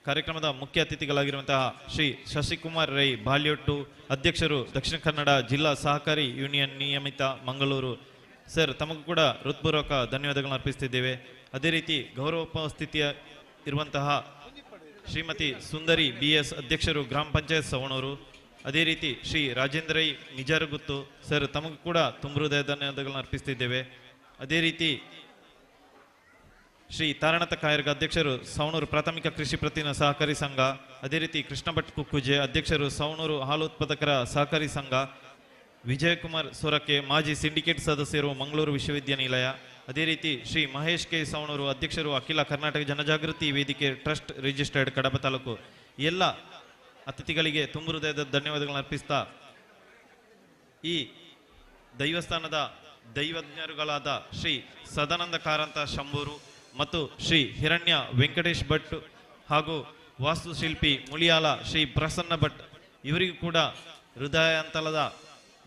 ಕಾರ್ಯಕ್ರಮದ ಮುಖ್ಯ ಅತಿಥಿಗಳಾಗಿರುವಂತಹ ಶ್ರೀ ಶಶಿಕುಮಾರ್ ರೈ ಬಾಲ್ಯೊಟ್ಟು, ಅಧ್ಯಕ್ಷರು ದಕ್ಷಿಣ ಕನ್ನಡ ಜಿಲ್ಲಾ ಸಹಕಾರಿ ಯೂನಿಯನ್ ನಿಯಮಿತ ಮಂಗಳೂರು, ಸರ್ ತಮಗೂ ಕೂಡ ಹೃತ್ಪೂರ್ವಕ ಧನ್ಯವಾದಗಳನ್ನು ಅರ್ಪಿಸ್ತಿದ್ದೇವೆ. ಅದೇ ರೀತಿ ಗೌರವೋಪಸ್ಥಿತಿಯ ಇರುವಂತಹ ಶ್ರೀಮತಿ ಸುಂದರಿ BS, ಅಧ್ಯಕ್ಷರು ಗ್ರಾಮ ಪಂಚಾಯತ್ ಸವಣೂರು, ಅದೇ ರೀತಿ ಶ್ರೀ ರಾಜೇಂದ್ರ ರೈ ನಿಜಾರಗುತ್ತು, ಸರ್ ತಮಗೂ ಕೂಡ ತುಂಬ ಹೃದಯ ಧನ್ಯವಾದಗಳನ್ನು ಅರ್ಪಿಸ್ತಿದ್ದೇವೆ. ಅದೇ ರೀತಿ ಶ್ರೀ ತಾರಣತ ಕಾಯರ್ಗ ಅಧ್ಯಕ್ಷರು ಸವಣೂರು ಪ್ರಾಥಮಿಕ ಕೃಷಿ ಪ್ರತಿನ ಸಹಕಾರಿ ಸಂಘ, ಅದೇ ರೀತಿ ಕೃಷ್ಣ ಭಟ್ ಕುಕ್ಕುಜೆ ಅಧ್ಯಕ್ಷರು ಸವಣೂರು ಹಾಲು ಉತ್ಪಾದಕರ ಸಹಕಾರಿ ಸಂಘ, ವಿಜಯಕುಮಾರ್ ಸೊರಕೆ ಮಾಜಿ ಸಿಂಡಿಕೇಟ್ ಸದಸ್ಯರು ಮಂಗಳೂರು ವಿಶ್ವವಿದ್ಯಾನಿಲಯ, ಅದೇ ರೀತಿ ಶ್ರೀ ಮಹೇಶ್ ಕೆ ಸವಣೂರು ಅಧ್ಯಕ್ಷರು ಅಖಿಲ ಕರ್ನಾಟಕ ಜನಜಾಗೃತಿ ವೇದಿಕೆ ಟ್ರಸ್ಟ್ ರಿಜಿಸ್ಟರ್ಡ್ ಕಡಬ ತಾಲೂಕು. ಎಲ್ಲ ಅತಿಥಿಗಳಿಗೆ ತುಂಬ ಹೃದಯದ ಧನ್ಯವಾದಗಳನ್ನು ಅರ್ಪಿಸ್ತಾ ಈ ದೈವಸ್ಥಾನದ ದೈವಜ್ಞರುಗಳಾದ ಶ್ರೀ ಸದಾನಂದ ಕಾರಂತ ಶಂಭೂರು ಮತ್ತು ಶ್ರೀ ಹಿರಣ್ಯ ವೆಂಕಟೇಶ್ ಭಟ್ ಹಾಗೂ ವಾಸ್ತುಶಿಲ್ಪಿ ಮುಳಿಯಾಲ ಶ್ರೀ ಪ್ರಸನ್ನ ಭಟ್ ಇವರಿಗೂ ಕೂಡ ಹೃದಯಾಂತಲದ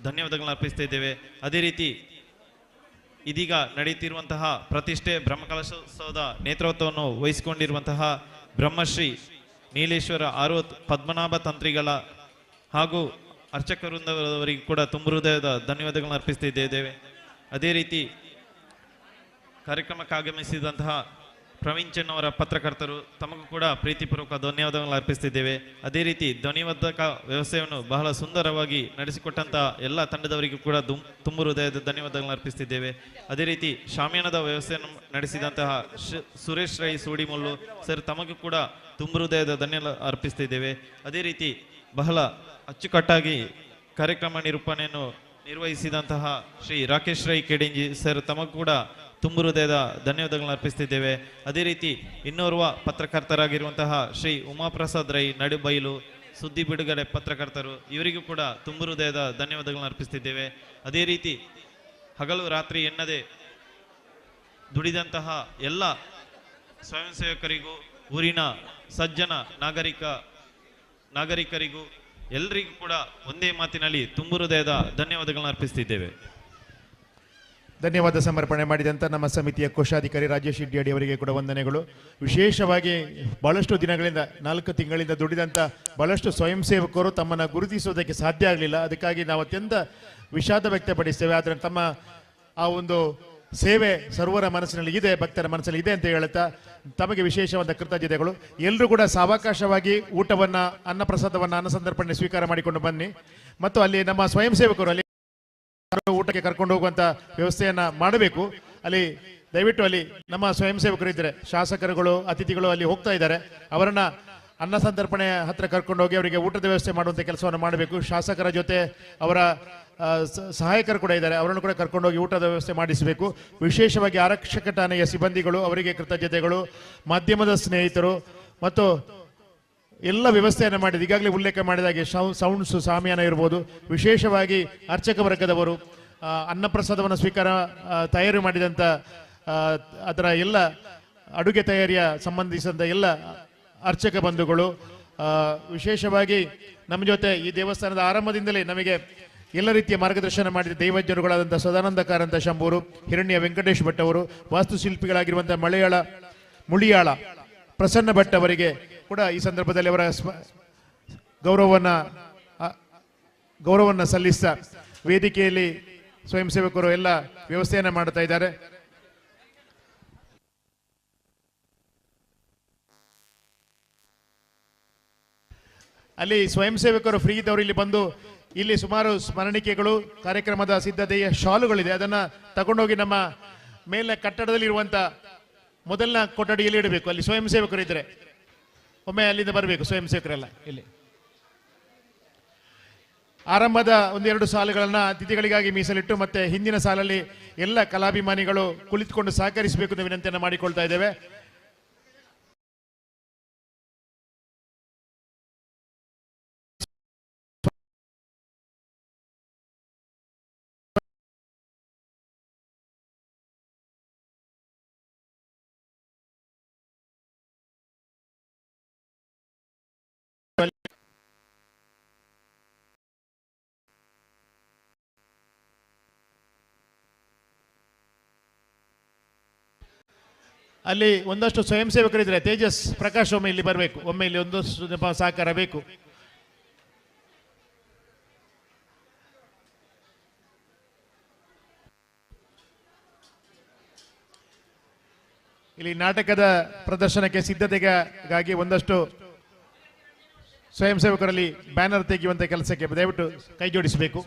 ಧನ್ಯವಾದಗಳನ್ನು ಅರ್ಪಿಸ್ತಾ ಇದ್ದೇವೆ. ಅದೇ ರೀತಿ ಇದೀಗ ನಡೆಯುತ್ತಿರುವಂತಹ ಪ್ರತಿಷ್ಠೆ ಬ್ರಹ್ಮಕಲಶೋತ್ಸವದ ನೇತೃತ್ವವನ್ನು ವಹಿಸಿಕೊಂಡಿರುವಂತಹ ಬ್ರಹ್ಮಶ್ರೀ ನೀಲೇಶ್ವರ ಆರೋತ್ ಪದ್ಮನಾಭ ತಂತ್ರಿಗಳ ಹಾಗೂ ಅರ್ಚಕ ವೃಂದವರಿಗೆ ಕೂಡ ತುಂಬ ಹೃದಯದ ಧನ್ಯವಾದಗಳನ್ನು ಅರ್ಪಿಸ್ತಿದ್ದೇವೆ. ಅದೇ ರೀತಿ ಕಾರ್ಯಕ್ರಮಕ್ಕೆ ಆಗಮಿಸಿದಂತಹ ಪ್ರವೀಣ್ ಚೆನ್ ಅವರ ಪತ್ರಕರ್ತರು ತಮಗೂ ಕೂಡ ಪ್ರೀತಿಪೂರ್ವಕ ಧನ್ಯವಾದಗಳನ್ನು ಅರ್ಪಿಸ್ತಿದ್ದೇವೆ. ಅದೇ ರೀತಿ ಧ್ವನಿವರ್ಧಕ ವ್ಯವಸ್ಥೆಯನ್ನು ಬಹಳ ಸುಂದರವಾಗಿ ನಡೆಸಿಕೊಟ್ಟಂತಹ ಎಲ್ಲ ತಂಡದವರಿಗೂ ಕೂಡ ತುಂಬ ಹೃದಯದ ಧನ್ಯವಾದಗಳನ್ನು ಅರ್ಪಿಸ್ತಿದ್ದೇವೆ. ಅದೇ ರೀತಿ ಶಾಮಿಯಾನದ ವ್ಯವಸ್ಥೆಯನ್ನು ನಡೆಸಿದಂತಹ ಸುರೇಶ್ ರೈ ಸೂಡಿಮುಲ್ಲು ಸರ್ ತಮಗೂ ಕೂಡ ತುಂಬ ಹೃದಯದ ಧನ್ಯವಾದ ಅರ್ಪಿಸ್ತಿದ್ದೇವೆ. ಅದೇ ರೀತಿ ಬಹಳ ಅಚ್ಚುಕಟ್ಟಾಗಿ ಕಾರ್ಯಕ್ರಮ ನಿರೂಪಣೆಯನ್ನು ನಿರ್ವಹಿಸಿದಂತಹ ಶ್ರೀ ರಾಕೇಶ್ ರೈ ಕೆಡಿಂಜಿ ಸರ್ ತಮಗೂ ಕೂಡ ತುಂಬ ಹೃದಯದ ಧನ್ಯವಾದಗಳನ್ನು ಅರ್ಪಿಸ್ತಿದ್ದೇವೆ. ಅದೇ ರೀತಿ ಇನ್ನೋರ್ವ ಪತ್ರಕರ್ತರಾಗಿರುವಂತಹ ಶ್ರೀ ಉಮಾಪ್ರಸಾದ್ ರೈ ನಡುಬೈಲು ಸುದ್ದಿ ಬಿಡುಗಡೆ ಪತ್ರಕರ್ತರು ಇವರಿಗೂ ಕೂಡ ತುಂಬ ಹೃದಯದ ಧನ್ಯವಾದಗಳನ್ನು ಅರ್ಪಿಸ್ತಿದ್ದೇವೆ. ಅದೇ ರೀತಿ ಹಗಲು ರಾತ್ರಿ ಎನ್ನದೆ ದುಡಿದಂತಹ ಎಲ್ಲ ಸ್ವಯಂ ಸೇವಕರಿಗೂ ಊರಿನ ಸಜ್ಜನ ನಾಗರಿಕರಿಗೂ ಎಲ್ಲರಿಗೂ ಕೂಡ ಒಂದೇ ಮಾತಿನಲ್ಲಿ ತುಂಬ ಹೃದಯದ ಧನ್ಯವಾದಗಳನ್ನು ಅರ್ಪಿಸ್ತಿದ್ದೇವೆ. ಧನ್ಯವಾದ ಸಮರ್ಪಣೆ ಮಾಡಿದಂಥ ನಮ್ಮ ಸಮಿತಿಯ ಕೋಶಾಧಿಕಾರಿ ರಾಜೇಶ್ ಇಡ್ಡಿಯಾಡಿ ಅವರಿಗೆ ಕೂಡ ವಂದನೆಗಳು. ವಿಶೇಷವಾಗಿ ಬಹಳಷ್ಟು ದಿನಗಳಿಂದ 4 ತಿಂಗಳಿಂದ ದುಡಿದಂಥ ಬಹಳಷ್ಟು ಸ್ವಯಂ ಸೇವಕರು ತಮ್ಮನ್ನು ಗುರುತಿಸುವುದಕ್ಕೆ ಸಾಧ್ಯ ಆಗಲಿಲ್ಲ. ಅದಕ್ಕಾಗಿ ನಾವು ಅತ್ಯಂತ ವಿಷಾದ ವ್ಯಕ್ತಪಡಿಸ್ತೇವೆ. ಆದರೆ ತಮ್ಮ ಆ ಒಂದು ಸೇವೆ ಸರ್ವರ ಮನಸ್ಸಿನಲ್ಲಿ ಇದೆ, ಭಕ್ತರ ಮನಸ್ಸಲ್ಲಿ ಇದೆ ಅಂತ ಹೇಳುತ್ತಾ ತಮಗೆ ವಿಶೇಷವಾದ ಕೃತಜ್ಞತೆಗಳು. ಎಲ್ಲರೂ ಕೂಡ ಸಾವಕಾಶವಾಗಿ ಊಟವನ್ನು ಅನ್ನಪ್ರಸಾದವನ್ನು ಅನ್ನಸಂತರ್ಪಣೆ ಸ್ವೀಕಾರ ಮಾಡಿಕೊಂಡು ಬನ್ನಿ. ಮತ್ತು ಅಲ್ಲಿ ನಮ್ಮ ಸ್ವಯಂ ಸೇವಕರು ಅಲ್ಲಿ ಊಟಕ್ಕೆ ಕರ್ಕೊಂಡು ಹೋಗುವಂತ ವ್ಯವಸ್ಥೆಯನ್ನ ಮಾಡಬೇಕು. ಅಲ್ಲಿ ದಯವಿಟ್ಟು ಅಲ್ಲಿ ನಮ್ಮ ಸ್ವಯಂ ಸೇವಕರು ಇದ್ದಾರೆ, ಶಾಸಕರುಗಳು ಅತಿಥಿಗಳು ಅಲ್ಲಿ ಹೋಗ್ತಾ ಇದ್ದಾರೆ, ಅವರನ್ನ ಅನ್ನ ಸಂತರ್ಪಣೆ ಹತ್ರ ಕರ್ಕೊಂಡು ಹೋಗಿ ಅವರಿಗೆ ಊಟದ ವ್ಯವಸ್ಥೆ ಮಾಡುವಂಥ ಕೆಲಸವನ್ನು ಮಾಡಬೇಕು. ಶಾಸಕರ ಜೊತೆ ಅವರ ಸಹಾಯಕರು ಕೂಡ ಇದ್ದಾರೆ, ಅವರನ್ನು ಕೂಡ ಕರ್ಕೊಂಡೋಗಿ ಊಟದ ವ್ಯವಸ್ಥೆ ಮಾಡಿಸಬೇಕು. ವಿಶೇಷವಾಗಿ ಆರಕ್ಷಕ ಠಾಣೆಯ ಸಿಬ್ಬಂದಿಗಳು ಅವರಿಗೆ ಕೃತಜ್ಞತೆಗಳು, ಮಾಧ್ಯಮದ ಸ್ನೇಹಿತರು ಮತ್ತು ಎಲ್ಲ ವ್ಯವಸ್ಥೆಯನ್ನು ಮಾಡಿದ ಈಗಾಗಲೇ ಉಲ್ಲೇಖ ಮಾಡಿದಾಗೆ ಸೌಂಡ್ಸ್ ಸಾಮಿಯಾನ ಇರ್ಬೋದು. ವಿಶೇಷವಾಗಿ ಅರ್ಚಕ ವರ್ಗದವರು ಅನ್ನಪ್ರಸಾದವನ್ನು ತಯಾರಿ ಮಾಡಿದಂಥ ಅದರ ಎಲ್ಲ ಅಡುಗೆ ತಯಾರಿಯ ಸಂಬಂಧಿಸಿದಂಥ ಎಲ್ಲ ಅರ್ಚಕ ಬಂಧುಗಳು, ವಿಶೇಷವಾಗಿ ನಮ್ಮ ಜೊತೆ ಈ ದೇವಸ್ಥಾನದ ಆರಂಭದಿಂದಲೇ ನಮಗೆ ಎಲ್ಲ ರೀತಿಯ ಮಾರ್ಗದರ್ಶನ ಮಾಡಿದ ದೈವಜ್ಞರುಗಳಾದಂಥ ಸದಾನಂದ ಕಾರಂತ ಶಂಭೂರು, ಹಿರಣ್ಯ ವೆಂಕಟೇಶ್ ಭಟ್ ಅವರು, ವಾಸ್ತುಶಿಲ್ಪಿಗಳಾಗಿರುವಂಥ ಮುಳಿಯಾಳ ಪ್ರಸನ್ನ ಭಟ್ ಅವರಿಗೆ ಕೂಡ ಈ ಸಂದರ್ಭದಲ್ಲಿ ಅವರ ಗೌರವವನ್ನು ಸಲ್ಲಿಸ್ತಾ ವೇದಿಕೆಯಲ್ಲಿ ಸ್ವಯಂ ಸೇವಕರು ಎಲ್ಲ ವ್ಯವಸ್ಥೆಯನ್ನು ಮಾಡ್ತಾ ಇದ್ದಾರೆ. ಅಲ್ಲಿ ಸ್ವಯಂ ಸೇವಕರು ಫ್ರೀ ಇದ್ದವರು ಇಲ್ಲಿ ಬಂದು ಇಲ್ಲಿ ಸುಮಾರು ಸ್ಮರಣಿಕೆಗಳು, ಕಾರ್ಯಕ್ರಮದ ಸಿದ್ಧತೆಯ ಶಾಲುಗಳಿದೆ, ಅದನ್ನ ತಗೊಂಡೋಗಿ ನಮ್ಮ ಮೇಲಿನ ಕಟ್ಟಡದಲ್ಲಿ ಇರುವಂತ ಮೊದಲನ ಕೊಠಡಿಯಲ್ಲಿ ಇಡಬೇಕು. ಅಲ್ಲಿ ಸ್ವಯಂ ಸೇವಕರು ಇದ್ರೆ ಒಮ್ಮೆ ಅಲ್ಲಿಂದ ಬರಬೇಕು ಸ್ವಯಂ ಸೇವಕರೆಲ್ಲ. ಇಲ್ಲಿ ಆರಂಭದ 1-2 ಸಾಲುಗಳನ್ನ ಅತಿಥಿಗಳಿಗಾಗಿ ಮೀಸಲಿಟ್ಟು ಮತ್ತೆ ಹಿಂದಿನ ಸಾಲಲ್ಲಿ ಎಲ್ಲ ಕಲಾಭಿಮಾನಿಗಳು ಕುಳಿತುಕೊಂಡು ಸಹಕರಿಸಬೇಕು ಅಂತ ವಿನಂತಿಯನ್ನು ಮಾಡಿಕೊಳ್ತಾ ಇದ್ದೇವೆ. ಅಲ್ಲಿ ಒಂದಷ್ಟು ಸ್ವಯಂ ಸೇವಕರಿದ್ರೆ ತೇಜಸ್ ಪ್ರಕಾಶ್ ಒಮ್ಮೆ ಇಲ್ಲಿ ಬರಬೇಕು, ಒಮ್ಮೆ ಇಲ್ಲಿ ಒಂದಷ್ಟು ಸಹಕಾರ ಬೇಕು. ಇಲ್ಲಿ ನಾಟಕದ ಪ್ರದರ್ಶನಕ್ಕೆ ಸಿದ್ಧತೆಗಾಗಿ ಒಂದಷ್ಟು ಸ್ವಯಂ ಸೇವಕರಲ್ಲಿ ಬ್ಯಾನರ್ ತೆಗೆಯುವಂತ ಕೆಲಸಕ್ಕೆ ದಯವಿಟ್ಟು ಕೈ ಜೋಡಿಸಬೇಕು.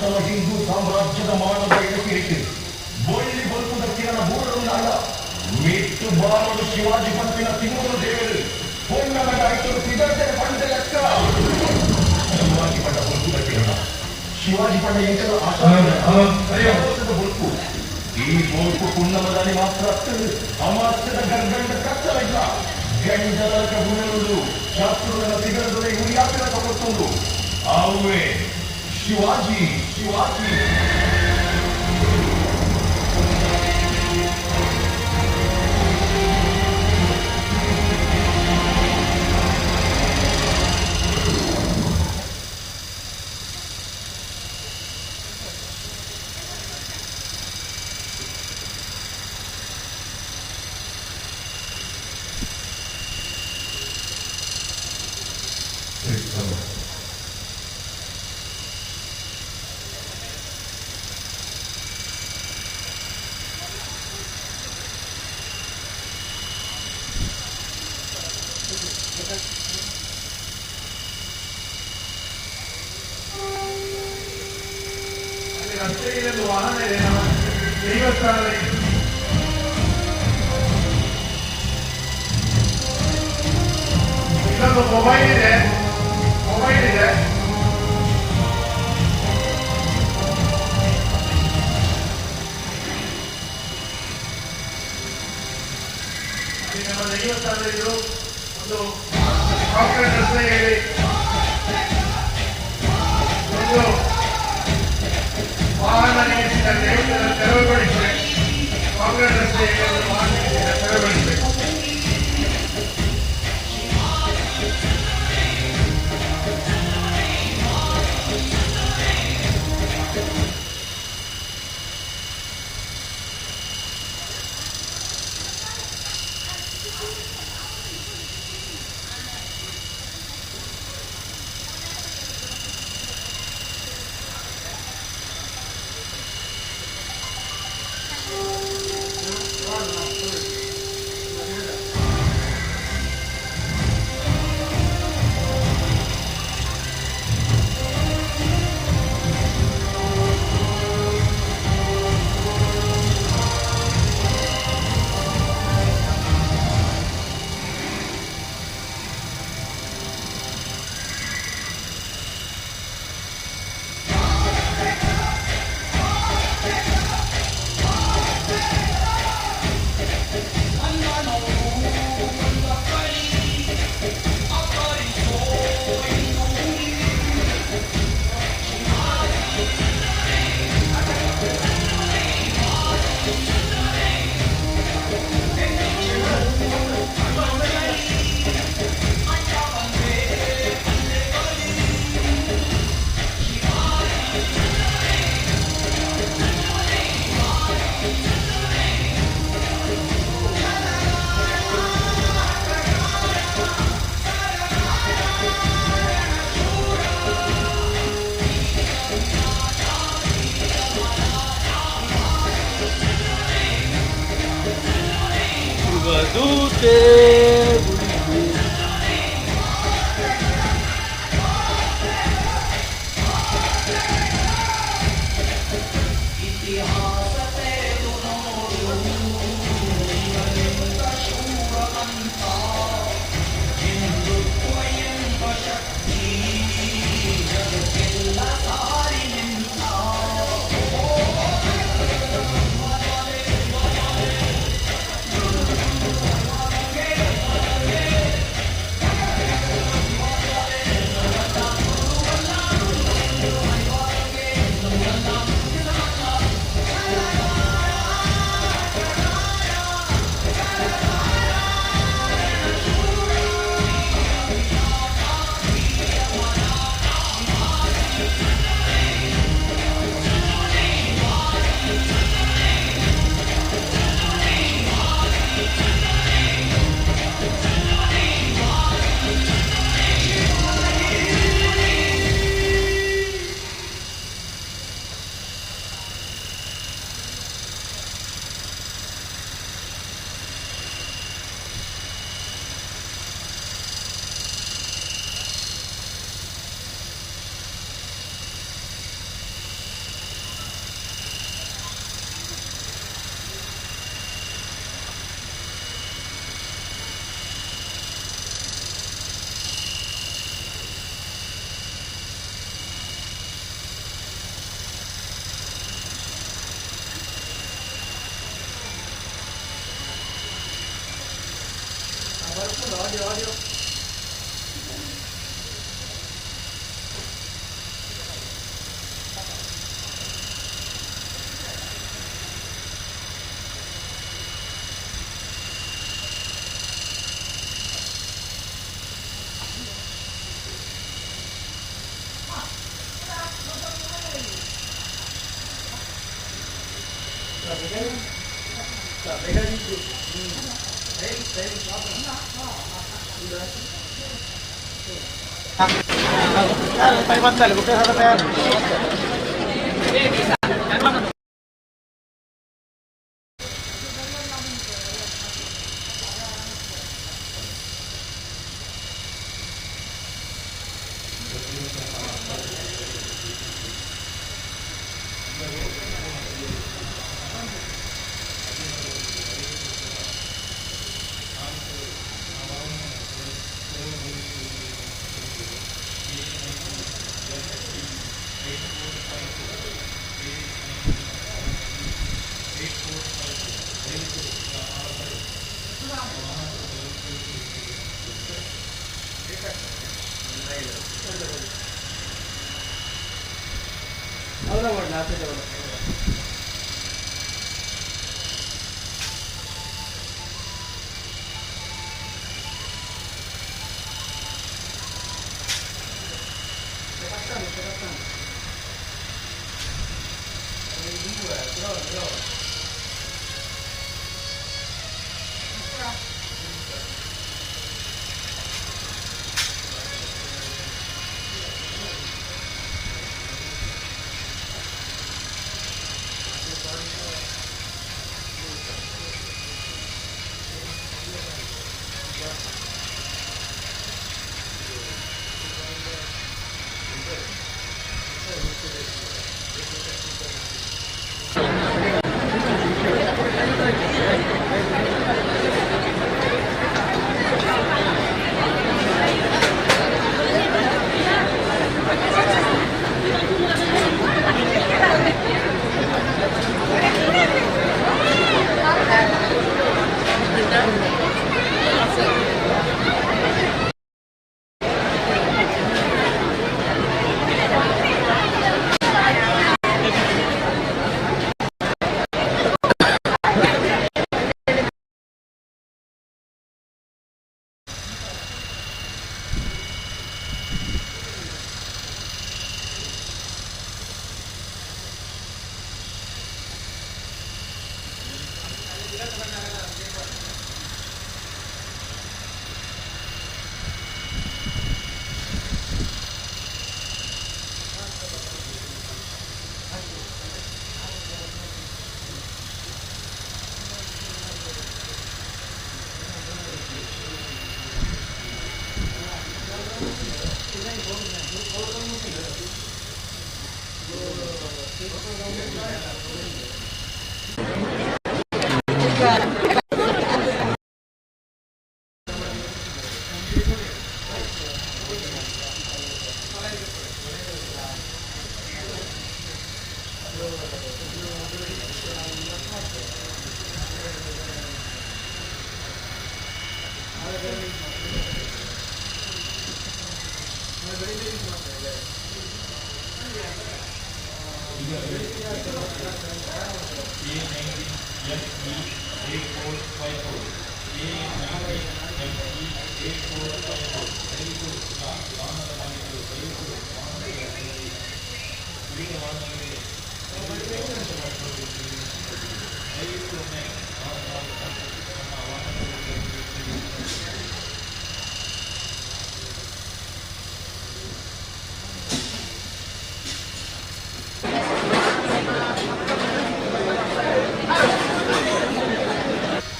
ಮೊದಲ ಹಿಂದೂ ಸಾಮ್ರಾಜ್ಯದ ಮಾನವ ಕಿರಿಕೆ ಬೊಳ್ಳಿ ಬಲ್ಪುದ ಕಿರಣ ಬೂರರುಂದಾಳ ಮಿಟ್ಟು ಬಾರಲು ಶಿವಾಜಿ ಪಂಪಿನ ತಿಮ್ಮೂರು ದೇವರು ಪೊನ್ನನ ಗಾಯಕರು ಸಿದ್ಧತೆ ಪಂಡ ಲೆಕ್ಕ ಶಿವಾಜಿ ಪಂಡ ಬಲ್ಪುದ ಕಿರಣ ಶಿವಾಜಿ ಪಂಡ ಎಂಟರ ಆಶಾದ ಬಲ್ಪು ಈ ಬೋಲ್ಪು ಪುನ್ನಮದಲ್ಲಿ ಮಾತ್ರ ಅಮಾಸ್ಯದ ಗರ್ಗಂಡ ಕತ್ತಲಿಲ್ಲ ಗಂಡಲ ಕಬುಣರು ಶಾಸ್ತ್ರದ ಸಿಗರದೊಡೆ ಉರಿಯಾಪಿನ ತಗೊಳ್ಕೊಂಡು ಅವೇ ಶಿವಾಜಿ ಶಿವಾಜಿ ರಸ್ತೆಯಲ್ಲಿ ವಾಹನ ಇದೆ ನಮ್ಮ ದೇವಸ್ಥಾನದಲ್ಲಿ ಇಲ್ಲೊಂದು ಮೊಬೈಲ್ ಇದೆ ನಮ್ಮ ದೇವಸ್ಥಾನದಲ್ಲಿ ಒಂದು ಕಾಂಕ್ರೀಟ್ ರಸ್ತೆ ಹೇಳಿ ಒಂದು ವಾಹನ ನಿಲ್ಲಿಸಿದ ತೆರವುಗೊಳಿಸಬೇಕು ಕಾಂಕ್ರೀಟ್ ರಸ್ತೆಗೆ ಒಂದು ವಾಹನ ನಿಲ್ಲಿಸಿದ ತೆರವುಗೊಳಿಸಬೇಕು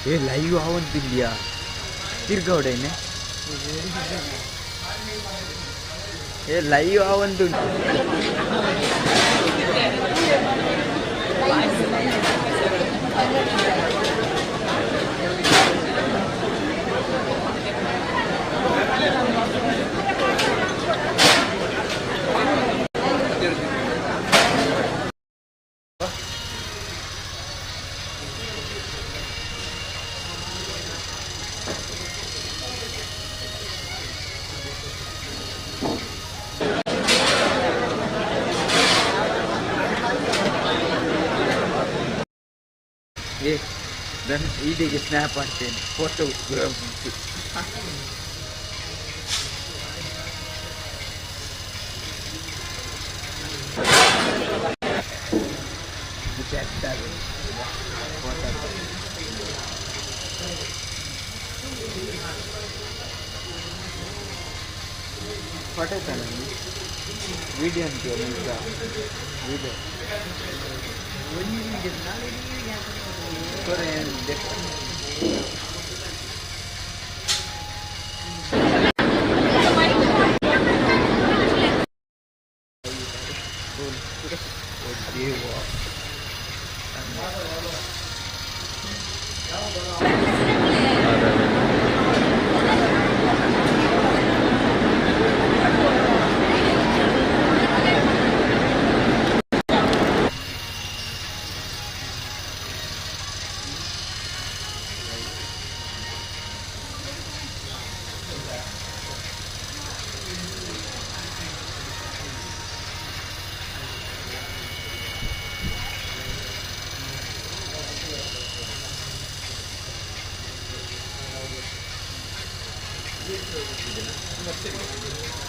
ए लाइव आवन दिल्लिया तिर्गौडेने ए लाइव आवन तू ಏ ನನ್ನ ಈಡಿಗೆ ಸ್ನ್ಯಾಪ್ ಹಾಕ್ತೇನೆ ಫೋಟೋ ಪಟೇತಾನೆ ವಿಡಿಯೋ ಅಂತೀವ ವಿಡಿಯೋ ಮತ್ತೆ